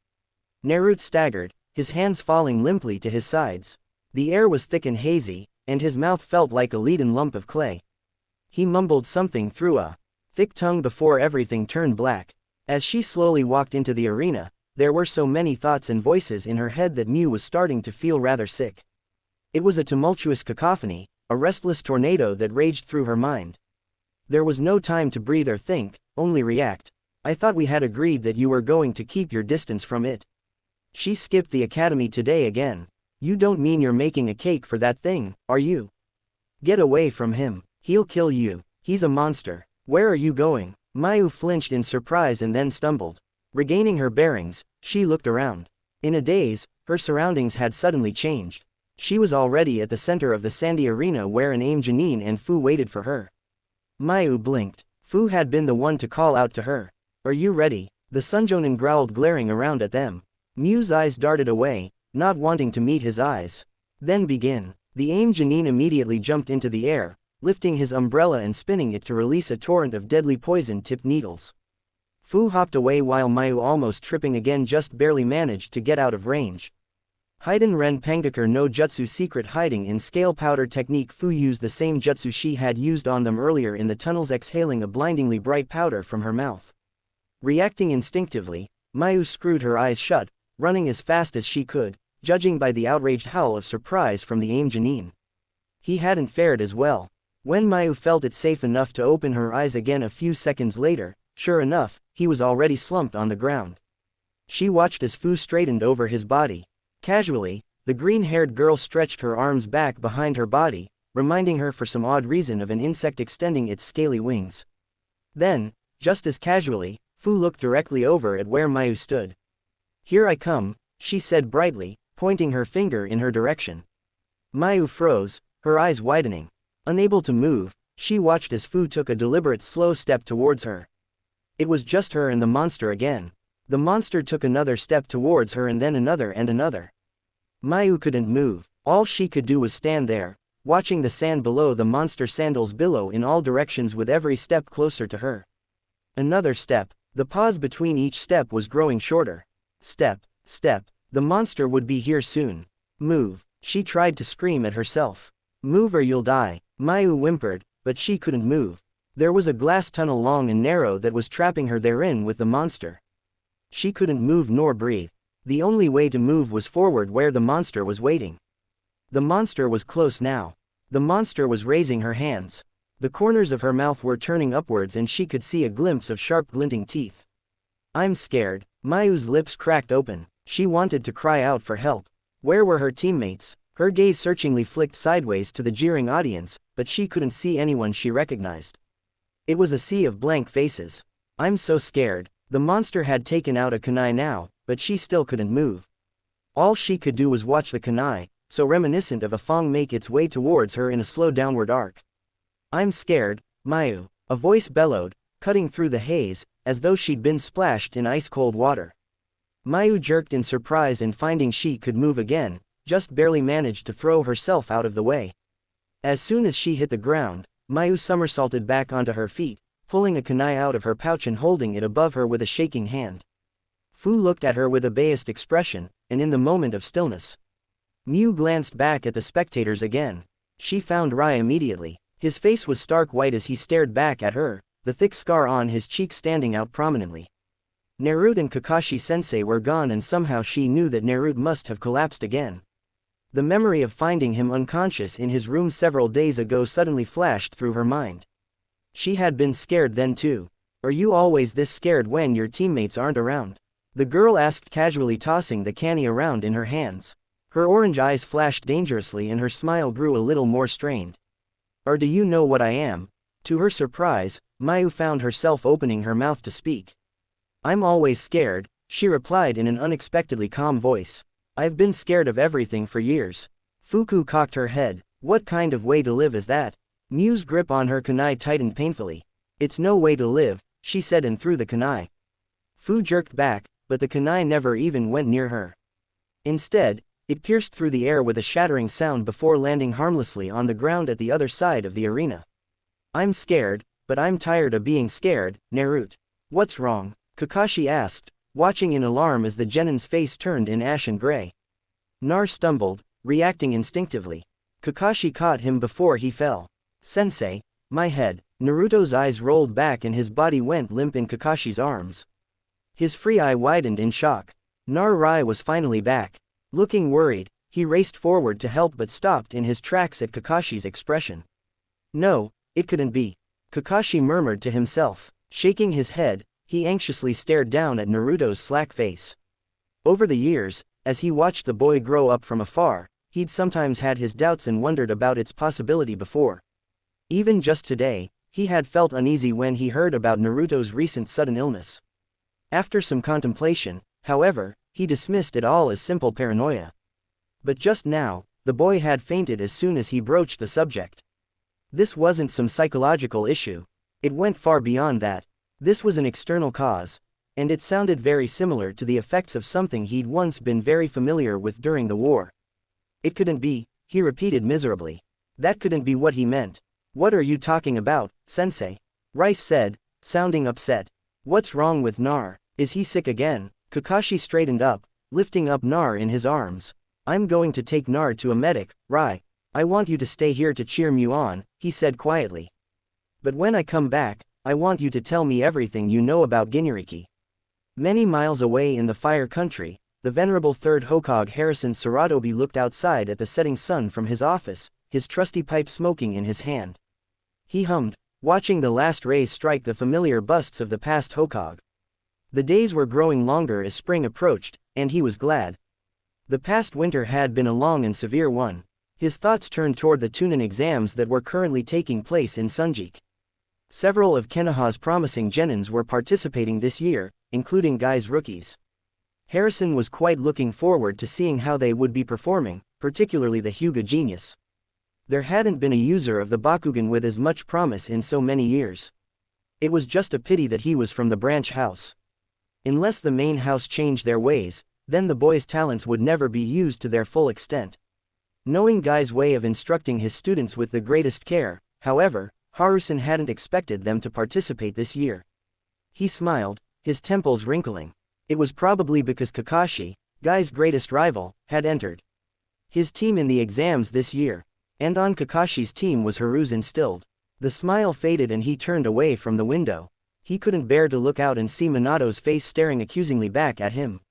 Naruto staggered, his hands falling limply to his sides. The air was thick and hazy, and his mouth felt like a leaden lump of clay. He mumbled something through a thick tongue before everything turned black. As she slowly walked into the arena, there were so many thoughts and voices in her head that Miu was starting to feel rather sick. It was a tumultuous cacophony, a restless tornado that raged through her mind. There was no time to breathe or think, only react. I thought we had agreed that you were going to keep your distance from it. She skipped the academy today again. You don't mean you're making a cake for that thing, are you? Get away from him. He'll kill you. He's a monster. Where are you going? Miu flinched in surprise and then stumbled. Regaining her bearings, she looked around. In a daze, her surroundings had suddenly changed. She was already at the center of the sandy arena where an Aim Janine and Fu waited for her. Miu blinked. Fu had been the one to call out to her. Are you ready? The Sunjonin growled, glaring around at them. Miu's eyes darted away, not wanting to meet his eyes. Then begin. The Aim Janine immediately jumped into the air, lifting his umbrella and spinning it to release a torrent of deadly poison-tipped needles. Fu hopped away while Miu, almost tripping again, just barely managed to get out of range. Hiden Ren Pengakur no Jutsu secret hiding in scale powder technique. Fu used the same jutsu she had used on them earlier in the tunnels, exhaling a blindingly bright powder from her mouth. Reacting instinctively, Miu screwed her eyes shut, running as fast as she could, judging by the outraged howl of surprise from the Aim Janine. He hadn't fared as well. When Miu felt it safe enough to open her eyes again a few seconds later, sure enough, he was already slumped on the ground. She watched as Fu straightened over his body. Casually, the green-haired girl stretched her arms back behind her body, reminding her for some odd reason of an insect extending its scaly wings. Then, just as casually, Fu looked directly over at where Miu stood. Here I come, she said brightly, pointing her finger in her direction. Miu froze, her eyes widening. Unable to move, she watched as Fu took a deliberate slow step towards her. It was just her and the monster again. The monster took another step towards her and then another and another. Miu couldn't move. All she could do was stand there, watching the sand below the monster sandals billow in all directions with every step closer to her. Another step. The pause between each step was growing shorter. Step, step. The monster would be here soon. Move. She tried to scream at herself. Move or you'll die. Miu whimpered, but she couldn't move. There was a glass tunnel long and narrow that was trapping her therein with the monster. She couldn't move nor breathe. The only way to move was forward where the monster was waiting. The monster was close now. The monster was raising her hands. The corners of her mouth were turning upwards and she could see a glimpse of sharp glinting teeth. I'm scared. Miu's lips cracked open. She wanted to cry out for help. Where were her teammates? Her gaze searchingly flicked sideways to the jeering audience, but she couldn't see anyone she recognized. It was a sea of blank faces. I'm so scared. The monster had taken out a kunai now, but she still couldn't move. All she could do was watch the kunai, so reminiscent of a fang, make its way towards her in a slow downward arc. I'm scared, Miu, a voice bellowed, cutting through the haze, as though she'd been splashed in ice-cold water. Miu jerked in surprise and finding she could move again, just barely managed to throw herself out of the way. As soon as she hit the ground, Miu somersaulted back onto her feet, pulling a kunai out of her pouch and holding it above her with a shaking hand. Fu looked at her with a based expression, and in the moment of stillness, Miu glanced back at the spectators again. She found Rai immediately. His face was stark white as he stared back at her, the thick scar on his cheek standing out prominently. Naruto and Kakashi-sensei were gone and somehow she knew that Naruto must have collapsed again. The memory of finding him unconscious in his room several days ago suddenly flashed through her mind. She had been scared then too. Are you always this scared when your teammates aren't around? The girl asked casually, tossing the canny around in her hands. Her orange eyes flashed dangerously and her smile grew a little more strained. Or do you know what I am? To her surprise, Miu found herself opening her mouth to speak. I'm always scared, she replied in an unexpectedly calm voice. I've been scared of everything for years. Fuku cocked her head. What kind of way to live is that? Miu's grip on her kunai tightened painfully. It's no way to live, she said and threw the kunai. Fu jerked back, but the kunai never even went near her. Instead, it pierced through the air with a shattering sound before landing harmlessly on the ground at the other side of the arena. I'm scared, but I'm tired of being scared, Naruto. What's wrong? Kakashi asked, watching in alarm as the genin's face turned in ashen gray. Nar stumbled, reacting instinctively. Kakashi caught him before he fell. Sensei, my head. Naruto's eyes rolled back and his body went limp in Kakashi's arms. His free eye widened in shock. Rai was finally back. Looking worried, he raced forward to help but stopped in his tracks at Kakashi's expression. No, it couldn't be. Kakashi murmured to himself. Shaking his head, he anxiously stared down at Naruto's slack face. Over the years, as he watched the boy grow up from afar, he'd sometimes had his doubts and wondered about its possibility before. Even just today, he had felt uneasy when he heard about Naruto's recent sudden illness. After some contemplation, however, he dismissed it all as simple paranoia. But just now, the boy had fainted as soon as he broached the subject. This wasn't some psychological issue. It went far beyond that. This was an external cause, and it sounded very similar to the effects of something he'd once been very familiar with during the war. It couldn't be, he repeated miserably. That couldn't be what he meant. What are you talking about, sensei? Rice said, sounding upset. What's wrong with Nar? Is he sick again? Kakashi straightened up, lifting up Nar in his arms. I'm going to take Nar to a medic, Rai. I want you to stay here to cheer Miu on, he said quietly. But when I come back, I want you to tell me everything you know about Ginuriki. Many miles away in the Fire Country, the venerable third Hokage Harrison Saratobi looked outside at the setting sun from his office, his trusty pipe smoking in his hand. He hummed, watching the last rays strike the familiar busts of the past Hokage. The days were growing longer as spring approached, and he was glad. The past winter had been a long and severe one. His thoughts turned toward the Chunin exams that were currently taking place in Sunjik. Several of Konoha's promising genins were participating this year, including Gai's rookies. Harrison was quite looking forward to seeing how they would be performing, particularly the Hyuga genius. There hadn't been a user of the Bakugan with as much promise in so many years. It was just a pity that he was from the branch house. Unless the main house changed their ways, then the boy's talents would never be used to their full extent. Knowing Gai's way of instructing his students with the greatest care, however, Harusan hadn't expected them to participate this year. He smiled, his temples wrinkling. It was probably because Kakashi, Gai's greatest rival, had entered his team in the exams this year. And on Kakashi's team was Haru's instilled. The smile faded and he turned away from the window. He couldn't bear to look out and see Minato's face staring accusingly back at him.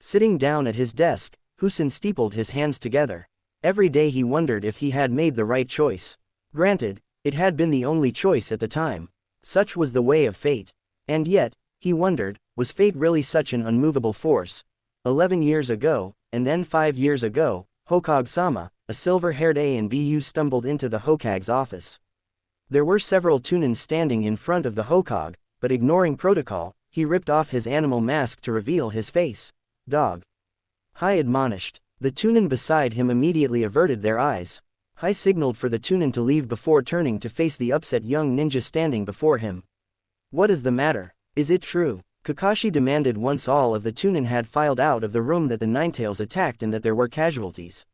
Sitting down at his desk, Husin steepled his hands together. Every day he wondered if he had made the right choice. Granted, it had been the only choice at the time. Such was the way of fate. And yet, he wondered, was fate really such an unmovable force? 11 years ago, and then 5 years ago, Hokage-sama, a silver-haired A and BU stumbled into the Hokage's office. There were several Chunins standing in front of the Hokage, but ignoring protocol, he ripped off his animal mask to reveal his face. Dog. Hai admonished. The Chunin beside him immediately averted their eyes. Hai signaled for the Chunin to leave before turning to face the upset young ninja standing before him. What is the matter? Is it true? Kakashi demanded once all of the Chunin had filed out of the room that the Ninetales attacked and that there were casualties.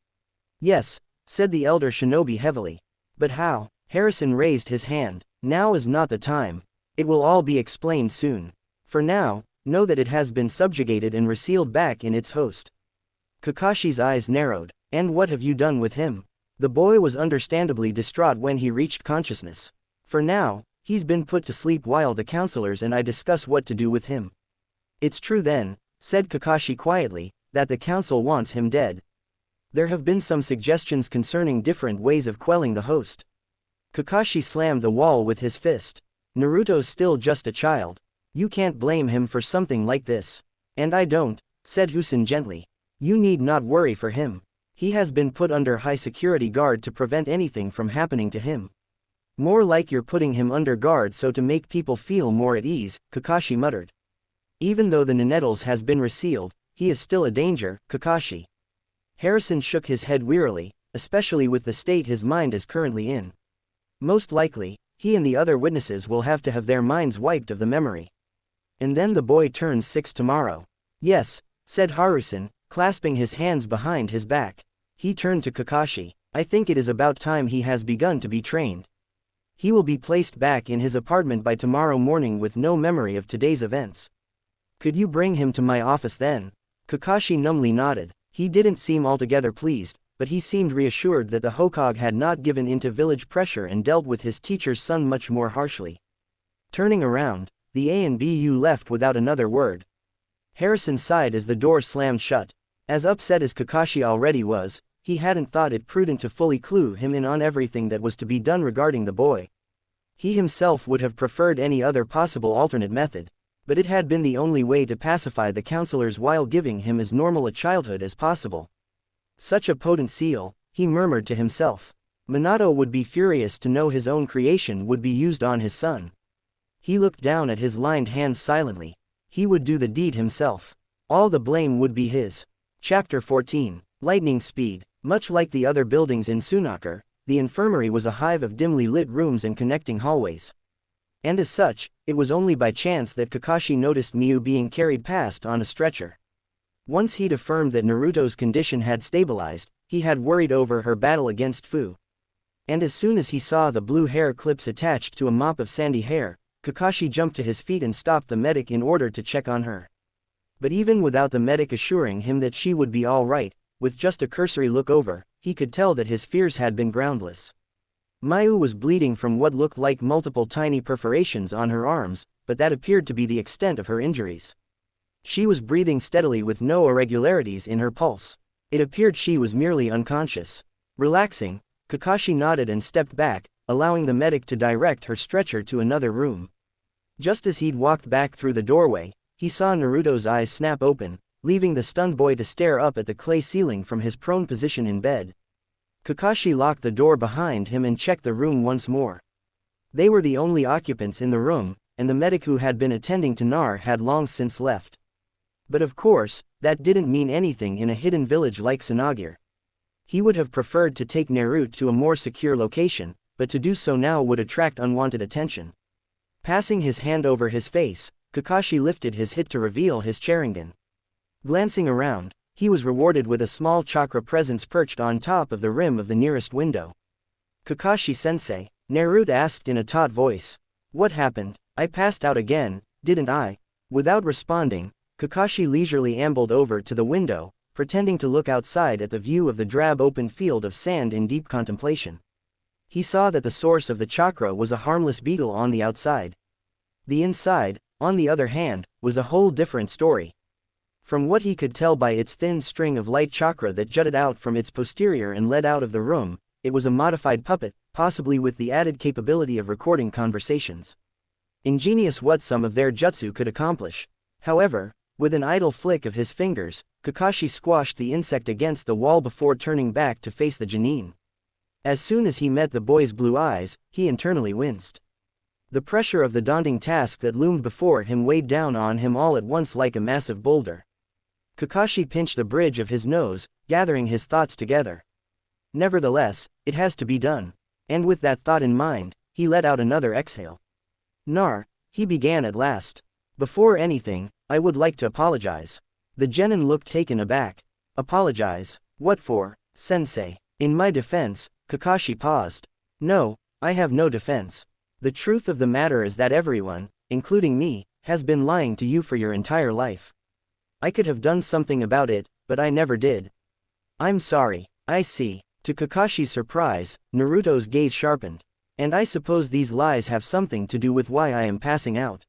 Yes, said the elder shinobi heavily. But how? Harrison raised his hand. Now is not the time. It will all be explained soon. For now, know that it has been subjugated and resealed back in its host. Kakashi's eyes narrowed. And what have you done with him? The boy was understandably distraught when he reached consciousness. For now, he's been put to sleep while the counselors and I discuss what to do with him. It's true then, said Kakashi quietly, that the council wants him dead. There have been some suggestions concerning different ways of quelling the host. Kakashi slammed the wall with his fist. Naruto's still just a child. You can't blame him for something like this. And I don't, said Husin gently. You need not worry for him. He has been put under high security guard to prevent anything from happening to him. More like you're putting him under guard so to make people feel more at ease, Kakashi muttered. Even though the Ninetales has been resealed, he is still a danger, Kakashi. Harrison shook his head wearily, especially with the state his mind is currently in. Most likely, he and the other witnesses will have to have their minds wiped of the memory. And then the boy turns 6 tomorrow. Yes, said Harusan, clasping his hands behind his back. He turned to Kakashi. I think it is about time he has begun to be trained. He will be placed back in his apartment by tomorrow morning with no memory of today's events. Could you bring him to my office then? Kakashi numbly nodded. He didn't seem altogether pleased, but he seemed reassured that the Hokage had not given in to village pressure and dealt with his teacher's son much more harshly. Turning around, the A and BU left without another word. Harrison sighed as the door slammed shut. As upset as Kakashi already was, he hadn't thought it prudent to fully clue him in on everything that was to be done regarding the boy. He himself would have preferred any other possible alternate method, but it had been the only way to pacify the counselors while giving him as normal a childhood as possible. Such a potent seal, he murmured to himself. Minato would be furious to know his own creation would be used on his son. He looked down at his lined hands silently. He would do the deed himself. All the blame would be his. Chapter 14. Lightning Speed. Much like the other buildings in Sunakar, the infirmary was a hive of dimly lit rooms and connecting hallways. And as such, it was only by chance that Kakashi noticed Miu being carried past on a stretcher. Once he'd affirmed that Naruto's condition had stabilized, he had worried over her battle against Fu. And as soon as he saw the blue hair clips attached to a mop of sandy hair, Kakashi jumped to his feet and stopped the medic in order to check on her. But even without the medic assuring him that she would be all right, with just a cursory look over, he could tell that his fears had been groundless. Miu was bleeding from what looked like multiple tiny perforations on her arms, but that appeared to be the extent of her injuries. She was breathing steadily with no irregularities in her pulse. It appeared she was merely unconscious. Relaxing, Kakashi nodded and stepped back, allowing the medic to direct her stretcher to another room. Just as he'd walked back through the doorway, he saw Naruto's eyes snap open, leaving the stunned boy to stare up at the clay ceiling from his prone position in bed. Kakashi locked the door behind him and checked the room once more. They were the only occupants in the room, and the medic who had been attending to Nar had long since left. But of course, that didn't mean anything in a hidden village like Sunagir. He would have preferred to take Naruto to a more secure location, but to do so now would attract unwanted attention. Passing his hand over his face, Kakashi lifted his hit to reveal his Sharingan. Glancing around, he was rewarded with a small chakra presence perched on top of the rim of the nearest window. Kakashi-sensei, Naruto asked in a taut voice. What happened? I passed out again, didn't I? Without responding, Kakashi leisurely ambled over to the window, pretending to look outside at the view of the drab open field of sand in deep contemplation. He saw that the source of the chakra was a harmless beetle on the outside. The inside, on the other hand, was a whole different story. From what he could tell by its thin string of light chakra that jutted out from its posterior and led out of the room, it was a modified puppet, possibly with the added capability of recording conversations. Ingenious what some of their jutsu could accomplish. However, with an idle flick of his fingers, Kakashi squashed the insect against the wall before turning back to face the Jonin. As soon as he met the boy's blue eyes, he internally winced. The pressure of the daunting task that loomed before him weighed down on him all at once like a massive boulder. Kakashi pinched the bridge of his nose, gathering his thoughts together. Nevertheless, it has to be done. And with that thought in mind, he let out another exhale. Nar, he began at last. Before anything, I would like to apologize. The genin looked taken aback. Apologize? What for, sensei? In my defense, Kakashi paused. No, I have no defense. The truth of the matter is that everyone, including me, has been lying to you for your entire life. I could have done something about it, but I never did. I'm sorry. I see. To Kakashi's surprise, Naruto's gaze sharpened. And I suppose these lies have something to do with why I am passing out.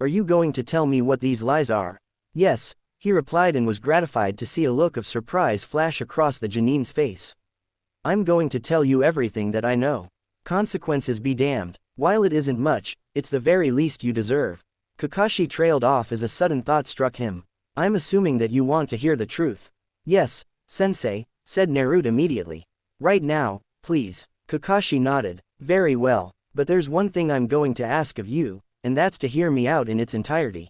Are you going to tell me what these lies are? Yes, he replied and was gratified to see a look of surprise flash across the Jonin's face. I'm going to tell you everything that I know. Consequences be damned. While it isn't much, it's the very least you deserve. Kakashi trailed off as a sudden thought struck him. I'm assuming that you want to hear the truth. Yes, sensei, said Naruto immediately. Right now, please. Kakashi nodded. Very well, but there's one thing I'm going to ask of you, and that's to hear me out in its entirety.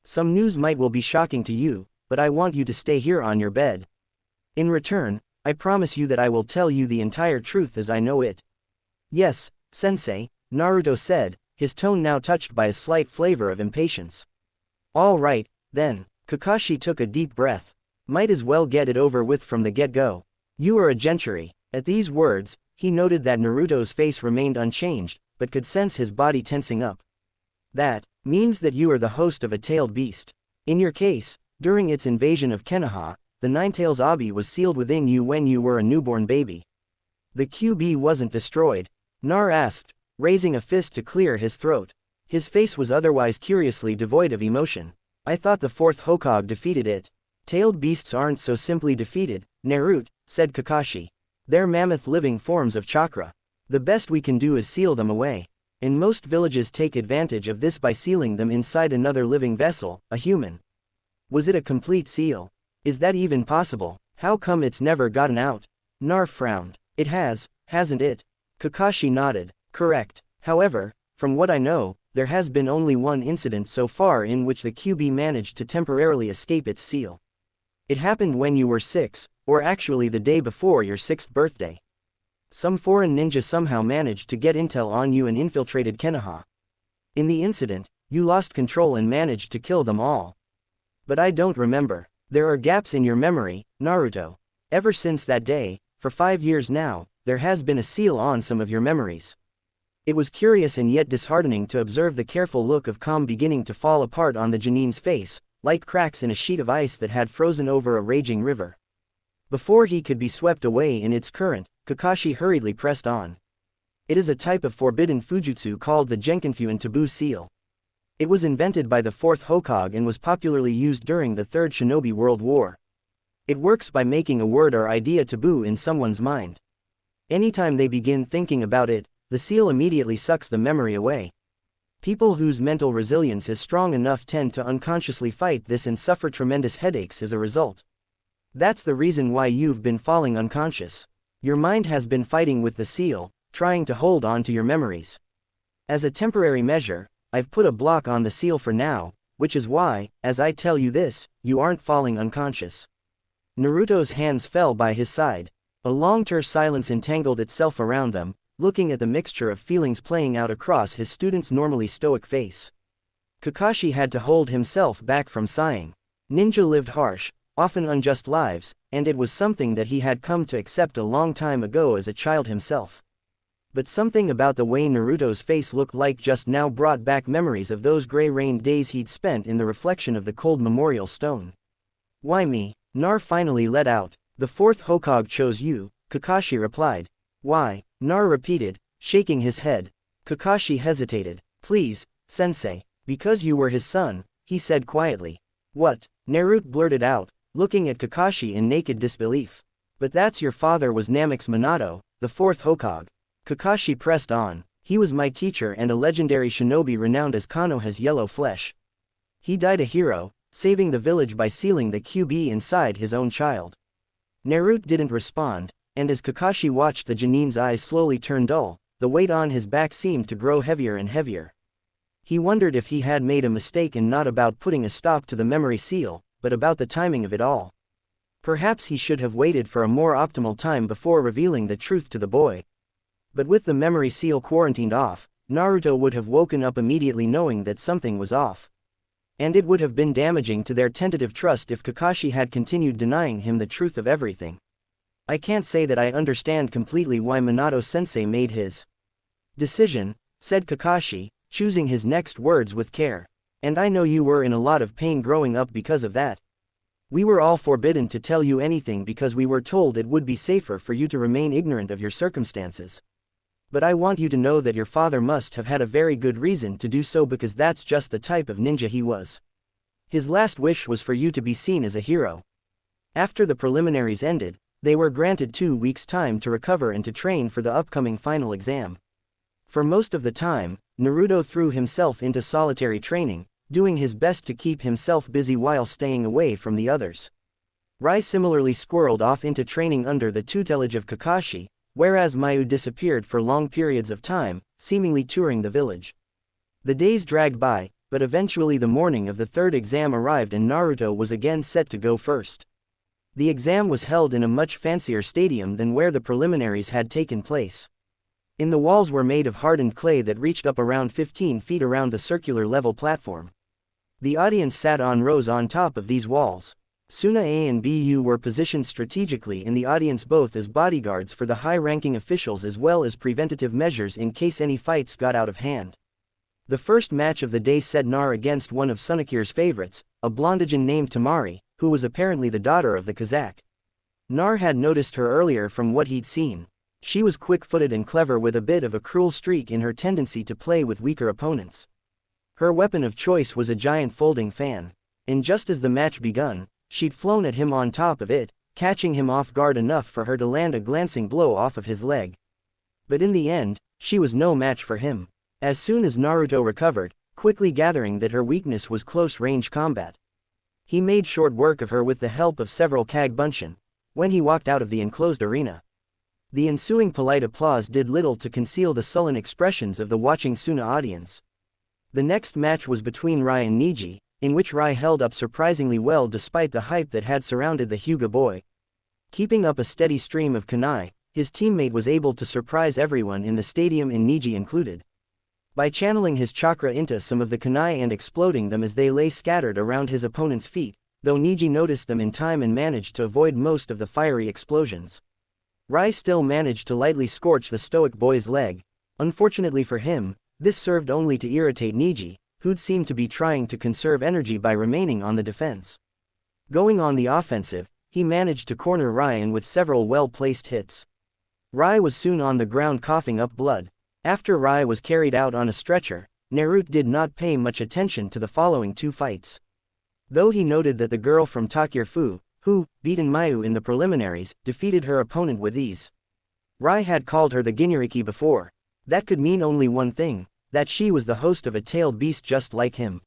Some news will be shocking to you, but I want you to stay here on your bed. In return, I promise you that I will tell you the entire truth as I know it. Yes, Sensei, Naruto said, his tone now touched by a slight flavor of impatience. All right, then. Kakashi took a deep breath. Might as well get it over with from the get-go. You are a gentry. At these words, he noted that Naruto's face remained unchanged, but could sense his body tensing up. That means that you are the host of a tailed beast. In your case, during its invasion of Konoha, the Nine-Tails Abi was sealed within you when you were a newborn baby. The QB wasn't destroyed? Nar asked, raising a fist to clear his throat. His face was otherwise curiously devoid of emotion. I thought the fourth Hokage defeated it. Tailed beasts aren't so simply defeated, Naruto, said Kakashi. They're mammoth living forms of chakra. The best we can do is seal them away. And most villages take advantage of this by sealing them inside another living vessel, a human. Was it a complete seal? Is that even possible? How come it's never gotten out? Nar frowned. It has, hasn't it? Kakashi nodded. Correct. However, from what I know, there has been only one incident so far in which the QB managed to temporarily escape its seal. It happened when you were 6, or actually the day before your 6th birthday. Some foreign ninja somehow managed to get intel on you and infiltrated Konoha. In the incident, you lost control and managed to kill them all. But I don't remember. There are gaps in your memory, Naruto. Ever since that day, for 5 years now, there has been a seal on some of your memories. It was curious and yet disheartening to observe the careful look of calm beginning to fall apart on the Jonin's face, like cracks in a sheet of ice that had frozen over a raging river. Before he could be swept away in its current, Kakashi hurriedly pressed on. It is a type of forbidden Fujutsu called the Genkinfu and Taboo Seal. It was invented by the 4th Hokage and was popularly used during the Third Shinobi World War. It works by making a word or idea taboo in someone's mind. Anytime they begin thinking about it, the seal immediately sucks the memory away. People whose mental resilience is strong enough tend to unconsciously fight this and suffer tremendous headaches as a result. That's the reason why you've been falling unconscious. Your mind has been fighting with the seal, trying to hold on to your memories. As a temporary measure, I've put a block on the seal for now, which is why, as I tell you this, you aren't falling unconscious. Naruto's hands fell by his side. A long terse silence entangled itself around them, looking at the mixture of feelings playing out across his student's normally stoic face. Kakashi had to hold himself back from sighing. Ninja lived harsh, often unjust lives, and it was something that he had come to accept a long time ago as a child himself. But something about the way Naruto's face looked like just now brought back memories of those gray-rained days he'd spent in the reflection of the cold memorial stone. Why me? Nar finally let out. The 4th Hokage chose you, Kakashi replied. Why? Nar repeated, shaking his head. Kakashi hesitated. Please, sensei. Because you were his son, he said quietly. What? Naruto blurted out, looking at Kakashi in naked disbelief. But that's your father was Namek's Minato, the 4th Hokage. Kakashi pressed on. He was my teacher and a legendary shinobi renowned as Konoha's yellow flesh. He died a hero, saving the village by sealing the QB inside his own child. Naruto didn't respond, and as Kakashi watched the Jonin's eyes slowly turn dull, the weight on his back seemed to grow heavier and heavier. He wondered if he had made a mistake and not about putting a stop to the memory seal, but about the timing of it all. Perhaps he should have waited for a more optimal time before revealing the truth to the boy. But with the memory seal quarantined off, Naruto would have woken up immediately knowing that something was off. And it would have been damaging to their tentative trust if Kakashi had continued denying him the truth of everything. I can't say that I understand completely why Minato-sensei made his decision, said Kakashi, choosing his next words with care. And I know you were in a lot of pain growing up because of that. We were all forbidden to tell you anything because we were told it would be safer for you to remain ignorant of your circumstances. But I want you to know that your father must have had a very good reason to do so because that's just the type of ninja he was. His last wish was for you to be seen as a hero. After the preliminaries ended, they were granted 2 weeks' time to recover and to train for the upcoming final exam. For most of the time, Naruto threw himself into solitary training, doing his best to keep himself busy while staying away from the others. Rai similarly squirreled off into training under the tutelage of Kakashi, whereas Mayu disappeared for long periods of time, seemingly touring the village. The days dragged by, but eventually the morning of the 3rd exam arrived and Naruto was again set to go first. The exam was held in a much fancier stadium than where the preliminaries had taken place. In the walls were made of hardened clay that reached up around 15 feet around the circular level platform. The audience sat on rows on top of these walls. Suna A and BU were positioned strategically in the audience both as bodyguards for the high-ranking officials as well as preventative measures in case any fights got out of hand. The first match of the day said Nar against one of Sunakir's favorites, a blondagen named Tamari, who was apparently the daughter of the Kazakh. Nar had noticed her earlier from what he'd seen. She was quick-footed and clever with a bit of a cruel streak in her tendency to play with weaker opponents. Her weapon of choice was a giant folding fan. And just as the match begun, she'd flown at him on top of it, catching him off guard enough for her to land a glancing blow off of his leg. But in the end, she was no match for him. As soon as Naruto recovered, quickly gathering that her weakness was close-range combat, he made short work of her with the help of several Kage Bunshin. When he walked out of the enclosed arena, the ensuing polite applause did little to conceal the sullen expressions of the watching Suna audience. The next match was between Rai and Niji, in which Rai held up surprisingly well despite the hype that had surrounded the Hyuga boy. Keeping up a steady stream of kunai, his teammate was able to surprise everyone in the stadium, and Niji included, by channeling his chakra into some of the kunai and exploding them as they lay scattered around his opponent's feet, though Niji noticed them in time and managed to avoid most of the fiery explosions. Rai still managed to lightly scorch the stoic boy's leg. Unfortunately for him, this served only to irritate Niji, who'd seemed to be trying to conserve energy by remaining on the defense. Going on the offensive, he managed to corner Ryan with several well-placed hits. Rai was soon on the ground coughing up blood. After Rai was carried out on a stretcher, Naruto did not pay much attention to the following two fights. Though he noted that the girl from Takir Fu, who, beaten Mayu in the preliminaries, defeated her opponent with ease. Rai had called her the Ginuriki before. That could mean only one thing, that she was the host of a tailed beast just like him.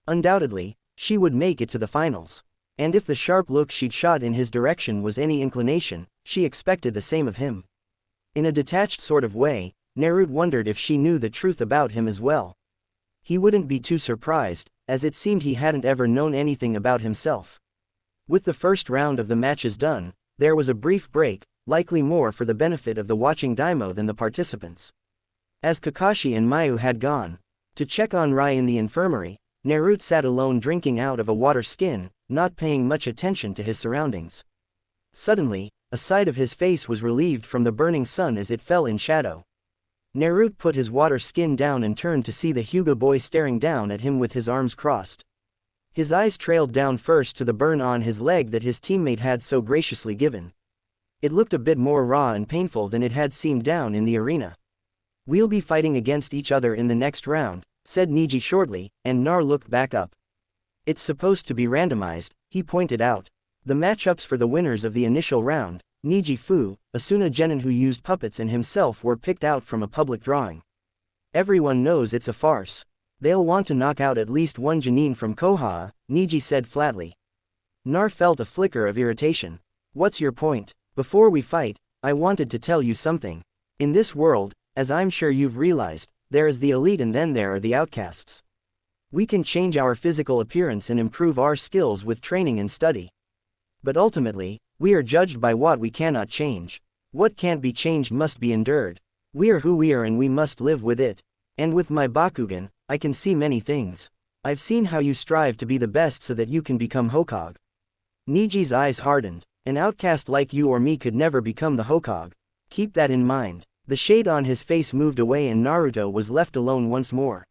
Undoubtedly, she would make it to the finals. And if the sharp look she'd shot in his direction was any inclination, she expected the same of him. In a detached sort of way, Naruto wondered if she knew the truth about him as well. He wouldn't be too surprised, as it seemed he hadn't ever known anything about himself. With the first round of the matches done, there was a brief break, likely more for the benefit of the watching daimyo than the participants. As Kakashi and Mayu had gone to check on Rai in the infirmary, Naruto sat alone drinking out of a water skin, not paying much attention to his surroundings. Suddenly, a side of his face was relieved from the burning sun as it fell in shadow. Naruto put his water skin down and turned to see the Hyuga boy staring down at him with his arms crossed. His eyes trailed down first to the burn on his leg that his teammate had so graciously given. It looked a bit more raw and painful than it had seemed down in the arena. "We'll be fighting against each other in the next round," said Niji shortly, and Nar looked back up. "It's supposed to be randomized," he pointed out. The matchups for the winners of the initial round, Niji Fu, Asuna Genin who used puppets, and himself were picked out from a public drawing. "Everyone knows it's a farce. They'll want to knock out at least one Genin from Koha," Niji said flatly. Nar felt a flicker of irritation. "What's your point? Before we fight, I wanted to tell you something. In this world, as I'm sure you've realized, there is the elite and then there are the outcasts. We can change our physical appearance and improve our skills with training and study. But ultimately, we are judged by what we cannot change. What can't be changed must be endured. We are who we are and we must live with it. And with my Bakugan, I can see many things. I've seen how you strive to be the best so that you can become Hokage." Niji's eyes hardened. "An outcast like you or me could never become the Hokage. Keep that in mind." The shade on his face moved away and Naruto was left alone once more.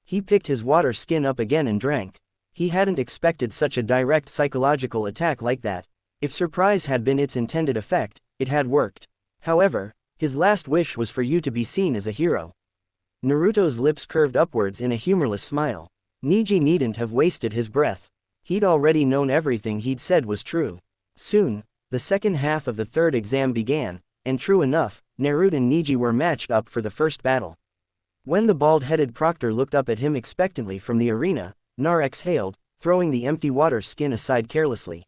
He picked his water skin up again and drank. He hadn't expected such a direct psychological attack like that. If surprise had been its intended effect, it had worked. However, his last wish was for you to be seen as a hero. Naruto's lips curved upwards in a humorless smile. Niji needn't have wasted his breath. He'd already known everything he'd said was true. Soon, the second half of the third exam began, and true enough, Naruto and Niji were matched up for the first battle. When the bald-headed proctor looked up at him expectantly from the arena, Nar exhaled, throwing the empty water skin aside carelessly.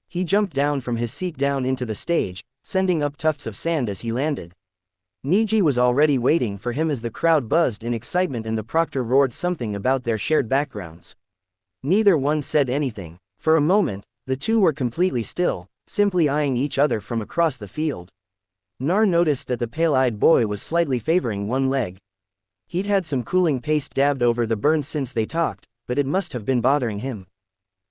He jumped down from his seat down into the stage, sending up tufts of sand as he landed. Niji was already waiting for him as the crowd buzzed in excitement and the proctor roared something about their shared backgrounds. Neither one said anything. For a moment, the two were completely still, simply eyeing each other from across the field. Nar noticed that the pale-eyed boy was slightly favoring one leg. He'd had some cooling paste dabbed over the burn since they talked, but it must have been bothering him.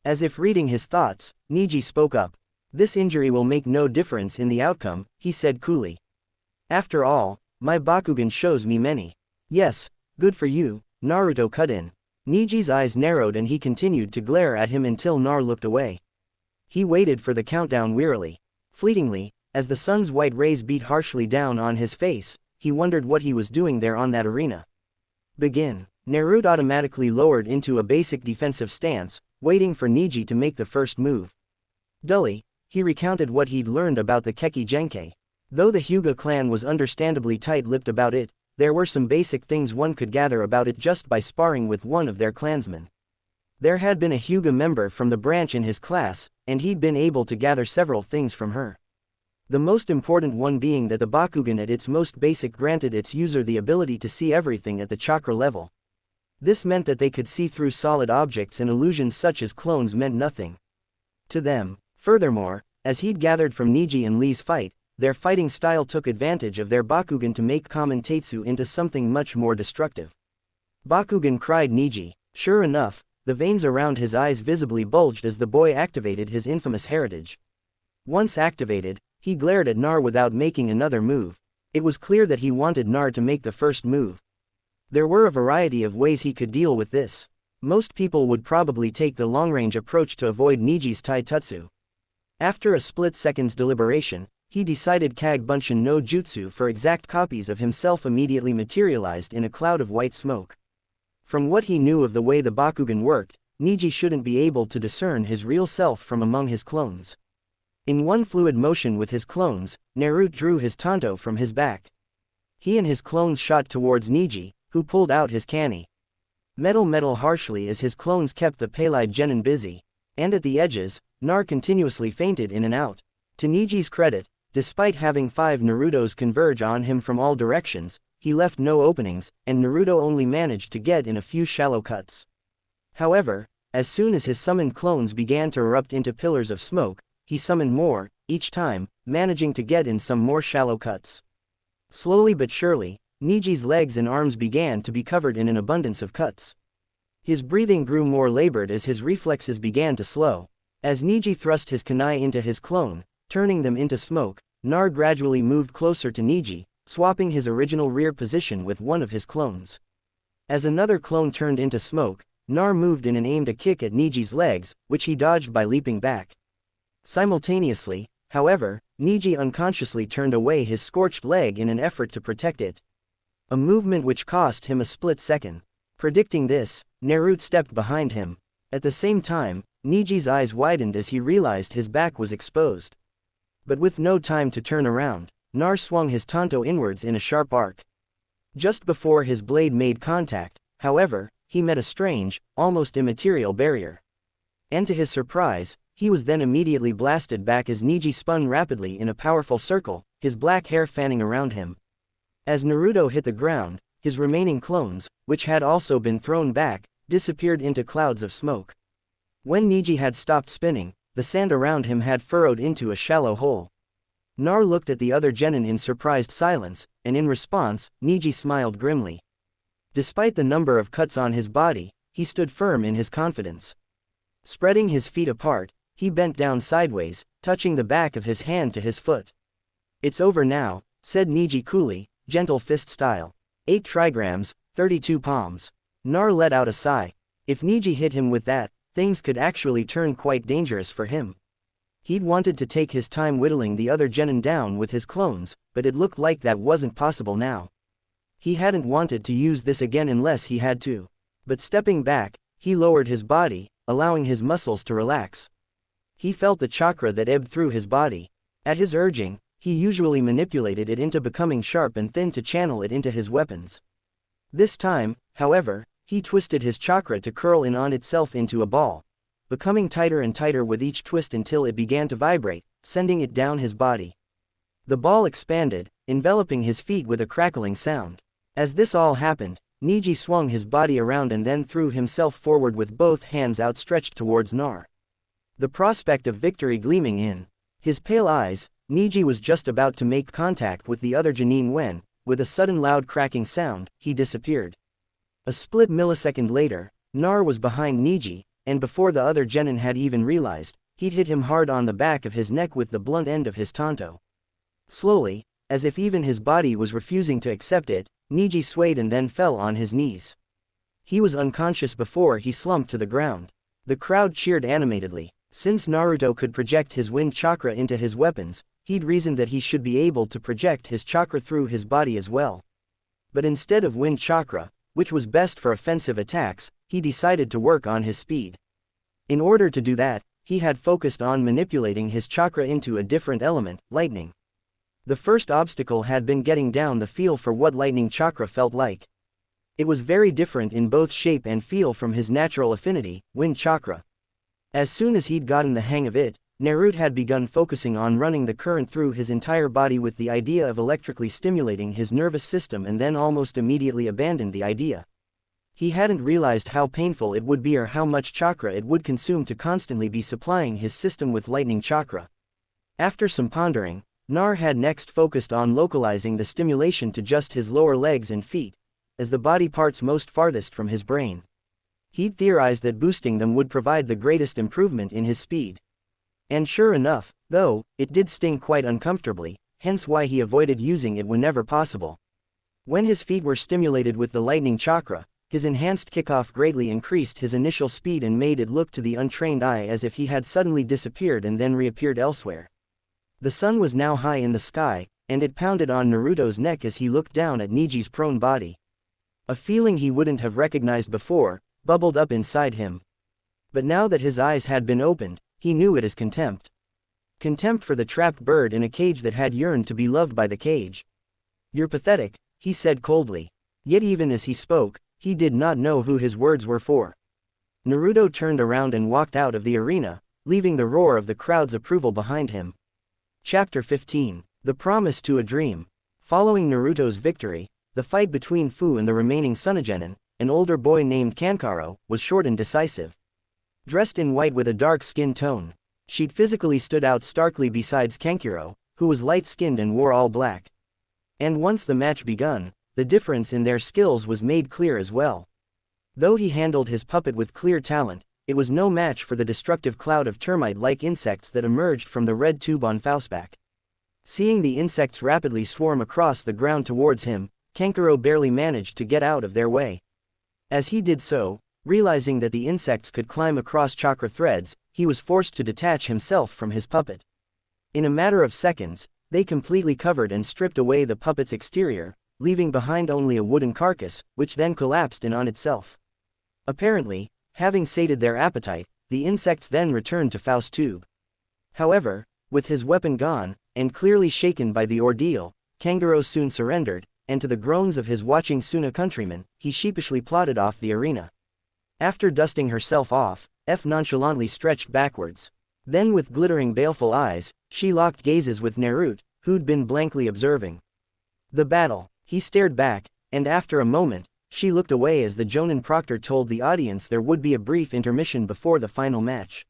As if reading his thoughts, Neji spoke up. "This injury will make no difference in the outcome," he said coolly. "After all, my Bakugan shows me many." "Yes, good for you," Naruto cut in. Neji's eyes narrowed and he continued to glare at him until Nar looked away. He waited for the countdown wearily. Fleetingly, as the sun's white rays beat harshly down on his face, he wondered what he was doing there on that arena. Begin. Naruto automatically lowered into a basic defensive stance, waiting for Neji to make the first move. Dully, he recounted what he'd learned about the Keki Genkai. Though the Hyuga clan was understandably tight-lipped about it, there were some basic things one could gather about it just by sparring with one of their clansmen. There had been a Hyuga member from the branch in his class, and he'd been able to gather several things from her. The most important one being that the Bakugan at its most basic granted its user the ability to see everything at the chakra level. This meant that they could see through solid objects, and illusions such as clones meant nothing to them. Furthermore, as he'd gathered from Neji and Lee's fight, their fighting style took advantage of their Bakugan to make common Tetsu into something much more destructive. "Bakugan!" cried Neji. Sure enough, the veins around his eyes visibly bulged as the boy activated his infamous heritage. Once activated, he glared at Nar without making another move. It was clear that he wanted Nar to make the first move. There were a variety of ways he could deal with this. Most people would probably take the long-range approach to avoid Neji's taijutsu. After a split-second's deliberation, he decided Kage-Bunshin no Jutsu for exact copies of himself immediately materialized in a cloud of white smoke. From what he knew of the way the Bakugan worked, Neji shouldn't be able to discern his real self from among his clones. In one fluid motion with his clones, Naruto drew his tanto from his back. He and his clones shot towards Neji, who pulled out his kani. Metal harshly as his clones kept the pale-eyed genin busy. And at the edges, Nar continuously feinted in and out. To Neji's credit, despite having 5 Narutos converge on him from all directions, he left no openings, and Naruto only managed to get in a few shallow cuts. However, as soon as his summoned clones began to erupt into pillars of smoke, he summoned more, each time, managing to get in some more shallow cuts. Slowly but surely, Neji's legs and arms began to be covered in an abundance of cuts. His breathing grew more labored as his reflexes began to slow. As Neji thrust his kunai into his clone, turning them into smoke, Nar gradually moved closer to Neji, swapping his original rear position with one of his clones. As another clone turned into smoke, Nar moved in and aimed a kick at Neji's legs, which he dodged by leaping back. Simultaneously, however, Neji unconsciously turned away his scorched leg in an effort to protect it. A movement which cost him a split second. Predicting this, Naruto stepped behind him. At the same time, Neji's eyes widened as he realized his back was exposed. But with no time to turn around, Nar swung his tanto inwards in a sharp arc. Just before his blade made contact, however, he met a strange, almost immaterial barrier. And to his surprise, he was then immediately blasted back as Neji spun rapidly in a powerful circle, his black hair fanning around him. As Naruto hit the ground, his remaining clones, which had also been thrown back, disappeared into clouds of smoke. When Neji had stopped spinning, the sand around him had furrowed into a shallow hole. Nar looked at the other genin in surprised silence, and in response, Neji smiled grimly. Despite the number of cuts on his body, he stood firm in his confidence. Spreading his feet apart, he bent down sideways, touching the back of his hand to his foot. "It's over now," said Neji coolly, gentle fist style. 8 trigrams, 32 palms. Nar let out a sigh. If Neji hit him with that, things could actually turn quite dangerous for him. He'd wanted to take his time whittling the other genin down with his clones, but it looked like that wasn't possible now. He hadn't wanted to use this again unless he had to. But stepping back, he lowered his body, allowing his muscles to relax. He felt the chakra that ebbed through his body. At his urging, he usually manipulated it into becoming sharp and thin to channel it into his weapons. This time, however, he twisted his chakra to curl in on itself into a ball, becoming tighter and tighter with each twist until it began to vibrate, sending it down his body. The ball expanded, enveloping his feet with a crackling sound. As this all happened, Neji swung his body around and then threw himself forward with both hands outstretched towards Nar. The prospect of victory gleaming in his pale eyes, Niji was just about to make contact with the other Genin when, with a sudden loud cracking sound, he disappeared. A split millisecond later, Nar was behind Niji, and before the other genin had even realized, he'd hit him hard on the back of his neck with the blunt end of his tanto. Slowly, as if even his body was refusing to accept it, Niji swayed and then fell on his knees. He was unconscious before he slumped to the ground. The crowd cheered animatedly. Since Naruto could project his wind chakra into his weapons, he'd reasoned that he should be able to project his chakra through his body as well. But instead of wind chakra, which was best for offensive attacks, he decided to work on his speed. In order to do that, he had focused on manipulating his chakra into a different element, lightning. The first obstacle had been getting down the feel for what lightning chakra felt like. It was very different in both shape and feel from his natural affinity, wind chakra. As soon as he'd gotten the hang of it, Naruto had begun focusing on running the current through his entire body with the idea of electrically stimulating his nervous system, and then almost immediately abandoned the idea. He hadn't realized how painful it would be or how much chakra it would consume to constantly be supplying his system with lightning chakra. After some pondering, Nar had next focused on localizing the stimulation to just his lower legs and feet, as the body parts most farthest from his brain. He'd theorized that boosting them would provide the greatest improvement in his speed. And sure enough, though, it did sting quite uncomfortably, hence why he avoided using it whenever possible. When his feet were stimulated with the lightning chakra, his enhanced kickoff greatly increased his initial speed and made it look to the untrained eye as if he had suddenly disappeared and then reappeared elsewhere. The sun was now high in the sky, and it pounded on Naruto's neck as he looked down at Niji's prone body. A feeling he wouldn't have recognized before bubbled up inside him. But now that his eyes had been opened, he knew it as contempt. Contempt for the trapped bird in a cage that had yearned to be loved by the cage. "You're pathetic," he said coldly. Yet even as he spoke, he did not know who his words were for. Naruto turned around and walked out of the arena, leaving the roar of the crowd's approval behind him. Chapter 15. The Promise to a Dream. Following Naruto's victory, the fight between Fu and the remaining Sunagenin, an older boy named Kankaro, was short and decisive. Dressed in white with a dark skin tone, she'd physically stood out starkly besides Kankuro, who was light-skinned and wore all black. And once the match begun, the difference in their skills was made clear as well. Though he handled his puppet with clear talent, it was no match for the destructive cloud of termite-like insects that emerged from the red tube on Faust's back. Seeing the insects rapidly swarm across the ground towards him, Kankuro barely managed to get out of their way. As he did so, realizing that the insects could climb across chakra threads, he was forced to detach himself from his puppet. In a matter of seconds, they completely covered and stripped away the puppet's exterior, leaving behind only a wooden carcass, which then collapsed in on itself. Apparently, having sated their appetite, the insects then returned to Faust's tube. However, with his weapon gone, and clearly shaken by the ordeal, Kankuro soon surrendered, and to the groans of his watching Suna countrymen, he sheepishly plodded off the arena. After dusting herself off, F nonchalantly stretched backwards. Then with glittering baleful eyes, she locked gazes with Naruto, who'd been blankly observing the battle. He stared back, and after a moment, she looked away as the Jonin proctor told the audience there would be a brief intermission before the final match.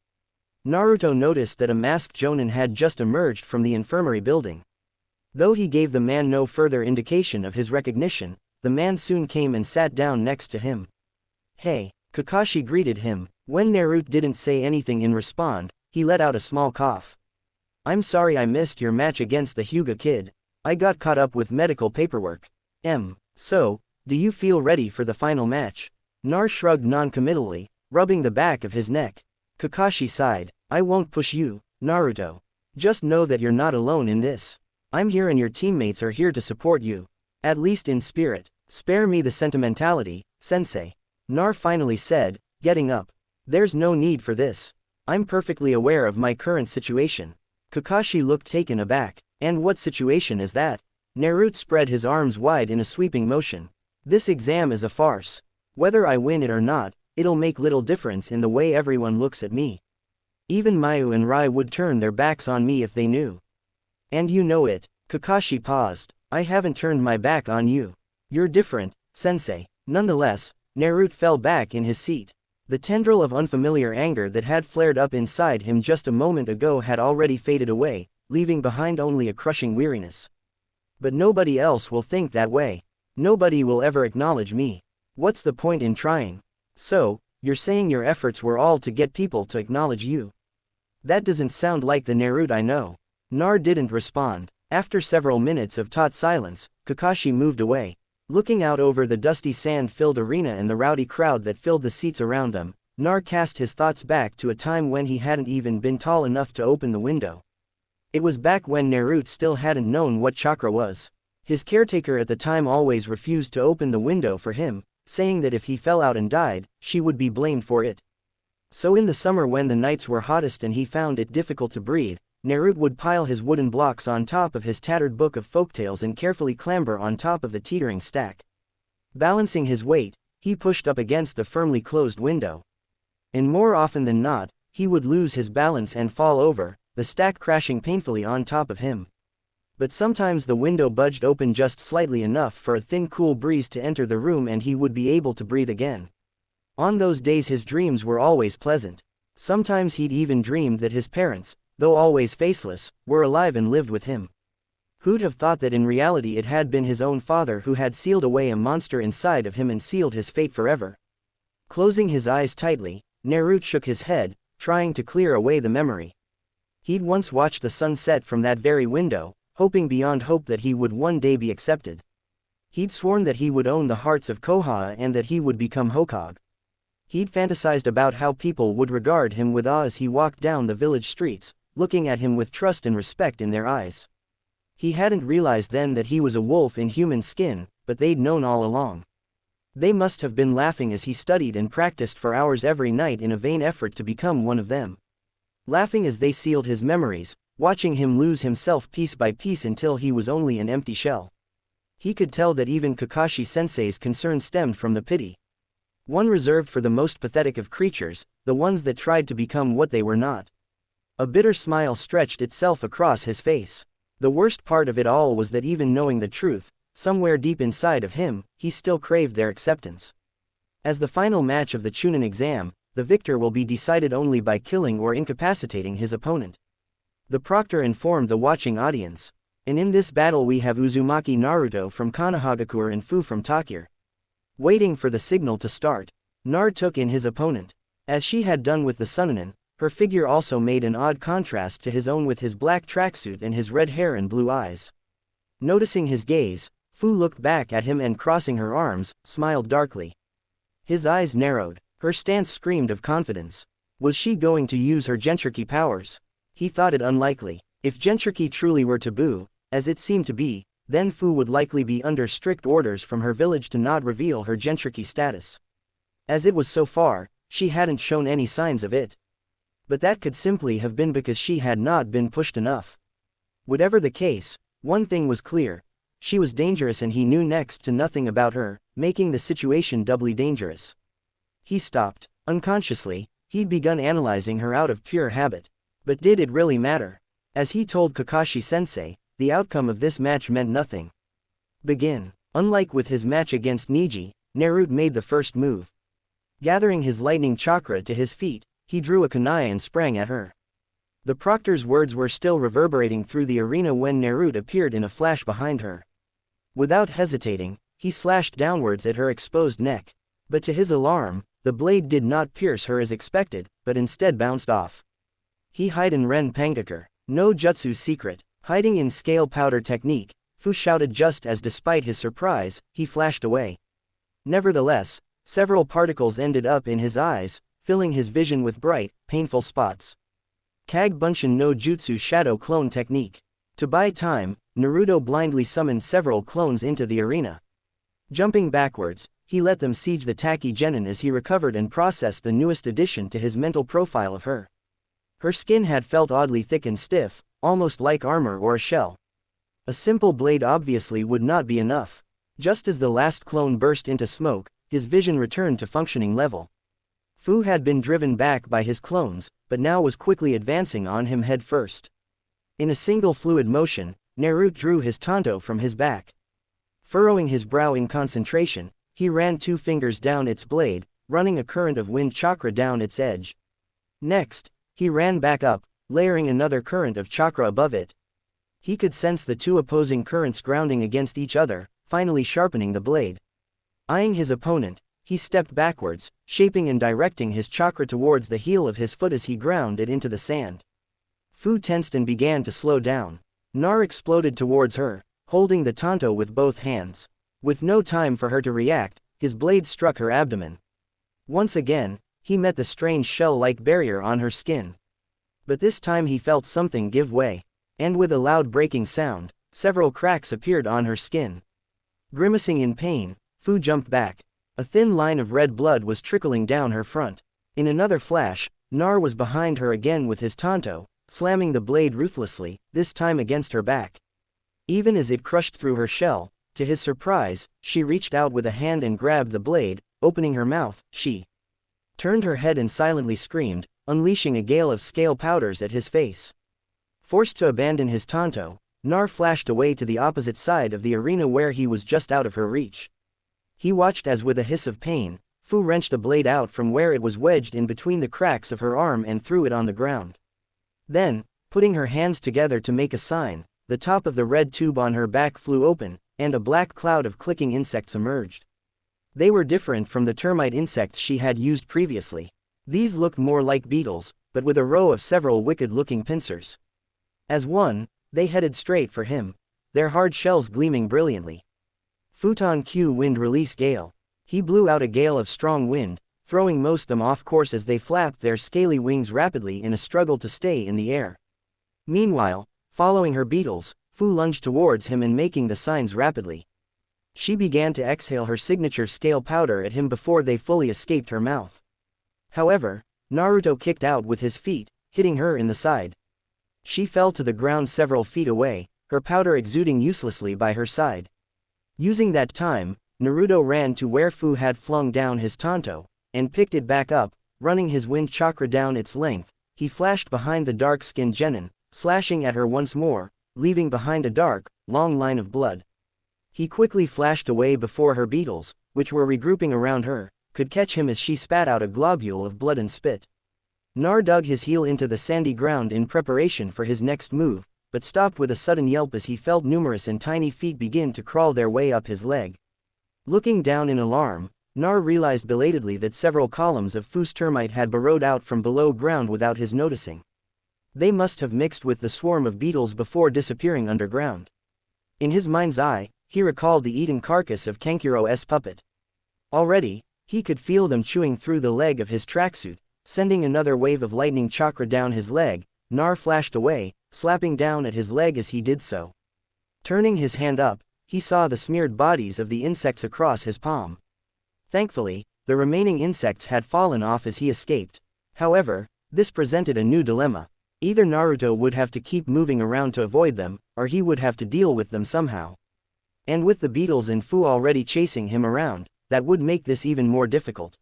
Naruto noticed that a masked Jonin had just emerged from the infirmary building. Though he gave the man no further indication of his recognition, the man soon came and sat down next to him. "Hey," Kakashi greeted him. When Naruto didn't say anything in response, he let out a small cough. "I'm sorry I missed your match against the Hyuga kid. I got caught up with medical paperwork." So, do you feel ready for the final match?" Nar shrugged non-committally, rubbing the back of his neck. Kakashi sighed. "I won't push you, Naruto. Just know that you're not alone in this. I'm here and your teammates are here to support you. At least in spirit. Spare me the sentimentality, sensei," Nar finally said, getting up. "There's no need for this. I'm perfectly aware of my current situation." Kakashi looked taken aback. "And what situation is that?" Naruto spread his arms wide in a sweeping motion. "This exam is a farce. Whether I win it or not, it'll make little difference in the way everyone looks at me. Even Mayu and Rai would turn their backs on me if they knew. And you know it." Kakashi paused. "I haven't turned my back on you. You're different, sensei." Nonetheless, Naruto fell back in his seat. The tendril of unfamiliar anger that had flared up inside him just a moment ago had already faded away, leaving behind only a crushing weariness. But nobody else will think that way. Nobody will ever acknowledge me. What's the point in trying? So, you're saying your efforts were all to get people to acknowledge you? That doesn't sound like the Naruto I know. Nar didn't respond. After several minutes of taut silence, Kakashi moved away. Looking out over the dusty sand-filled arena and the rowdy crowd that filled the seats around them, Nar cast his thoughts back to a time when he hadn't even been tall enough to open the window. It was back when Naruto still hadn't known what chakra was. His caretaker at the time always refused to open the window for him, saying that if he fell out and died, she would be blamed for it. So in the summer when the nights were hottest and he found it difficult to breathe, Naruto would pile his wooden blocks on top of his tattered book of folktales and carefully clamber on top of the teetering stack. Balancing his weight, he pushed up against the firmly closed window. And more often than not, he would lose his balance and fall over, the stack crashing painfully on top of him. But sometimes the window budged open just slightly enough for a thin cool breeze to enter the room and he would be able to breathe again. On those days his dreams were always pleasant. Sometimes he'd even dreamed that his parents, though always faceless, were alive and lived with him. Who'd have thought that in reality it had been his own father who had sealed away a monster inside of him and sealed his fate forever? Closing his eyes tightly, Naruto shook his head, trying to clear away the memory. He'd once watched the sun set from that very window, hoping beyond hope that he would one day be accepted. He'd sworn that he would own the hearts of Konoha and that he would become Hokage. He'd fantasized about how people would regard him with awe as he walked down the village streets, looking at him with trust and respect in their eyes. He hadn't realized then that he was a wolf in human skin, but they'd known all along. They must have been laughing as he studied and practiced for hours every night in a vain effort to become one of them. Laughing as they sealed his memories, watching him lose himself piece by piece until he was only an empty shell. He could tell that even Kakashi-sensei's concern stemmed from the pity. One reserved for the most pathetic of creatures, the ones that tried to become what they were not. A bitter smile stretched itself across his face. The worst part of it all was that even knowing the truth, somewhere deep inside of him, he still craved their acceptance. As the final match of the Chunin exam, the victor will be decided only by killing or incapacitating his opponent. The proctor informed the watching audience. And in this battle we have Uzumaki Naruto from Konohagakure and Fu from Takir. Waiting for the signal to start, Nar took in his opponent. As she had done with the Sunanin, her figure also made an odd contrast to his own with his black tracksuit and his red hair and blue eyes. Noticing his gaze, Fu looked back at him and crossing her arms, smiled darkly. His eyes narrowed, her stance screamed of confidence. Was she going to use her Genshiki powers? He thought it unlikely. If Genshiki truly were taboo, as it seemed to be, then Fu would likely be under strict orders from her village to not reveal her Genshiki status. As it was so far, she hadn't shown any signs of it. But that could simply have been because she had not been pushed enough. Whatever the case, one thing was clear. She was dangerous and he knew next to nothing about her, making the situation doubly dangerous. He stopped. Unconsciously, he'd begun analyzing her out of pure habit. But did it really matter? As he told Kakashi-sensei, the outcome of this match meant nothing. Begin. Unlike with his match against Neji, Naruto made the first move. Gathering his lightning chakra to his feet, he drew a kunai and sprang at her. The proctor's words were still reverberating through the arena when Naruto appeared in a flash behind her. Without hesitating, he slashed downwards at her exposed neck. But to his alarm, the blade did not pierce her as expected, but instead bounced off. He Hiden Ren Pangakur. No jutsu secret, hiding in scale powder technique, Fu shouted just as despite his surprise, he flashed away. Nevertheless, several particles ended up in his eyes, filling his vision with bright, painful spots. Kage Bunshin no Jutsu Shadow Clone Technique. To buy time, Naruto blindly summoned several clones into the arena. Jumping backwards, he let them siege the Taki Genin as he recovered and processed the newest addition to his mental profile of her. Her skin had felt oddly thick and stiff, almost like armor or a shell. A simple blade obviously would not be enough. Just as the last clone burst into smoke, his vision returned to functioning level. Fu had been driven back by his clones, but now was quickly advancing on him head first. In a single fluid motion, Naruto drew his tanto from his back. Furrowing his brow in concentration, he ran 2 fingers down its blade, running a current of wind chakra down its edge. Next, he ran back up, layering another current of chakra above it, He could sense the two opposing currents grounding against each other, finally sharpening the blade. Eyeing his opponent, he stepped backwards, shaping and directing his chakra towards the heel of his foot as he ground it into the sand. Fu tensed and began to slow down. Nar exploded towards her, holding the tanto with both hands. With no time for her to react, his blade struck her abdomen. Once again, he met the strange shell-like barrier on her skin. But this time he felt something give way. And with a loud breaking sound, several cracks appeared on her skin. Grimacing in pain, Fu jumped back. A thin line of red blood was trickling down her front. In another flash, Nar was behind her again with his tanto, slamming the blade ruthlessly, this time against her back. Even as it crushed through her shell, to his surprise, she reached out with a hand and grabbed the blade, opening her mouth. She turned her head and silently screamed, unleashing a gale of scale powders at his face. Forced to abandon his tanto, Nar flashed away to the opposite side of the arena where he was just out of her reach. He watched as with a hiss of pain, Fu wrenched the blade out from where it was wedged in between the cracks of her arm and threw it on the ground. Then, putting her hands together to make a sign, the top of the red tube on her back flew open, and a black cloud of clicking insects emerged. They were different from the termite insects she had used previously. These looked more like beetles, but with a row of several wicked-looking pincers. As one, they headed straight for him, their hard shells gleaming brilliantly. Futon Q wind release gale. He blew out a gale of strong wind, throwing most of them off course as they flapped their scaly wings rapidly in a struggle to stay in the air. Meanwhile, following her beetles, Fu lunged towards him and making the signs rapidly. She began to exhale her signature scale powder at him before they fully escaped her mouth. However, Naruto kicked out with his feet, hitting her in the side. She fell to the ground several feet away, her powder exuding uselessly by her side. Using that time, Naruto ran to where Fu had flung down his tanto, and picked it back up, running his wind chakra down its length. He flashed behind the dark-skinned genin, slashing at her once more, leaving behind a dark, long line of blood. He quickly flashed away before her beetles, which were regrouping around her, could catch him as she spat out a globule of blood and spit. Nar dug his heel into the sandy ground in preparation for his next move, but stopped with a sudden yelp as he felt numerous and tiny feet begin to crawl their way up his leg. Looking down in alarm, Nar realized belatedly that several columns of Fu's termite had burrowed out from below ground without his noticing. They must have mixed with the swarm of beetles before disappearing underground. In his mind's eye, he recalled the eaten carcass of Kankuro's puppet. Already, he could feel them chewing through the leg of his tracksuit, sending another wave of lightning chakra down his leg. Nar flashed away, slapping down at his leg as he did so. Turning his hand up, he saw the smeared bodies of the insects across his palm. Thankfully, the remaining insects had fallen off as he escaped. However, this presented a new dilemma. Either Naruto would have to keep moving around to avoid them, or he would have to deal with them somehow. And with the beetles and Fu already chasing him around, that would make this even more difficult.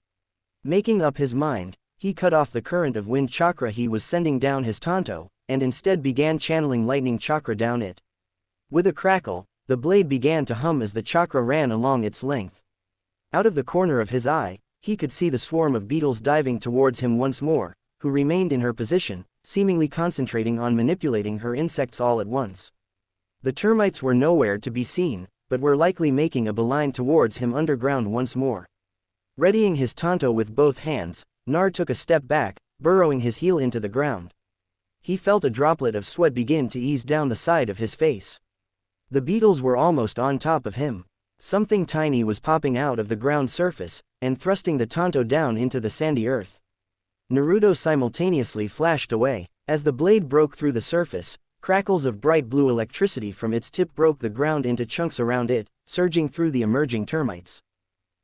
Making up his mind, he cut off the current of wind chakra he was sending down his tanto, and instead began channeling lightning chakra down it. With a crackle, the blade began to hum as the chakra ran along its length. Out of the corner of his eye, he could see the swarm of beetles diving towards him once more, who remained in her position, seemingly concentrating on manipulating her insects all at once. The termites were nowhere to be seen, but were likely making a beeline towards him underground once more. Readying his tanto with both hands, Nar took a step back, burrowing his heel into the ground. He felt a droplet of sweat begin to ease down the side of his face. The beetles were almost on top of him. Something tiny was popping out of the ground surface, and thrusting the tanto down into the sandy earth. Naruto simultaneously flashed away. As the blade broke through the surface, crackles of bright blue electricity from its tip broke the ground into chunks around it, surging through the emerging termites.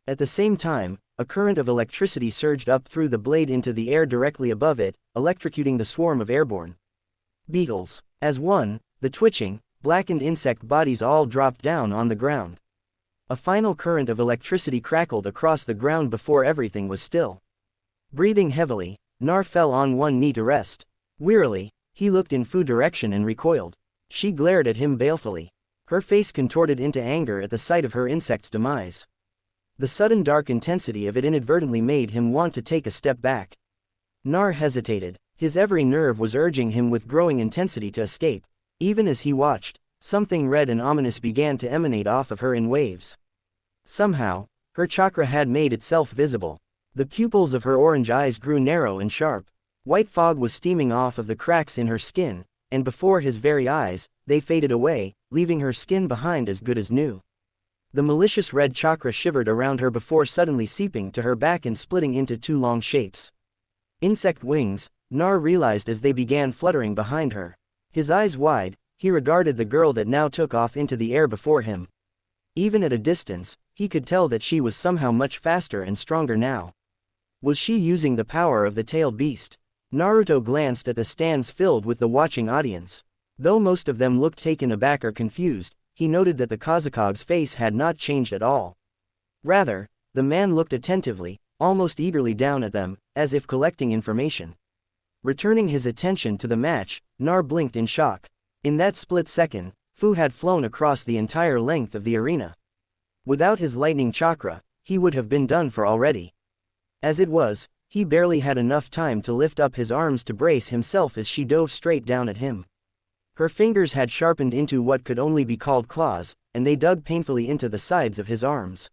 At the same time, a current of electricity surged up through the blade into the air directly above it, electrocuting the swarm of airborne beetles. As one, the twitching, blackened insect bodies all dropped down on the ground. A final current of electricity crackled across the ground before everything was still. Breathing heavily, Nar fell on one knee to rest. Wearily, he looked in Fu's direction and recoiled. She glared at him balefully. Her face contorted into anger at the sight of her insect's demise. The sudden dark intensity of it inadvertently made him want to take a step back. Nar hesitated. His every nerve was urging him with growing intensity to escape. Even as he watched, something red and ominous began to emanate off of her in waves. Somehow, her chakra had made itself visible. The pupils of her orange eyes grew narrow and sharp. White fog was steaming off of the cracks in her skin, and before his very eyes, they faded away, leaving her skin behind as good as new. The malicious red chakra shivered around her before suddenly seeping to her back and splitting into two long shapes. Insect wings, Nar realized as they began fluttering behind her. His eyes wide, he regarded the girl that now took off into the air before him. Even at a distance, he could tell that she was somehow much faster and stronger now. Was she using the power of the tailed beast? Naruto glanced at the stands filled with the watching audience. Though most of them looked taken aback or confused, he noted that the Kazakog's face had not changed at all. Rather, the man looked attentively, almost eagerly down at them, as if collecting information. Returning his attention to the match, Nar blinked in shock. In that split second, Fu had flown across the entire length of the arena. Without his lightning chakra, he would have been done for already. As it was, he barely had enough time to lift up his arms to brace himself as she dove straight down at him. Her fingers had sharpened into what could only be called claws, and they dug painfully into the sides of his arms.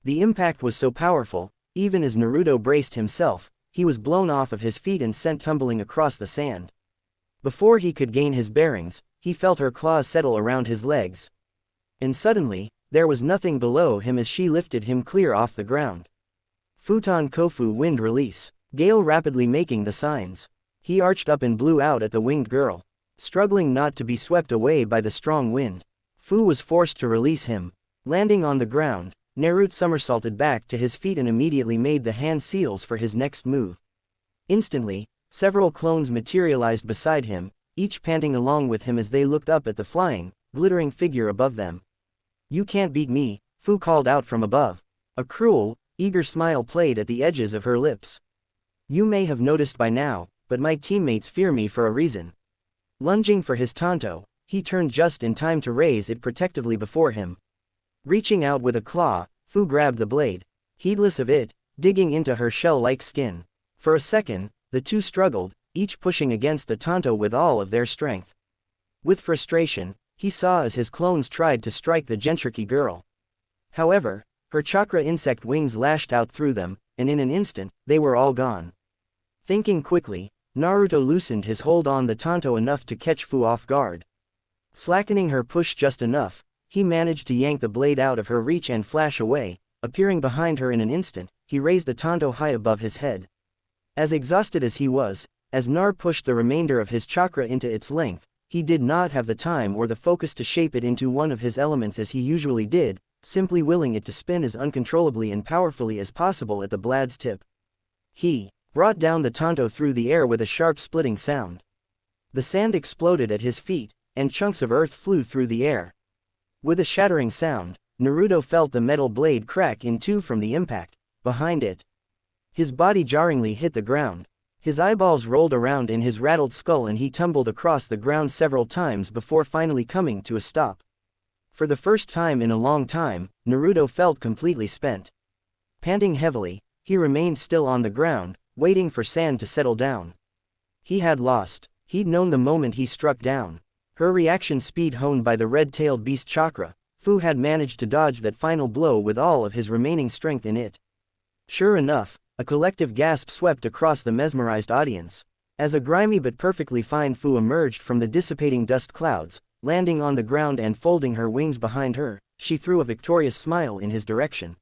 The impact was so powerful, even as Naruto braced himself, he was blown off of his feet and sent tumbling across the sand. Before he could gain his bearings, he felt her claws settle around his legs. And suddenly, there was nothing below him as she lifted him clear off the ground. Futon Kofu wind release. Gale rapidly making the signs. He arched up and blew out at the winged girl. Struggling not to be swept away by the strong wind, Fu was forced to release him. Landing on the ground, Naruto somersaulted back to his feet and immediately made the hand seals for his next move. Instantly, several clones materialized beside him, each panting along with him as they looked up at the flying, glittering figure above them. "You can't beat me," Fu called out from above. A cruel, eager smile played at the edges of her lips. "You may have noticed by now, but my teammates fear me for a reason." Lunging for his tanto, he turned just in time to raise it protectively before him. Reaching out with a claw, Fu grabbed the blade. Heedless of it, digging into her shell-like skin. For a second, the two struggled, each pushing against the tanto with all of their strength. With frustration, he saw as his clones tried to strike the Gentriki girl. However, her chakra insect wings lashed out through them, and in an instant, they were all gone. Thinking quickly, Naruto loosened his hold on the tanto enough to catch Fu off guard. Slackening her push just enough, he managed to yank the blade out of her reach and flash away. Appearing behind her in an instant, he raised the tanto high above his head. As exhausted as he was, as Nar pushed the remainder of his chakra into its length, he did not have the time or the focus to shape it into one of his elements as he usually did, simply willing it to spin as uncontrollably and powerfully as possible at the blade's tip. He brought down the tanto through the air with a sharp splitting sound. The sand exploded at his feet, and chunks of earth flew through the air. With a shattering sound, Naruto felt the metal blade crack in two from the impact. Behind it, his body jarringly hit the ground. His eyeballs rolled around in his rattled skull and he tumbled across the ground several times before finally coming to a stop. For the first time in a long time, Naruto felt completely spent. Panting heavily, he remained still on the ground, waiting for sand to settle down. He had lost. He'd known the moment he struck down. Her reaction speed honed by the red-tailed beast chakra, Fu had managed to dodge that final blow with all of his remaining strength in it. Sure enough, a collective gasp swept across the mesmerized audience. As a grimy but perfectly fine Fu emerged from the dissipating dust clouds, landing on the ground and folding her wings behind her, she threw a victorious smile in his direction.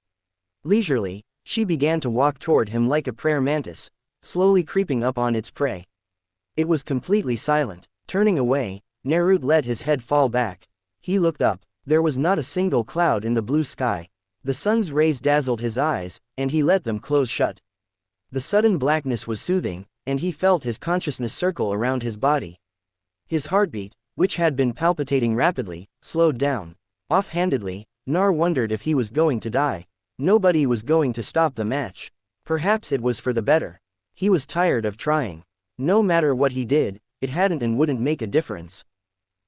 Leisurely, she began to walk toward him like a prayer mantis, slowly creeping up on its prey. It was completely silent. Turning away, Naruto let his head fall back. He looked up. There was not a single cloud in the blue sky. The sun's rays dazzled his eyes, and he let them close shut. The sudden blackness was soothing, and he felt his consciousness circle around his body. His heartbeat, which had been palpitating rapidly, slowed down. Offhandedly, Nar wondered if he was going to die. Nobody was going to stop the match. Perhaps it was for the better. He was tired of trying. No matter what he did, it hadn't and wouldn't make a difference.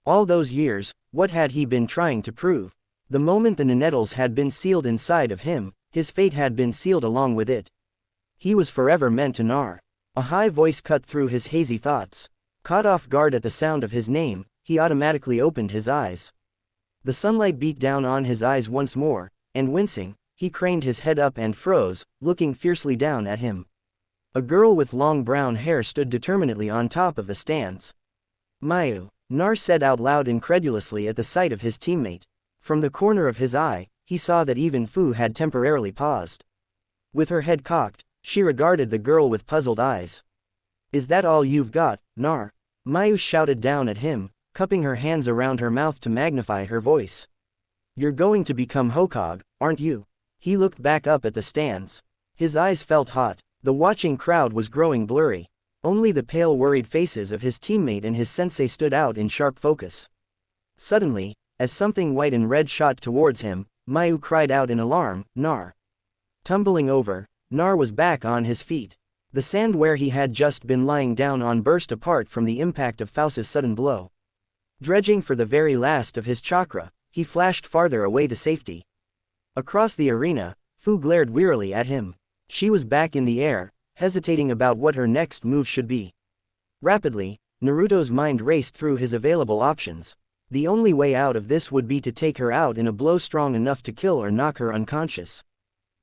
All those years, what had he been trying to prove? The moment the Ninetals had been sealed inside of him, his fate had been sealed along with it. He was forever meant to Nar. A high voice cut through his hazy thoughts. Caught off guard at the sound of his name, he automatically opened his eyes. The sunlight beat down on his eyes once more, and wincing, he craned his head up and froze, looking fiercely down at him. A girl with long brown hair stood determinedly on top of the stands. Mayu, Nar said out loud incredulously at the sight of his teammate. From the corner of his eye, he saw that even Fu had temporarily paused. With her head cocked, she regarded the girl with puzzled eyes. Is that all you've got, Nar? Mayu shouted down at him, cupping her hands around her mouth to magnify her voice. You're going to become Hokage, aren't you? He looked back up at the stands. His eyes felt hot. The watching crowd was growing blurry. Only the pale worried faces of his teammate and his sensei stood out in sharp focus. Suddenly, as something white and red shot towards him, Mayu cried out in alarm, Nar. Tumbling over, Nar was back on his feet. The sand where he had just been lying down on burst apart from the impact of Faust's sudden blow. Dredging for the very last of his chakra, he flashed farther away to safety. Across the arena, Fu glared wearily at him. She was back in the air, hesitating about what her next move should be. Rapidly, Naruto's mind raced through his available options. The only way out of this would be to take her out in a blow strong enough to kill or knock her unconscious.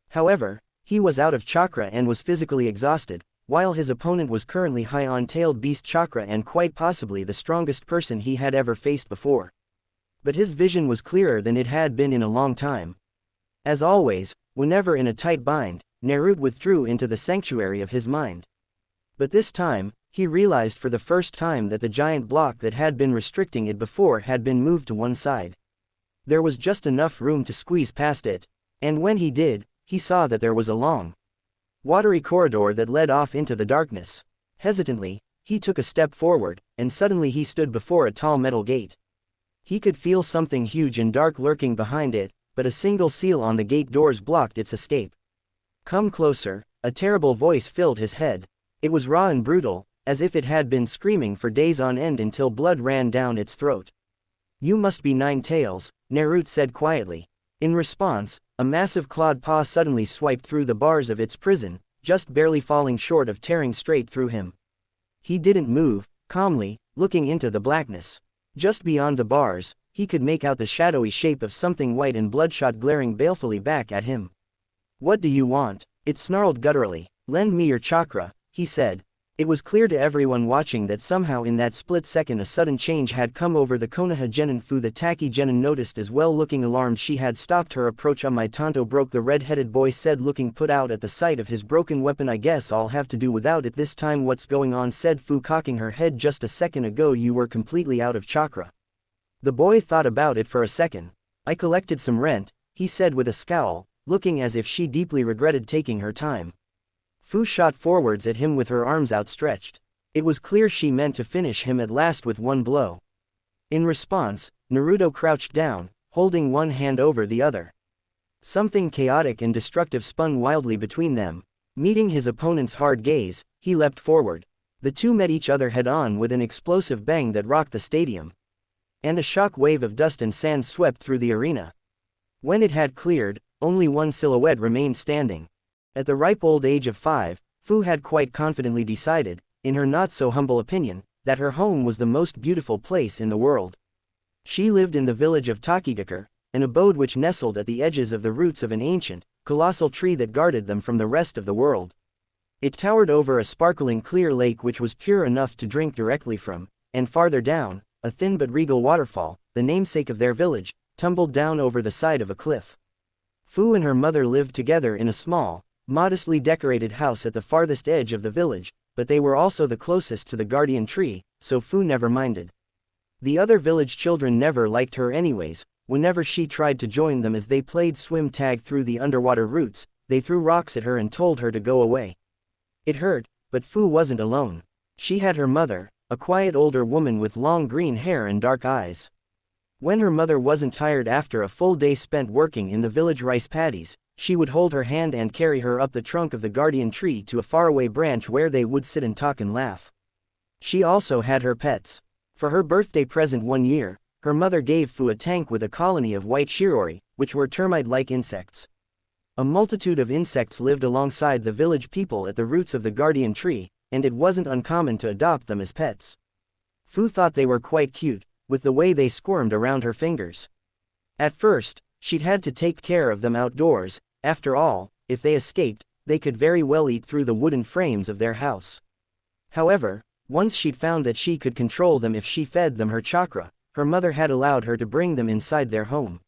However, he was out of chakra and was physically exhausted, while his opponent was currently high on tailed beast chakra and quite possibly the strongest person he had ever faced before. But his vision was clearer than it had been in a long time. As always, whenever in a tight bind, Naruto withdrew into the sanctuary of his mind. But this time, he realized for the first time that the giant block that had been restricting it before had been moved to one side. There was just enough room to squeeze past it, and when he did, he saw that there was a long, watery corridor that led off into the darkness. Hesitantly, he took a step forward, and suddenly he stood before a tall metal gate. He could feel something huge and dark lurking behind it, but a single seal on the gate doors blocked its escape. Come closer, a terrible voice filled his head. It was raw and brutal, as if it had been screaming for days on end until blood ran down its throat. You must be Nine Tails, Naruto said quietly. In response, a massive clawed paw suddenly swiped through the bars of its prison, just barely falling short of tearing straight through him. He didn't move, calmly, looking into the blackness. Just beyond the bars, he could make out the shadowy shape of something white and bloodshot glaring balefully back at him. What do you want? It snarled gutturally. Lend me your chakra, he said. It was clear to everyone watching that somehow in that split second a sudden change had come over the Konoha Genin. Fu the Taki Genin noticed as well, looking alarmed. She had stopped her approach. My Tonto broke, the red-headed boy said, looking put out at the sight of his broken weapon. I guess I'll have to do without it this time. What's going on, said Fu, cocking her head. Just a second ago you were completely out of chakra. The boy thought about it for a second. I collected some rent, he said with a scowl, looking as if she deeply regretted taking her time. Fu shot forwards at him with her arms outstretched. It was clear she meant to finish him at last with one blow. In response, Naruto crouched down, holding one hand over the other. Something chaotic and destructive spun wildly between them. Meeting his opponent's hard gaze, he leapt forward. The two met each other head-on with an explosive bang that rocked the stadium. And a shock wave of dust and sand swept through the arena. When it had cleared, only one silhouette remained standing. At the ripe old age of 5, Fu had quite confidently decided, in her not-so-humble opinion, that her home was the most beautiful place in the world. She lived in the village of Takigakure, an abode which nestled at the edges of the roots of an ancient, colossal tree that guarded them from the rest of the world. It towered over a sparkling clear lake which was pure enough to drink directly from, and farther down, a thin but regal waterfall, the namesake of their village, tumbled down over the side of a cliff. Fu and her mother lived together in a small, modestly decorated house at the farthest edge of the village, but they were also the closest to the guardian tree, so Fu never minded. The other village children never liked her anyways. Whenever she tried to join them as they played swim tag through the underwater roots, they threw rocks at her and told her to go away. It hurt, but Fu wasn't alone. She had her mother, a quiet older woman with long green hair and dark eyes. When her mother wasn't tired after a full day spent working in the village rice paddies, she would hold her hand and carry her up the trunk of the guardian tree to a faraway branch where they would sit and talk and laugh. She also had her pets. For her birthday present one year, her mother gave Fu a tank with a colony of white shirori, which were termite-like insects. A multitude of insects lived alongside the village people at the roots of the guardian tree, and it wasn't uncommon to adopt them as pets. Fu thought they were quite cute, with the way they squirmed around her fingers. At first, she'd had to take care of them outdoors. After all, if they escaped, they could very well eat through the wooden frames of their house. However, once she'd found that she could control them if she fed them her chakra, her mother had allowed her to bring them inside their home.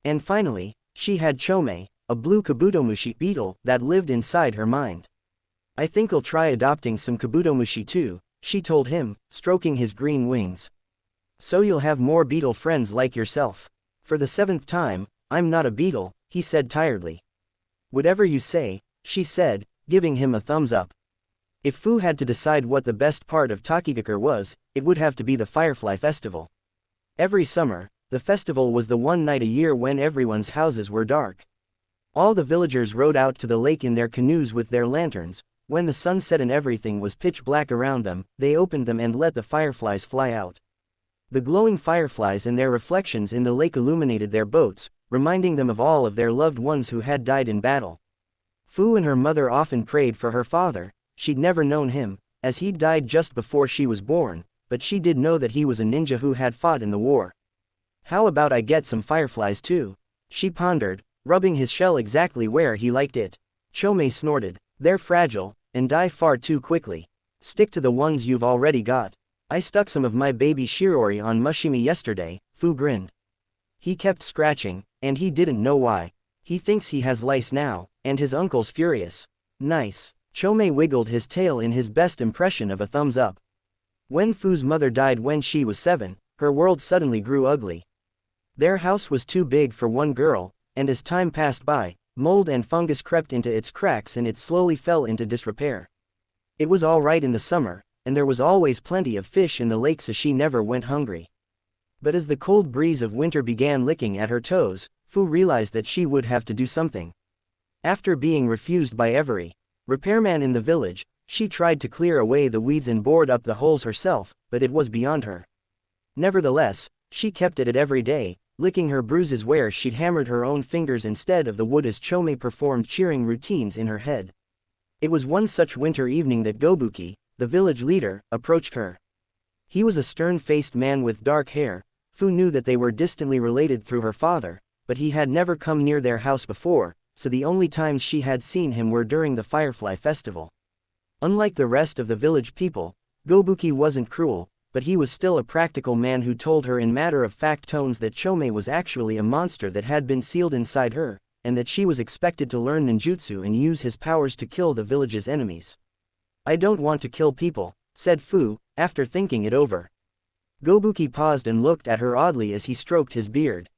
And finally, she had Chome, a blue kabutomushi beetle that lived inside her mind. "I think I'll try adopting some kabutomushi too," she told him, stroking his green wings. "So you'll have more beetle friends like yourself." "For the 7th time, I'm not a beetle," he said tiredly. "Whatever you say," she said, giving him a thumbs up. If Fu had to decide what the best part of Takigakure was, it would have to be the Firefly Festival. Every summer, the festival was the one night a year when everyone's houses were dark. All the villagers rowed out to the lake in their canoes with their lanterns. When the sun set and everything was pitch black around them, they opened them and let the fireflies fly out. The glowing fireflies and their reflections in the lake illuminated their boats, reminding them of all of their loved ones who had died in battle. Fu and her mother often prayed for her father. She'd never known him, as he'd died just before she was born, but she did know that he was a ninja who had fought in the war. "How about I get some fireflies too?" she pondered, rubbing his shell exactly where he liked it. Chome snorted. "They're fragile, and die far too quickly. Stick to the ones you've already got." "I stuck some of my baby Shirori on Mushimi yesterday," Fu grinned. He kept scratching, and he didn't know why. "He thinks he has lice now, and his uncle's furious." "Nice." Chome wiggled his tail in his best impression of a thumbs up. When Fu's mother died when she was 7, her world suddenly grew ugly. Their house was too big for one girl, and as time passed by, mold and fungus crept into its cracks and it slowly fell into disrepair. It was all right in the summer, and there was always plenty of fish in the lake so she never went hungry. But as the cold breeze of winter began licking at her toes, Fu realized that she would have to do something. After being refused by every repairman in the village, she tried to clear away the weeds and board up the holes herself, but it was beyond her. Nevertheless, she kept at it every day, licking her bruises where she'd hammered her own fingers instead of the wood as Chome performed cheering routines in her head. It was one such winter evening that Gobuki, the village leader, approached her. He was a stern-faced man with dark hair. Fu knew that they were distantly related through her father, but he had never come near their house before, so the only times she had seen him were during the Firefly Festival. Unlike the rest of the village people, Gobuki wasn't cruel, but he was still a practical man who told her in matter-of-fact tones that Chome was actually a monster that had been sealed inside her, and that she was expected to learn ninjutsu and use his powers to kill the village's enemies. "I don't want to kill people," said Fu, after thinking it over. Gobuki paused and looked at her oddly as he stroked his beard.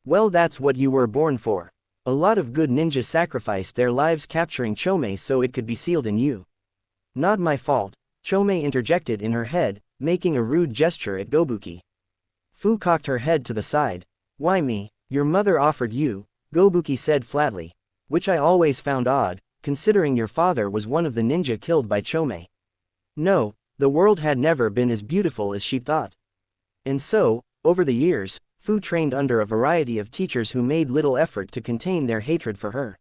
"Well, that's what you were born for. A lot of good ninjas sacrificed their lives capturing Chome so it could be sealed in you." "Not my fault," Chome interjected in her head, making a rude gesture at Gobuki. Fu cocked her head to the side. "Why me? Your mother offered you," Gobuki said flatly. "Which I always found odd, considering your father was one of the ninja killed by Chome." No, the world had never been as beautiful as she thought. And so, over the years, Fu trained under a variety of teachers who made little effort to contain their hatred for her.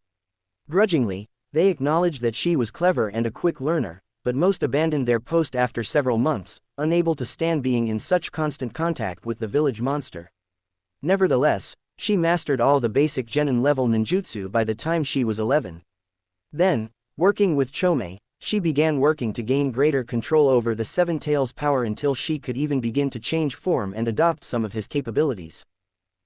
Grudgingly, they acknowledged that she was clever and a quick learner, but most abandoned their post after several months, unable to stand being in such constant contact with the village monster. Nevertheless, she mastered all the basic genin-level ninjutsu by the time she was 11. Then, working with Chome, she began working to gain greater control over the Seven Tails power until she could even begin to change form and adopt some of his capabilities.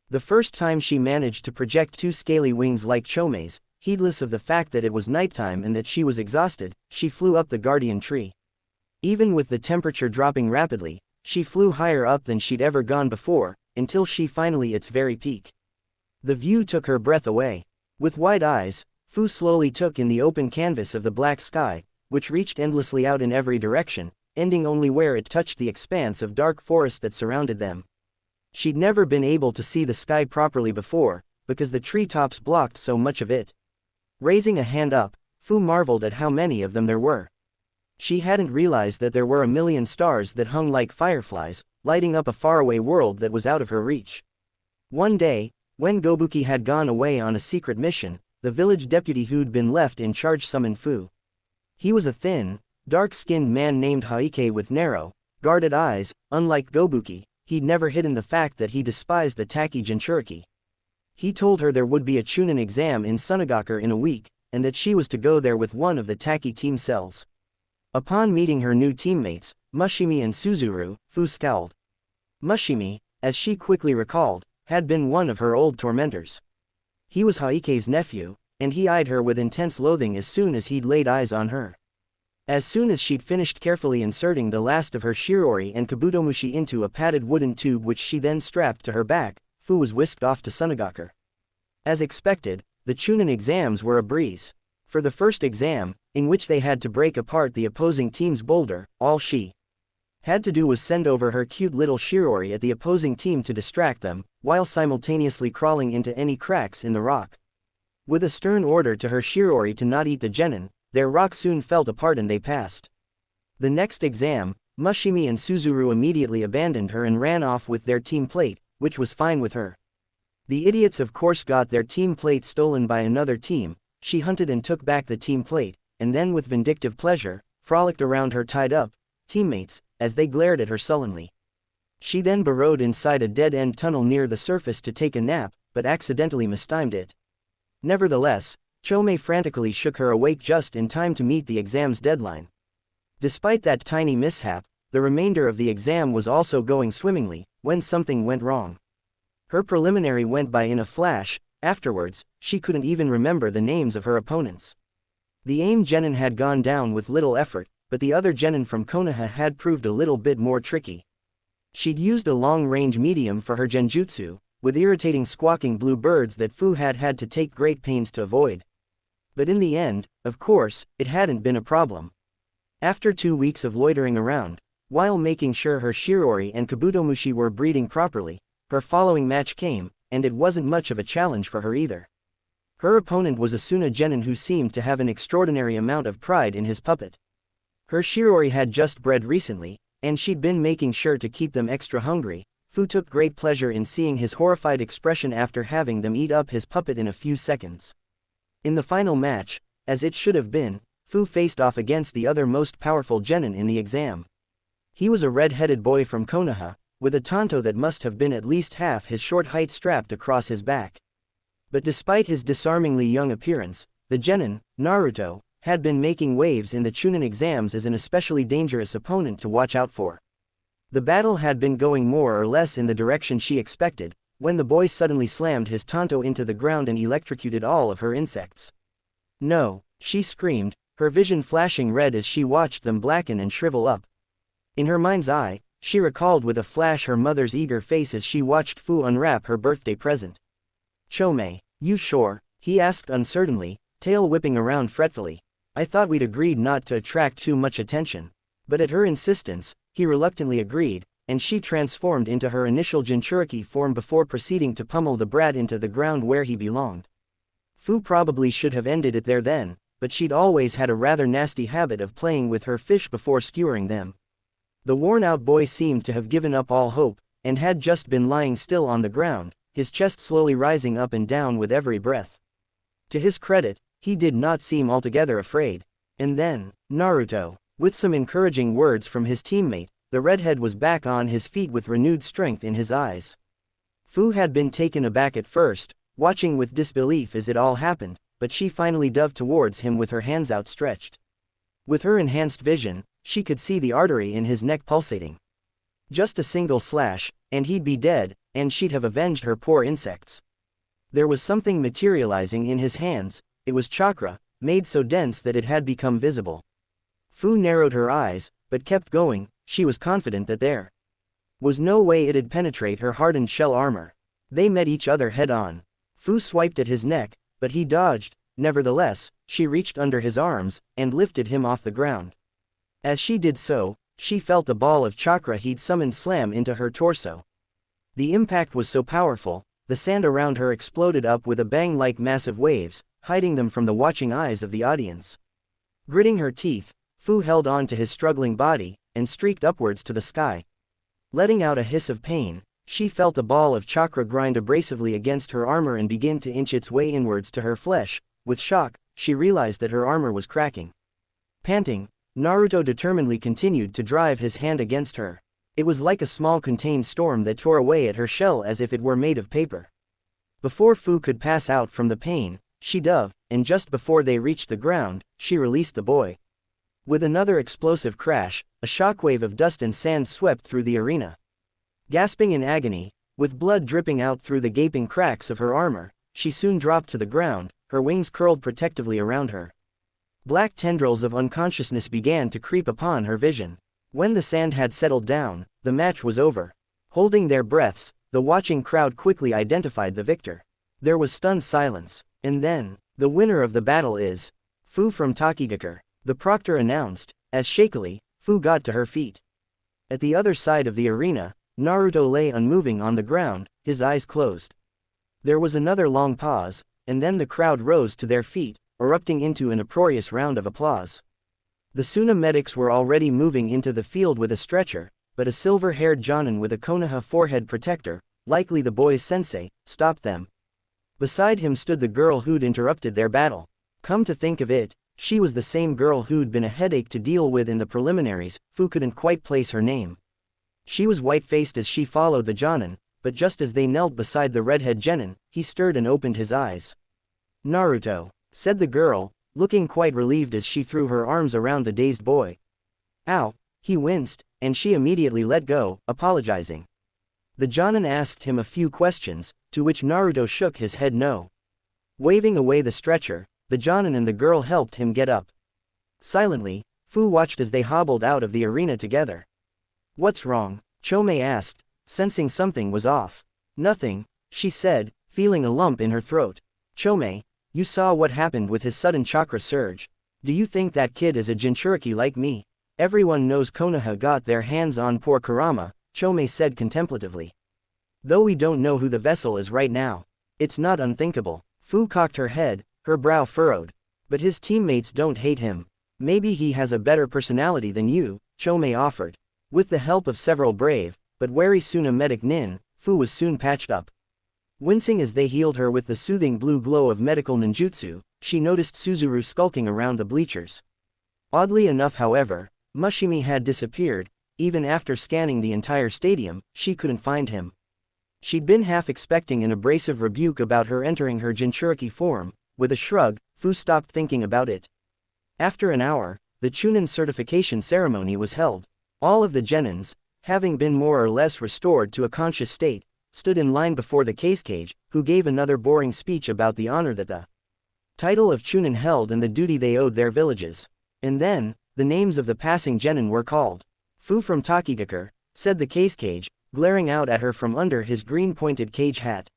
The first time she managed to project 2 scaly wings like Chome's, heedless of the fact that it was nighttime and that she was exhausted, she flew up the guardian tree. Even with the temperature dropping rapidly, she flew higher up than she'd ever gone before, until she finally its very peak. The view took her breath away. With wide eyes, Fu slowly took in the open canvas of the black sky, which reached endlessly out in every direction, ending only where it touched the expanse of dark forest that surrounded them. She'd never been able to see the sky properly before, because the treetops blocked so much of it. Raising a hand up, Fu marveled at how many of them there were. She hadn't realized that there were a million stars that hung like fireflies, lighting up a faraway world that was out of her reach. One day, when Gobuki had gone away on a secret mission, the village deputy who'd been left in charge summoned Fu. He was a thin, dark-skinned man named Haike with narrow, guarded eyes. Unlike Gobuki, he'd never hidden the fact that he despised the tacky Jinchuriki. He told her there would be a Chunin exam in Sunagaku in a week, and that she was to go there with one of the tacky team cells. Upon meeting her new teammates, Mushimi and Suzuru, Fu scowled. Mushimi, as she quickly recalled, had been one of her old tormentors. He was Haike's nephew, and he eyed her with intense loathing as soon as he'd laid eyes on her. As soon as she'd finished carefully inserting the last of her shirori and kabutomushi into a padded wooden tube which she then strapped to her back, Fu was whisked off to Sunagaku. As expected, the Chunin exams were a breeze. For the first exam, in which they had to break apart the opposing team's boulder, all she had to do was send over her cute little shirori at the opposing team to distract them, while simultaneously crawling into any cracks in the rock. With a stern order to her shirori to not eat the genin, their rock soon fell apart and they passed. The next exam, Mushimi and Suzuru immediately abandoned her and ran off with their team plate, which was fine with her. The idiots of course got their team plate stolen by another team. She hunted and took back the team plate, and then with vindictive pleasure, frolicked around her tied-up teammates, as they glared at her sullenly. She then burrowed inside a dead-end tunnel near the surface to take a nap, but accidentally mistimed it. Nevertheless, Chome frantically shook her awake just in time to meet the exam's deadline. Despite that tiny mishap, the remainder of the exam was also going swimmingly, when something went wrong. Her preliminary went by in a flash. Afterwards, she couldn't even remember the names of her opponents. The AIM genin had gone down with little effort, but the other genin from Konoha had proved a little bit more tricky. She'd used a long-range medium for her genjutsu, with irritating squawking blue birds that Fu had had to take great pains to avoid. But in the end, of course, it hadn't been a problem. After 2 weeks of loitering around, while making sure her shirori and kabutomushi were breeding properly, her following match came, and it wasn't much of a challenge for her either. Her opponent was a Suna genin who seemed to have an extraordinary amount of pride in his puppet. Her shirori had just bred recently, and she'd been making sure to keep them extra hungry. Fu took great pleasure in seeing his horrified expression after having them eat up his puppet in a few seconds. In the final match, as it should have been, Fu faced off against the other most powerful genin in the exam. He was a red-headed boy from Konoha, with a tanto that must have been at least half his short height strapped across his back. But despite his disarmingly young appearance, the genin, Naruto, had been making waves in the Chunin exams as an especially dangerous opponent to watch out for. The battle had been going more or less in the direction she expected, when the boy suddenly slammed his tanto into the ground and electrocuted all of her insects. No, she screamed, her vision flashing red as she watched them blacken and shrivel up. In her mind's eye, she recalled with a flash her mother's eager face as she watched Fu unwrap her birthday present. "Chome, you sure?" he asked uncertainly, tail whipping around fretfully. "I thought we'd agreed not to attract too much attention." But at her insistence, he reluctantly agreed, and she transformed into her initial Jinchuriki form before proceeding to pummel the brat into the ground where he belonged. Fu probably should have ended it there then, but she'd always had a rather nasty habit of playing with her fish before skewering them. The worn-out boy seemed to have given up all hope, and had just been lying still on the ground, his chest slowly rising up and down with every breath. To his credit, he did not seem altogether afraid. And then, Naruto, with some encouraging words from his teammate, the redhead was back on his feet with renewed strength in his eyes. Fu had been taken aback at first, watching with disbelief as it all happened, but she finally dove towards him with her hands outstretched. With her enhanced vision, she could see the artery in his neck pulsating. Just a single slash, and he'd be dead, and she'd have avenged her poor insects. There was something materializing in his hands. It was chakra, made so dense that it had become visible. Fu narrowed her eyes, but kept going. She was confident that there was no way it'd penetrate her hardened shell armor. They met each other head-on. Fu swiped at his neck, but he dodged. Nevertheless, she reached under his arms, and lifted him off the ground. As she did so, she felt the ball of chakra he'd summoned slam into her torso. The impact was so powerful, the sand around her exploded up with a bang like massive waves, hiding them from the watching eyes of the audience. Gritting her teeth, Fu held on to his struggling body, and streaked upwards to the sky. Letting out a hiss of pain, she felt the ball of chakra grind abrasively against her armor and begin to inch its way inwards to her flesh. With shock, she realized that her armor was cracking. Panting, Naruto determinedly continued to drive his hand against her. It was like a small contained storm that tore away at her shell as if it were made of paper. Before Fu could pass out from the pain, she dove, and just before they reached the ground, she released the boy. With another explosive crash, a shockwave of dust and sand swept through the arena. Gasping in agony, with blood dripping out through the gaping cracks of her armor, she soon dropped to the ground, her wings curled protectively around her. Black tendrils of unconsciousness began to creep upon her vision. When the sand had settled down, the match was over. Holding their breaths, the watching crowd quickly identified the victor. There was stunned silence. And then, the winner of the battle is Fu from Takigakure, the proctor announced, as shakily, Fu got to her feet. At the other side of the arena, Naruto lay unmoving on the ground, his eyes closed. There was another long pause, and then the crowd rose to their feet, erupting into an uproarious round of applause. The Suna medics were already moving into the field with a stretcher, but a silver-haired Jonin with a Konoha forehead protector, likely the boy's sensei, stopped them. Beside him stood the girl who'd interrupted their battle. Come to think of it, she was the same girl who'd been a headache to deal with in the preliminaries. Fu couldn't quite place her name. She was white-faced as she followed the Jonin, but just as they knelt beside the redhead genin, he stirred and opened his eyes. Naruto, said the girl, looking quite relieved as she threw her arms around the dazed boy. Ow, he winced, and she immediately let go, apologizing. The Jonin asked him a few questions, to which Naruto shook his head no. Waving away the stretcher, the Jonin and the girl helped him get up. Silently, Fu watched as they hobbled out of the arena together. What's wrong? Chome asked, sensing something was off. Nothing, she said, feeling a lump in her throat. Chome, you saw what happened with his sudden chakra surge. Do you think that kid is a Jinchuriki like me? Everyone knows Konoha got their hands on poor Kurama, Chome said contemplatively. Though we don't know who the vessel is right now. It's not unthinkable. Fu cocked her head, her brow furrowed. But his teammates don't hate him. Maybe he has a better personality than you, Chome offered. With the help of several brave, but wary Suna medic nin, Fu was soon patched up. Wincing as they healed her with the soothing blue glow of medical ninjutsu, she noticed Suzuru skulking around the bleachers. Oddly enough, however, Mushimi had disappeared. Even after scanning the entire stadium, she couldn't find him. She'd been half expecting an abrasive rebuke about her entering her Jinchuriki form. With a shrug, Fu stopped thinking about it. After an hour, the Chunin certification ceremony was held. All of the genins, having been more or less restored to a conscious state, stood in line before the case cage, who gave another boring speech about the honor that the title of Chunin held and the duty they owed their villages. And then, the names of the passing genin were called. Fu from Takigakure, said the case cage, glaring out at her from under his green-pointed cage hat.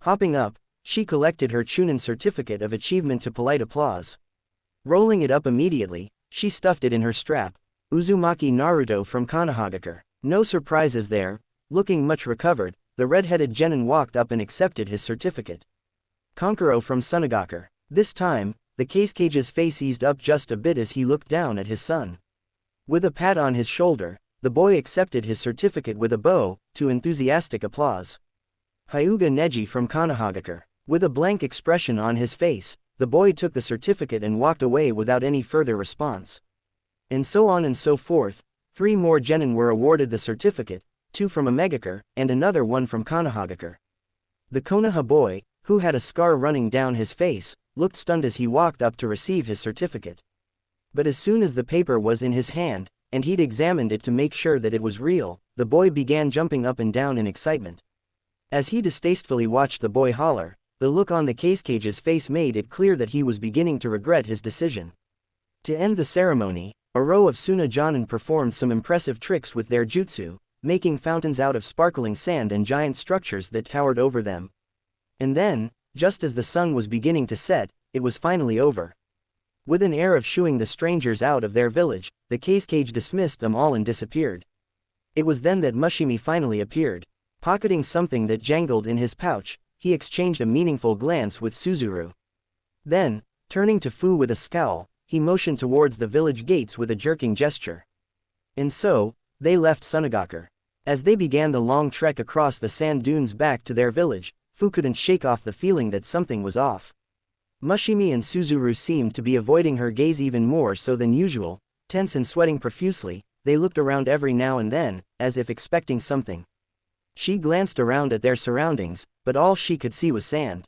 Hopping up, she collected her Chunin certificate of achievement to polite applause. Rolling it up immediately, she stuffed it in her strap. Uzumaki Naruto from Konohagakure. No surprises there. Looking much recovered, the red-headed genin walked up and accepted his certificate. Konkuro from Sunagakure. This time, the case cage's face eased up just a bit as he looked down at his son. With a pat on his shoulder, the boy accepted his certificate with a bow, to enthusiastic applause. Hyuga Neji from Konohagakure. With a blank expression on his face, the boy took the certificate and walked away without any further response. And so on and so forth. 3 more genin were awarded the certificate, 2 from Omegakure, and another one from Konohagakure. The Konoha boy, who had a scar running down his face, looked stunned as he walked up to receive his certificate. But as soon as the paper was in his hand, and he'd examined it to make sure that it was real, the boy began jumping up and down in excitement. As he distastefully watched the boy holler, the look on the case cage's face made it clear that he was beginning to regret his decision. To end the ceremony, a row of Suna Jonin performed some impressive tricks with their jutsu, making fountains out of sparkling sand and giant structures that towered over them. And then, just as the sun was beginning to set, it was finally over. With an air of shooing the strangers out of their village, the case cage dismissed them all and disappeared. It was then that Mushimi finally appeared. Pocketing something that jangled in his pouch, he exchanged a meaningful glance with Suzuru. Then, turning to Fu with a scowl, he motioned towards the village gates with a jerking gesture. And so, they left Sunagakure. As they began the long trek across the sand dunes back to their village, Fu couldn't shake off the feeling that something was off. Mushimi and Suzuru seemed to be avoiding her gaze even more so than usual. Tense and sweating profusely, they looked around every now and then, as if expecting something. She glanced around at their surroundings, but all she could see was sand.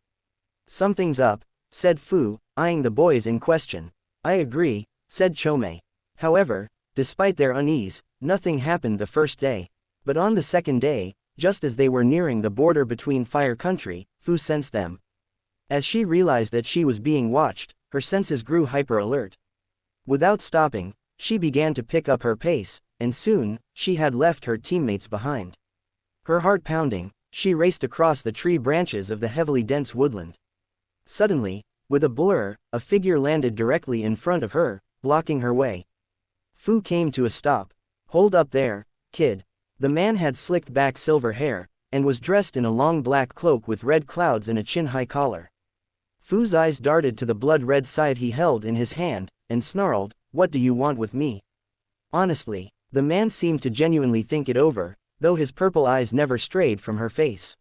"Something's up," said Fu, eyeing the boys in question. "I agree," said Chome. However, despite their unease, nothing happened the first day. But on the second day, just as they were nearing the border between Fire Country, Fu sensed them. As she realized that she was being watched, her senses grew hyper-alert. Without stopping, she began to pick up her pace, and soon, she had left her teammates behind. Her heart pounding, she raced across the tree branches of the heavily dense woodland. Suddenly, with a blur, a figure landed directly in front of her, blocking her way. Fu came to a stop. "Hold up there, kid." The man had slicked back silver hair, and was dressed in a long black cloak with red clouds and a chin-high collar. Fu's eyes darted to the blood-red scythe he held in his hand, and snarled, "What do you want with me?" Honestly, the man seemed to genuinely think it over, though his purple eyes never strayed from her face.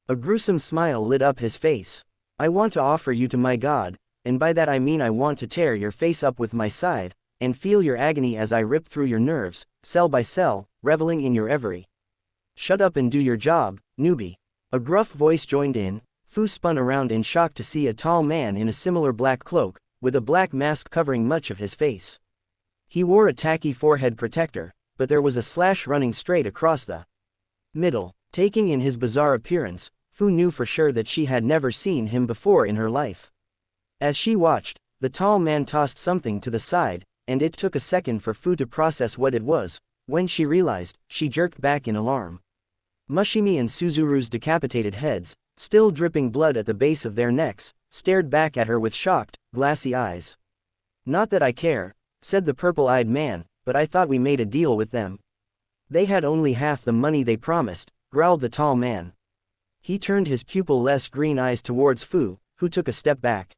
A gruesome smile lit up his face. "I want to offer you to my god, and by that I mean I want to tear your face up with my scythe, and feel your agony as I rip through your nerves, cell by cell, reveling in your every." "Shut up and do your job, newbie." A gruff voice joined in. Fu spun around in shock to see a tall man in a similar black cloak, with a black mask covering much of his face. He wore a tacky forehead protector, but there was a slash running straight across the middle. Taking in his bizarre appearance, Fu knew for sure that she had never seen him before in her life. As she watched, the tall man tossed something to the side, and it took a second for Fu to process what it was. When she realized, she jerked back in alarm. Mushimi and Suzuru's decapitated heads, still dripping blood at the base of their necks, stared back at her with shocked, glassy eyes. "Not that I care," said the purple-eyed man, "but I thought we made a deal with them." "They had only half the money they promised," growled the tall man. He turned his pupil-less green eyes towards Fu, who took a step back.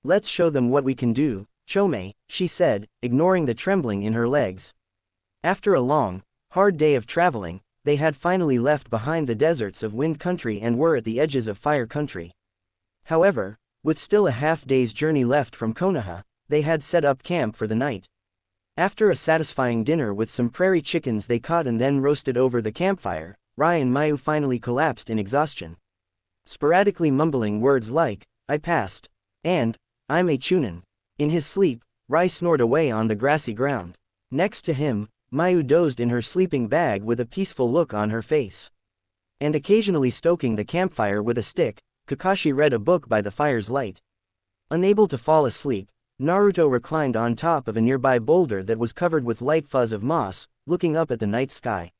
"Let's show them what we can do, Chome," she said, ignoring the trembling in her legs. After a long, hard day of traveling, they had finally left behind the deserts of Wind Country and were at the edges of Fire Country. However, with still a half-day's journey left from Konoha, they had set up camp for the night. After a satisfying dinner with some prairie chickens they caught and then roasted over the campfire, Rai and Mayu finally collapsed in exhaustion. Sporadically mumbling words like, "I passed," and, "I'm a chunin." In his sleep, Rai snored away on the grassy ground. Next to him, Mayu dozed in her sleeping bag with a peaceful look on her face. And occasionally stoking the campfire with a stick, Kakashi read a book by the fire's light. Unable to fall asleep, Naruto reclined on top of a nearby boulder that was covered with light fuzz of moss, looking up at the night sky.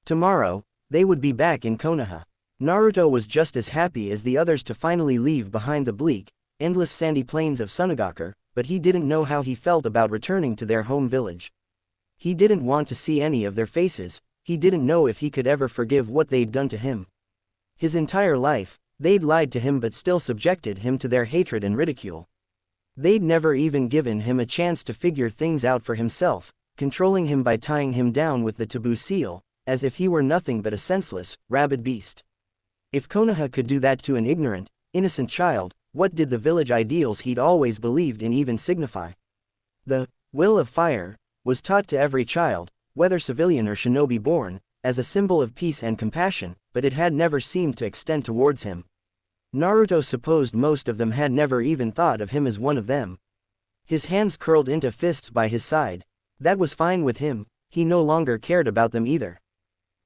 Tomorrow, they would be back in Konoha. Naruto was just as happy as the others to finally leave behind the bleak, endless sandy plains of Sunagakur, but he didn't know how he felt about returning to their home village. He didn't want to see any of their faces, he didn't know if he could ever forgive what they'd done to him. His entire life, they'd lied to him but still subjected him to their hatred and ridicule. They'd never even given him a chance to figure things out for himself, controlling him by tying him down with the taboo seal, as if he were nothing but a senseless, rabid beast. If Konoha could do that to an ignorant, innocent child, what did the village ideals he'd always believed in even signify? The will of fire was taught to every child, whether civilian or shinobi born, as a symbol of peace and compassion, but it had never seemed to extend towards him. Naruto supposed most of them had never even thought of him as one of them. His hands curled into fists by his side. That was fine with him, he no longer cared about them either.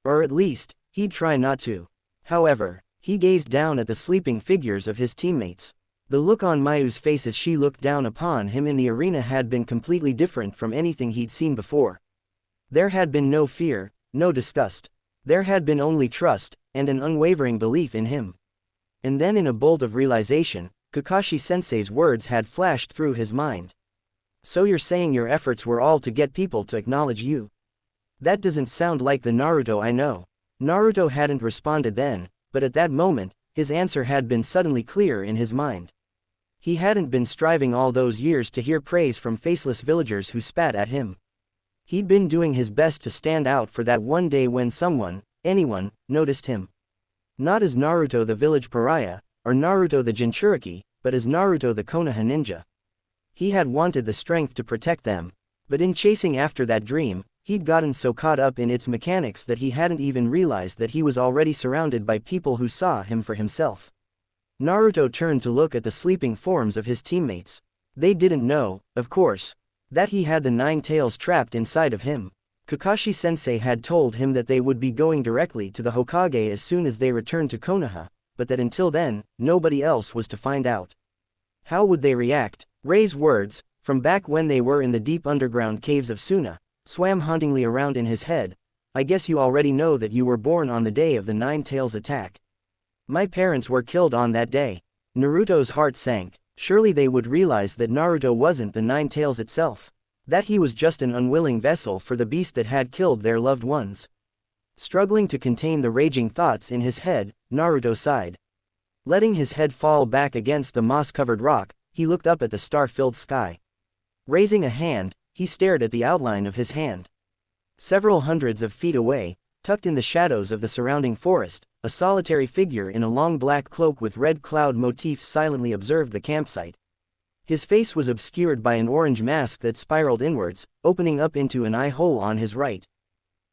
Or at least, he'd try not to. However, he gazed down at the sleeping figures of his teammates. The look on Mayu's face as she looked down upon him in the arena had been completely different from anything he'd seen before. There had been no fear, no disgust. There had been only trust, and an unwavering belief in him. And then in a bolt of realization, Kakashi-sensei's words had flashed through his mind. "So you're saying your efforts were all to get people to acknowledge you? That doesn't sound like the Naruto I know." Naruto hadn't responded then, but at that moment, his answer had been suddenly clear in his mind. He hadn't been striving all those years to hear praise from faceless villagers who spat at him. He'd been doing his best to stand out for that one day when someone, anyone, noticed him. Not as Naruto the village pariah, or Naruto the Jinchuriki, but as Naruto the Konoha ninja. He had wanted the strength to protect them, but in chasing after that dream, He'd gotten so caught up in its mechanics that he hadn't even realized that he was already surrounded by people who saw him for himself. Naruto turned to look at the sleeping forms of his teammates. They didn't know, of course, that he had the nine tails trapped inside of him. Kakashi-sensei had told him that they would be going directly to the Hokage as soon as they returned to Konoha, but that until then, nobody else was to find out. How would they react? Rei's words, from back when they were in the deep underground caves of Suna, swam hauntingly around in his head. I guess you already know that you were born on the day of the Nine Tails attack. My parents were killed on that day. Naruto's heart sank. Surely they would realize that Naruto wasn't the Nine Tails itself. That he was just an unwilling vessel for the beast that had killed their loved ones. Struggling to contain the raging thoughts in his head, Naruto sighed. Letting his head fall back against the moss-covered rock, he looked up at the star-filled sky. Raising a hand, he stared at the outline of his hand. Several hundreds of feet away, tucked in the shadows of the surrounding forest, a solitary figure in a long black cloak with red cloud motifs silently observed the campsite. His face was obscured by an orange mask that spiraled inwards, opening up into an eye hole on his right.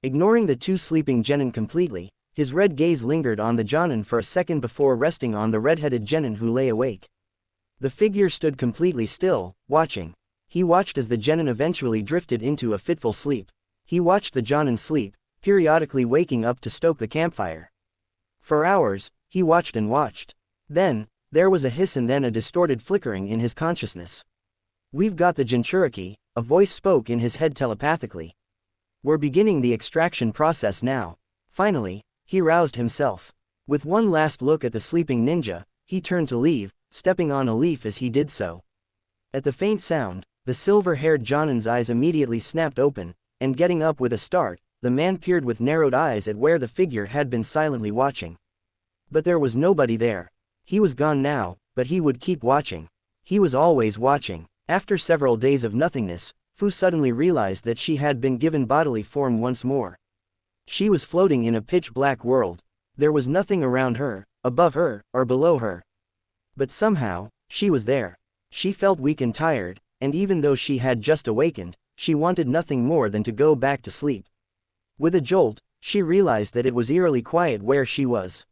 Ignoring the two sleeping genin completely, his red gaze lingered on the Jonin for a second before resting on the red-headed genin who lay awake. The figure stood completely still, watching. He watched as the genin eventually drifted into a fitful sleep. He watched the Jonin sleep, periodically waking up to stoke the campfire. For hours, he watched and watched. Then, there was a hiss and then a distorted flickering in his consciousness. "We've got the Jinchuriki," a voice spoke in his head telepathically. "We're beginning the extraction process now." Finally, he roused himself. With one last look at the sleeping ninja, he turned to leave, stepping on a leaf as he did so. At the faint sound, the silver-haired Jonin's eyes immediately snapped open, and getting up with a start, the man peered with narrowed eyes at where the figure had been silently watching. But there was nobody there. He was gone now, but he would keep watching. He was always watching. After several days of nothingness, Fu suddenly realized that she had been given bodily form once more. She was floating in a pitch-black world. There was nothing around her, above her, or below her. But somehow, she was there. She felt weak and tired, and even though she had just awakened, she wanted nothing more than to go back to sleep. With a jolt, she realized that it was eerily quiet where she was.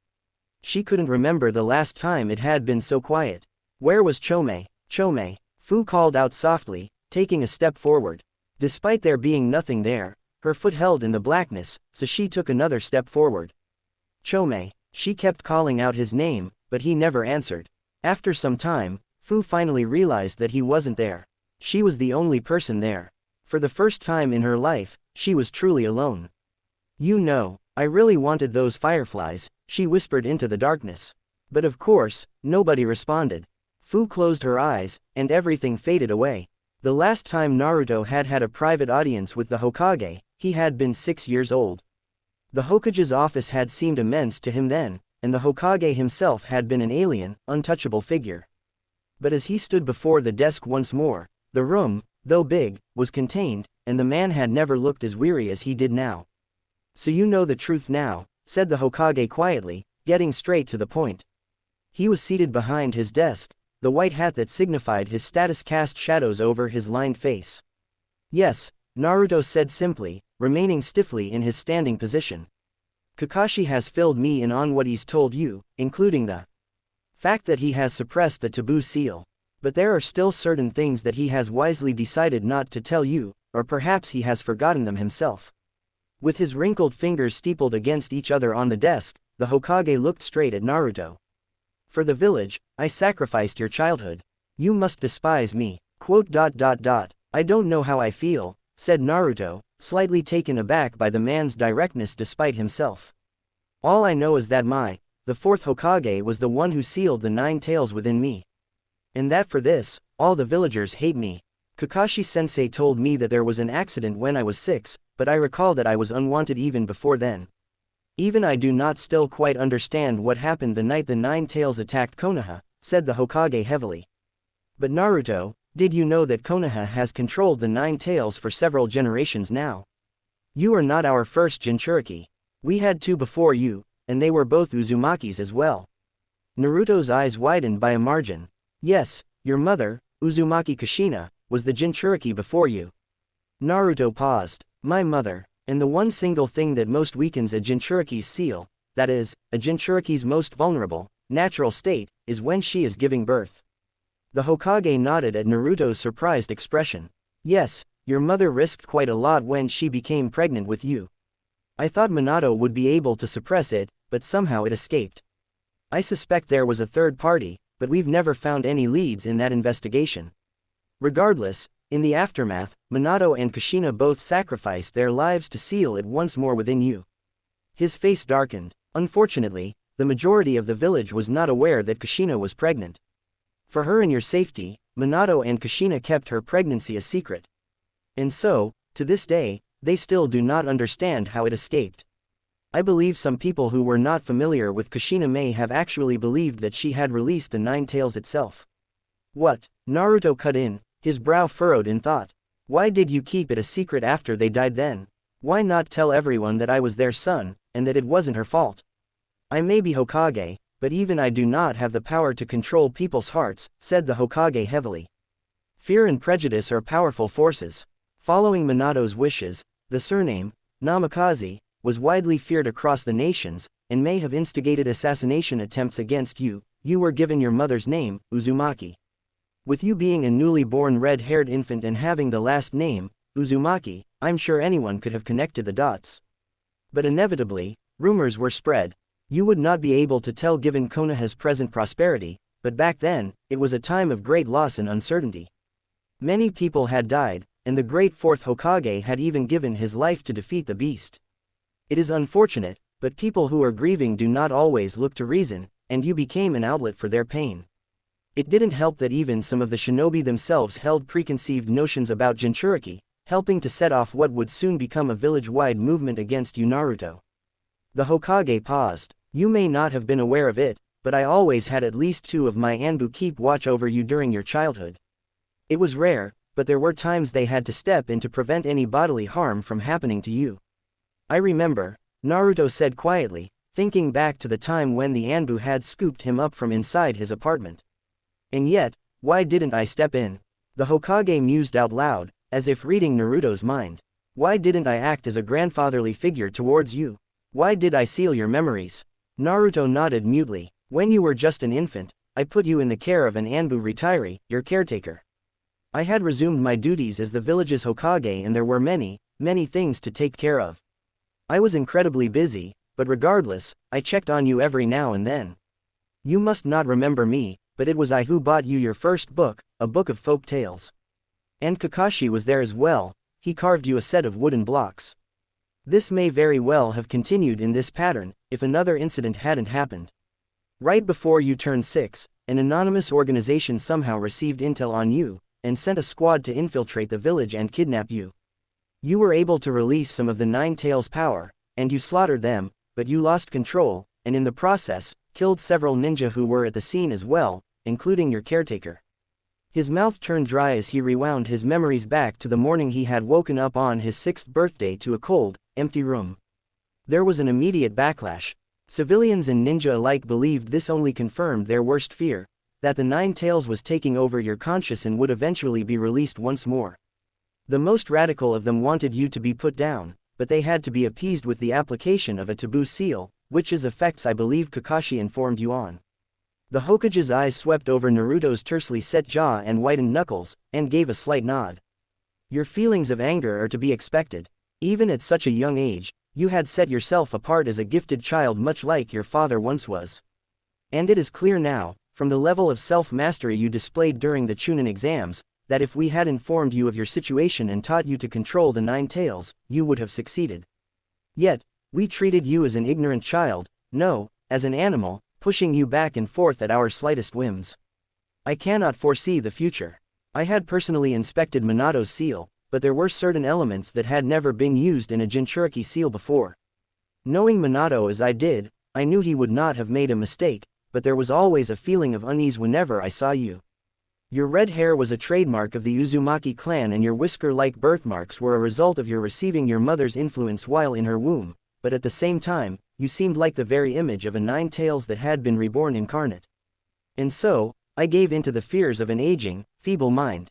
She couldn't remember the last time it had been so quiet. Where was Chome? Chome? Fu called out softly, taking a step forward. Despite there being nothing there, her foot held in the blackness, so she took another step forward. Chome. She kept calling out his name, but he never answered. After some time, Fu finally realized that he wasn't there. She was the only person there. For the first time in her life, she was truly alone. "You know, I really wanted those fireflies," she whispered into the darkness. But of course, nobody responded. Fu closed her eyes, and everything faded away. The last time Naruto had had a private audience with the Hokage, he had been 6 years old. The Hokage's office had seemed immense to him then, and the Hokage himself had been an alien, untouchable figure. But as he stood before the desk once more, the room, though big, was contained, and the man had never looked as weary as he did now. "So you know the truth now," said the Hokage quietly, getting straight to the point. He was seated behind his desk, the white hat that signified his status cast shadows over his lined face. "Yes," Naruto said simply, remaining stiffly in his standing position. "Kakashi has filled me in on what he's told you, including the fact that he has suppressed the taboo seal. But there are still certain things that he has wisely decided not to tell you, or perhaps he has forgotten them himself." With his wrinkled fingers steepled against each other on the desk, the Hokage looked straight at Naruto. "For the village, I sacrificed your childhood. You must despise me. I don't know how I feel," said Naruto, slightly taken aback by the man's directness despite himself. "All I know is that the fourth Hokage was the one who sealed the 9 tails within me. And that for this, all the villagers hate me. Kakashi-sensei told me that there was an accident when I was 6, but I recall that I was unwanted even before then. Even I do not still quite understand what happened the night the 9 tails attacked Konoha," said the Hokage heavily. "But Naruto, did you know that Konoha has controlled the 9 tails for several generations now? You are not our first Jinchuriki. We had 2 before you, and they were both Uzumakis as well." Naruto's eyes widened by a margin. "Yes, your mother, Uzumaki Kushina, was the Jinchuriki before you." Naruto paused. My mother. And the one single thing that most weakens a Jinchuriki's seal, that is, a Jinchuriki's most vulnerable, natural state, is when she is giving birth. The Hokage nodded at Naruto's surprised expression. Yes, your mother risked quite a lot when she became pregnant with you. I thought Minato would be able to suppress it, but somehow it escaped. I suspect there was a third party, but we've never found any leads in that investigation. Regardless, in the aftermath, Minato and Kushina both sacrificed their lives to seal it once more within you. His face darkened. Unfortunately, the majority of the village was not aware that Kushina was pregnant. For her and your safety, Minato and Kushina kept her pregnancy a secret. And so, to this day, they still do not understand how it escaped. I believe some people who were not familiar with Kushina may have actually believed that she had released the Nine Tails itself. What? Naruto cut in, his brow furrowed in thought. Why did you keep it a secret after they died then? Why not tell everyone that I was their son, and that it wasn't her fault? I may be Hokage, but even I do not have the power to control people's hearts, said the Hokage heavily. Fear and prejudice are powerful forces. Following Minato's wishes, the surname, Namikaze, was widely feared across the nations, and may have instigated assassination attempts against you. You were given your mother's name, Uzumaki. With you being a newly born red-haired infant and having the last name, Uzumaki, I'm sure anyone could have connected the dots. But inevitably, rumors were spread. You would not be able to tell given Konoha's present prosperity, but back then, it was a time of great loss and uncertainty. Many people had died, and the great fourth Hokage had even given his life to defeat the beast. It is unfortunate, but people who are grieving do not always look to reason, and you became an outlet for their pain. It didn't help that even some of the shinobi themselves held preconceived notions about Jinchuriki, helping to set off what would soon become a village-wide movement against you, Naruto. The Hokage paused. You may not have been aware of it, but I always had at least 2 of my Anbu keep watch over you during your childhood. It was rare, but there were times they had to step in to prevent any bodily harm from happening to you. I remember, Naruto said quietly, thinking back to the time when the Anbu had scooped him up from inside his apartment. And yet, why didn't I step in? The Hokage mused out loud, as if reading Naruto's mind. Why didn't I act as a grandfatherly figure towards you? Why did I seal your memories? Naruto nodded mutely. When you were just an infant, I put you in the care of an Anbu retiree, your caretaker. I had resumed my duties as the village's Hokage and there were many, many things to take care of. I was incredibly busy, but regardless, I checked on you every now and then. You must not remember me, but it was I who bought you your first book, a book of folk tales. And Kakashi was there as well, he carved you a set of wooden blocks. This may very well have continued in this pattern, if another incident hadn't happened. Right before you turned 6, an anonymous organization somehow received intel on you, and sent a squad to infiltrate the village and kidnap you. You were able to release some of the Nine Tails' power, and you slaughtered them, but you lost control, and in the process, killed several ninja who were at the scene as well, including your caretaker. His mouth turned dry as he rewound his memories back to the morning he had woken up on his 6th birthday to a cold, empty room. There was an immediate backlash. Civilians and ninja alike believed this only confirmed their worst fear, that the Nine Tails was taking over your conscious and would eventually be released once more. The most radical of them wanted you to be put down, but they had to be appeased with the application of a taboo seal, which's effects I believe Kakashi informed you on. The Hokage's eyes swept over Naruto's tersely set jaw and whitened knuckles, and gave a slight nod. Your feelings of anger are to be expected. Even at such a young age, you had set yourself apart as a gifted child much like your father once was. And it is clear now, from the level of self-mastery you displayed during the Chunin exams, that if we had informed you of your situation and taught you to control the Nine Tails, you would have succeeded. Yet, we treated you as an ignorant child, no, as an animal, pushing you back and forth at our slightest whims. I cannot foresee the future. I had personally inspected Minato's seal, but there were certain elements that had never been used in a Jinchuriki seal before. Knowing Minato as I did, I knew he would not have made a mistake, but there was always a feeling of unease whenever I saw you. Your red hair was a trademark of the Uzumaki clan and your whisker-like birthmarks were a result of your receiving your mother's influence while in her womb, but at the same time, you seemed like the very image of a Nine Tails that had been reborn incarnate. And so, I gave in to the fears of an aging, feeble mind.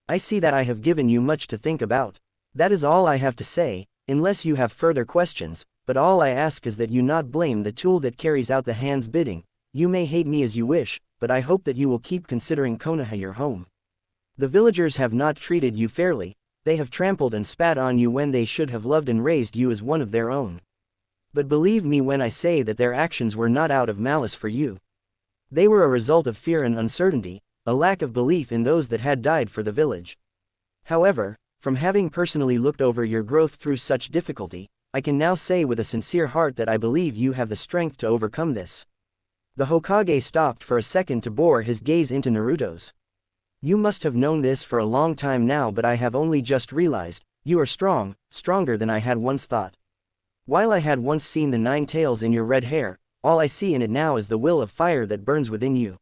I see that I have given you much to think about. That is all I have to say, unless you have further questions, but all I ask is that you not blame the tool that carries out the hand's bidding. You may hate me as you wish, but I hope that you will keep considering Konoha your home. The villagers have not treated you fairly, they have trampled and spat on you when they should have loved and raised you as one of their own. But believe me when I say that their actions were not out of malice for you. They were a result of fear and uncertainty, a lack of belief in those that had died for the village. However, from having personally looked over your growth through such difficulty, I can now say with a sincere heart that I believe you have the strength to overcome this. The Hokage stopped for a second to bore his gaze into Naruto's. You must have known this for a long time now, but I have only just realized, you are strong, stronger than I had once thought. While I had once seen the 9 tails in your red hair, all I see in it now is the will of fire that burns within you.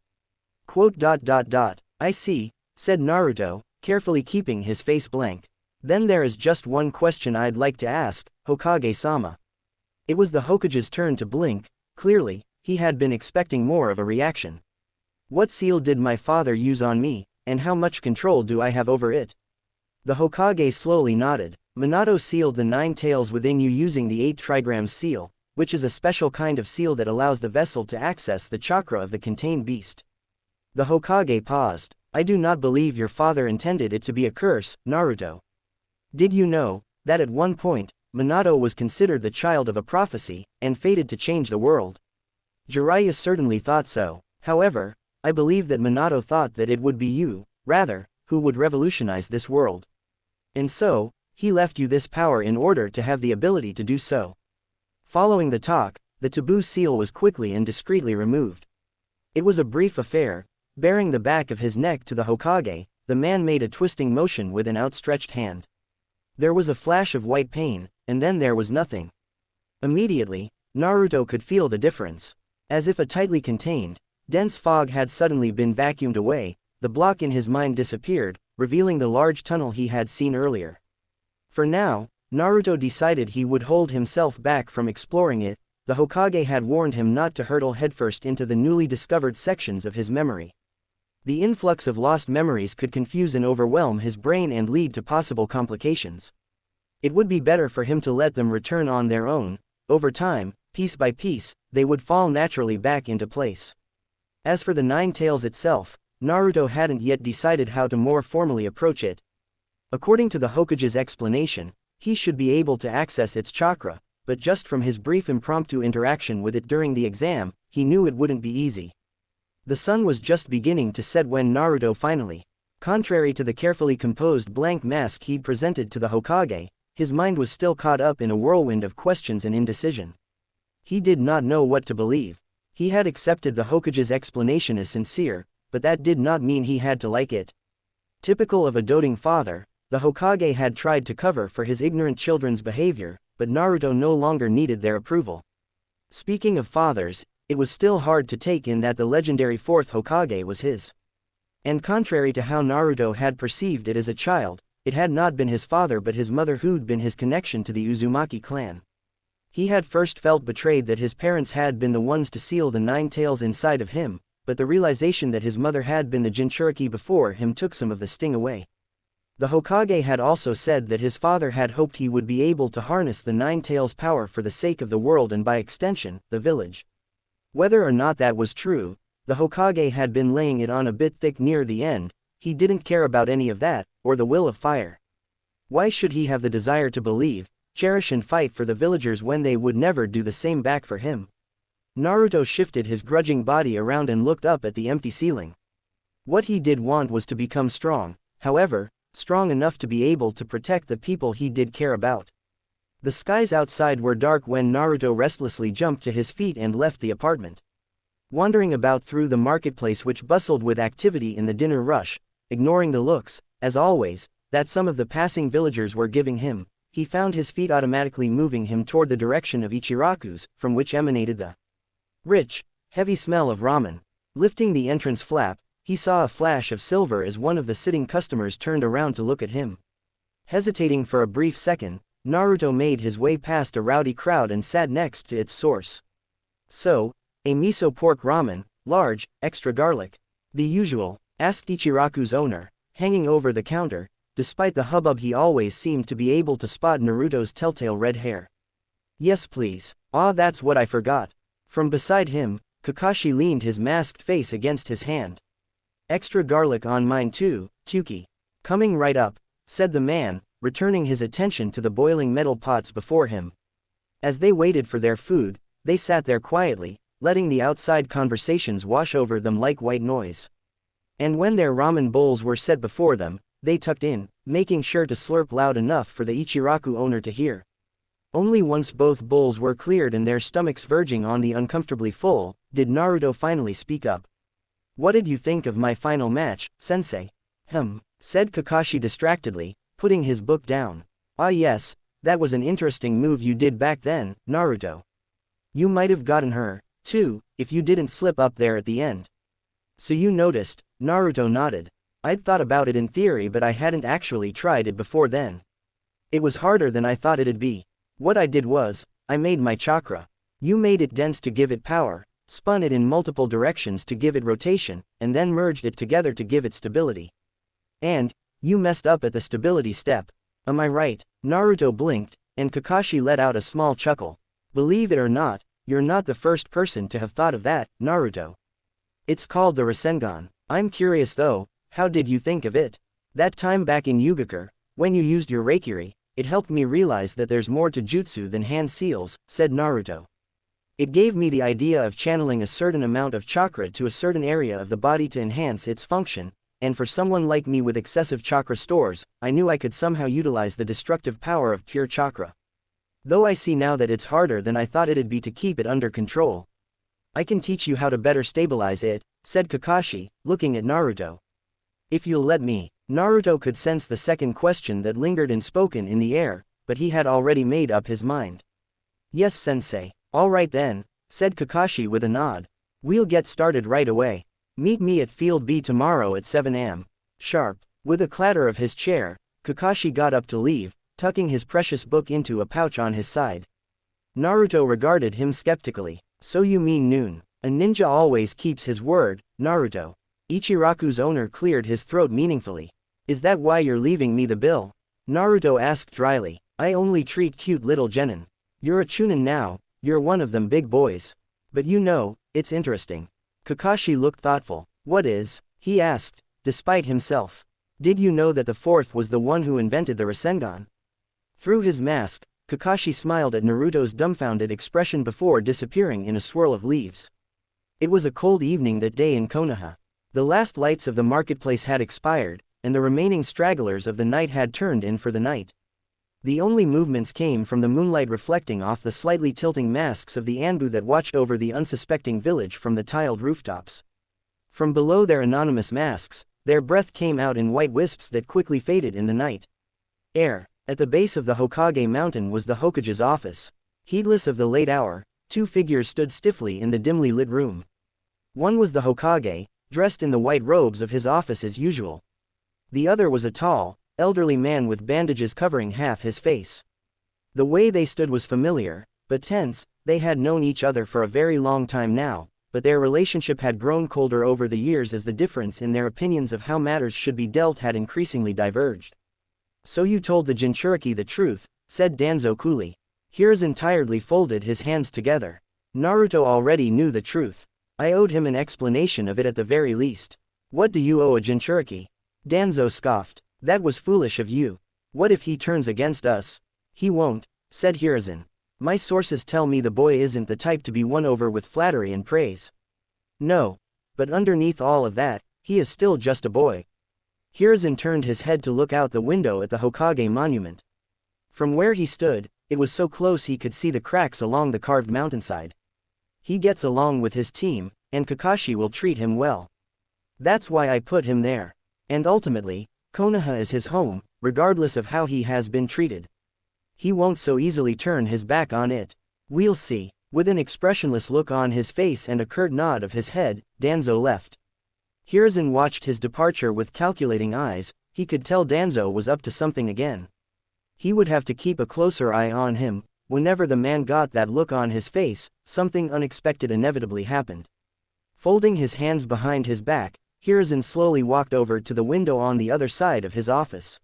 I see, said Naruto, carefully keeping his face blank. Then there is just one question I'd like to ask, Hokage-sama. It was the Hokage's turn to blink. Clearly, he had been expecting more of a reaction. What seal did my father use on me, and how much control do I have over it? The Hokage slowly nodded. Minato sealed the 9 tails within you using the 8 trigrams seal, which is a special kind of seal that allows the vessel to access the chakra of the contained beast. The Hokage paused. I do not believe your father intended it to be a curse, Naruto. Did you know that at one point, Minato was considered the child of a prophecy, and fated to change the world? Jiraiya certainly thought so. However, I believe that Minato thought that it would be you, rather, who would revolutionize this world. And so, he left you this power in order to have the ability to do so. Following the talk, the taboo seal was quickly and discreetly removed. It was a brief affair. Bearing the back of his neck to the Hokage, the man made a twisting motion with an outstretched hand. There was a flash of white pain, and then there was nothing. Immediately, Naruto could feel the difference. As if a tightly contained, dense fog had suddenly been vacuumed away, the block in his mind disappeared, revealing the large tunnel he had seen earlier. For now, Naruto decided he would hold himself back from exploring it. The Hokage had warned him not to hurtle headfirst into the newly discovered sections of his memory. The influx of lost memories could confuse and overwhelm his brain and lead to possible complications. It would be better for him to let them return on their own. Over time, piece by piece, they would fall naturally back into place. As for the 9 tails itself, Naruto hadn't yet decided how to more formally approach it. According to the Hokage's explanation, he should be able to access its chakra, but just from his brief impromptu interaction with it during the exam, he knew it wouldn't be easy. The sun was just beginning to set when Naruto finally, contrary to the carefully composed blank mask he'd presented to the Hokage, his mind was still caught up in a whirlwind of questions and indecision. He did not know what to believe. He had accepted the Hokage's explanation as sincere, but that did not mean he had to like it. Typical of a doting father, the Hokage had tried to cover for his ignorant children's behavior, but Naruto no longer needed their approval. Speaking of fathers, it was still hard to take in that the legendary 4th Hokage was his. And contrary to how Naruto had perceived it as a child, it had not been his father but his mother who'd been his connection to the Uzumaki clan. He had first felt betrayed that his parents had been the ones to seal the 9 tails inside of him, but the realization that his mother had been the Jinchuriki before him took some of the sting away. The Hokage had also said that his father had hoped he would be able to harness the 9 tails' power for the sake of the world and by extension, the village. Whether or not that was true, the Hokage had been laying it on a bit thick near the end. He didn't care about any of that, or the will of fire. Why should he have the desire to believe, cherish and fight for the villagers when they would never do the same back for him? Naruto shifted his grudging body around and looked up at the empty ceiling. What he did want was to become strong, however, strong enough to be able to protect the people he did care about. The skies outside were dark when Naruto restlessly jumped to his feet and left the apartment. Wandering about through the marketplace which bustled with activity in the dinner rush, ignoring the looks, as always, that some of the passing villagers were giving him, he found his feet automatically moving him toward the direction of Ichiraku's, from which emanated the rich, heavy smell of ramen. Lifting the entrance flap, he saw a flash of silver as one of the sitting customers turned around to look at him. Hesitating for a brief second, Naruto made his way past a rowdy crowd and sat next to its source. So, a miso pork ramen, large, extra garlic. The usual, asked Ichiraku's owner, hanging over the counter, Despite the hubbub, he always seemed to be able to spot Naruto's telltale red hair. Yes please. Ah, that's what I forgot. From beside him, Kakashi leaned his masked face against his hand. Extra garlic on mine too, Tuki. Coming right up, said the man, returning his attention to the boiling metal pots before him. As they waited for their food, they sat there quietly, letting the outside conversations wash over them like white noise. And when their ramen bowls were set before them, they tucked in, making sure to slurp loud enough for the Ichiraku owner to hear. Only once both bowls were cleared and their stomachs verging on the uncomfortably full, did Naruto finally speak up. What did you think of my final match, sensei? Said Kakashi distractedly, putting his book down. Ah yes, that was an interesting move you did back then, Naruto. You might have gotten her, too, if you didn't slip up there at the end. So you noticed, Naruto nodded. I'd thought about it in theory but I hadn't actually tried it before then. It was harder than I thought it'd be. What I did was, I made my chakra. You made it dense to give it power, spun it in multiple directions to give it rotation, and then merged it together to give it stability. And, you messed up at the stability step. Am I right? Naruto blinked, and Kakashi let out a small chuckle. Believe it or not, you're not the first person to have thought of that, Naruto. It's called the Rasengan. I'm curious though, how did you think of it? That time back in Yugakure, when you used your Reikiri, it helped me realize that there's more to jutsu than hand seals, said Naruto. It gave me the idea of channeling a certain amount of chakra to a certain area of the body to enhance its function, and for someone like me with excessive chakra stores, I knew I could somehow utilize the destructive power of pure chakra. Though I see now that it's harder than I thought it'd be to keep it under control. I can teach you how to better stabilize it, said Kakashi, looking at Naruto. If you'll let me. Naruto could sense the second question that lingered unspoken in the air, but he had already made up his mind. Yes sensei. Alright then, said Kakashi with a nod. We'll get started right away. Meet me at Field B tomorrow at 7 am. Sharp. With a clatter of his chair, Kakashi got up to leave, tucking his precious book into a pouch on his side. Naruto regarded him skeptically. So you mean noon? A ninja always keeps his word, Naruto. Ichiraku's owner cleared his throat meaningfully. Is that why you're leaving me the bill? Naruto asked dryly. I only treat cute little genin. You're a chunin now, you're one of them big boys. But you know, it's interesting. Kakashi looked thoughtful. What is? He asked, despite himself. Did you know that the fourth was the one who invented the Rasengan? Through his mask, Kakashi smiled at Naruto's dumbfounded expression before disappearing in a swirl of leaves. It was a cold evening that day in Konoha. The last lights of the marketplace had expired, and the remaining stragglers of the night had turned in for the night. The only movements came from the moonlight reflecting off the slightly tilting masks of the Anbu that watched over the unsuspecting village from the tiled rooftops. From below their anonymous masks, their breath came out in white wisps that quickly faded in the night air. At the base of the Hokage mountain was the Hokage's office. Heedless of the late hour, two figures stood stiffly in the dimly lit room. One was the Hokage, dressed in the white robes of his office as usual. The other was a tall, elderly man with bandages covering half his face. The way they stood was familiar, but tense. They had known each other for a very long time now, but their relationship had grown colder over the years as the difference in their opinions of how matters should be dealt had increasingly diverged. So you told the Jinchuriki the truth, said Danzo coolly. Hiruzen tiredly folded his hands together. Naruto already knew the truth. I owed him an explanation of it at the very least. What do you owe a Jinchuriki? Danzo scoffed. That was foolish of you. What if he turns against us? He won't, said Hiruzen. My sources tell me the boy isn't the type to be won over with flattery and praise. No. But underneath all of that, he is still just a boy. Hiruzen turned his head to look out the window at the Hokage monument. From where he stood, it was so close he could see the cracks along the carved mountainside. He gets along with his team, and Kakashi will treat him well. That's why I put him there. And ultimately, Konoha is his home, regardless of how he has been treated. He won't so easily turn his back on it. We'll see. With an expressionless look on his face and a curt nod of his head, Danzo left. Hiruzen watched his departure with calculating eyes. He could tell Danzo was up to something again. He would have to keep a closer eye on him. Whenever the man got that look on his face, something unexpected inevitably happened. Folding his hands behind his back, Hiruzen slowly walked over to the window on the other side of his office.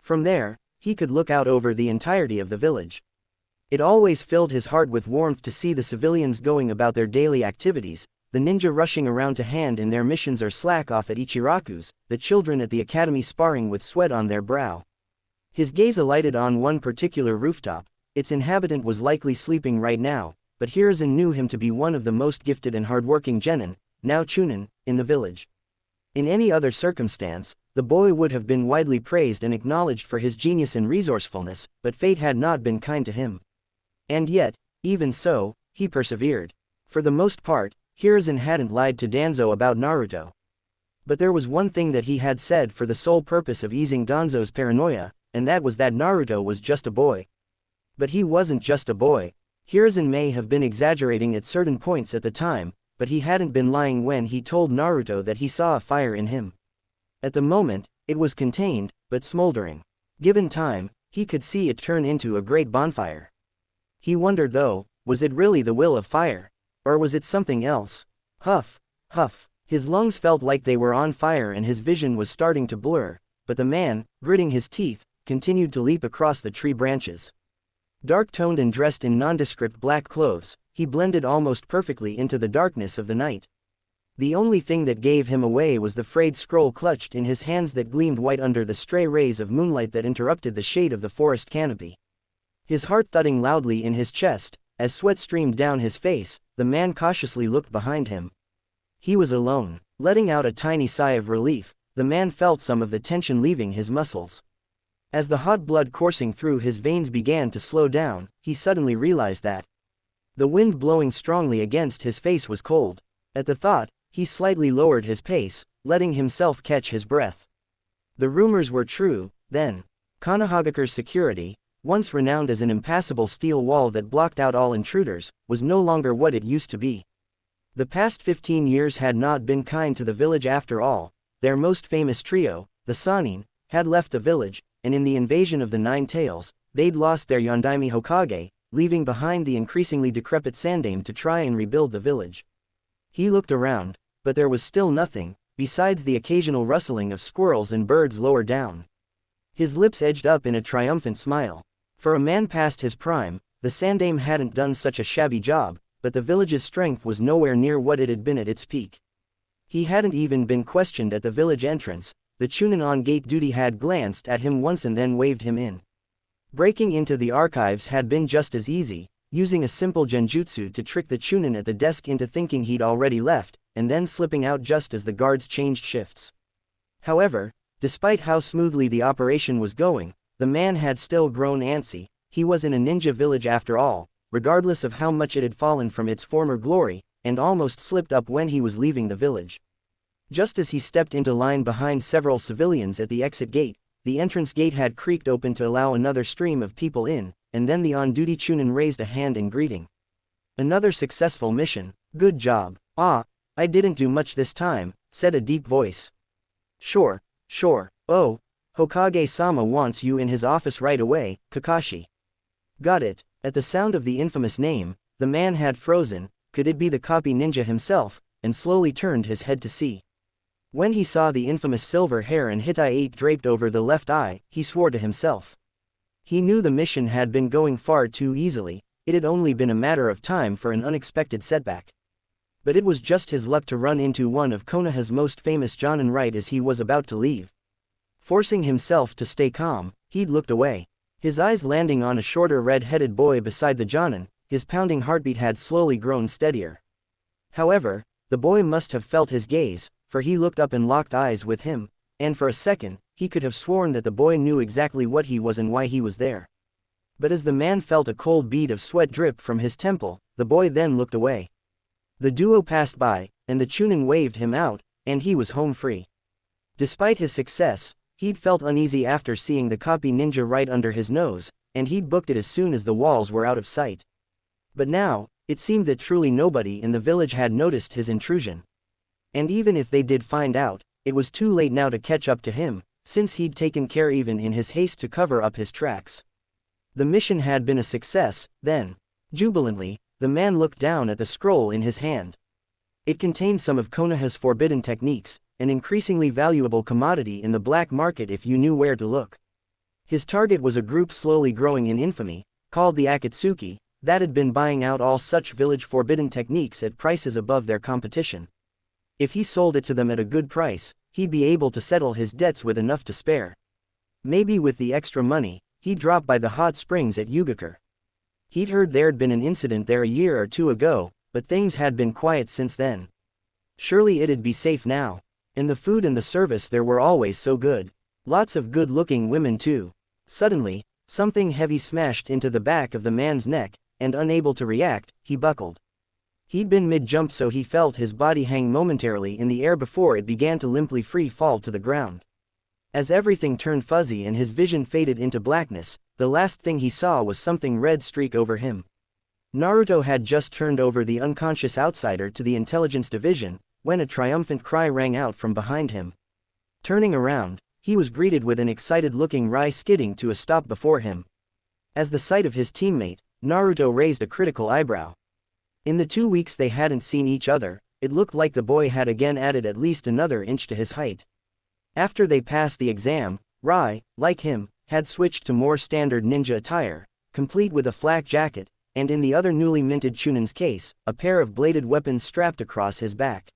From there, he could look out over the entirety of the village. It always filled his heart with warmth to see the civilians going about their daily activities, the ninja rushing around to hand in their missions or slack off at Ichiraku's, the children at the academy sparring with sweat on their brow. His gaze alighted on one particular rooftop. Its inhabitant was likely sleeping right now, but Hiruzen knew him to be one of the most gifted and hardworking genin, now chunin, in the village. In any other circumstance, the boy would have been widely praised and acknowledged for his genius and resourcefulness, but fate had not been kind to him. And yet, even so, he persevered. For the most part, Hiruzen hadn't lied to Danzo about Naruto. But there was one thing that he had said for the sole purpose of easing Danzo's paranoia, and that was that Naruto was just a boy. But he wasn't just a boy. Hiruzen may have been exaggerating at certain points at the time, but he hadn't been lying when he told Naruto that he saw a fire in him. At the moment, it was contained, but smoldering. Given time, he could see it turn into a great bonfire. He wondered though, was it really the will of fire? Or was it something else? Huff, huff. His lungs felt like they were on fire and his vision was starting to blur, but the man, gritting his teeth, continued to leap across the tree branches. Dark-toned and dressed in nondescript black clothes, he blended almost perfectly into the darkness of the night. The only thing that gave him away was the frayed scroll clutched in his hands that gleamed white under the stray rays of moonlight that interrupted the shade of the forest canopy. His heart thudding loudly in his chest, as sweat streamed down his face, the man cautiously looked behind him. He was alone. Letting out a tiny sigh of relief, the man felt some of the tension leaving his muscles. As the hot blood coursing through his veins began to slow down, he suddenly realized that the wind blowing strongly against his face was cold. At the thought, he slightly lowered his pace, letting himself catch his breath. The rumors were true, then. Konohagakure's security, once renowned as an impassable steel wall that blocked out all intruders, was no longer what it used to be. The past 15 years had not been kind to the village after all. Their most famous trio, the Sannin, had left the village, and in the invasion of the Nine Tails, they'd lost their Yondaime Hokage, leaving behind the increasingly decrepit Sandaime to try and rebuild the village. He looked around, but there was still nothing, besides the occasional rustling of squirrels and birds lower down. His lips edged up in a triumphant smile. For a man past his prime, the Sandaime hadn't done such a shabby job, but the village's strength was nowhere near what it had been at its peak. He hadn't even been questioned at the village entrance. The Chunin on gate duty had glanced at him once and then waved him in. Breaking into the archives had been just as easy, using a simple genjutsu to trick the Chunin at the desk into thinking he'd already left, and then slipping out just as the guards changed shifts. However, despite how smoothly the operation was going, the man had still grown antsy. He was in a ninja village after all, regardless of how much it had fallen from its former glory, and almost slipped up when he was leaving the village. Just as he stepped into line behind several civilians at the exit gate, the entrance gate had creaked open to allow another stream of people in, and then the on-duty Chunin raised a hand in greeting. Another successful mission. Good job. Ah, I didn't do much this time, said a deep voice. Sure. Oh, Hokage-sama wants you in his office right away, Kakashi. Got it. At the sound of the infamous name, the man had frozen. Could it be the copy ninja himself, and slowly turned his head to see. When he saw the infamous silver hair and Hittite draped over the left eye, he swore to himself. He knew the mission had been going far too easily. It had only been a matter of time for an unexpected setback. But it was just his luck to run into one of Konoha's most famous jonin right as he was about to leave. Forcing himself to stay calm, he'd looked away. His eyes landing on a shorter red-headed boy beside the jonin, his pounding heartbeat had slowly grown steadier. However, the boy must have felt his gaze, for he looked up and locked eyes with him, and for a second, he could have sworn that the boy knew exactly what he was and why he was there. But as the man felt a cold bead of sweat drip from his temple, the boy then looked away. The duo passed by, and the Chunin waved him out, and he was home free. Despite his success, he'd felt uneasy after seeing the copy ninja right under his nose, and he'd booked it as soon as the walls were out of sight. But now, it seemed that truly nobody in the village had noticed his intrusion. And even if they did find out, it was too late now to catch up to him, since he'd taken care even in his haste to cover up his tracks. The mission had been a success, then. Jubilantly, the man looked down at the scroll in his hand. It contained some of Konoha's forbidden techniques, an increasingly valuable commodity in the black market if you knew where to look. His target was a group slowly growing in infamy, called the Akatsuki, that had been buying out all such village forbidden techniques at prices above their competition. If he sold it to them at a good price, he'd be able to settle his debts with enough to spare. Maybe with the extra money, he'd drop by the hot springs at Yugakure. He'd heard there'd been an incident there a year or two ago, but things had been quiet since then. Surely it'd be safe now. And the food and the service there were always so good. Lots of good-looking women too. Suddenly, something heavy smashed into the back of the man's neck, and unable to react, he buckled. He'd been mid-jump, so he felt his body hang momentarily in the air before it began to limply free fall to the ground. As everything turned fuzzy and his vision faded into blackness, the last thing he saw was something red streak over him. Naruto had just turned over the unconscious outsider to the intelligence division, when a triumphant cry rang out from behind him. Turning around, he was greeted with an excited-looking Rai skidding to a stop before him. As the sight of his teammate, Naruto raised a critical eyebrow. In the 2 weeks they hadn't seen each other, it looked like the boy had again added at least another inch to his height. After they passed the exam, Rai, like him, had switched to more standard ninja attire, complete with a flak jacket, and in the other newly minted Chunin's case, a pair of bladed weapons strapped across his back.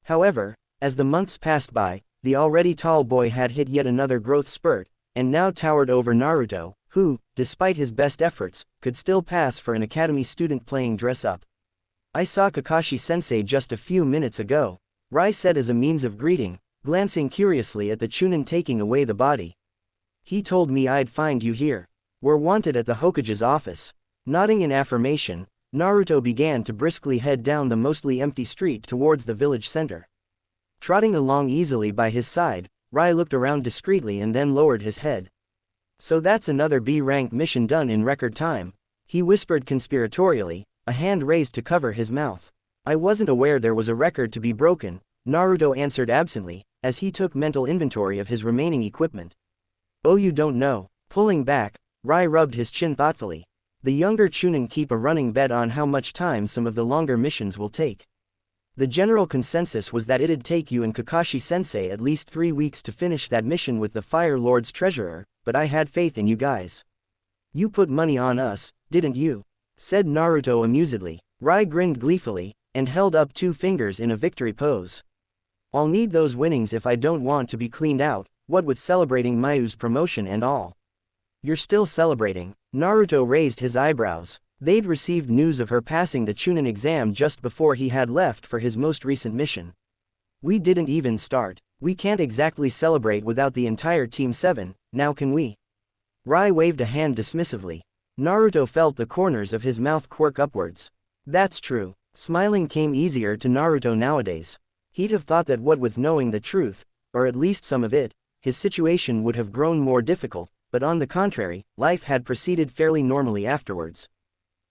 However, as the months passed by, the already tall boy had hit yet another growth spurt, and now towered over Naruto, who, despite his best efforts, could still pass for an academy student playing dress-up. "I saw Kakashi-sensei just a few minutes ago," Rai said as a means of greeting, glancing curiously at the Chunin taking away the body. "He told me I'd find you here. We're wanted at the Hokage's office." Nodding in affirmation, Naruto began to briskly head down the mostly empty street towards the village center. Trotting along easily by his side, Rai looked around discreetly and then lowered his head. "So that's another B-rank mission done in record time," he whispered conspiratorially, a hand raised to cover his mouth. "I wasn't aware there was a record to be broken," Naruto answered absently, as he took mental inventory of his remaining equipment. "Oh, you don't know." Pulling back, Rai rubbed his chin thoughtfully. The younger Chunin keep a running bet on how much time some of the longer missions will take. The general consensus was that it'd take you and Kakashi-sensei at least 3 weeks to finish that mission with the Fire Lord's treasurer, but I had faith in you guys. "You put money on us, didn't you?" said Naruto amusedly. Rai grinned gleefully, and held up 2 fingers in a victory pose. "I'll need those winnings if I don't want to be cleaned out, what with celebrating Mayu's promotion and all." "You're still celebrating?" Naruto raised his eyebrows. They'd received news of her passing the Chunin exam just before he had left for his most recent mission. "We didn't even start. We can't exactly celebrate without the entire Team 7, now can we?" Rai waved a hand dismissively. Naruto felt the corners of his mouth quirk upwards. "That's true." Smiling came easier to Naruto nowadays. He'd have thought that what with knowing the truth, or at least some of it, his situation would have grown more difficult, but on the contrary, life had proceeded fairly normally afterwards.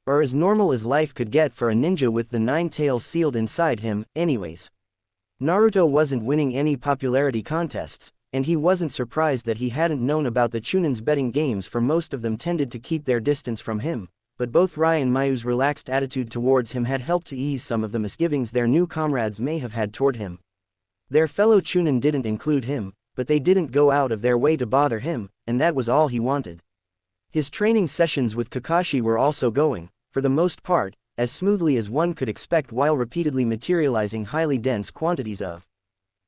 Or as normal as life could get for a ninja with the 9 tails sealed inside him, anyways. Naruto wasn't winning any popularity contests, and he wasn't surprised that he hadn't known about the Chunin's betting games, for most of them tended to keep their distance from him, but both Rai and Mayu's relaxed attitude towards him had helped to ease some of the misgivings their new comrades may have had toward him. Their fellow Chunin didn't include him, but they didn't go out of their way to bother him, and that was all he wanted. His training sessions with Kakashi were also going, for the most part, as smoothly as one could expect, while repeatedly materializing highly dense quantities of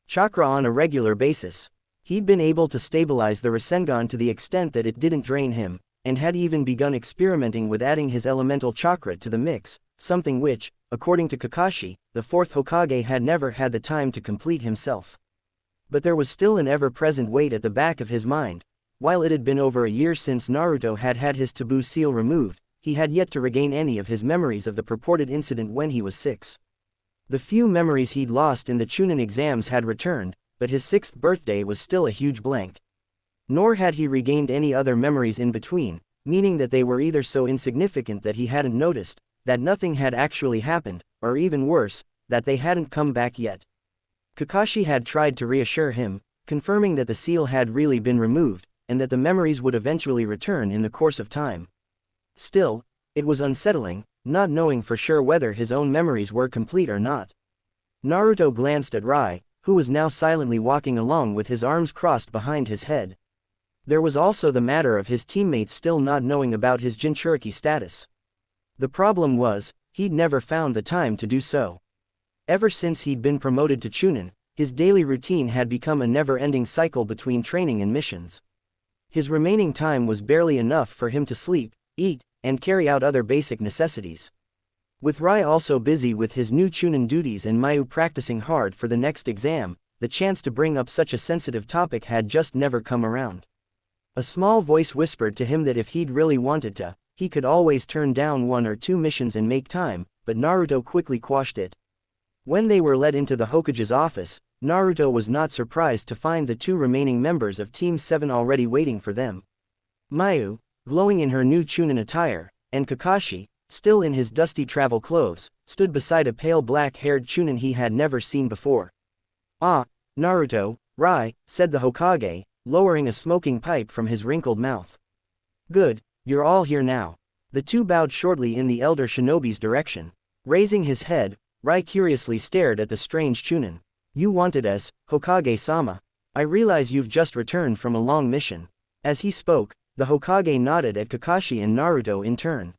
chakra on a regular basis. He'd been able to stabilize the Rasengan to the extent that it didn't drain him, and had even begun experimenting with adding his elemental chakra to the mix, something which, according to Kakashi, the 4th Hokage had never had the time to complete himself. But there was still an ever-present weight at the back of his mind. While it had been over a year since Naruto had had his taboo seal removed, he had yet to regain any of his memories of the purported incident when he was 6. The few memories he'd lost in the Chunin exams had returned, but his 6th birthday was still a huge blank. Nor had he regained any other memories in between, meaning that they were either so insignificant that he hadn't noticed, that nothing had actually happened, or even worse, that they hadn't come back yet. Kakashi had tried to reassure him, confirming that the seal had really been removed, and that the memories would eventually return in the course of time. Still, it was unsettling, not knowing for sure whether his own memories were complete or not. Naruto glanced at Rai, who was now silently walking along with his arms crossed behind his head. There was also the matter of his teammates still not knowing about his Jinchuriki status. The problem was, he'd never found the time to do so. Ever since he'd been promoted to Chunin, his daily routine had become a never-ending cycle between training and missions. His remaining time was barely enough for him to sleep, eat, and carry out other basic necessities. With Rai also busy with his new Chunin duties and Mayu practicing hard for the next exam, the chance to bring up such a sensitive topic had just never come around. A small voice whispered to him that if he'd really wanted to, he could always turn down 1 or 2 missions and make time, but Naruto quickly quashed it. When they were led into the Hokage's office, Naruto was not surprised to find the 2 remaining members of Team 7 already waiting for them. Mayu, glowing in her new Chunin attire, and Kakashi, still in his dusty travel clothes, stood beside a pale black-haired Chunin he had never seen before. "Ah, Naruto, Rai," said the Hokage, lowering a smoking pipe from his wrinkled mouth. "Good, you're all here now." The 2 bowed shortly in the elder shinobi's direction. Raising his head, Rai curiously stared at the strange Chunin. "You wanted us, Hokage-sama. I realize you've just returned from a long mission." As he spoke, the Hokage nodded at Kakashi and Naruto in turn.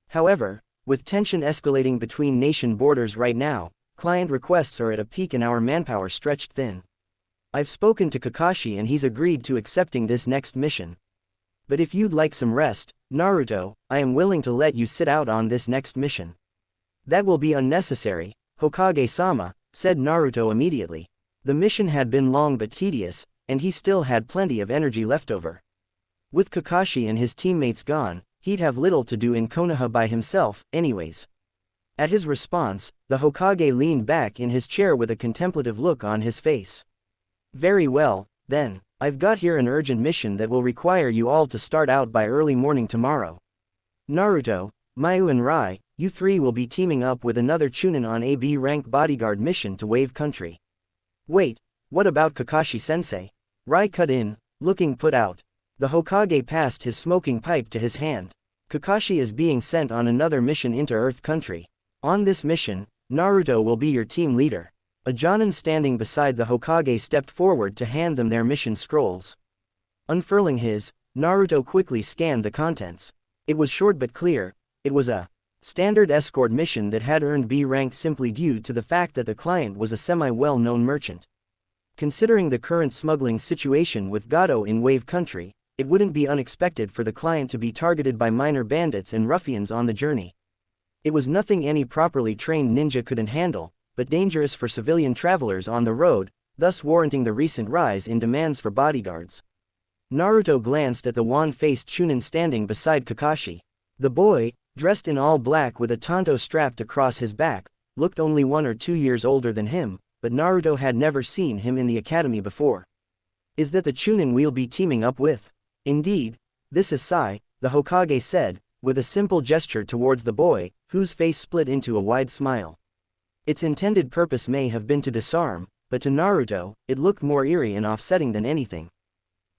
However, with tension escalating between nation borders right now, client requests are at a peak and our manpower stretched thin. I've spoken to Kakashi and he's agreed to accepting this next mission. But if you'd like some rest, Naruto, I am willing to let you sit out on this next mission. That will be unnecessary, Hokage-sama, said Naruto immediately. The mission had been long but tedious, and he still had plenty of energy left over. With Kakashi and his teammates gone, he'd have little to do in Konoha by himself, anyways. At his response, the Hokage leaned back in his chair with a contemplative look on his face. "Very well, then, I've got here an urgent mission that will require you all to start out by early morning tomorrow. Naruto, Mayu and Rai, you 3 will be teaming up with another Chunin on a B-rank bodyguard mission to Wave Country." "Wait, what about Kakashi-sensei?" Rai cut in, looking put out. The Hokage passed his smoking pipe to his hand. "Kakashi is being sent on another mission into Earth Country. On this mission, Naruto will be your team leader." A Jonin standing beside the Hokage stepped forward to hand them their mission scrolls. Unfurling his, Naruto quickly scanned the contents. It was short but clear. It was a standard escort mission that had earned B rank simply due to the fact that the client was a semi-well-known merchant. Considering the current smuggling situation with Gato in Wave Country, it wouldn't be unexpected for the client to be targeted by minor bandits and ruffians on the journey. It was nothing any properly trained ninja couldn't handle, but dangerous for civilian travelers on the road, thus warranting the recent rise in demands for bodyguards. Naruto glanced at the wan-faced Chunin standing beside Kakashi. The boy, dressed in all black with a tanto strapped across his back, looked only 1 or 2 years older than him, but Naruto had never seen him in the academy before. "Is that the Chunin we'll be teaming up with?" "Indeed, this is Sai," the Hokage said, with a simple gesture towards the boy, whose face split into a wide smile. Its intended purpose may have been to disarm, but to Naruto, it looked more eerie and offsetting than anything.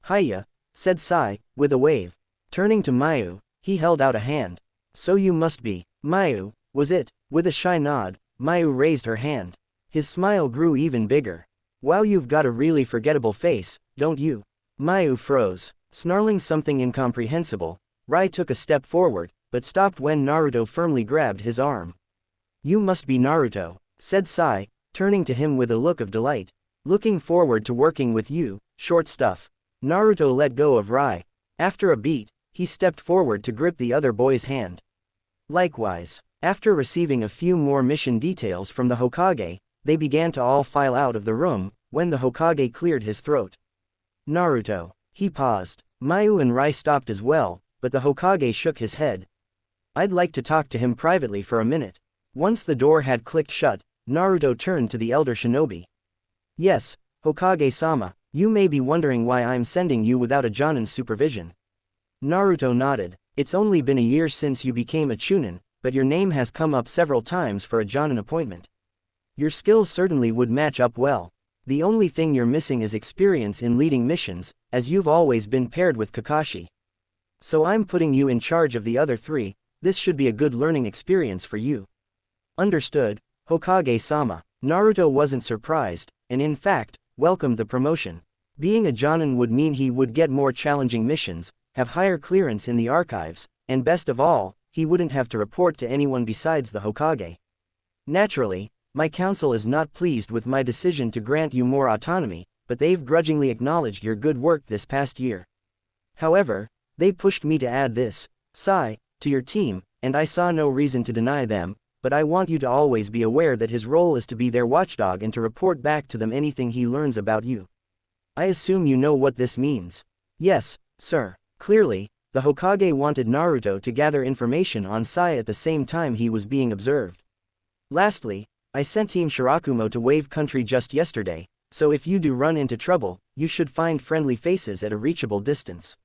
"Hiya," said Sai, with a wave. Turning to Mayu, he held out a hand. "So you must be Mayu, was it?" With a shy nod, Mayu raised her hand. His smile grew even bigger. "Wow, you've got a really forgettable face, don't you?" Mayu froze. Snarling something incomprehensible, Rai took a step forward, but stopped when Naruto firmly grabbed his arm. "You must be Naruto," said Sai, turning to him with a look of delight. "Looking forward to working with you, short stuff." Naruto let go of Rai. After a beat, he stepped forward to grip the other boy's hand. Likewise, after receiving a few more mission details from the Hokage, they began to all file out of the room, when the Hokage cleared his throat. "Naruto." He paused. Mayu and Rai stopped as well, but the Hokage shook his head. "I'd like to talk to him privately for a minute." Once the door had clicked shut, Naruto turned to the elder shinobi. "Yes, Hokage-sama, you may be wondering why I'm sending you without a Jonin's supervision." Naruto nodded. "It's only been a year since you became a Chunin, but your name has come up several times for a Jonin appointment. Your skills certainly would match up well. The only thing you're missing is experience in leading missions, as you've always been paired with Kakashi. So I'm putting you in charge of the other 3, this should be a good learning experience for you." "Understood, Hokage-sama." Naruto wasn't surprised, and in fact, welcomed the promotion. Being a Jonin would mean he would get more challenging missions, have higher clearance in the archives, and best of all, he wouldn't have to report to anyone besides the Hokage. Naturally, my council is not pleased with my decision to grant you more autonomy, but they've grudgingly acknowledged your good work this past year. However, they pushed me to add this, Sai, to your team, and I saw no reason to deny them, but I want you to always be aware that his role is to be their watchdog and to report back to them anything he learns about you. I assume you know what this means. Yes, sir. Clearly, the Hokage wanted Naruto to gather information on Sai at the same time he was being observed. Lastly, I sent Team Shirakumo to Wave Country just yesterday, so if you do run into trouble, you should find friendly faces at a reachable distance.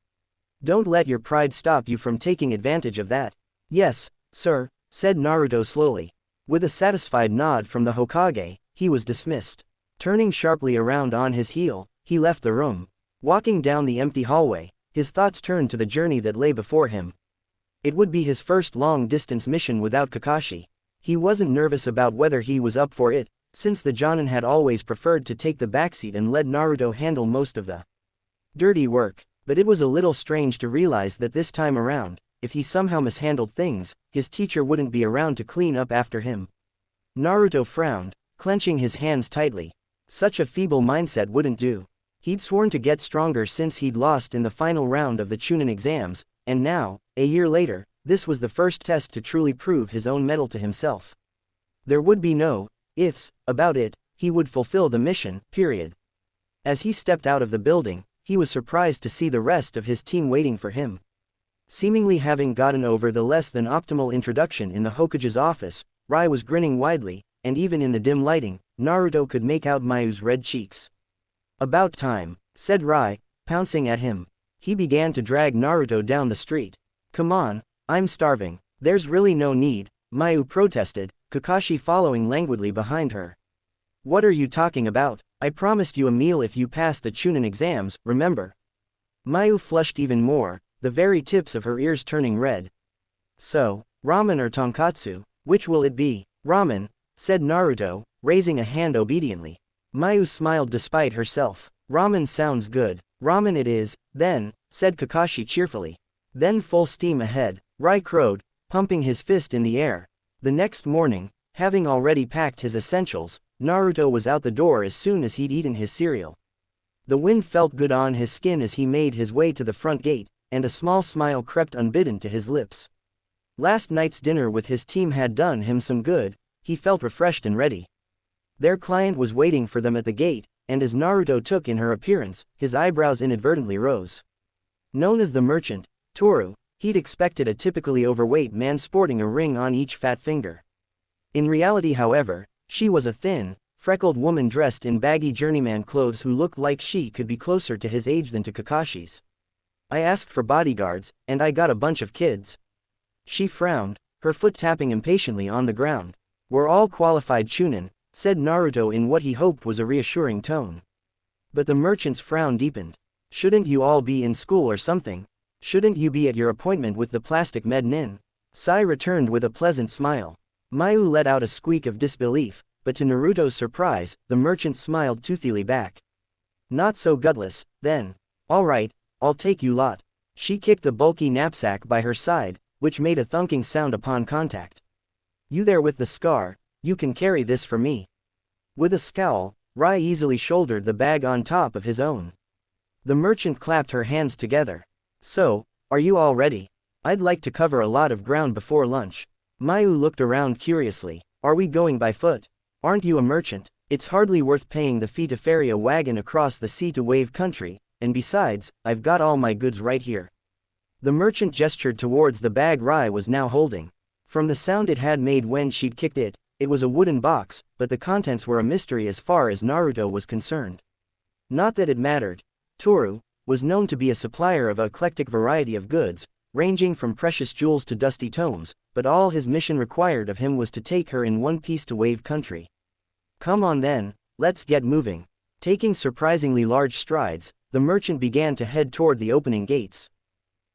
Don't let your pride stop you from taking advantage of that. Yes, sir, said Naruto slowly. With a satisfied nod from the Hokage, he was dismissed. Turning sharply around on his heel, he left the room. Walking down the empty hallway, his thoughts turned to the journey that lay before him. It would be his first long-distance mission without Kakashi. He wasn't nervous about whether he was up for it, since the Jonin had always preferred to take the backseat and let Naruto handle most of the dirty work, but it was a little strange to realize that this time around, if he somehow mishandled things, his teacher wouldn't be around to clean up after him. Naruto frowned, clenching his hands tightly. Such a feeble mindset wouldn't do. He'd sworn to get stronger since he'd lost in the final round of the Chunin exams, and now, a year later, this was the first test to truly prove his own mettle to himself. There would be no ifs about it, he would fulfill the mission, period. As he stepped out of the building, he was surprised to see the rest of his team waiting for him. Seemingly having gotten over the less than optimal introduction in the Hokage's office, Rai was grinning widely, and even in the dim lighting, Naruto could make out Mayu's red cheeks. About time, said Rai, pouncing at him. He began to drag Naruto down the street. Come on, I'm starving. There's really no need, Mayu protested, Kakashi following languidly behind her. What are you talking about? I promised you a meal if you pass the Chunin exams, remember? Mayu flushed even more, the very tips of her ears turning red. So, ramen or tonkatsu, which will it be? Ramen, said Naruto, raising a hand obediently. Mayu smiled despite herself. Ramen sounds good. Ramen it is, then, said Kakashi cheerfully. Then full steam ahead, Rai crowed, pumping his fist in the air. The next morning, having already packed his essentials, Naruto was out the door as soon as he'd eaten his cereal. The wind felt good on his skin as he made his way to the front gate, and a small smile crept unbidden to his lips. Last night's dinner with his team had done him some good, he felt refreshed and ready. Their client was waiting for them at the gate, and as Naruto took in her appearance, his eyebrows inadvertently rose. Known as the merchant, Toru, he'd expected a typically overweight man sporting a ring on each fat finger. In reality, however, she was a thin, freckled woman dressed in baggy journeyman clothes who looked like she could be closer to his age than to Kakashi's. I asked for bodyguards, and I got a bunch of kids. She frowned, her foot tapping impatiently on the ground. We're all qualified Chunin, said Naruto in what he hoped was a reassuring tone. But the merchant's frown deepened. Shouldn't you all be in school or something? Shouldn't you be at your appointment with the plastic med nin? Sai returned with a pleasant smile. Mayu let out a squeak of disbelief, but to Naruto's surprise, the merchant smiled toothily back. Not so gutless, then. All right, I'll take you lot. She kicked the bulky knapsack by her side, which made a thunking sound upon contact. You there with the scar, you can carry this for me. With a scowl, Rai easily shouldered the bag on top of his own. The merchant clapped her hands together. So, are you all ready? I'd like to cover a lot of ground before lunch. Mayu looked around curiously. Are we going by foot? Aren't you a merchant? It's hardly worth paying the fee to ferry a wagon across the sea to Wave Country, and besides, I've got all my goods right here. The merchant gestured towards the bag Rai was now holding. From the sound it had made when she'd kicked it, it was a wooden box, but the contents were a mystery as far as Naruto was concerned. Not that it mattered. Toru was known to be a supplier of an eclectic variety of goods, ranging from precious jewels to dusty tomes, but all his mission required of him was to take her in one piece to Wave Country. Come on then, let's get moving. Taking surprisingly large strides, the merchant began to head toward the opening gates.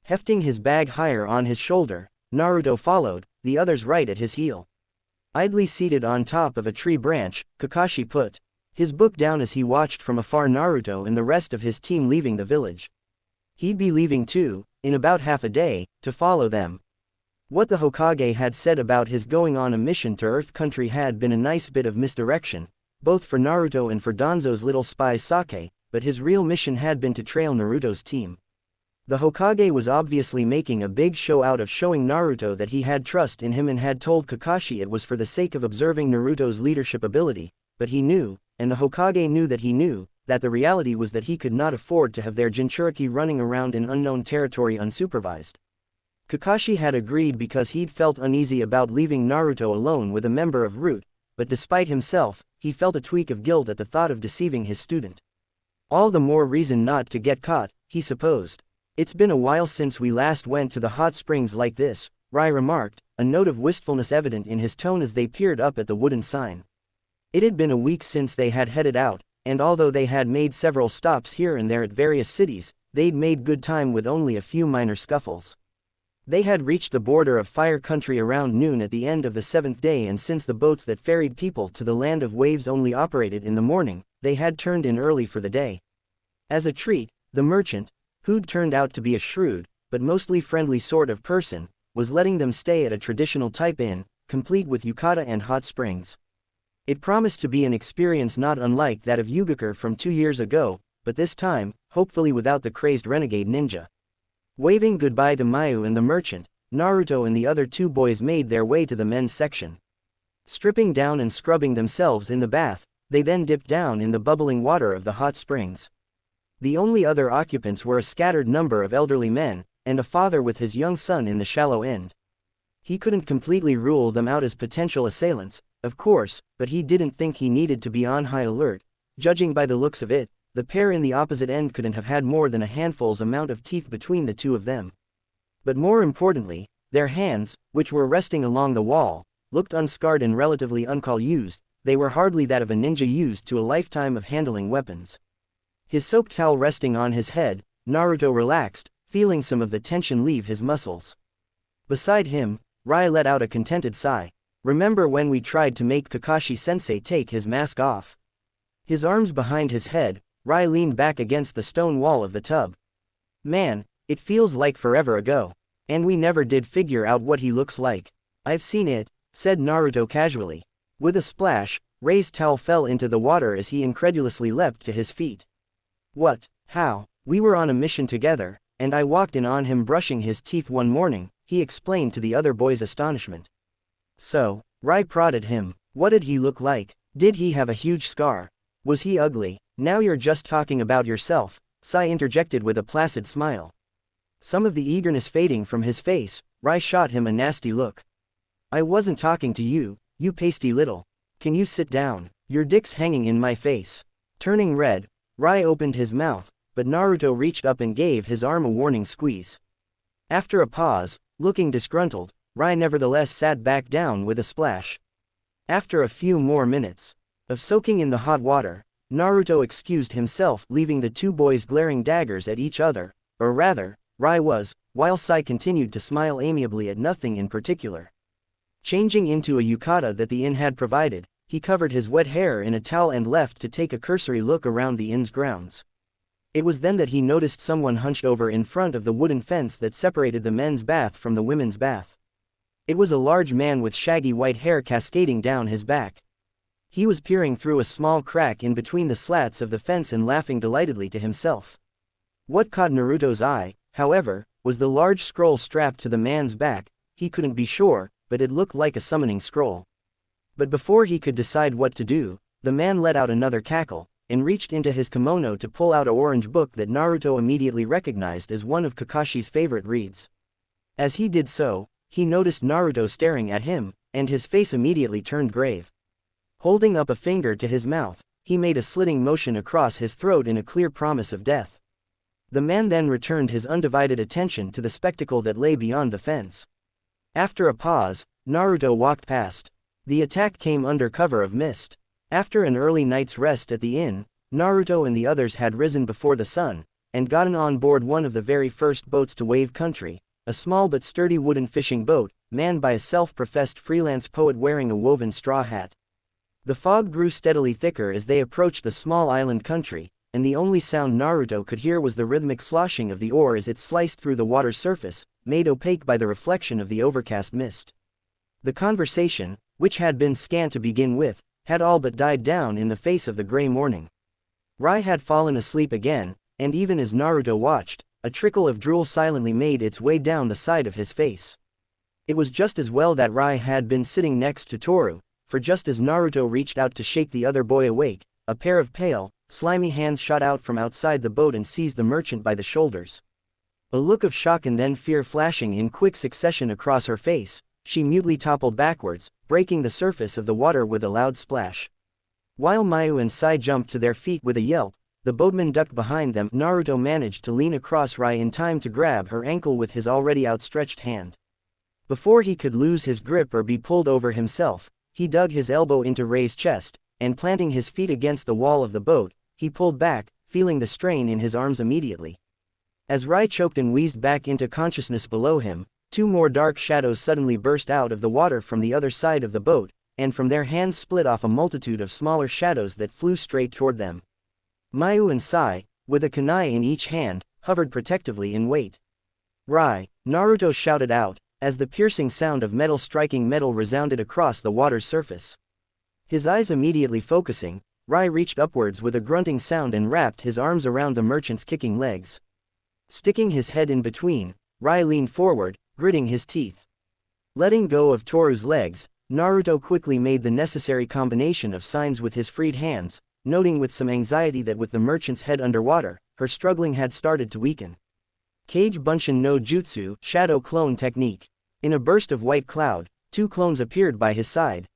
Hefting his bag higher on his shoulder, Naruto followed, the others right at his heel. Idly seated on top of a tree branch, Kakashi put His book down as he watched from afar Naruto and the rest of his team leaving the village. He'd be leaving too, in about half a day, to follow them. What the Hokage had said about his going on a mission to Earth Country had been a nice bit of misdirection, both for Naruto and for Danzo's little spy Sake, but his real mission had been to trail Naruto's team. The Hokage was obviously making a big show out of showing Naruto that he had trust in him and had told Kakashi it was for the sake of observing Naruto's leadership ability, but he knew, and the Hokage knew that he knew, that the reality was that he could not afford to have their Jinchuriki running around in unknown territory unsupervised. Kakashi had agreed because he'd felt uneasy about leaving Naruto alone with a member of Root, but despite himself, he felt a tweak of guilt at the thought of deceiving his student. All the more reason not to get caught, he supposed. It's been a while since we last went to the hot springs like this, Rai remarked, a note of wistfulness evident in his tone as they peered up at the wooden sign. It had been a week since they had headed out, and although they had made several stops here and there at various cities, they'd made good time with only a few minor scuffles. They had reached the border of Fire Country around noon at the end of the 7th day, and since the boats that ferried people to the Land of Waves only operated in the morning, they had turned in early for the day. As a treat, the merchant, who'd turned out to be a shrewd, but mostly friendly sort of person, was letting them stay at a traditional type inn, complete with yukata and hot springs. It promised to be an experience not unlike that of Yugakure from 2 years ago, but this time, hopefully without the crazed renegade ninja. Waving goodbye to Mayu and the merchant, Naruto and the other 2 boys made their way to the men's section. Stripping down and scrubbing themselves in the bath, they then dipped down in the bubbling water of the hot springs. The only other occupants were a scattered number of elderly men, and a father with his young son in the shallow end. He couldn't completely rule them out as potential assailants, of course, but he didn't think he needed to be on high alert. Judging by the looks of it, the pair in the opposite end couldn't have had more than a handful's amount of teeth between the 2 of them. But more importantly, their hands, which were resting along the wall, looked unscarred and relatively used. They were hardly that of a ninja used to a lifetime of handling weapons. His soaked towel resting on his head, Naruto relaxed, feeling some of the tension leave his muscles. Beside him, Rai let out a contented sigh. Remember when we tried to make Kakashi-sensei take his mask off? His arms behind his head, Rai leaned back against the stone wall of the tub. Man, it feels like forever ago. And we never did figure out what he looks like. I've seen it, said Naruto casually. With a splash, Rai's towel fell into the water as he incredulously leapt to his feet. What? How? We were on a mission together, and I walked in on him brushing his teeth one morning, he explained to the other boys' astonishment. So, Rai prodded him. What did he look like? Did he have a huge scar? Was he ugly? Now you're just talking about yourself, Sai interjected with a placid smile. Some of the eagerness fading from his face, Rai shot him a nasty look. I wasn't talking to you, you pasty little. Can you sit down? Your dick's hanging in my face. Turning red, Rai opened his mouth, but Naruto reached up and gave his arm a warning squeeze. After a pause, looking disgruntled, Rai nevertheless sat back down with a splash. After a few more minutes of soaking in the hot water, Naruto excused himself, leaving the 2 boys glaring daggers at each other, or rather, Rai was, while Sai continued to smile amiably at nothing in particular. Changing into a yukata that the inn had provided, he covered his wet hair in a towel and left to take a cursory look around the inn's grounds. It was then that he noticed someone hunched over in front of the wooden fence that separated the men's bath from the women's bath. It was a large man with shaggy white hair cascading down his back. He was peering through a small crack in between the slats of the fence and laughing delightedly to himself. What caught Naruto's eye, however, was the large scroll strapped to the man's back. He couldn't be sure, but it looked like a summoning scroll. But before he could decide what to do, the man let out another cackle, and reached into his kimono to pull out an orange book that Naruto immediately recognized as one of Kakashi's favorite reads. As he did so, he noticed Naruto staring at him, and his face immediately turned grave. Holding up a finger to his mouth, he made a slitting motion across his throat in a clear promise of death. The man then returned his undivided attention to the spectacle that lay beyond the fence. After a pause, Naruto walked past. The attack came under cover of mist. After an early night's rest at the inn, Naruto and the others had risen before the sun, and gotten on board one of the very first boats to Wave Country, a small but sturdy wooden fishing boat, manned by a self-professed freelance poet wearing a woven straw hat. The fog grew steadily thicker as they approached the small island country, and the only sound Naruto could hear was the rhythmic sloshing of the oar as it sliced through the water's surface, made opaque by the reflection of the overcast mist. The conversation, which had been scant to begin with, had all but died down in the face of the gray morning. Rai had fallen asleep again, and even as Naruto watched, a trickle of drool silently made its way down the side of his face. It was just as well that Rai had been sitting next to Toru, for just as Naruto reached out to shake the other boy awake, a pair of pale, slimy hands shot out from outside the boat and seized the merchant by the shoulders. A look of shock and then fear flashing in quick succession across her face, she mutely toppled backwards, breaking the surface of the water with a loud splash. While Mayu and Sai jumped to their feet with a yelp, the boatman ducked behind them. Naruto managed to lean across Rai in time to grab her ankle with his already outstretched hand. Before he could lose his grip or be pulled over himself, he dug his elbow into Rai's chest, and planting his feet against the wall of the boat, he pulled back, feeling the strain in his arms immediately. As Rai choked and wheezed back into consciousness below him, two more dark shadows suddenly burst out of the water from the other side of the boat, and from their hands split off a multitude of smaller shadows that flew straight toward them. Mayu and Sai, with a kunai in each hand, hovered protectively in wait. Rai, Naruto shouted out, as the piercing sound of metal striking metal resounded across the water's surface. His eyes immediately focusing, Rai reached upwards with a grunting sound and wrapped his arms around the merchant's kicking legs. Sticking his head in between, Rai leaned forward, gritting his teeth. Letting go of Toru's legs, Naruto quickly made the necessary combination of signs with his freed hands, noting with some anxiety that with the merchant's head underwater, her struggling had started to weaken. Kage Bunshin no Jutsu, Shadow Clone Technique. In a burst of white cloud, two clones appeared by his side.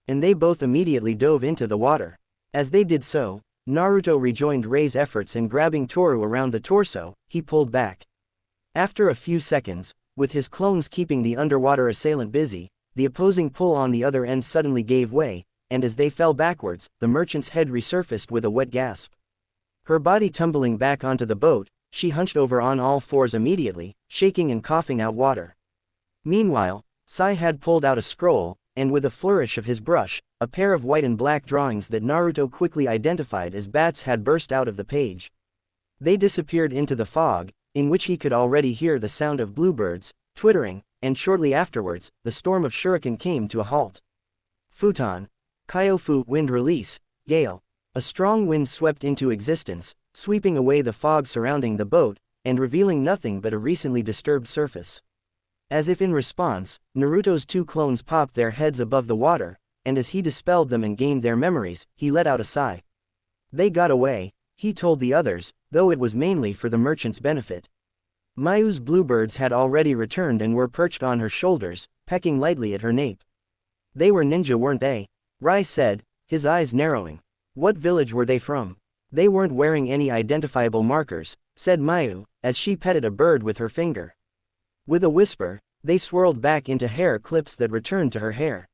And they both immediately dove into the water. As they did so, Naruto rejoined Rei's efforts and grabbing Toru around the torso, he pulled back. After a few seconds, with his clones keeping the underwater assailant busy, the opposing pull on the other end suddenly gave way, and as they fell backwards, the merchant's head resurfaced with a wet gasp. Her body tumbling back onto the boat, she hunched over on all fours immediately, shaking and coughing out water. Meanwhile, Sai had pulled out a scroll, and with a flourish of his brush, a pair of white and black drawings that Naruto quickly identified as bats had burst out of the page. They disappeared into the fog, in which he could already hear the sound of bluebirds, twittering, and shortly afterwards, the storm of shuriken came to a halt. Futon. Kyofu wind release, gale. A strong wind swept into existence, sweeping away the fog surrounding the boat, and revealing nothing but a recently disturbed surface. As if in response, Naruto's two clones popped their heads above the water, and as he dispelled them and gained their memories, he let out a sigh. They got away, he told the others, though it was mainly for the merchant's benefit. Mayu's bluebirds had already returned and were perched on her shoulders, pecking lightly at her nape. They were ninja, weren't they? Rai said, his eyes narrowing. What village were they from? They weren't wearing any identifiable markers, said Mayu, as she petted a bird with her finger. With a whisper, they swirled back into hair clips that returned to her hair.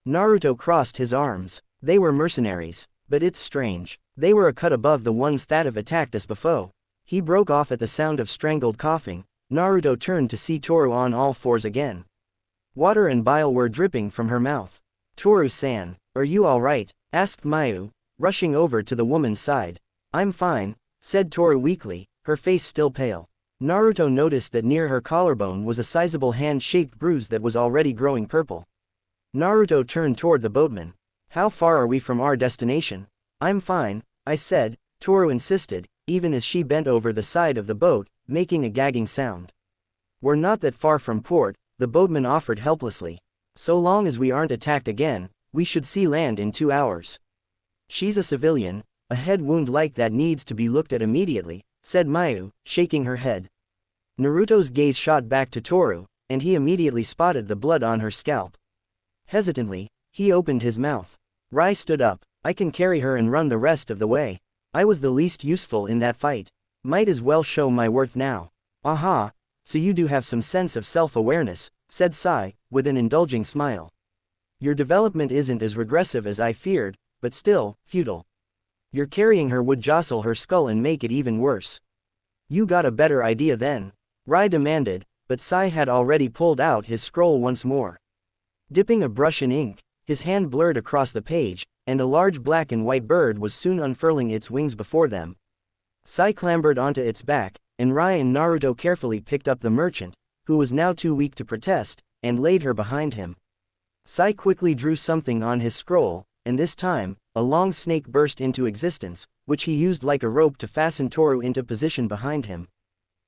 Naruto crossed his arms. They were mercenaries, but it's strange. They were a cut above the ones that have attacked us before. He broke off at the sound of strangled coughing. Naruto turned to see Toru on all fours again. Water and bile were dripping from her mouth. Toru-san, are you alright? Asked Mayu, rushing over to the woman's side. I'm fine, said Toru weakly, her face still pale. Naruto noticed that near her collarbone was a sizable hand-shaped bruise that was already growing purple. Naruto turned toward the boatman. How far are we from our destination? I'm fine, I said, Toru insisted, even as she bent over the side of the boat, making a gagging sound. We're not that far from port, the boatman offered helplessly. So long as we aren't attacked again, we should see land in 2 hours. She's a civilian, a head wound like that needs to be looked at immediately, said Mayu, shaking her head. Naruto's gaze shot back to Toru, and he immediately spotted the blood on her scalp. Hesitantly, he opened his mouth. Rai stood up. I can carry her and run the rest of the way. I was the least useful in that fight. Might as well show my worth now. Aha, so you do have some sense of self-awareness, said Sai, with an indulging smile. Your development isn't as regressive as I feared, but still, futile. Your carrying her would jostle her skull and make it even worse. You got a better idea then? Rai demanded, but Sai had already pulled out his scroll once more. Dipping a brush in ink, His hand blurred across the page, and a large black and white bird was soon unfurling its wings before them. Sai clambered onto its back, and Rai and Naruto carefully picked up the merchant, who was now too weak to protest, and laid her behind him. Sai quickly drew something on his scroll, and this time, a long snake burst into existence, which he used like a rope to fasten Toru into position behind him.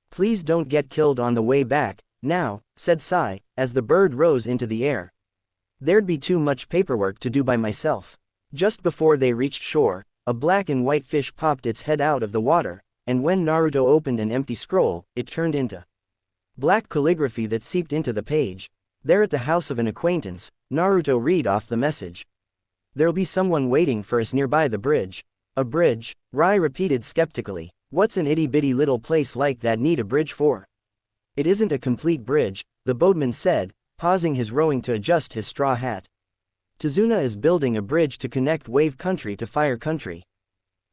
"Please don't get killed on the way back, now," said Sai, as the bird rose into the air. "There'd be too much paperwork to do by myself." Just before they reached shore, a black and white fish popped its head out of the water, and when Naruto opened an empty scroll, it turned into black calligraphy that seeped into the page. There at the house of an acquaintance, Naruto read off the message. "There'll be someone waiting for us nearby the bridge." "A bridge?" Rai repeated skeptically. "What's an itty-bitty little place like that need a bridge for?" "It isn't a complete bridge," the boatman said, pausing his rowing to adjust his straw hat. "Tazuna is building a bridge to connect Wave Country to Fire Country."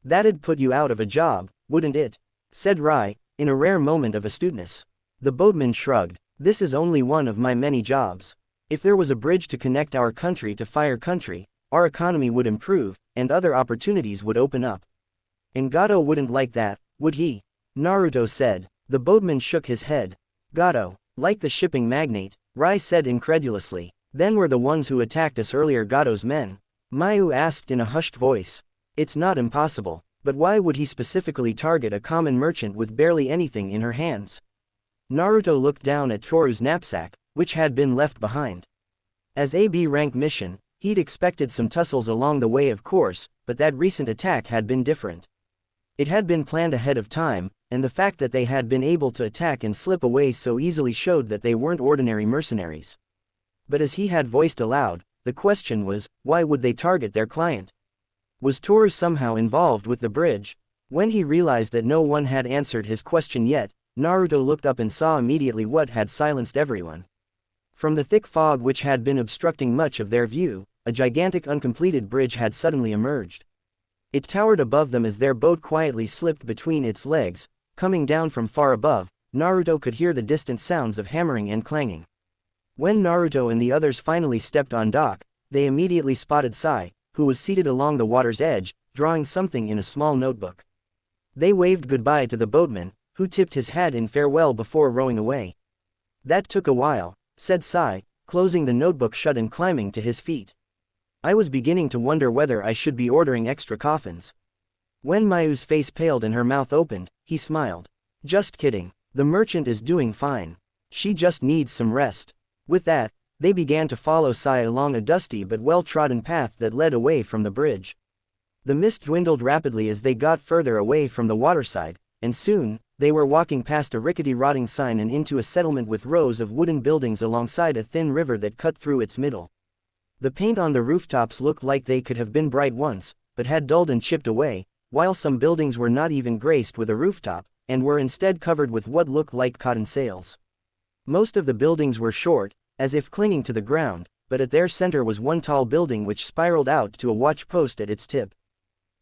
"That'd put you out of a job, wouldn't it?" said Rai, in a rare moment of astuteness. The boatman shrugged. "This is only one of my many jobs. If there was a bridge to connect our country to Fire Country, our economy would improve, and other opportunities would open up." "And Gato wouldn't like that, would he?" Naruto said. The boatman shook his head. "Gato, like the shipping magnate," Rai said incredulously. "Then were the ones who attacked us earlier Gato's men?" Mayu asked in a hushed voice. "It's not impossible, but why would he specifically target a common merchant with barely anything in her hands?" Naruto looked down at Toru's knapsack, which had been left behind. As a B-rank mission, he'd expected some tussles along the way of course, but that recent attack had been different. It had been planned ahead of time, and the fact that they had been able to attack and slip away so easily showed that they weren't ordinary mercenaries. But as he had voiced aloud, the question was, why would they target their client? Was Toru somehow involved with the bridge? When he realized that no one had answered his question yet, Naruto looked up and saw immediately what had silenced everyone. From the thick fog which had been obstructing much of their view, a gigantic uncompleted bridge had suddenly emerged. It towered above them as their boat quietly slipped between its legs. Coming down from far above, Naruto could hear the distant sounds of hammering and clanging. When Naruto and the others finally stepped on dock, they immediately spotted Sai, who was seated along the water's edge, drawing something in a small notebook. They waved goodbye to the boatman, who tipped his hat in farewell before rowing away. "That took a while," said Sai, closing the notebook shut and climbing to his feet. "I was beginning to wonder whether I should be ordering extra coffins." When Mayu's face paled and her mouth opened, he smiled. "Just kidding. The merchant is doing fine. She just needs some rest." With that, they began to follow Sai along a dusty but well-trodden path that led away from the bridge. The mist dwindled rapidly as they got further away from the waterside, and soon, they were walking past a rickety rotting sign and into a settlement with rows of wooden buildings alongside a thin river that cut through its middle. The paint on the rooftops looked like they could have been bright once, but had dulled and chipped away, while some buildings were not even graced with a rooftop, and were instead covered with what looked like cotton sails. Most of the buildings were short, as if clinging to the ground, but at their center was one tall building which spiraled out to a watch post at its tip.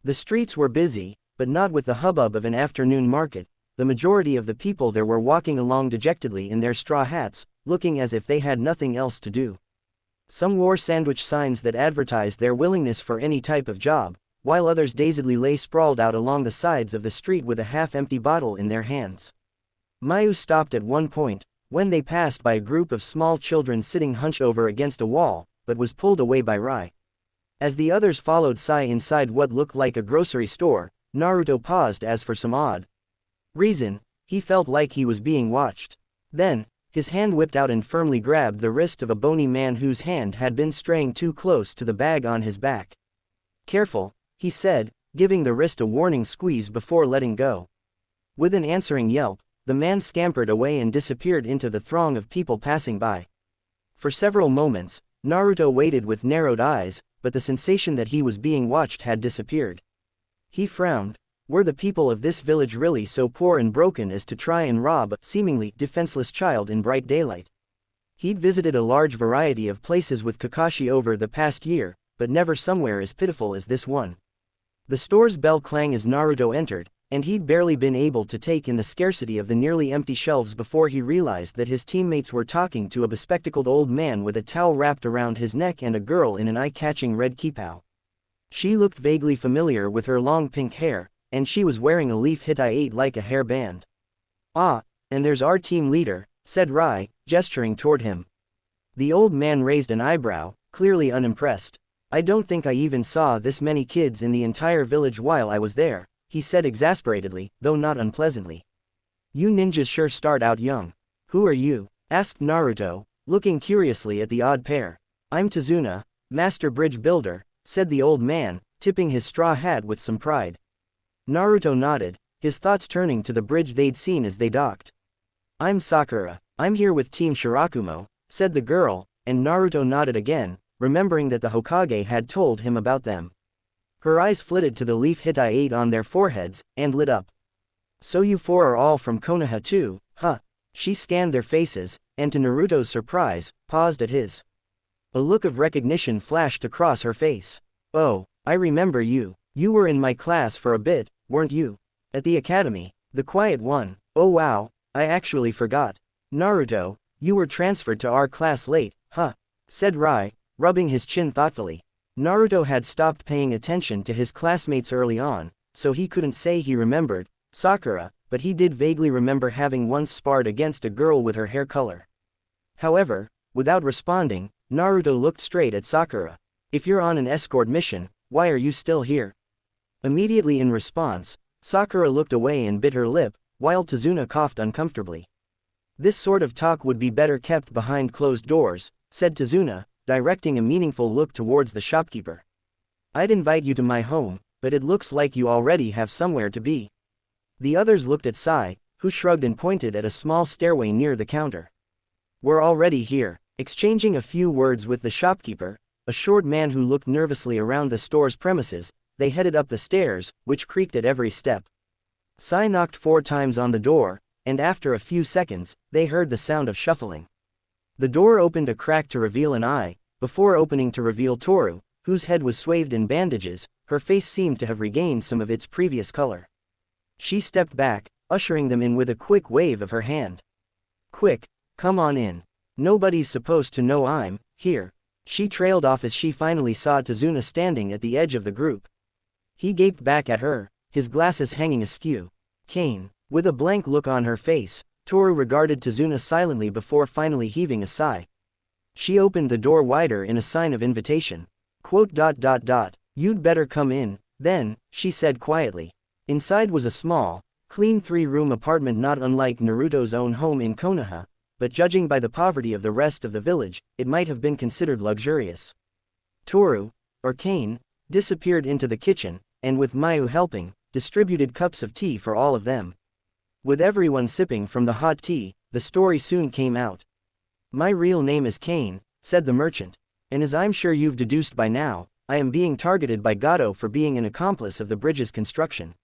The streets were busy, but not with the hubbub of an afternoon market. The majority of the people there were walking along dejectedly in their straw hats, looking as if they had nothing else to do. Some wore sandwich signs that advertised their willingness for any type of job, while others dazedly lay sprawled out along the sides of the street with a half-empty bottle in their hands. Mayu stopped at one point, when they passed by a group of small children sitting hunched over against a wall, but was pulled away by Rai. As the others followed Sai inside what looked like a grocery store, Naruto paused as for some odd reason, he felt like he was being watched. Then, his hand whipped out and firmly grabbed the wrist of a bony man whose hand had been straying too close to the bag on his back. "Careful," he said, giving the wrist a warning squeeze before letting go. With an answering yelp, the man scampered away and disappeared into the throng of people passing by. For several moments, Naruto waited with narrowed eyes, but the sensation that he was being watched had disappeared. He frowned. Were the people of this village really so poor and broken as to try and rob a seemingly defenseless child in bright daylight? He'd visited a large variety of places with Kakashi over the past year, but never somewhere as pitiful as this one. The store's bell clanged as Naruto entered, and he'd barely been able to take in the scarcity of the nearly empty shelves before he realized that his teammates were talking to a bespectacled old man with a towel wrapped around his neck and a girl in an eye-catching red kippah. She looked vaguely familiar with her long pink hair, and she was wearing a leaf hittite like a hairband. "Ah, and there's our team leader," said Rai, gesturing toward him. The old man raised an eyebrow, clearly unimpressed. "I don't think I even saw this many kids in the entire village while I was there," he said exasperatedly, though not unpleasantly. "You ninjas sure start out young." "Who are you?" asked Naruto, looking curiously at the odd pair. "I'm Tazuna, Master Bridge Builder," said the old man, tipping his straw hat with some pride. Naruto nodded, his thoughts turning to the bridge they'd seen as they docked. "I'm Sakura, I'm here with Team Shirakumo," said the girl, and Naruto nodded again, remembering that the Hokage had told him about them. Her eyes flitted to the leaf hittite on their foreheads, and lit up. "So you four are all from Konoha too, huh?" She scanned their faces, and to Naruto's surprise, paused at his. A look of recognition flashed across her face. "Oh, I remember you. You were in my class for a bit, weren't you? At the academy, the quiet one. Oh wow, I actually forgot. Naruto, you were transferred to our class late, huh?" said Rai, rubbing his chin thoughtfully. Naruto had stopped paying attention to his classmates early on, so he couldn't say he remembered Sakura, but he did vaguely remember having once sparred against a girl with her hair color. However, without responding, Naruto looked straight at Sakura. "If you're on an escort mission, why are you still here?" Immediately in response, Sakura looked away and bit her lip, while Tazuna coughed uncomfortably. "This sort of talk would be better kept behind closed doors," said Tazuna, directing a meaningful look towards the shopkeeper. "I'd invite you to my home, but it looks like you already have somewhere to be." The others looked at Sai, who shrugged and pointed at a small stairway near the counter. "We're already here." Exchanging a few words with the shopkeeper, a short man who looked nervously around the store's premises, they headed up the stairs, which creaked at every step. Sai knocked 4 times on the door, and after a few seconds, they heard the sound of shuffling. The door opened a crack to reveal an eye, before opening to reveal Toru, whose head was swathed in bandages. Her face seemed to have regained some of its previous color. She stepped back, ushering them in with a quick wave of her hand. "Quick, come on in. Nobody's supposed to know I'm here." She trailed off as she finally saw Tazuna standing at the edge of the group. He gaped back at her, his glasses hanging askew. "Kane." With a blank look on her face, Toru regarded Tazuna silently before finally heaving a sigh. She opened the door wider in a sign of invitation. "You'd better come in, then," she said quietly. Inside was a small, clean 3-room apartment not unlike Naruto's own home in Konoha, but judging by the poverty of the rest of the village, it might have been considered luxurious. Toru, or Kane, disappeared into the kitchen, and with Mayu helping, distributed cups of tea for all of them. With everyone sipping from the hot tea, the story soon came out. "My real name is Kane," said the merchant, "and as I'm sure you've deduced by now, I am being targeted by Gato for being an accomplice of the bridge's construction."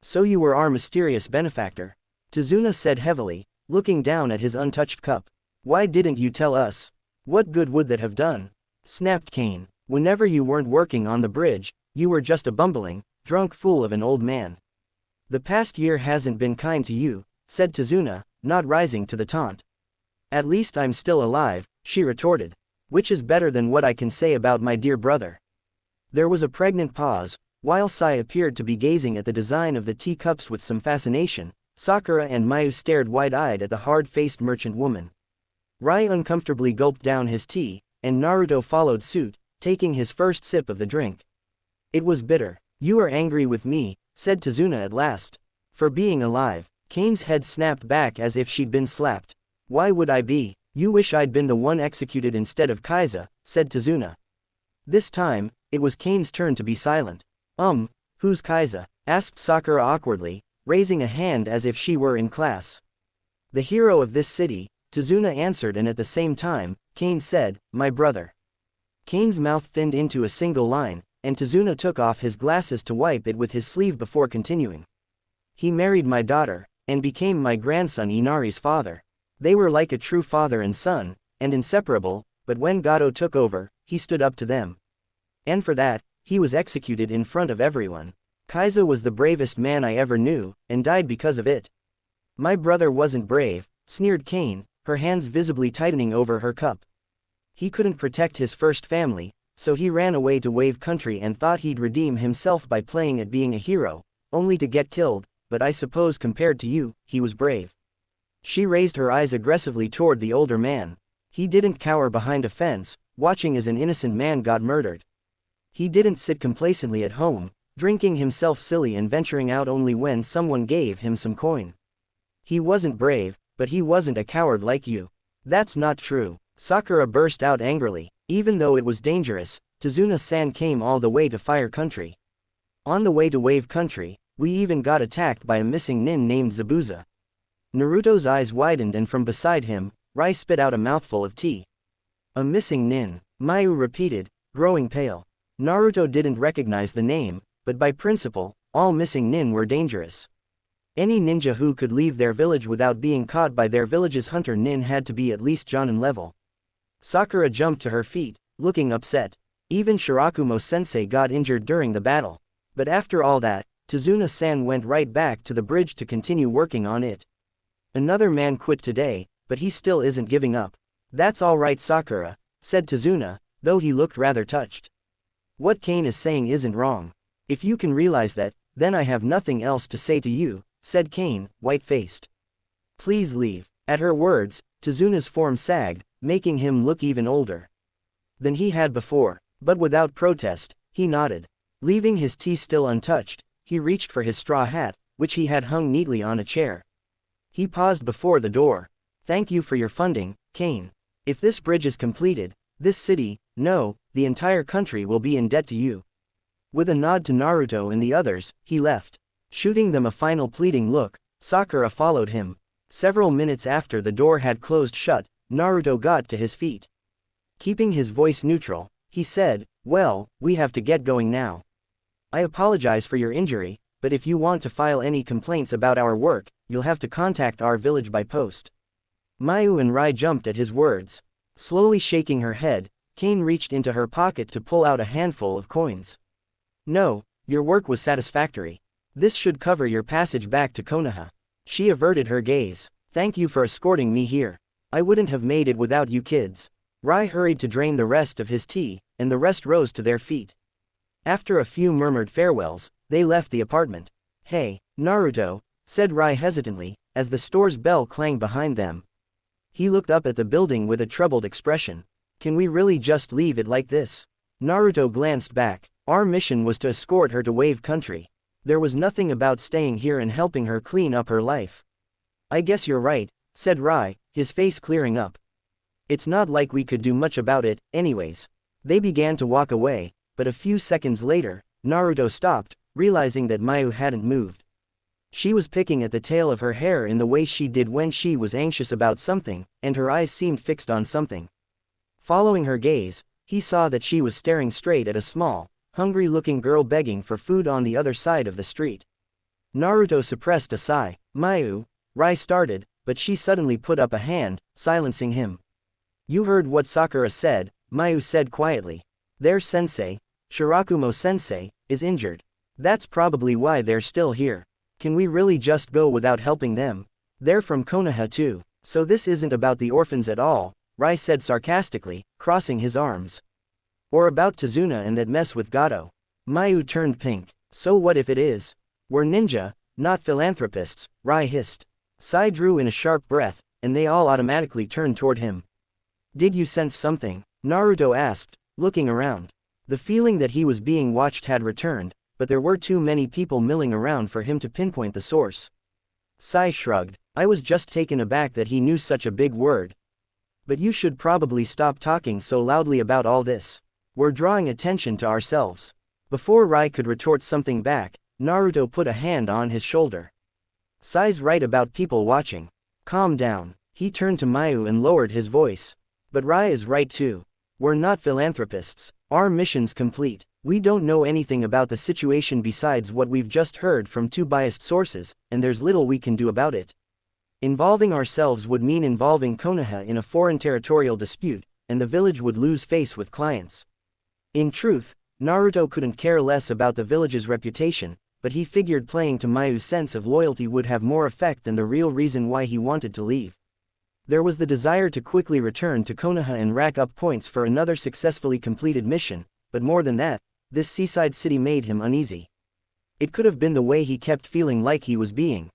"So you were our mysterious benefactor," Tazuna said heavily, looking down at his untouched cup. "Why didn't you tell us? What good would that have done?" snapped Kane. "Whenever you weren't working on the bridge, you were just a bumbling, drunk fool of an old man. The past year hasn't been kind to you," said Tazuna, not rising to the taunt. "At least I'm still alive," she retorted. "Which is better than what I can say about my dear brother." There was a pregnant pause, while Sai appeared to be gazing at the design of the teacups with some fascination. Sakura and Mayu stared wide-eyed at the hard-faced merchant woman. Rai uncomfortably gulped down his tea, and Naruto followed suit, taking his first sip of the drink. It was bitter. "You are angry with me," said Tazuna at last. "For being alive." Kane's head snapped back as if she'd been slapped. "Why would I be? You wish I'd been the one executed instead of Kaiza," said Tazuna. This time, it was Kane's turn to be silent. Who's Kaiza?" asked Sakura awkwardly, raising a hand as if she were in class. "The hero of this city," Tazuna answered, and at the same time, Kane said, "My brother." Kane's mouth thinned into a single line, and Tazuna took off his glasses to wipe it with his sleeve before continuing. "He married my daughter, and became my grandson Inari's father. They were like a true father and son, and inseparable, but when Gato took over, he stood up to them. And for that, he was executed in front of everyone." Kaizo was the bravest man I ever knew, and died because of it. My brother wasn't brave, sneered Kane, her hands visibly tightening over her cup. He couldn't protect his first family, so he ran away to Wave Country and thought he'd redeem himself by playing at being a hero, only to get killed, but I suppose compared to you, he was brave. She raised her eyes aggressively toward the older man. He didn't cower behind a fence, watching as an innocent man got murdered. He didn't sit complacently at home, drinking himself silly and venturing out only when someone gave him some coin. He wasn't brave, but he wasn't a coward like you. That's not true. Sakura burst out angrily. Even though it was dangerous, Tazuna-san came all the way to Fire Country. On the way to Wave Country, we even got attacked by a missing nin named Zabuza. Naruto's eyes widened and from beside him, Rai spit out a mouthful of tea. A missing nin, Mayu repeated, growing pale. Naruto didn't recognize the name, but by principle, all missing nin were dangerous. Any ninja who could leave their village without being caught by their village's hunter nin had to be at least Jonin level. Sakura jumped to her feet, looking upset. Even Shirakumo-sensei got injured during the battle. But after all that, Tazuna-san went right back to the bridge to continue working on it. Another man quit today, but he still isn't giving up. That's all right, Sakura, said Tazuna, though he looked rather touched. What Kane is saying isn't wrong. If you can realize that, then I have nothing else to say to you, said Kane, white-faced. Please leave. At her words, Tazuna's form sagged, making him look even older than he had before, but without protest, he nodded. Leaving his tea still untouched, he reached for his straw hat, which he had hung neatly on a chair. He paused before the door. Thank you for your funding, Kane. If this bridge is completed, this city, no, the entire country will be in debt to you. With a nod to Naruto and the others, he left. Shooting them a final pleading look, Sakura followed him. Several minutes after the door had closed shut, Naruto got to his feet. Keeping his voice neutral, he said, well, we have to get going now. I apologize for your injury, but if you want to file any complaints about our work, you'll have to contact our village by post. Mayu and Rai jumped at his words. Slowly shaking her head, Kane reached into her pocket to pull out a handful of coins. No, your work was satisfactory. This should cover your passage back to Konoha. She averted her gaze. Thank you for escorting me here. I wouldn't have made it without you kids. Rai hurried to drain the rest of his tea, and the rest rose to their feet. After a few murmured farewells, they left the apartment. Hey, Naruto, said Rai hesitantly, as the store's bell clanged behind them. He looked up at the building with a troubled expression. Can we really just leave it like this? Naruto glanced back. Our mission was to escort her to Wave Country. There was nothing about staying here and helping her clean up her life. I guess you're right, said Rai, his face clearing up. It's not like we could do much about it, anyways. They began to walk away, but a few seconds later, Naruto stopped, realizing that Mayu hadn't moved. She was picking at the tail of her hair in the way she did when she was anxious about something, and her eyes seemed fixed on something. Following her gaze, he saw that she was staring straight at a small, hungry-looking girl begging for food on the other side of the street. Naruto suppressed a sigh. Mayu, Rai started, but she suddenly put up a hand, silencing him. You heard what Sakura said, Mayu said quietly. Their sensei, Shirakumo-sensei, is injured. That's probably why they're still here. Can we really just go without helping them? They're from Konoha too, so this isn't about the orphans at all, Rai said sarcastically, crossing his arms. Or about Tazuna and that mess with Gato. Mayu turned pink. So what if it is? We're ninja, not philanthropists, Rai hissed. Sai drew in a sharp breath, and they all automatically turned toward him. Did you sense something? Naruto asked, looking around. The feeling that he was being watched had returned, but there were too many people milling around for him to pinpoint the source. Sai shrugged. I was just taken aback that he knew such a big word. But you should probably stop talking so loudly about all this. We're drawing attention to ourselves. Before Rai could retort something back, Naruto put a hand on his shoulder. Sai's right about people watching. Calm down. He turned to Mayu and lowered his voice. But Rai is right too. We're not philanthropists. Our mission's complete. We don't know anything about the situation besides what we've just heard from two biased sources, and there's little we can do about it. Involving ourselves would mean involving Konoha in a foreign territorial dispute, and the village would lose face with clients. In truth, Naruto couldn't care less about the village's reputation, but he figured playing to Mayu's sense of loyalty would have more effect than the real reason why he wanted to leave. There was the desire to quickly return to Konoha and rack up points for another successfully completed mission, but more than that, this seaside city made him uneasy. It could have been the way he kept feeling like he was being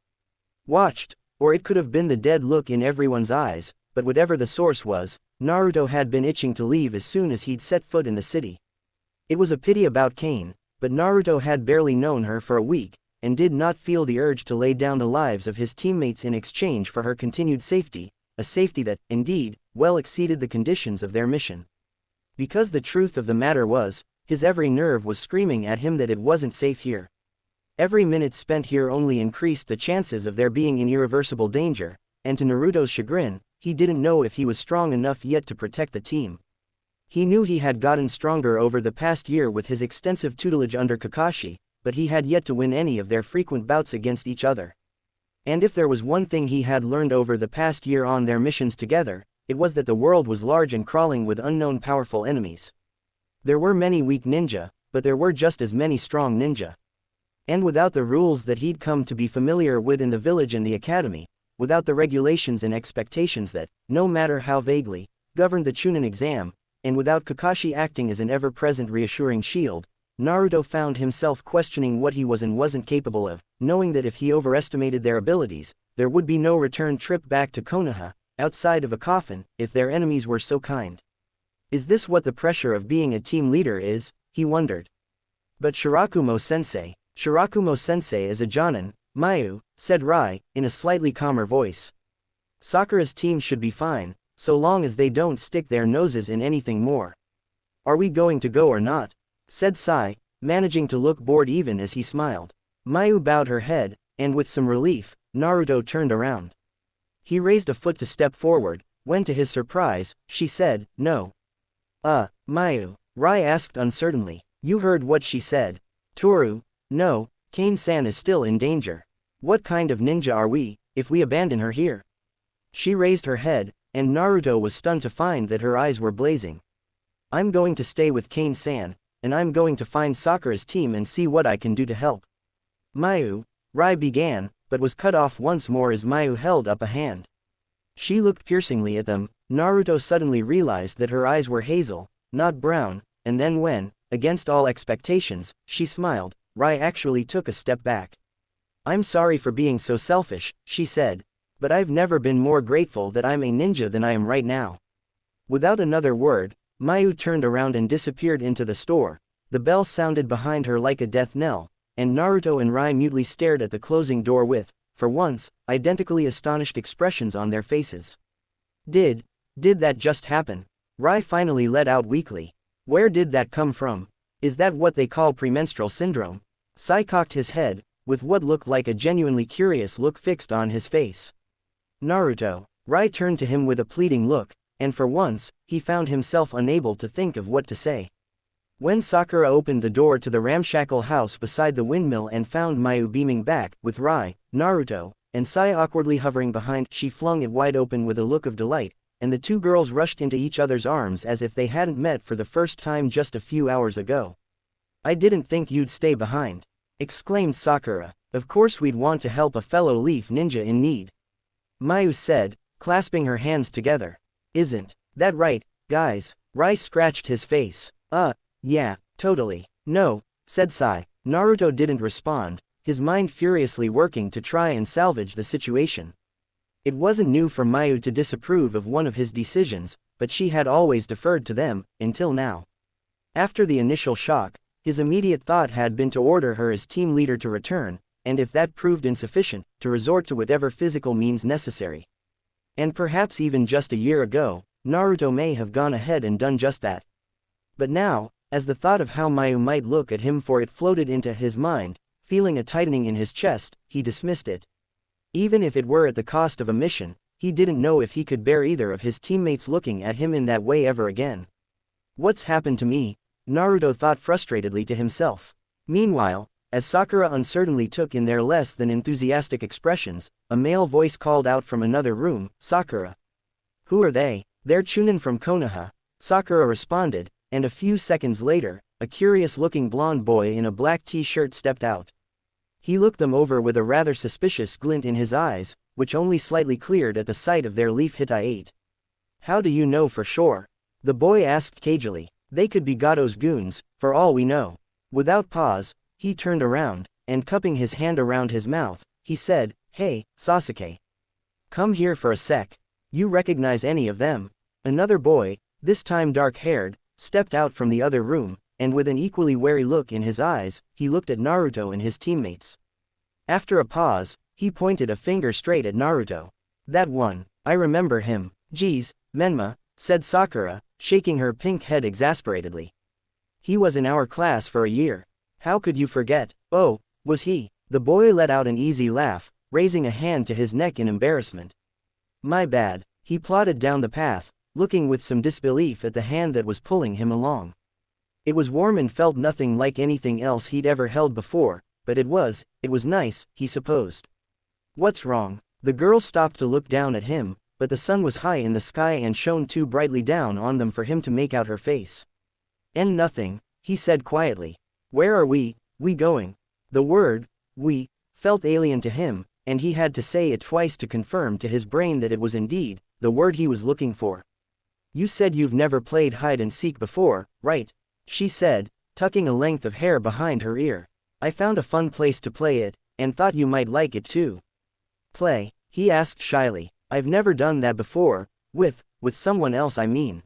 watched, or it could have been the dead look in everyone's eyes, but whatever the source was, Naruto had been itching to leave as soon as he'd set foot in the city. It was a pity about Kane, but Naruto had barely known her for a week, and did not feel the urge to lay down the lives of his teammates in exchange for her continued safety, a safety that, indeed, well exceeded the conditions of their mission. Because the truth of the matter was, his every nerve was screaming at him that it wasn't safe here. Every minute spent here only increased the chances of there being in irreversible danger, and to Naruto's chagrin, he didn't know if he was strong enough yet to protect the team. He knew he had gotten stronger over the past year with his extensive tutelage under Kakashi, but he had yet to win any of their frequent bouts against each other. And if there was one thing he had learned over the past year on their missions together, it was that the world was large and crawling with unknown powerful enemies. There were many weak ninja, but there were just as many strong ninja. And without the rules that he'd come to be familiar with in the village and the academy, without the regulations and expectations that, no matter how vaguely, governed the Chunin exam, and without Kakashi acting as an ever-present reassuring shield, Naruto found himself questioning what he was and wasn't capable of, knowing that if he overestimated their abilities, there would be no return trip back to Konoha, outside of a coffin, if their enemies were so kind. Is this what the pressure of being a team leader is? He wondered. But Shirakumo-sensei is a Jonin, Mayu, said Rai, in a slightly calmer voice. Sakura's team should be fine, so long as they don't stick their noses in anything more. Are we going to go or not? Said Sai, managing to look bored even as he smiled. Mayu bowed her head, and with some relief, Naruto turned around. He raised a foot to step forward, when to his surprise, she said, no. Mayu, Rai asked uncertainly. You heard what she said. Toru, no, Kane-san is still in danger. What kind of ninja are we, if we abandon her here? She raised her head, and Naruto was stunned to find that her eyes were blazing. I'm going to stay with Kane-san, and I'm going to find Sakura's team and see what I can do to help. Mayu, Rai began, but was cut off once more as Mayu held up a hand. She looked piercingly at them. Naruto suddenly realized that her eyes were hazel, not brown, and then when, against all expectations, she smiled, Rai actually took a step back. I'm sorry for being so selfish, she said, but I've never been more grateful that I'm a ninja than I am right now. Without another word, Mayu turned around and disappeared into the store. The bell sounded behind her like a death knell, and Naruto and Rai mutely stared at the closing door with, for once, identically astonished expressions on their faces. Did that just happen? Rai finally let out weakly. Where did that come from? Is that what they call premenstrual syndrome? Sai cocked his head, with what looked like a genuinely curious look fixed on his face. Naruto, Rai turned to him with a pleading look, and for once, he found himself unable to think of what to say. When Sakura opened the door to the ramshackle house beside the windmill and found Mayu beaming back, with Rai, Naruto, and Sai awkwardly hovering behind, she flung it wide open with a look of delight, and the two girls rushed into each other's arms as if they hadn't met for the first time just a few hours ago. I didn't think you'd stay behind, exclaimed Sakura. Of course we'd want to help a fellow leaf ninja in need, Mayu said, clasping her hands together. Isn't that right, guys? Rai scratched his face. Yeah, totally. No, said Sai. Naruto didn't respond, his mind furiously working to try and salvage the situation. It wasn't new for Mayu to disapprove of one of his decisions, but she had always deferred to them, until now. After the initial shock, his immediate thought had been to order her as team leader to return, and if that proved insufficient, to resort to whatever physical means necessary. And perhaps even just a year ago, Naruto may have gone ahead and done just that. But now, as the thought of how Mayu might look at him for it floated into his mind, feeling a tightening in his chest, he dismissed it. Even if it were at the cost of a mission, he didn't know if he could bear either of his teammates looking at him in that way ever again. What's happened to me? Naruto thought frustratedly to himself. Meanwhile, as Sakura uncertainly took in their less than enthusiastic expressions, a male voice called out from another room, Sakura. Who are they? They're Chunin from Konoha, Sakura responded, and a few seconds later, a curious-looking blonde boy in a black t-shirt stepped out. He looked them over with a rather suspicious glint in his eyes, which only slightly cleared at the sight of their leaf Hittite. How do you know for sure? The boy asked cagily. They could be Gato's goons, for all we know. Without pause, he turned around, and cupping his hand around his mouth, he said, Hey, Sasuke. Come here for a sec. You recognize any of them? Another boy, this time dark-haired, stepped out from the other room, and with an equally wary look in his eyes, he looked at Naruto and his teammates. After a pause, he pointed a finger straight at Naruto. That one, I remember him. Geez, Menma, said Sakura, shaking her pink head exasperatedly. He was in our class for a year. How could you forget? Oh, was he? The boy let out an easy laugh, raising a hand to his neck in embarrassment. My bad. He plodded down the path, looking with some disbelief at the hand that was pulling him along. It was warm and felt nothing like anything else he'd ever held before, but it was nice, he supposed. What's wrong? The girl stopped to look down at him, but the sun was high in the sky and shone too brightly down on them for him to make out her face. And nothing, he said quietly. Where are we going? The word, we, felt alien to him, and he had to say it twice to confirm to his brain that it was indeed the word he was looking for. You said you've never played hide and seek before, right? She said, tucking a length of hair behind her ear. I found a fun place to play it, and thought you might like it too. Play? He asked shyly. I've never done that before, with someone else I mean.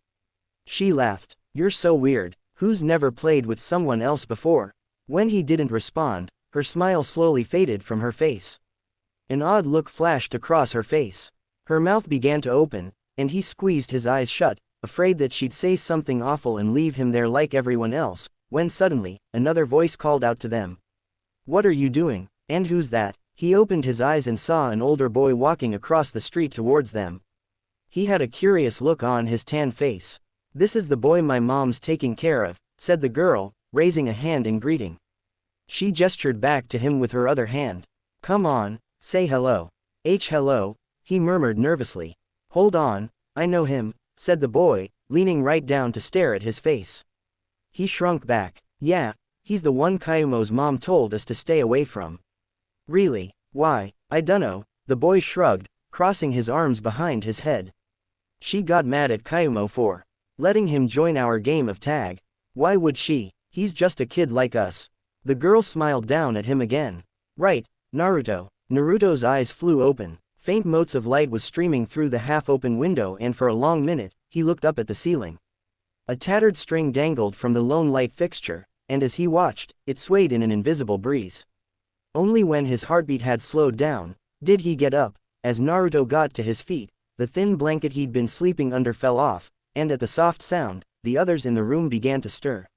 She laughed. You're so weird, who's never played with someone else before? When he didn't respond, her smile slowly faded from her face. An odd look flashed across her face. Her mouth began to open, and he squeezed his eyes shut, afraid that she'd say something awful and leave him there like everyone else, when suddenly, another voice called out to them. What are you doing? And who's that? He opened his eyes and saw an older boy walking across the street towards them. He had a curious look on his tan face. This is the boy my mom's taking care of, said the girl, raising a hand in greeting. She gestured back to him with her other hand. Come on, say hello. Hello, he murmured nervously. Hold on, I know him, said the boy, leaning right down to stare at his face. He shrunk back. Yeah, he's the one Kayumo's mom told us to stay away from. Really? Why, I dunno, the boy shrugged, crossing his arms behind his head. She got mad at Kayumo for letting him join our game of tag. Why would she? He's just a kid like us. The girl smiled down at him again. Right, Naruto. Naruto's eyes flew open. Faint motes of light was streaming through the half-open window and for a long minute, he looked up at the ceiling. A tattered string dangled from the lone light fixture, and as he watched, it swayed in an invisible breeze. Only when his heartbeat had slowed down, did he get up. As Naruto got to his feet, the thin blanket he'd been sleeping under fell off, and at the soft sound, the others in the room began to stir.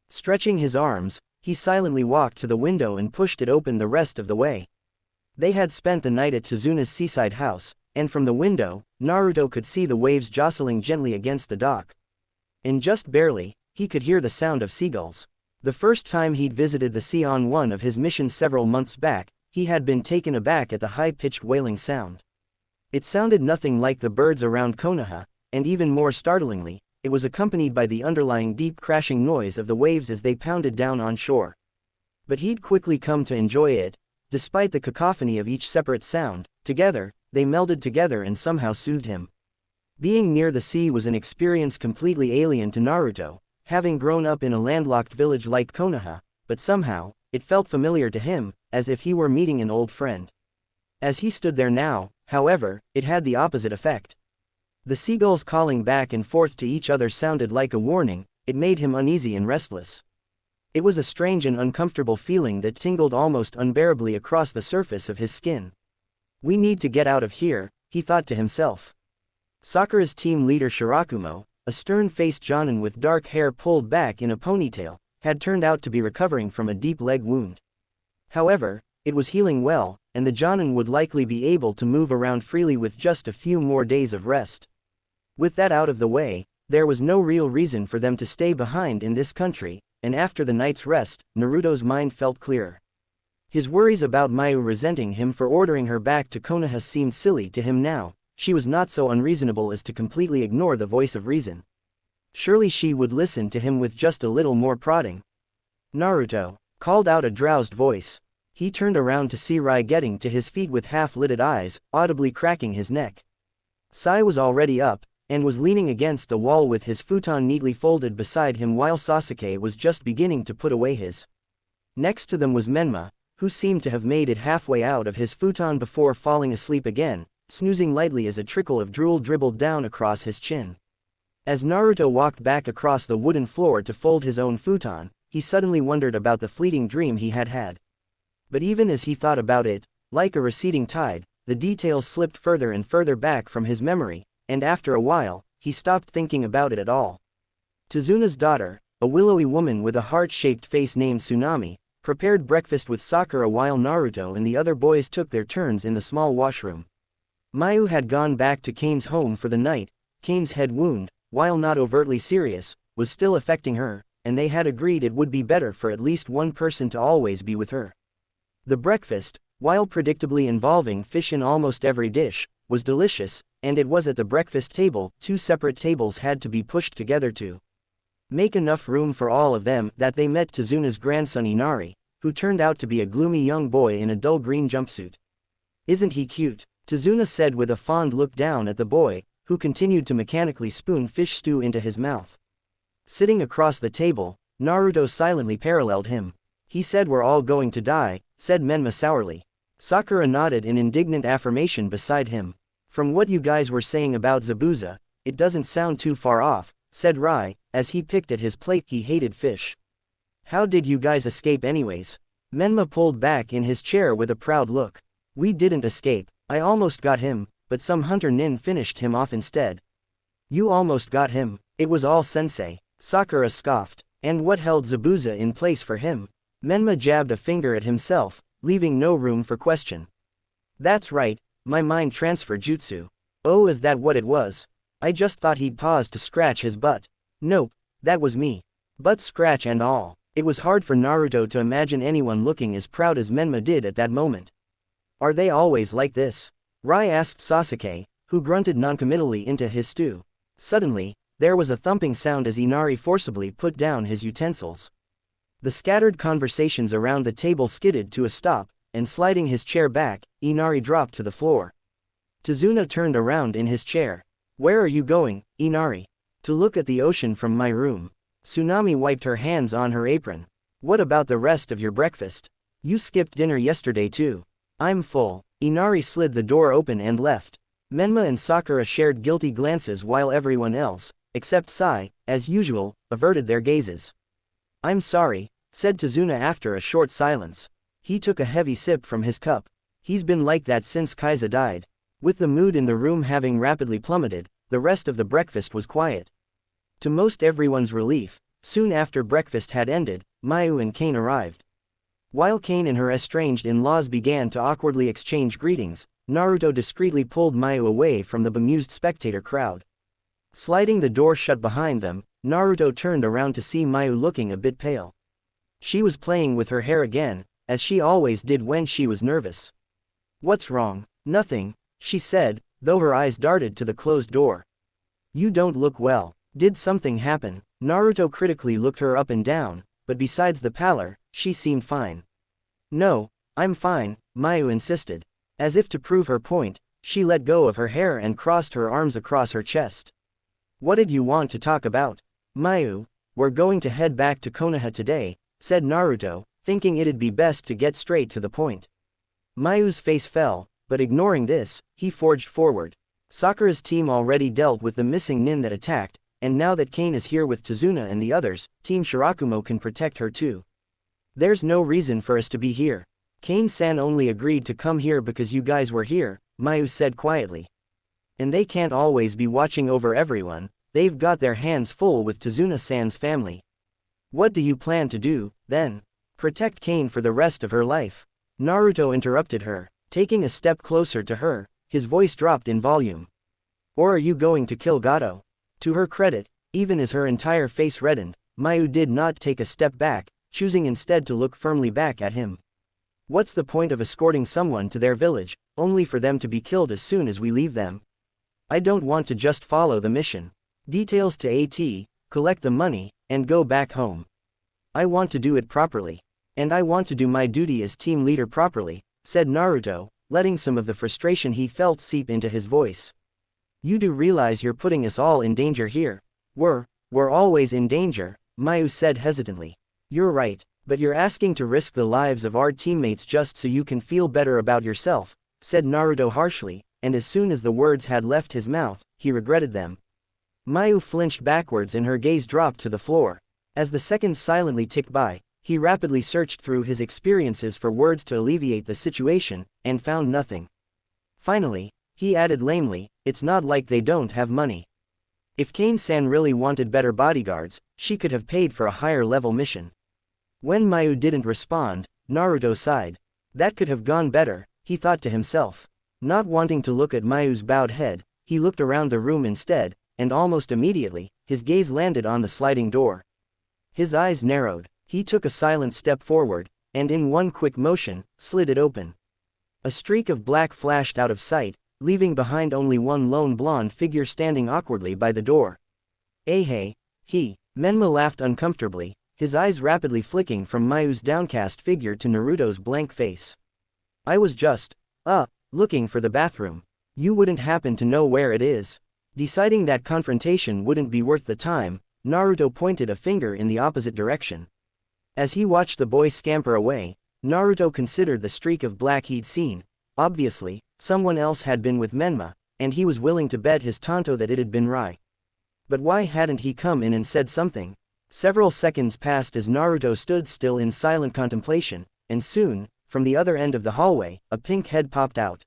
Stretching his arms, he silently walked to the window and pushed it open the rest of the way. They had spent the night at Tazuna's seaside house, and from the window, Naruto could see the waves jostling gently against the dock. And just barely, he could hear the sound of seagulls. The first time he'd visited the sea on one of his missions several months back, he had been taken aback at the high-pitched wailing sound. It sounded nothing like the birds around Konoha, and even more startlingly, it was accompanied by the underlying deep crashing noise of the waves as they pounded down on shore. But he'd quickly come to enjoy it. Despite the cacophony of each separate sound, together, they melded together and somehow soothed him. Being near the sea was an experience completely alien to Naruto, having grown up in a landlocked village like Konoha, but somehow, it felt familiar to him, as if he were meeting an old friend. As he stood there now, however, it had the opposite effect. The seagulls calling back and forth to each other sounded like a warning. It made him uneasy and restless. It was a strange and uncomfortable feeling that tingled almost unbearably across the surface of his skin. We need to get out of here, he thought to himself. Sakura's team leader Shirakumo, a stern-faced Jonin with dark hair pulled back in a ponytail, had turned out to be recovering from a deep leg wound. However, it was healing well, and the Jonin would likely be able to move around freely with just a few more days of rest. With that out of the way, there was no real reason for them to stay behind in this country, and after the night's rest, Naruto's mind felt clearer. His worries about Mayu resenting him for ordering her back to Konoha seemed silly to him now. She was not so unreasonable as to completely ignore the voice of reason. Surely she would listen to him with just a little more prodding. Naruto, called out a drowsed voice. He turned around to see Rai getting to his feet with half-lidded eyes, audibly cracking his neck. Sai was already up, and was leaning against the wall with his futon neatly folded beside him while Sasuke was just beginning to put away his. Next to them was Menma, who seemed to have made it halfway out of his futon before falling asleep again, snoozing lightly as a trickle of drool dribbled down across his chin. As Naruto walked back across the wooden floor to fold his own futon, he suddenly wondered about the fleeting dream he had had. But even as he thought about it, like a receding tide, the details slipped further and further back from his memory, and after a while, he stopped thinking about it at all. Tazuna's daughter, a willowy woman with a heart-shaped face named Tsunami, prepared breakfast with Sakura while Naruto and the other boys took their turns in the small washroom. Mayu had gone back to Kane's home for the night. Kane's head wound, while not overtly serious, was still affecting her, and they had agreed it would be better for at least one person to always be with her. The breakfast, while predictably involving fish in almost every dish, was delicious, and it was at the breakfast table 2 separate tables had to be pushed together to make enough room for all of them that they met Tazuna's grandson Inari, who turned out to be a gloomy young boy in a dull green jumpsuit. "Isn't he cute?" Tazuna said with a fond look down at the boy, who continued to mechanically spoon fish stew into his mouth. Sitting across the table, Naruto silently paralleled him. "He said we're all going to die," said Menma sourly. Sakura nodded in indignant affirmation beside him. "From what you guys were saying about Zabuza, it doesn't sound too far off," said Rai, as he picked at his plate. He hated fish. "How did you guys escape anyways?" Menma pulled back in his chair with a proud look. "We didn't escape. I almost got him, but some hunter nin finished him off instead." "You almost got him. It was all sensei," Sakura scoffed. "And what held Zabuza in place for him?" Menma jabbed a finger at himself, leaving no room for question. "That's right, my mind transfer jutsu." "Oh, is that what it was? I just thought he'd pause to scratch his butt." "Nope, that was me. Butt scratch and all." It was hard for Naruto to imagine anyone looking as proud as Menma did at that moment. "Are they always like this?" Rai asked Sasuke, who grunted noncommittally into his stew. Suddenly, there was a thumping sound as Inari forcibly put down his utensils. The scattered conversations around the table skidded to a stop, and sliding his chair back, Inari dropped to the floor. Tazuna turned around in his chair. "Where are you going, Inari?" "To look at the ocean from my room." Tsunami wiped her hands on her apron. "What about the rest of your breakfast? You skipped dinner yesterday too." "I'm full." Inari slid the door open and left. Menma and Sakura shared guilty glances while everyone else, except Sai, as usual, averted their gazes. "I'm sorry," said Tazuna after a short silence. He took a heavy sip from his cup. "He's been like that since Kaiza died." With the mood in the room having rapidly plummeted, the rest of the breakfast was quiet. To most everyone's relief, soon after breakfast had ended, Mayu and Kane arrived. While Kane and her estranged in-laws began to awkwardly exchange greetings, Naruto discreetly pulled Mayu away from the bemused spectator crowd. Sliding the door shut behind them, Naruto turned around to see Mayu looking a bit pale. She was playing with her hair again, as she always did when she was nervous. "What's wrong?" "Nothing," she said, though her eyes darted to the closed door. "You don't look well. Did something happen?" Naruto critically looked her up and down, but besides the pallor, she seemed fine. "No, I'm fine," Mayu insisted. As if to prove her point, she let go of her hair and crossed her arms across her chest. "What did you want to talk about?" "Mayu, we're going to head back to Konoha today," said Naruto, thinking it'd be best to get straight to the point. Mayu's face fell, but ignoring this, he forged forward. Sakura's team already dealt with the missing nin that attacked, and now that Kane is here with Tazuna and the others, Team Shirakumo can protect her too. "There's no reason for us to be here. Kane-san only agreed to come here because you guys were here," Mayu said quietly. "And they can't always be watching over everyone, they've got their hands full with Tazuna-san's family." "What do you plan to do, then?" "Protect Kane for the rest of her life." Naruto interrupted her, taking a step closer to her, his voice dropped in volume. "Or are you going to kill Gato?" To her credit, even as her entire face reddened, Mayu did not take a step back, choosing instead to look firmly back at him. "What's the point of escorting someone to their village, only for them to be killed as soon as we leave them? I don't want to just follow the mission. Details to AT, collect the money, and go back home. I want to do it properly." And I want to do my duty as team leader properly, said Naruto, letting some of the frustration he felt seep into his voice. You do realize you're putting us all in danger here. We're always in danger, Mayu said hesitantly. You're right, but you're asking to risk the lives of our teammates just so you can feel better about yourself, said Naruto harshly, and as soon as the words had left his mouth, he regretted them. Mayu flinched backwards and her gaze dropped to the floor. As the seconds silently ticked by, he rapidly searched through his experiences for words to alleviate the situation, and found nothing. Finally, he added lamely, it's not like they don't have money. If Kane-san really wanted better bodyguards, she could have paid for a higher-level mission. When Mayu didn't respond, Naruto sighed. That could have gone better, he thought to himself. Not wanting to look at Mayu's bowed head, he looked around the room instead, and almost immediately, his gaze landed on the sliding door. His eyes narrowed. He took a silent step forward, and in one quick motion, slid it open. A streak of black flashed out of sight, leaving behind only one lone blonde figure standing awkwardly by the door. Hey, Menma laughed uncomfortably, his eyes rapidly flicking from Mayu's downcast figure to Naruto's blank face. I was just, looking for the bathroom. You wouldn't happen to know where it is. Deciding that confrontation wouldn't be worth the time, Naruto pointed a finger in the opposite direction. As he watched the boy scamper away, Naruto considered the streak of black he'd seen. Obviously, someone else had been with Menma, and he was willing to bet his tanto that it had been Rai. But why hadn't he come in and said something? Several seconds passed as Naruto stood still in silent contemplation, and soon, from the other end of the hallway, a pink head popped out.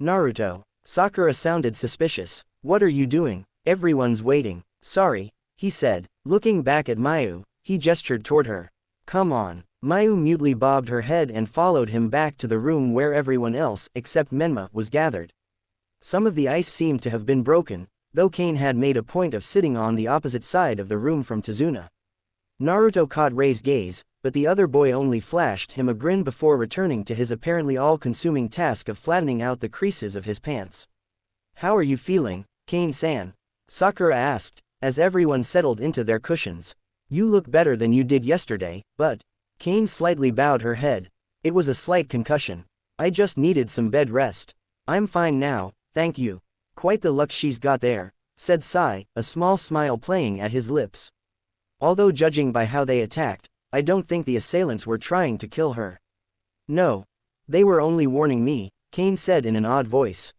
Naruto. Sakura sounded suspicious. What are you doing? Everyone's waiting. Sorry, he said. Looking back at Mayu, he gestured toward her. Come on. Mayu mutely bobbed her head and followed him back to the room where everyone else except Menma was gathered. Some of the ice seemed to have been broken, though Kane had made a point of sitting on the opposite side of the room from Tazuna. Naruto caught Rei's gaze, but the other boy only flashed him a grin before returning to his apparently all-consuming task of flattening out the creases of his pants. How are you feeling, Kane-san? Sakura asked, as everyone settled into their cushions. You look better than you did yesterday, but... Kane slightly bowed her head. It was a slight concussion. I just needed some bed rest. I'm fine now, thank you. Quite the luck she's got there, said Sai, a small smile playing at his lips. Although judging by how they attacked, I don't think the assailants were trying to kill her. No. They were only warning me, Kane said in an odd voice.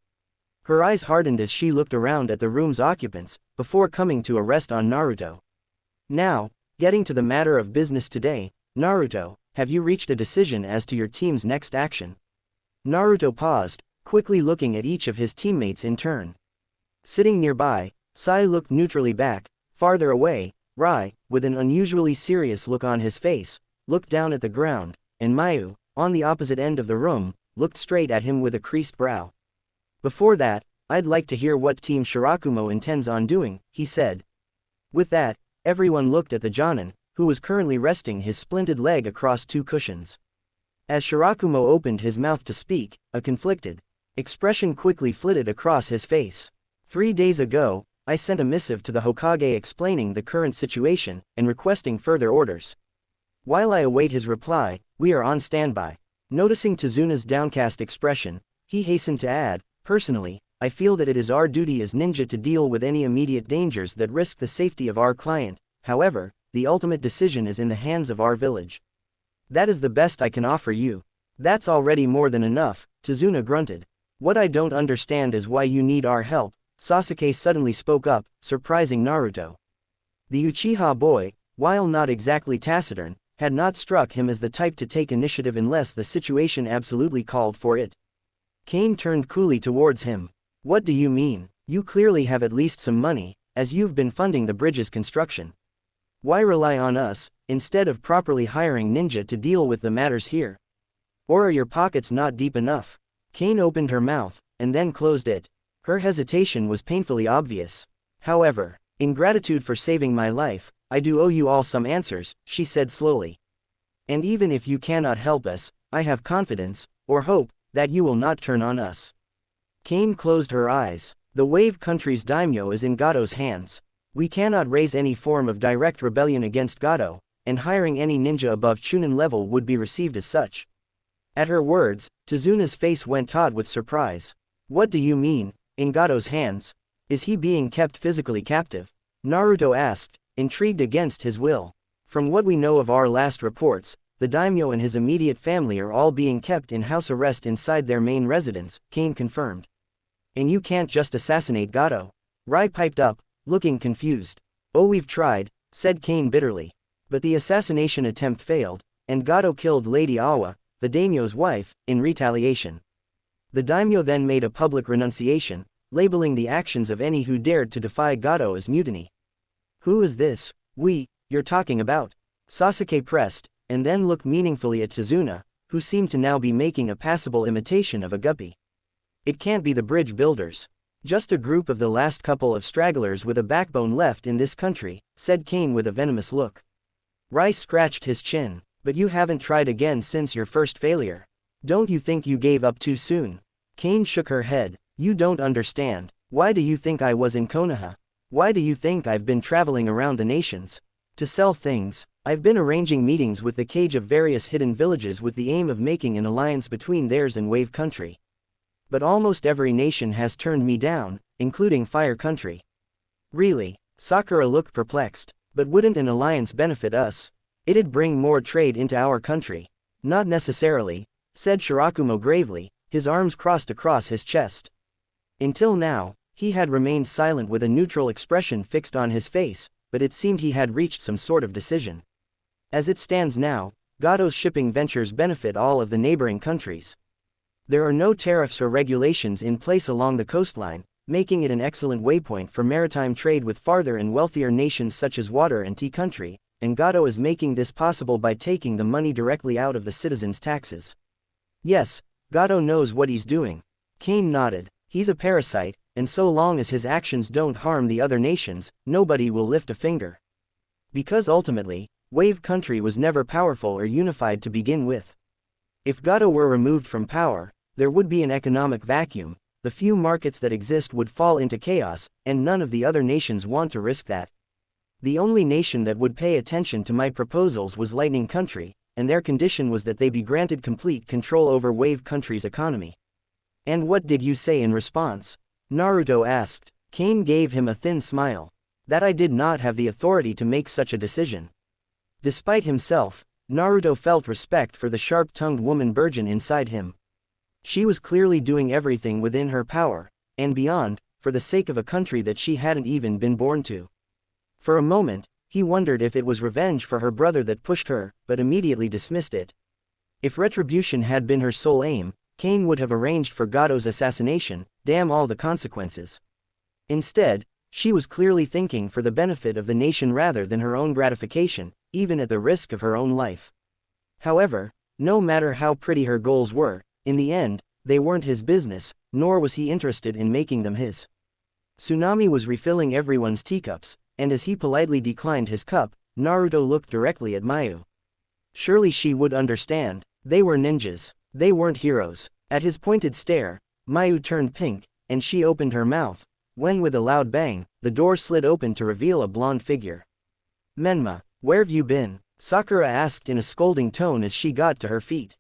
Her eyes hardened as she looked around at the room's occupants, before coming to a rest on Naruto. Now, getting to the matter of business today, Naruto, have you reached a decision as to your team's next action? Naruto paused, quickly looking at each of his teammates in turn. Sitting nearby, Sai looked neutrally back. Farther away, Rai, with an unusually serious look on his face, looked down at the ground, and Mayu, on the opposite end of the room, looked straight at him with a creased brow. Before that, I'd like to hear what Team Shirakumo intends on doing, he said. With that, everyone looked at the Jonin, who was currently resting his splinted leg across two cushions. As Shirakumo opened his mouth to speak, a conflicted expression quickly flitted across his face. 3 days ago, I sent a missive to the Hokage explaining the current situation and requesting further orders. While I await his reply, we are on standby. Noticing Tazuna's downcast expression, he hastened to add, personally, I feel that it is our duty as ninja to deal with any immediate dangers that risk the safety of our client. However, the ultimate decision is in the hands of our village. That is the best I can offer you. That's already more than enough, Tazuna grunted. What I don't understand is why you need our help, Sasuke suddenly spoke up, surprising Naruto. The Uchiha boy, while not exactly taciturn, had not struck him as the type to take initiative unless the situation absolutely called for it. Kane turned coolly towards him. What do you mean? You clearly have at least some money, as you've been funding the bridge's construction. Why rely on us, instead of properly hiring ninja to deal with the matters here? Or are your pockets not deep enough? Kane opened her mouth, and then closed it. Her hesitation was painfully obvious. However, in gratitude for saving my life, I do owe you all some answers, she said slowly. And even if you cannot help us, I have confidence, or hope, that you will not turn on us. Kane closed her eyes. The Wave Country's daimyo is in Gado's hands. We cannot raise any form of direct rebellion against Gado, and hiring any ninja above Chunin level would be received as such. At her words, Tezuna's face went taut with surprise. What do you mean, in Gato's hands? Is he being kept physically captive? Naruto asked, intrigued against his will. From what we know of our last reports, the daimyo and his immediate family are all being kept in house arrest inside their main residence, Kane confirmed. And you can't just assassinate Gato? Rai piped up, looking confused. Oh, we've tried, said Kane bitterly. But the assassination attempt failed, and Gato killed Lady Awa, the daimyo's wife, in retaliation. The daimyo then made a public renunciation, labeling the actions of any who dared to defy Gato as mutiny. Who is this you're talking about? Sasuke pressed, and then looked meaningfully at Tezuna, who seemed to now be making a passable imitation of a guppy. It can't be the bridge builders. Just a group of the last couple of stragglers with a backbone left in this country, said Kane with a venomous look. Rice scratched his chin. But you haven't tried again since your first failure. Don't you think you gave up too soon? Kane shook her head. You don't understand. Why do you think I was in Konoha? Why do you think I've been traveling around the nations? To sell things. I've been arranging meetings with the Cage of various hidden villages with the aim of making an alliance between theirs and Wave Country. But almost every nation has turned me down, including Fire Country. Really? Sakura looked perplexed. But wouldn't an alliance benefit us? It'd bring more trade into our country. Not necessarily, said Shirakumo gravely, his arms crossed across his chest. Until now, he had remained silent with a neutral expression fixed on his face, but it seemed he had reached some sort of decision. As it stands now, Gato's shipping ventures benefit all of the neighboring countries. There are no tariffs or regulations in place along the coastline, making it an excellent waypoint for maritime trade with farther and wealthier nations such as Water and Tea Country, and Gato is making this possible by taking the money directly out of the citizens' taxes. Yes, Gato knows what he's doing. Kane nodded. He's a parasite, and so long as his actions don't harm the other nations, nobody will lift a finger. Because ultimately, Wave Country was never powerful or unified to begin with. If Gato were removed from power, there would be an economic vacuum, the few markets that exist would fall into chaos, and none of the other nations want to risk that. The only nation that would pay attention to my proposals was Lightning Country, and their condition was that they be granted complete control over Wave Country's economy. And what did you say in response? Naruto asked. Kane gave him a thin smile. That I did not have the authority to make such a decision. Despite himself, Naruto felt respect for the sharp-tongued woman Burgeon inside him. She was clearly doing everything within her power, and beyond, for the sake of a country that she hadn't even been born to. For a moment, he wondered if it was revenge for her brother that pushed her, but immediately dismissed it. If retribution had been her sole aim, Kane would have arranged for Gato's assassination, damn all the consequences. Instead, she was clearly thinking for the benefit of the nation rather than her own gratification, even at the risk of her own life. However, no matter how pretty her goals were, in the end, they weren't his business, nor was he interested in making them his. Tsunami was refilling everyone's teacups, and as he politely declined his cup, Naruto looked directly at Mayu. Surely she would understand. They were ninjas. They weren't heroes. At his pointed stare, Mayu turned pink, and she opened her mouth, when with a loud bang, the door slid open to reveal a blonde figure. Menma, where've you been? Sakura asked in a scolding tone as she got to her feet.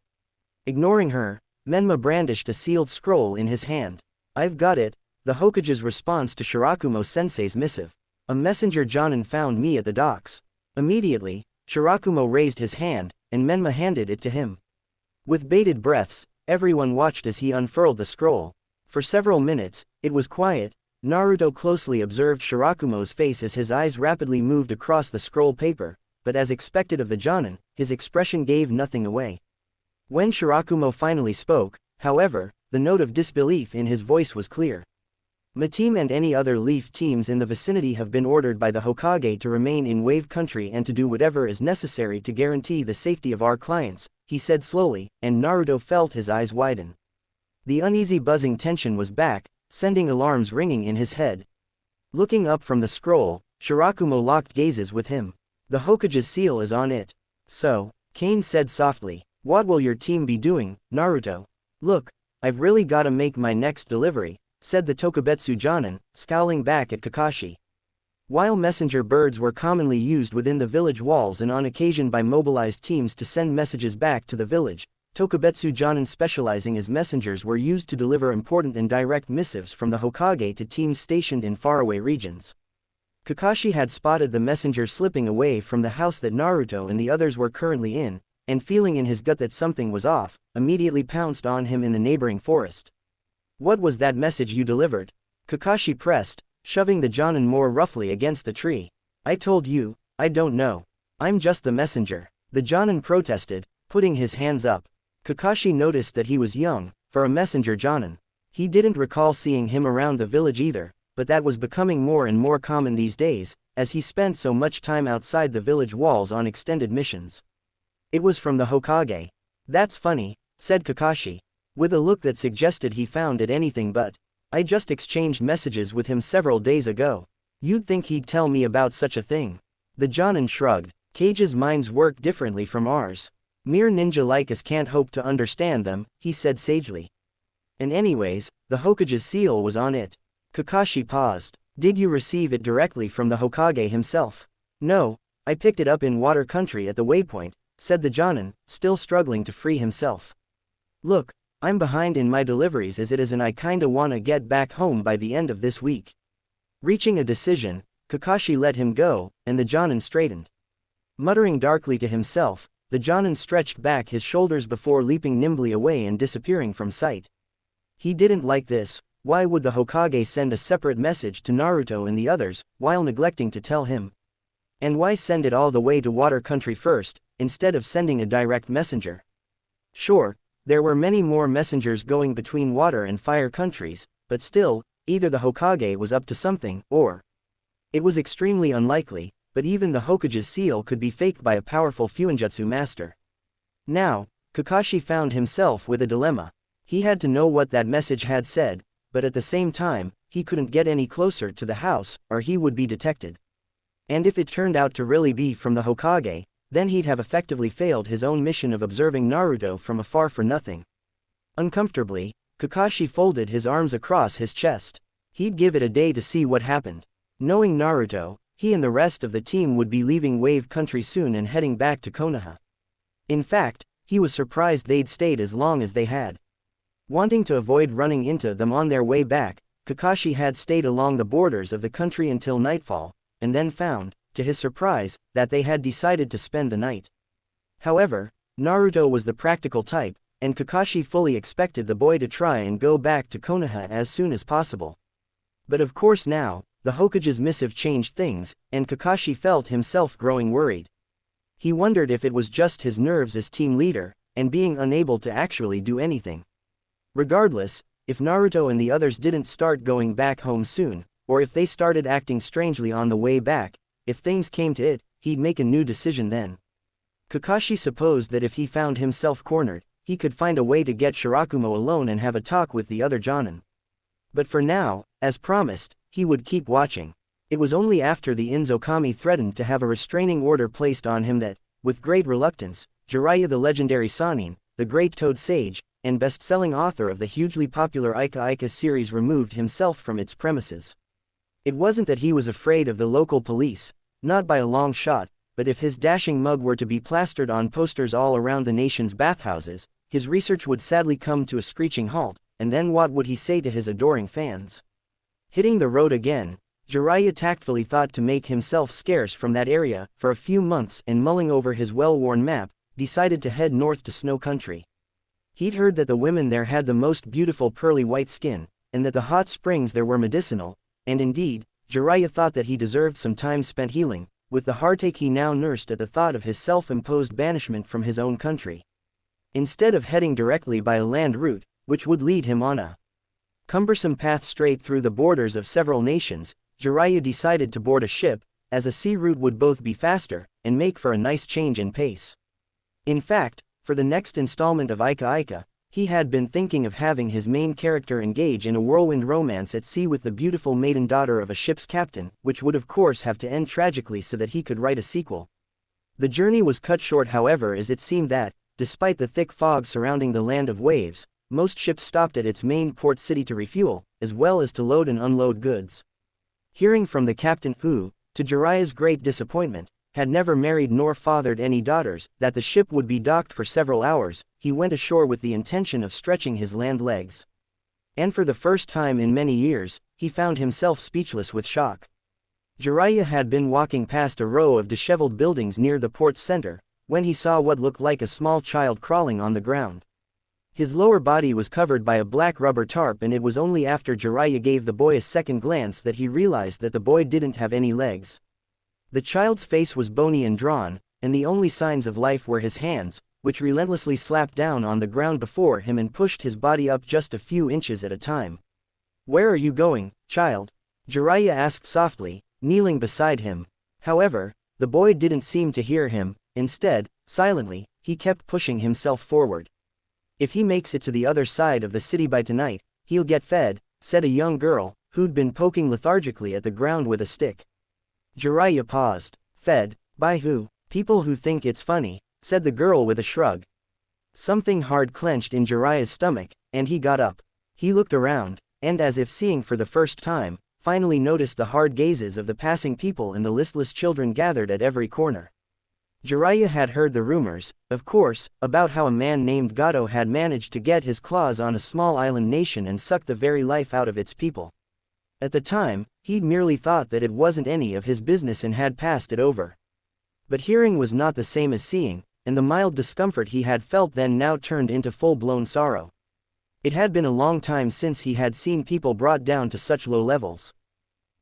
Ignoring her, Menma brandished a sealed scroll in his hand. I've got it, the Hokage's response to Shirakumo-sensei's missive. A messenger Jonin found me at the docks. Immediately, Shirakumo raised his hand, and Menma handed it to him. With bated breaths, everyone watched as he unfurled the scroll. For several minutes, it was quiet. Naruto closely observed Shirakumo's face as his eyes rapidly moved across the scroll paper, but as expected of the Jonin, his expression gave nothing away. When Shirakumo finally spoke, however, the note of disbelief in his voice was clear. My team and any other Leaf teams in the vicinity have been ordered by the Hokage to remain in Wave Country and to do whatever is necessary to guarantee the safety of our clients, he said slowly, and Naruto felt his eyes widen. The uneasy buzzing tension was back, sending alarms ringing in his head. Looking up from the scroll, Shirakumo locked gazes with him. The Hokage's seal is on it. So, Kane said softly, what will your team be doing, Naruto? Look, I've really gotta make my next delivery, said the Tokubetsu Jonin, scowling back at Kakashi. While messenger birds were commonly used within the village walls and on occasion by mobilized teams to send messages back to the village, Tokubetsu Jonin specializing as messengers were used to deliver important and direct missives from the Hokage to teams stationed in faraway regions. Kakashi had spotted the messenger slipping away from the house that Naruto and the others were currently in, and feeling in his gut that something was off, immediately pounced on him in the neighboring forest. "What was that message you delivered?" Kakashi pressed, shoving the Jonin more roughly against the tree. "I told you, I don't know. I'm just the messenger," the Jonin protested, putting his hands up. Kakashi noticed that he was young, for a messenger Jonin. He didn't recall seeing him around the village either, but that was becoming more and more common these days, as he spent so much time outside the village walls on extended missions. "It was from the Hokage." "That's funny," said Kakashi, with a look that suggested he found it anything but. "I just exchanged messages with him several days ago. You'd think he'd tell me about such a thing." The Jonin shrugged. "Kage's minds work differently from ours. Mere ninja like us can't hope to understand them," he said sagely. "And anyways, the Hokage's seal was on it." Kakashi paused. "Did you receive it directly from the Hokage himself?" "No, I picked it up in Water Country at the waypoint," said the Jonin, still struggling to free himself. "Look, I'm behind in my deliveries as it is and I kinda wanna get back home by the end of this week." Reaching a decision, Kakashi let him go, and the Jonin straightened. Muttering darkly to himself, the Jonin stretched back his shoulders before leaping nimbly away and disappearing from sight. He didn't like this. Why would the Hokage send a separate message to Naruto and the others, while neglecting to tell him? And why send it all the way to Water Country first, instead of sending a direct messenger? Sure, there were many more messengers going between water and fire countries, but still, either the Hokage was up to something, or it was extremely unlikely, but even the Hokage's seal could be faked by a powerful Fuinjutsu master. Now, Kakashi found himself with a dilemma. He had to know what that message had said, but at the same time, he couldn't get any closer to the house, or he would be detected. And if it turned out to really be from the Hokage, then he'd have effectively failed his own mission of observing Naruto from afar for nothing. Uncomfortably, Kakashi folded his arms across his chest. He'd give it a day to see what happened. Knowing Naruto, he and the rest of the team would be leaving Wave Country soon and heading back to Konoha. In fact, he was surprised they'd stayed as long as they had. Wanting to avoid running into them on their way back, Kakashi had stayed along the borders of the country until nightfall, and then found, to his surprise, that they had decided to spend the night. However, Naruto was the practical type, and Kakashi fully expected the boy to try and go back to Konoha as soon as possible. But of course now, the Hokage's missive changed things, and Kakashi felt himself growing worried. He wondered if it was just his nerves as team leader, and being unable to actually do anything. Regardless, if Naruto and the others didn't start going back home soon, or if they started acting strangely on the way back, if things came to it, he'd make a new decision then. Kakashi supposed that if he found himself cornered, he could find a way to get Shirakumo alone and have a talk with the other Jonin. But for now, as promised, he would keep watching. It was only after the Inzokami threatened to have a restraining order placed on him that, with great reluctance, Jiraiya the legendary Sannin, the great Toad Sage, and best-selling author of the hugely popular Ika Ika series removed himself from its premises. It wasn't that he was afraid of the local police, not by a long shot, but if his dashing mug were to be plastered on posters all around the nation's bathhouses, his research would sadly come to a screeching halt, and then what would he say to his adoring fans? Hitting the road again, Jiraiya tactfully thought to make himself scarce from that area for a few months and mulling over his well-worn map, decided to head north to Snow Country. He'd heard that the women there had the most beautiful pearly white skin, and that the hot springs there were medicinal, and indeed, Jiraiya thought that he deserved some time spent healing, with the heartache he now nursed at the thought of his self-imposed banishment from his own country. Instead of heading directly by a land route, which would lead him on a cumbersome path straight through the borders of several nations, Jiraiya decided to board a ship, as a sea route would both be faster, and make for a nice change in pace. In fact, for the next installment of Ika Ika, he had been thinking of having his main character engage in a whirlwind romance at sea with the beautiful maiden daughter of a ship's captain, which would of course have to end tragically so that he could write a sequel. The journey was cut short however, as it seemed that, despite the thick fog surrounding the land of waves, most ships stopped at its main port city to refuel, as well as to load and unload goods. Hearing from the captain who, to Jiraiya's great disappointment, had never married nor fathered any daughters, that the ship would be docked for several hours. He went ashore with the intention of stretching his land legs. And for the first time in many years, he found himself speechless with shock. Jiraiya had been walking past a row of disheveled buildings near the port's center, when he saw what looked like a small child crawling on the ground. His lower body was covered by a black rubber tarp, and it was only after Jiraiya gave the boy a second glance that he realized that the boy didn't have any legs. The child's face was bony and drawn, and the only signs of life were his hands, which relentlessly slapped down on the ground before him and pushed his body up just a few inches at a time. "Where are you going, child?" Jiraiya asked softly, kneeling beside him. However, the boy didn't seem to hear him. Instead, silently, he kept pushing himself forward. "If he makes it to the other side of the city by tonight, he'll get fed," said a young girl, who'd been poking lethargically at the ground with a stick. Jiraiya paused. "Fed? By who?" "People who think it's funny," said the girl with a shrug. Something hard clenched in Jiraiya's stomach, and he got up. He looked around, and as if seeing for the first time, finally noticed the hard gazes of the passing people and the listless children gathered at every corner. Jiraiya had heard the rumors, of course, about how a man named Gato had managed to get his claws on a small island nation and suck the very life out of its people. At the time, he'd merely thought that it wasn't any of his business and had passed it over. But hearing was not the same as seeing, and the mild discomfort he had felt then now turned into full-blown sorrow. It had been a long time since he had seen people brought down to such low levels.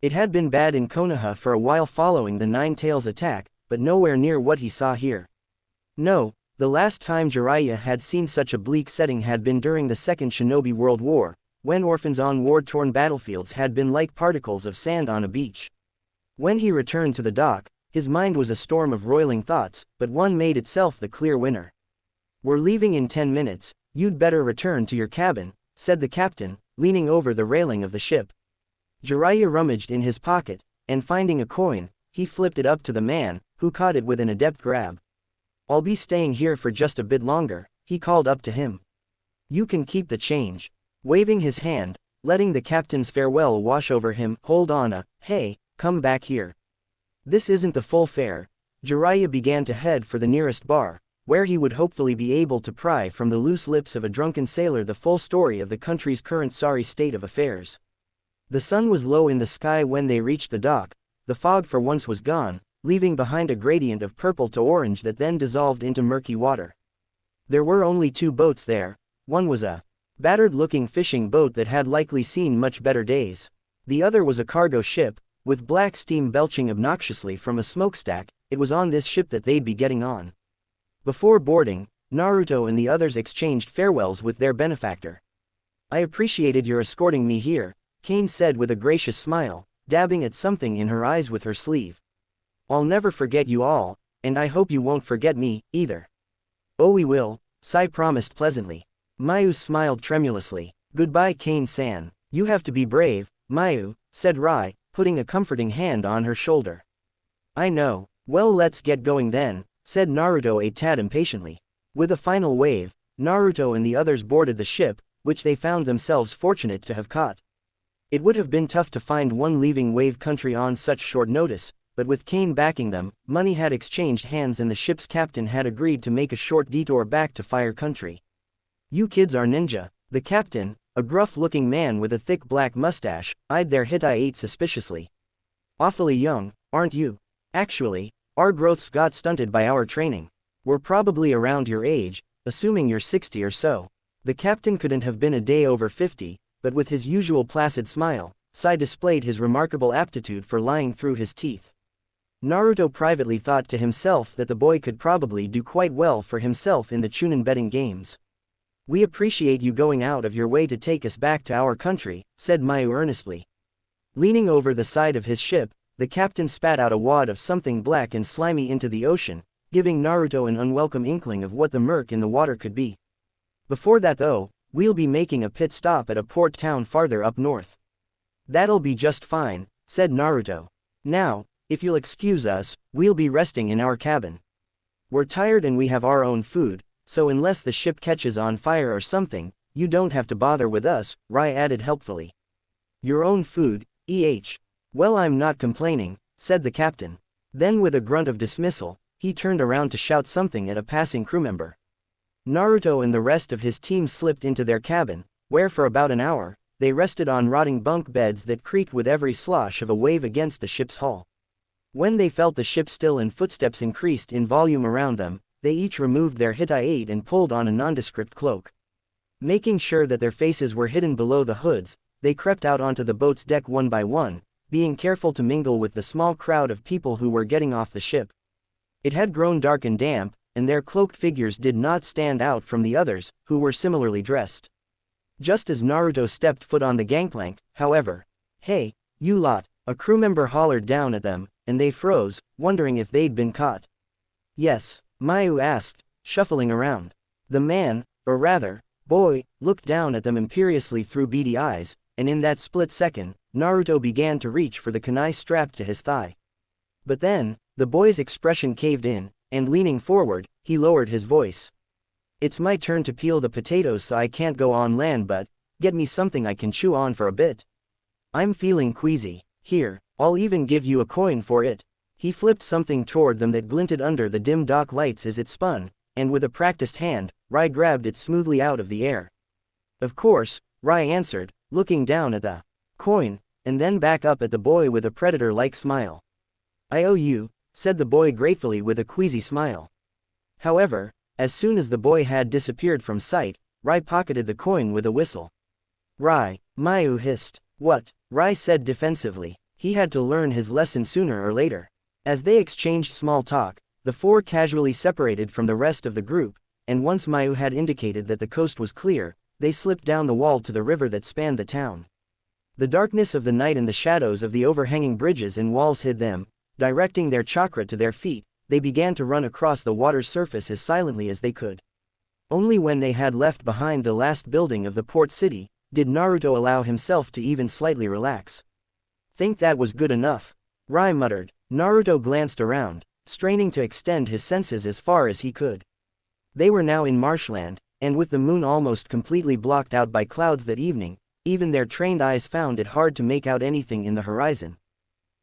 It had been bad in Konoha for a while following the Nine Tails attack, but nowhere near what he saw here. No, the last time Jiraiya had seen such a bleak setting had been during the Second Shinobi World War, when orphans on war-torn battlefields had been like particles of sand on a beach. When he returned to the dock, his mind was a storm of roiling thoughts, but one made itself the clear winner. "We're leaving in 10 minutes, you'd better return to your cabin," said the captain, leaning over the railing of the ship. Jiraiya rummaged in his pocket, and finding a coin, he flipped it up to the man, who caught it with an adept grab. "I'll be staying here for just a bit longer," he called up to him. "You can keep the change." Waving his hand, letting the captain's farewell wash over him, "Hold on hey, come back here. This isn't the full fare." Jiraiya began to head for the nearest bar, where he would hopefully be able to pry from the loose lips of a drunken sailor the full story of the country's current sorry state of affairs. The sun was low in the sky when they reached the dock. The fog for once was gone, leaving behind a gradient of purple to orange that then dissolved into murky water. There were only 2 boats there. One was a battered-looking fishing boat that had likely seen much better days. The other was a cargo ship, with black steam belching obnoxiously from a smokestack. It was on this ship that they'd be getting on. Before boarding, Naruto and the others exchanged farewells with their benefactor. "I appreciated your escorting me here," Kane said with a gracious smile, dabbing at something in her eyes with her sleeve. "I'll never forget you all, and I hope you won't forget me, either." "Oh, we will," Sai promised pleasantly. Mayu smiled tremulously. "Goodbye, Kane-san. You have to be brave, Mayu," said Rai, putting a comforting hand on her shoulder. "I know. Well, let's get going then," said Naruto a tad impatiently. With a final wave, Naruto and the others boarded the ship, which they found themselves fortunate to have caught. It would have been tough to find one leaving Wave Country on such short notice, but with Kane backing them, money had exchanged hands and the ship's captain had agreed to make a short detour back to Fire Country. "You kids are ninja." The captain, a gruff-looking man with a thick black mustache, eyed their Hittite suspiciously. "Awfully young, aren't you?" "Actually, our growth's got stunted by our training. We're probably around your age, assuming you're 60 or so." The captain couldn't have been a day over 50, but with his usual placid smile, Sai displayed his remarkable aptitude for lying through his teeth. Naruto privately thought to himself that the boy could probably do quite well for himself in the Chunin betting games. "We appreciate you going out of your way to take us back to our country," said Mayu earnestly. Leaning over the side of his ship, the captain spat out a wad of something black and slimy into the ocean, giving Naruto an unwelcome inkling of what the murk in the water could be. "Before that though, we'll be making a pit stop at a port town farther up north." "That'll be just fine," said Naruto. "Now, if you'll excuse us, we'll be resting in our cabin. We're tired and we have our own food, so unless the ship catches on fire or something, you don't have to bother with us," Rai added helpfully. "Your own food, Well, I'm not complaining," said the captain. Then with a grunt of dismissal, he turned around to shout something at a passing crewmember. Naruto and the rest of his team slipped into their cabin, where for about an hour, they rested on rotting bunk beds that creaked with every slosh of a wave against the ship's hull. When they felt the ship still and footsteps increased in volume around them, they each removed their hitai and pulled on a nondescript cloak. Making sure that their faces were hidden below the hoods, they crept out onto the boat's deck one by one, being careful to mingle with the small crowd of people who were getting off the ship. It had grown dark and damp, and their cloaked figures did not stand out from the others, who were similarly dressed. Just as Naruto stepped foot on the gangplank, however, "Hey, you lot," a crewmember hollered down at them, and they froze, wondering if they'd been caught. "Yes," Mayu asked, shuffling around. The man, or rather, boy, looked down at them imperiously through beady eyes, and in that split second, Naruto began to reach for the kunai strapped to his thigh. But then, the boy's expression caved in, and leaning forward, he lowered his voice. "It's my turn to peel the potatoes so I can't go on land, but get me something I can chew on for a bit. I'm feeling queasy. Here, I'll even give you a coin for it." He flipped something toward them that glinted under the dim dock lights as it spun, and with a practiced hand, Rai grabbed it smoothly out of the air. "Of course," Rai answered, looking down at the coin, and then back up at the boy with a predator-like smile. "I owe you," said the boy gratefully with a queasy smile. However, as soon as the boy had disappeared from sight, Rai pocketed the coin with a whistle. "Rai," Mayu hissed. "What?" Rai said defensively. He had to learn his lesson sooner or later. As they exchanged small talk, the four casually separated from the rest of the group, and once Mayu had indicated that the coast was clear, they slipped down the wall to the river that spanned the town. The darkness of the night and the shadows of the overhanging bridges and walls hid them. Directing their chakra to their feet, they began to run across the water's surface as silently as they could. Only when they had left behind the last building of the port city, did Naruto allow himself to even slightly relax. "Think that was good enough," Rai muttered. Naruto glanced around, straining to extend his senses as far as he could. They were now in marshland, and with the moon almost completely blocked out by clouds that evening, even their trained eyes found it hard to make out anything in the horizon.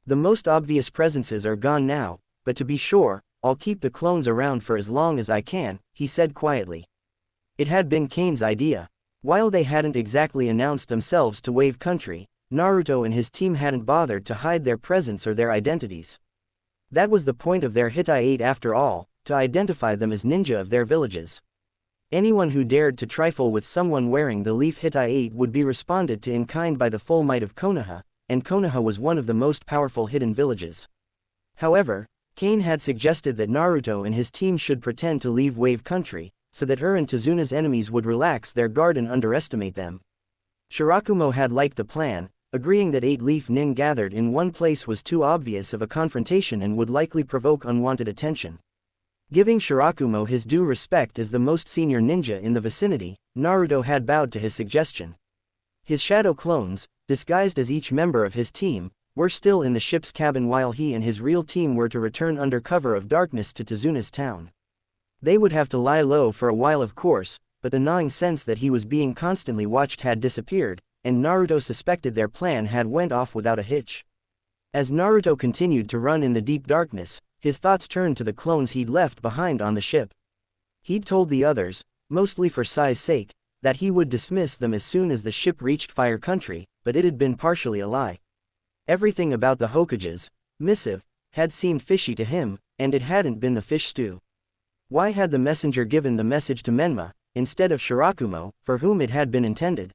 "The most obvious presences are gone now, but to be sure, I'll keep the clones around for as long as I can," he said quietly. It had been Kane's idea. While they hadn't exactly announced themselves to Wave Country, Naruto and his team hadn't bothered to hide their presence or their identities. That was the point of their hitai after all, to identify them as ninja of their villages. Anyone who dared to trifle with someone wearing the leaf hitai would be responded to in kind by the full might of Konoha, and Konoha was one of the most powerful hidden villages. However, Kane had suggested that Naruto and his team should pretend to leave Wave Country, so that her and Tazuna's enemies would relax their guard and underestimate them. Shirakumo had liked the plan, agreeing that 8-leaf nin gathered in one place was too obvious of a confrontation and would likely provoke unwanted attention. Giving Shirakumo his due respect as the most senior ninja in the vicinity, Naruto had bowed to his suggestion. His shadow clones, disguised as each member of his team, were still in the ship's cabin while he and his real team were to return under cover of darkness to Tazuna's town. They would have to lie low for a while of course, but the gnawing sense that he was being constantly watched had disappeared, and Naruto suspected their plan had went off without a hitch. As Naruto continued to run in the deep darkness, his thoughts turned to the clones he'd left behind on the ship. He'd told the others, mostly for Sai's sake, that he would dismiss them as soon as the ship reached Fire Country, but it had been partially a lie. Everything about the Hokage's missive had seemed fishy to him, and it hadn't been the fish stew. Why had the messenger given the message to Menma, instead of Shirakumo, for whom it had been intended?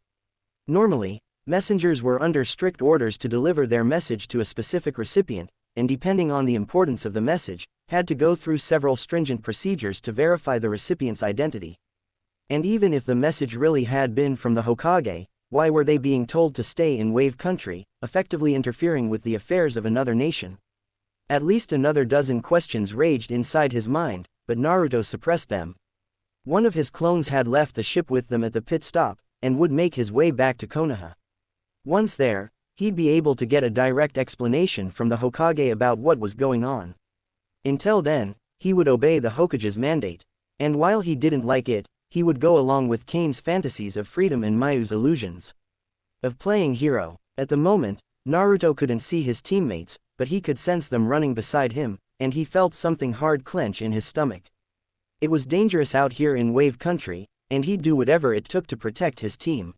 Normally, messengers were under strict orders to deliver their message to a specific recipient, and depending on the importance of the message, had to go through several stringent procedures to verify the recipient's identity. And even if the message really had been from the Hokage, why were they being told to stay in Wave Country, effectively interfering with the affairs of another nation? At least another dozen questions raged inside his mind, but Naruto suppressed them. One of his clones had left the ship with them at the pit stop, and would make his way back to Konoha. Once there, he'd be able to get a direct explanation from the Hokage about what was going on. Until then, he would obey the Hokage's mandate, and while he didn't like it, he would go along with Kane's fantasies of freedom and Mayu's illusions of playing hero. At the moment, Naruto couldn't see his teammates, but he could sense them running beside him, and he felt something hard clench in his stomach. It was dangerous out here in Wave Country, and he'd do whatever it took to protect his team.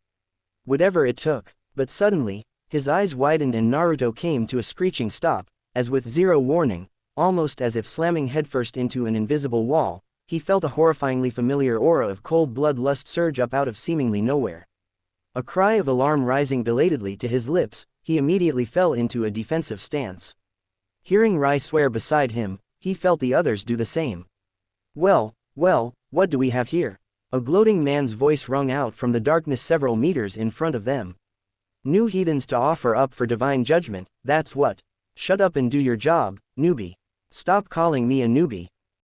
Whatever it took. But suddenly, his eyes widened and Naruto came to a screeching stop, as with zero warning, almost as if slamming headfirst into an invisible wall. He felt a horrifyingly familiar aura of cold blood lust surge up out of seemingly nowhere. A cry of alarm rising belatedly to his lips, he immediately fell into a defensive stance. Hearing Rai swear beside him, he felt the others do the same. Well, what do we have here? A gloating man's voice rung out from the darkness several meters in front of them. New heathens to offer up for divine judgment, that's what. Shut up and do your job, newbie. Stop calling me a newbie.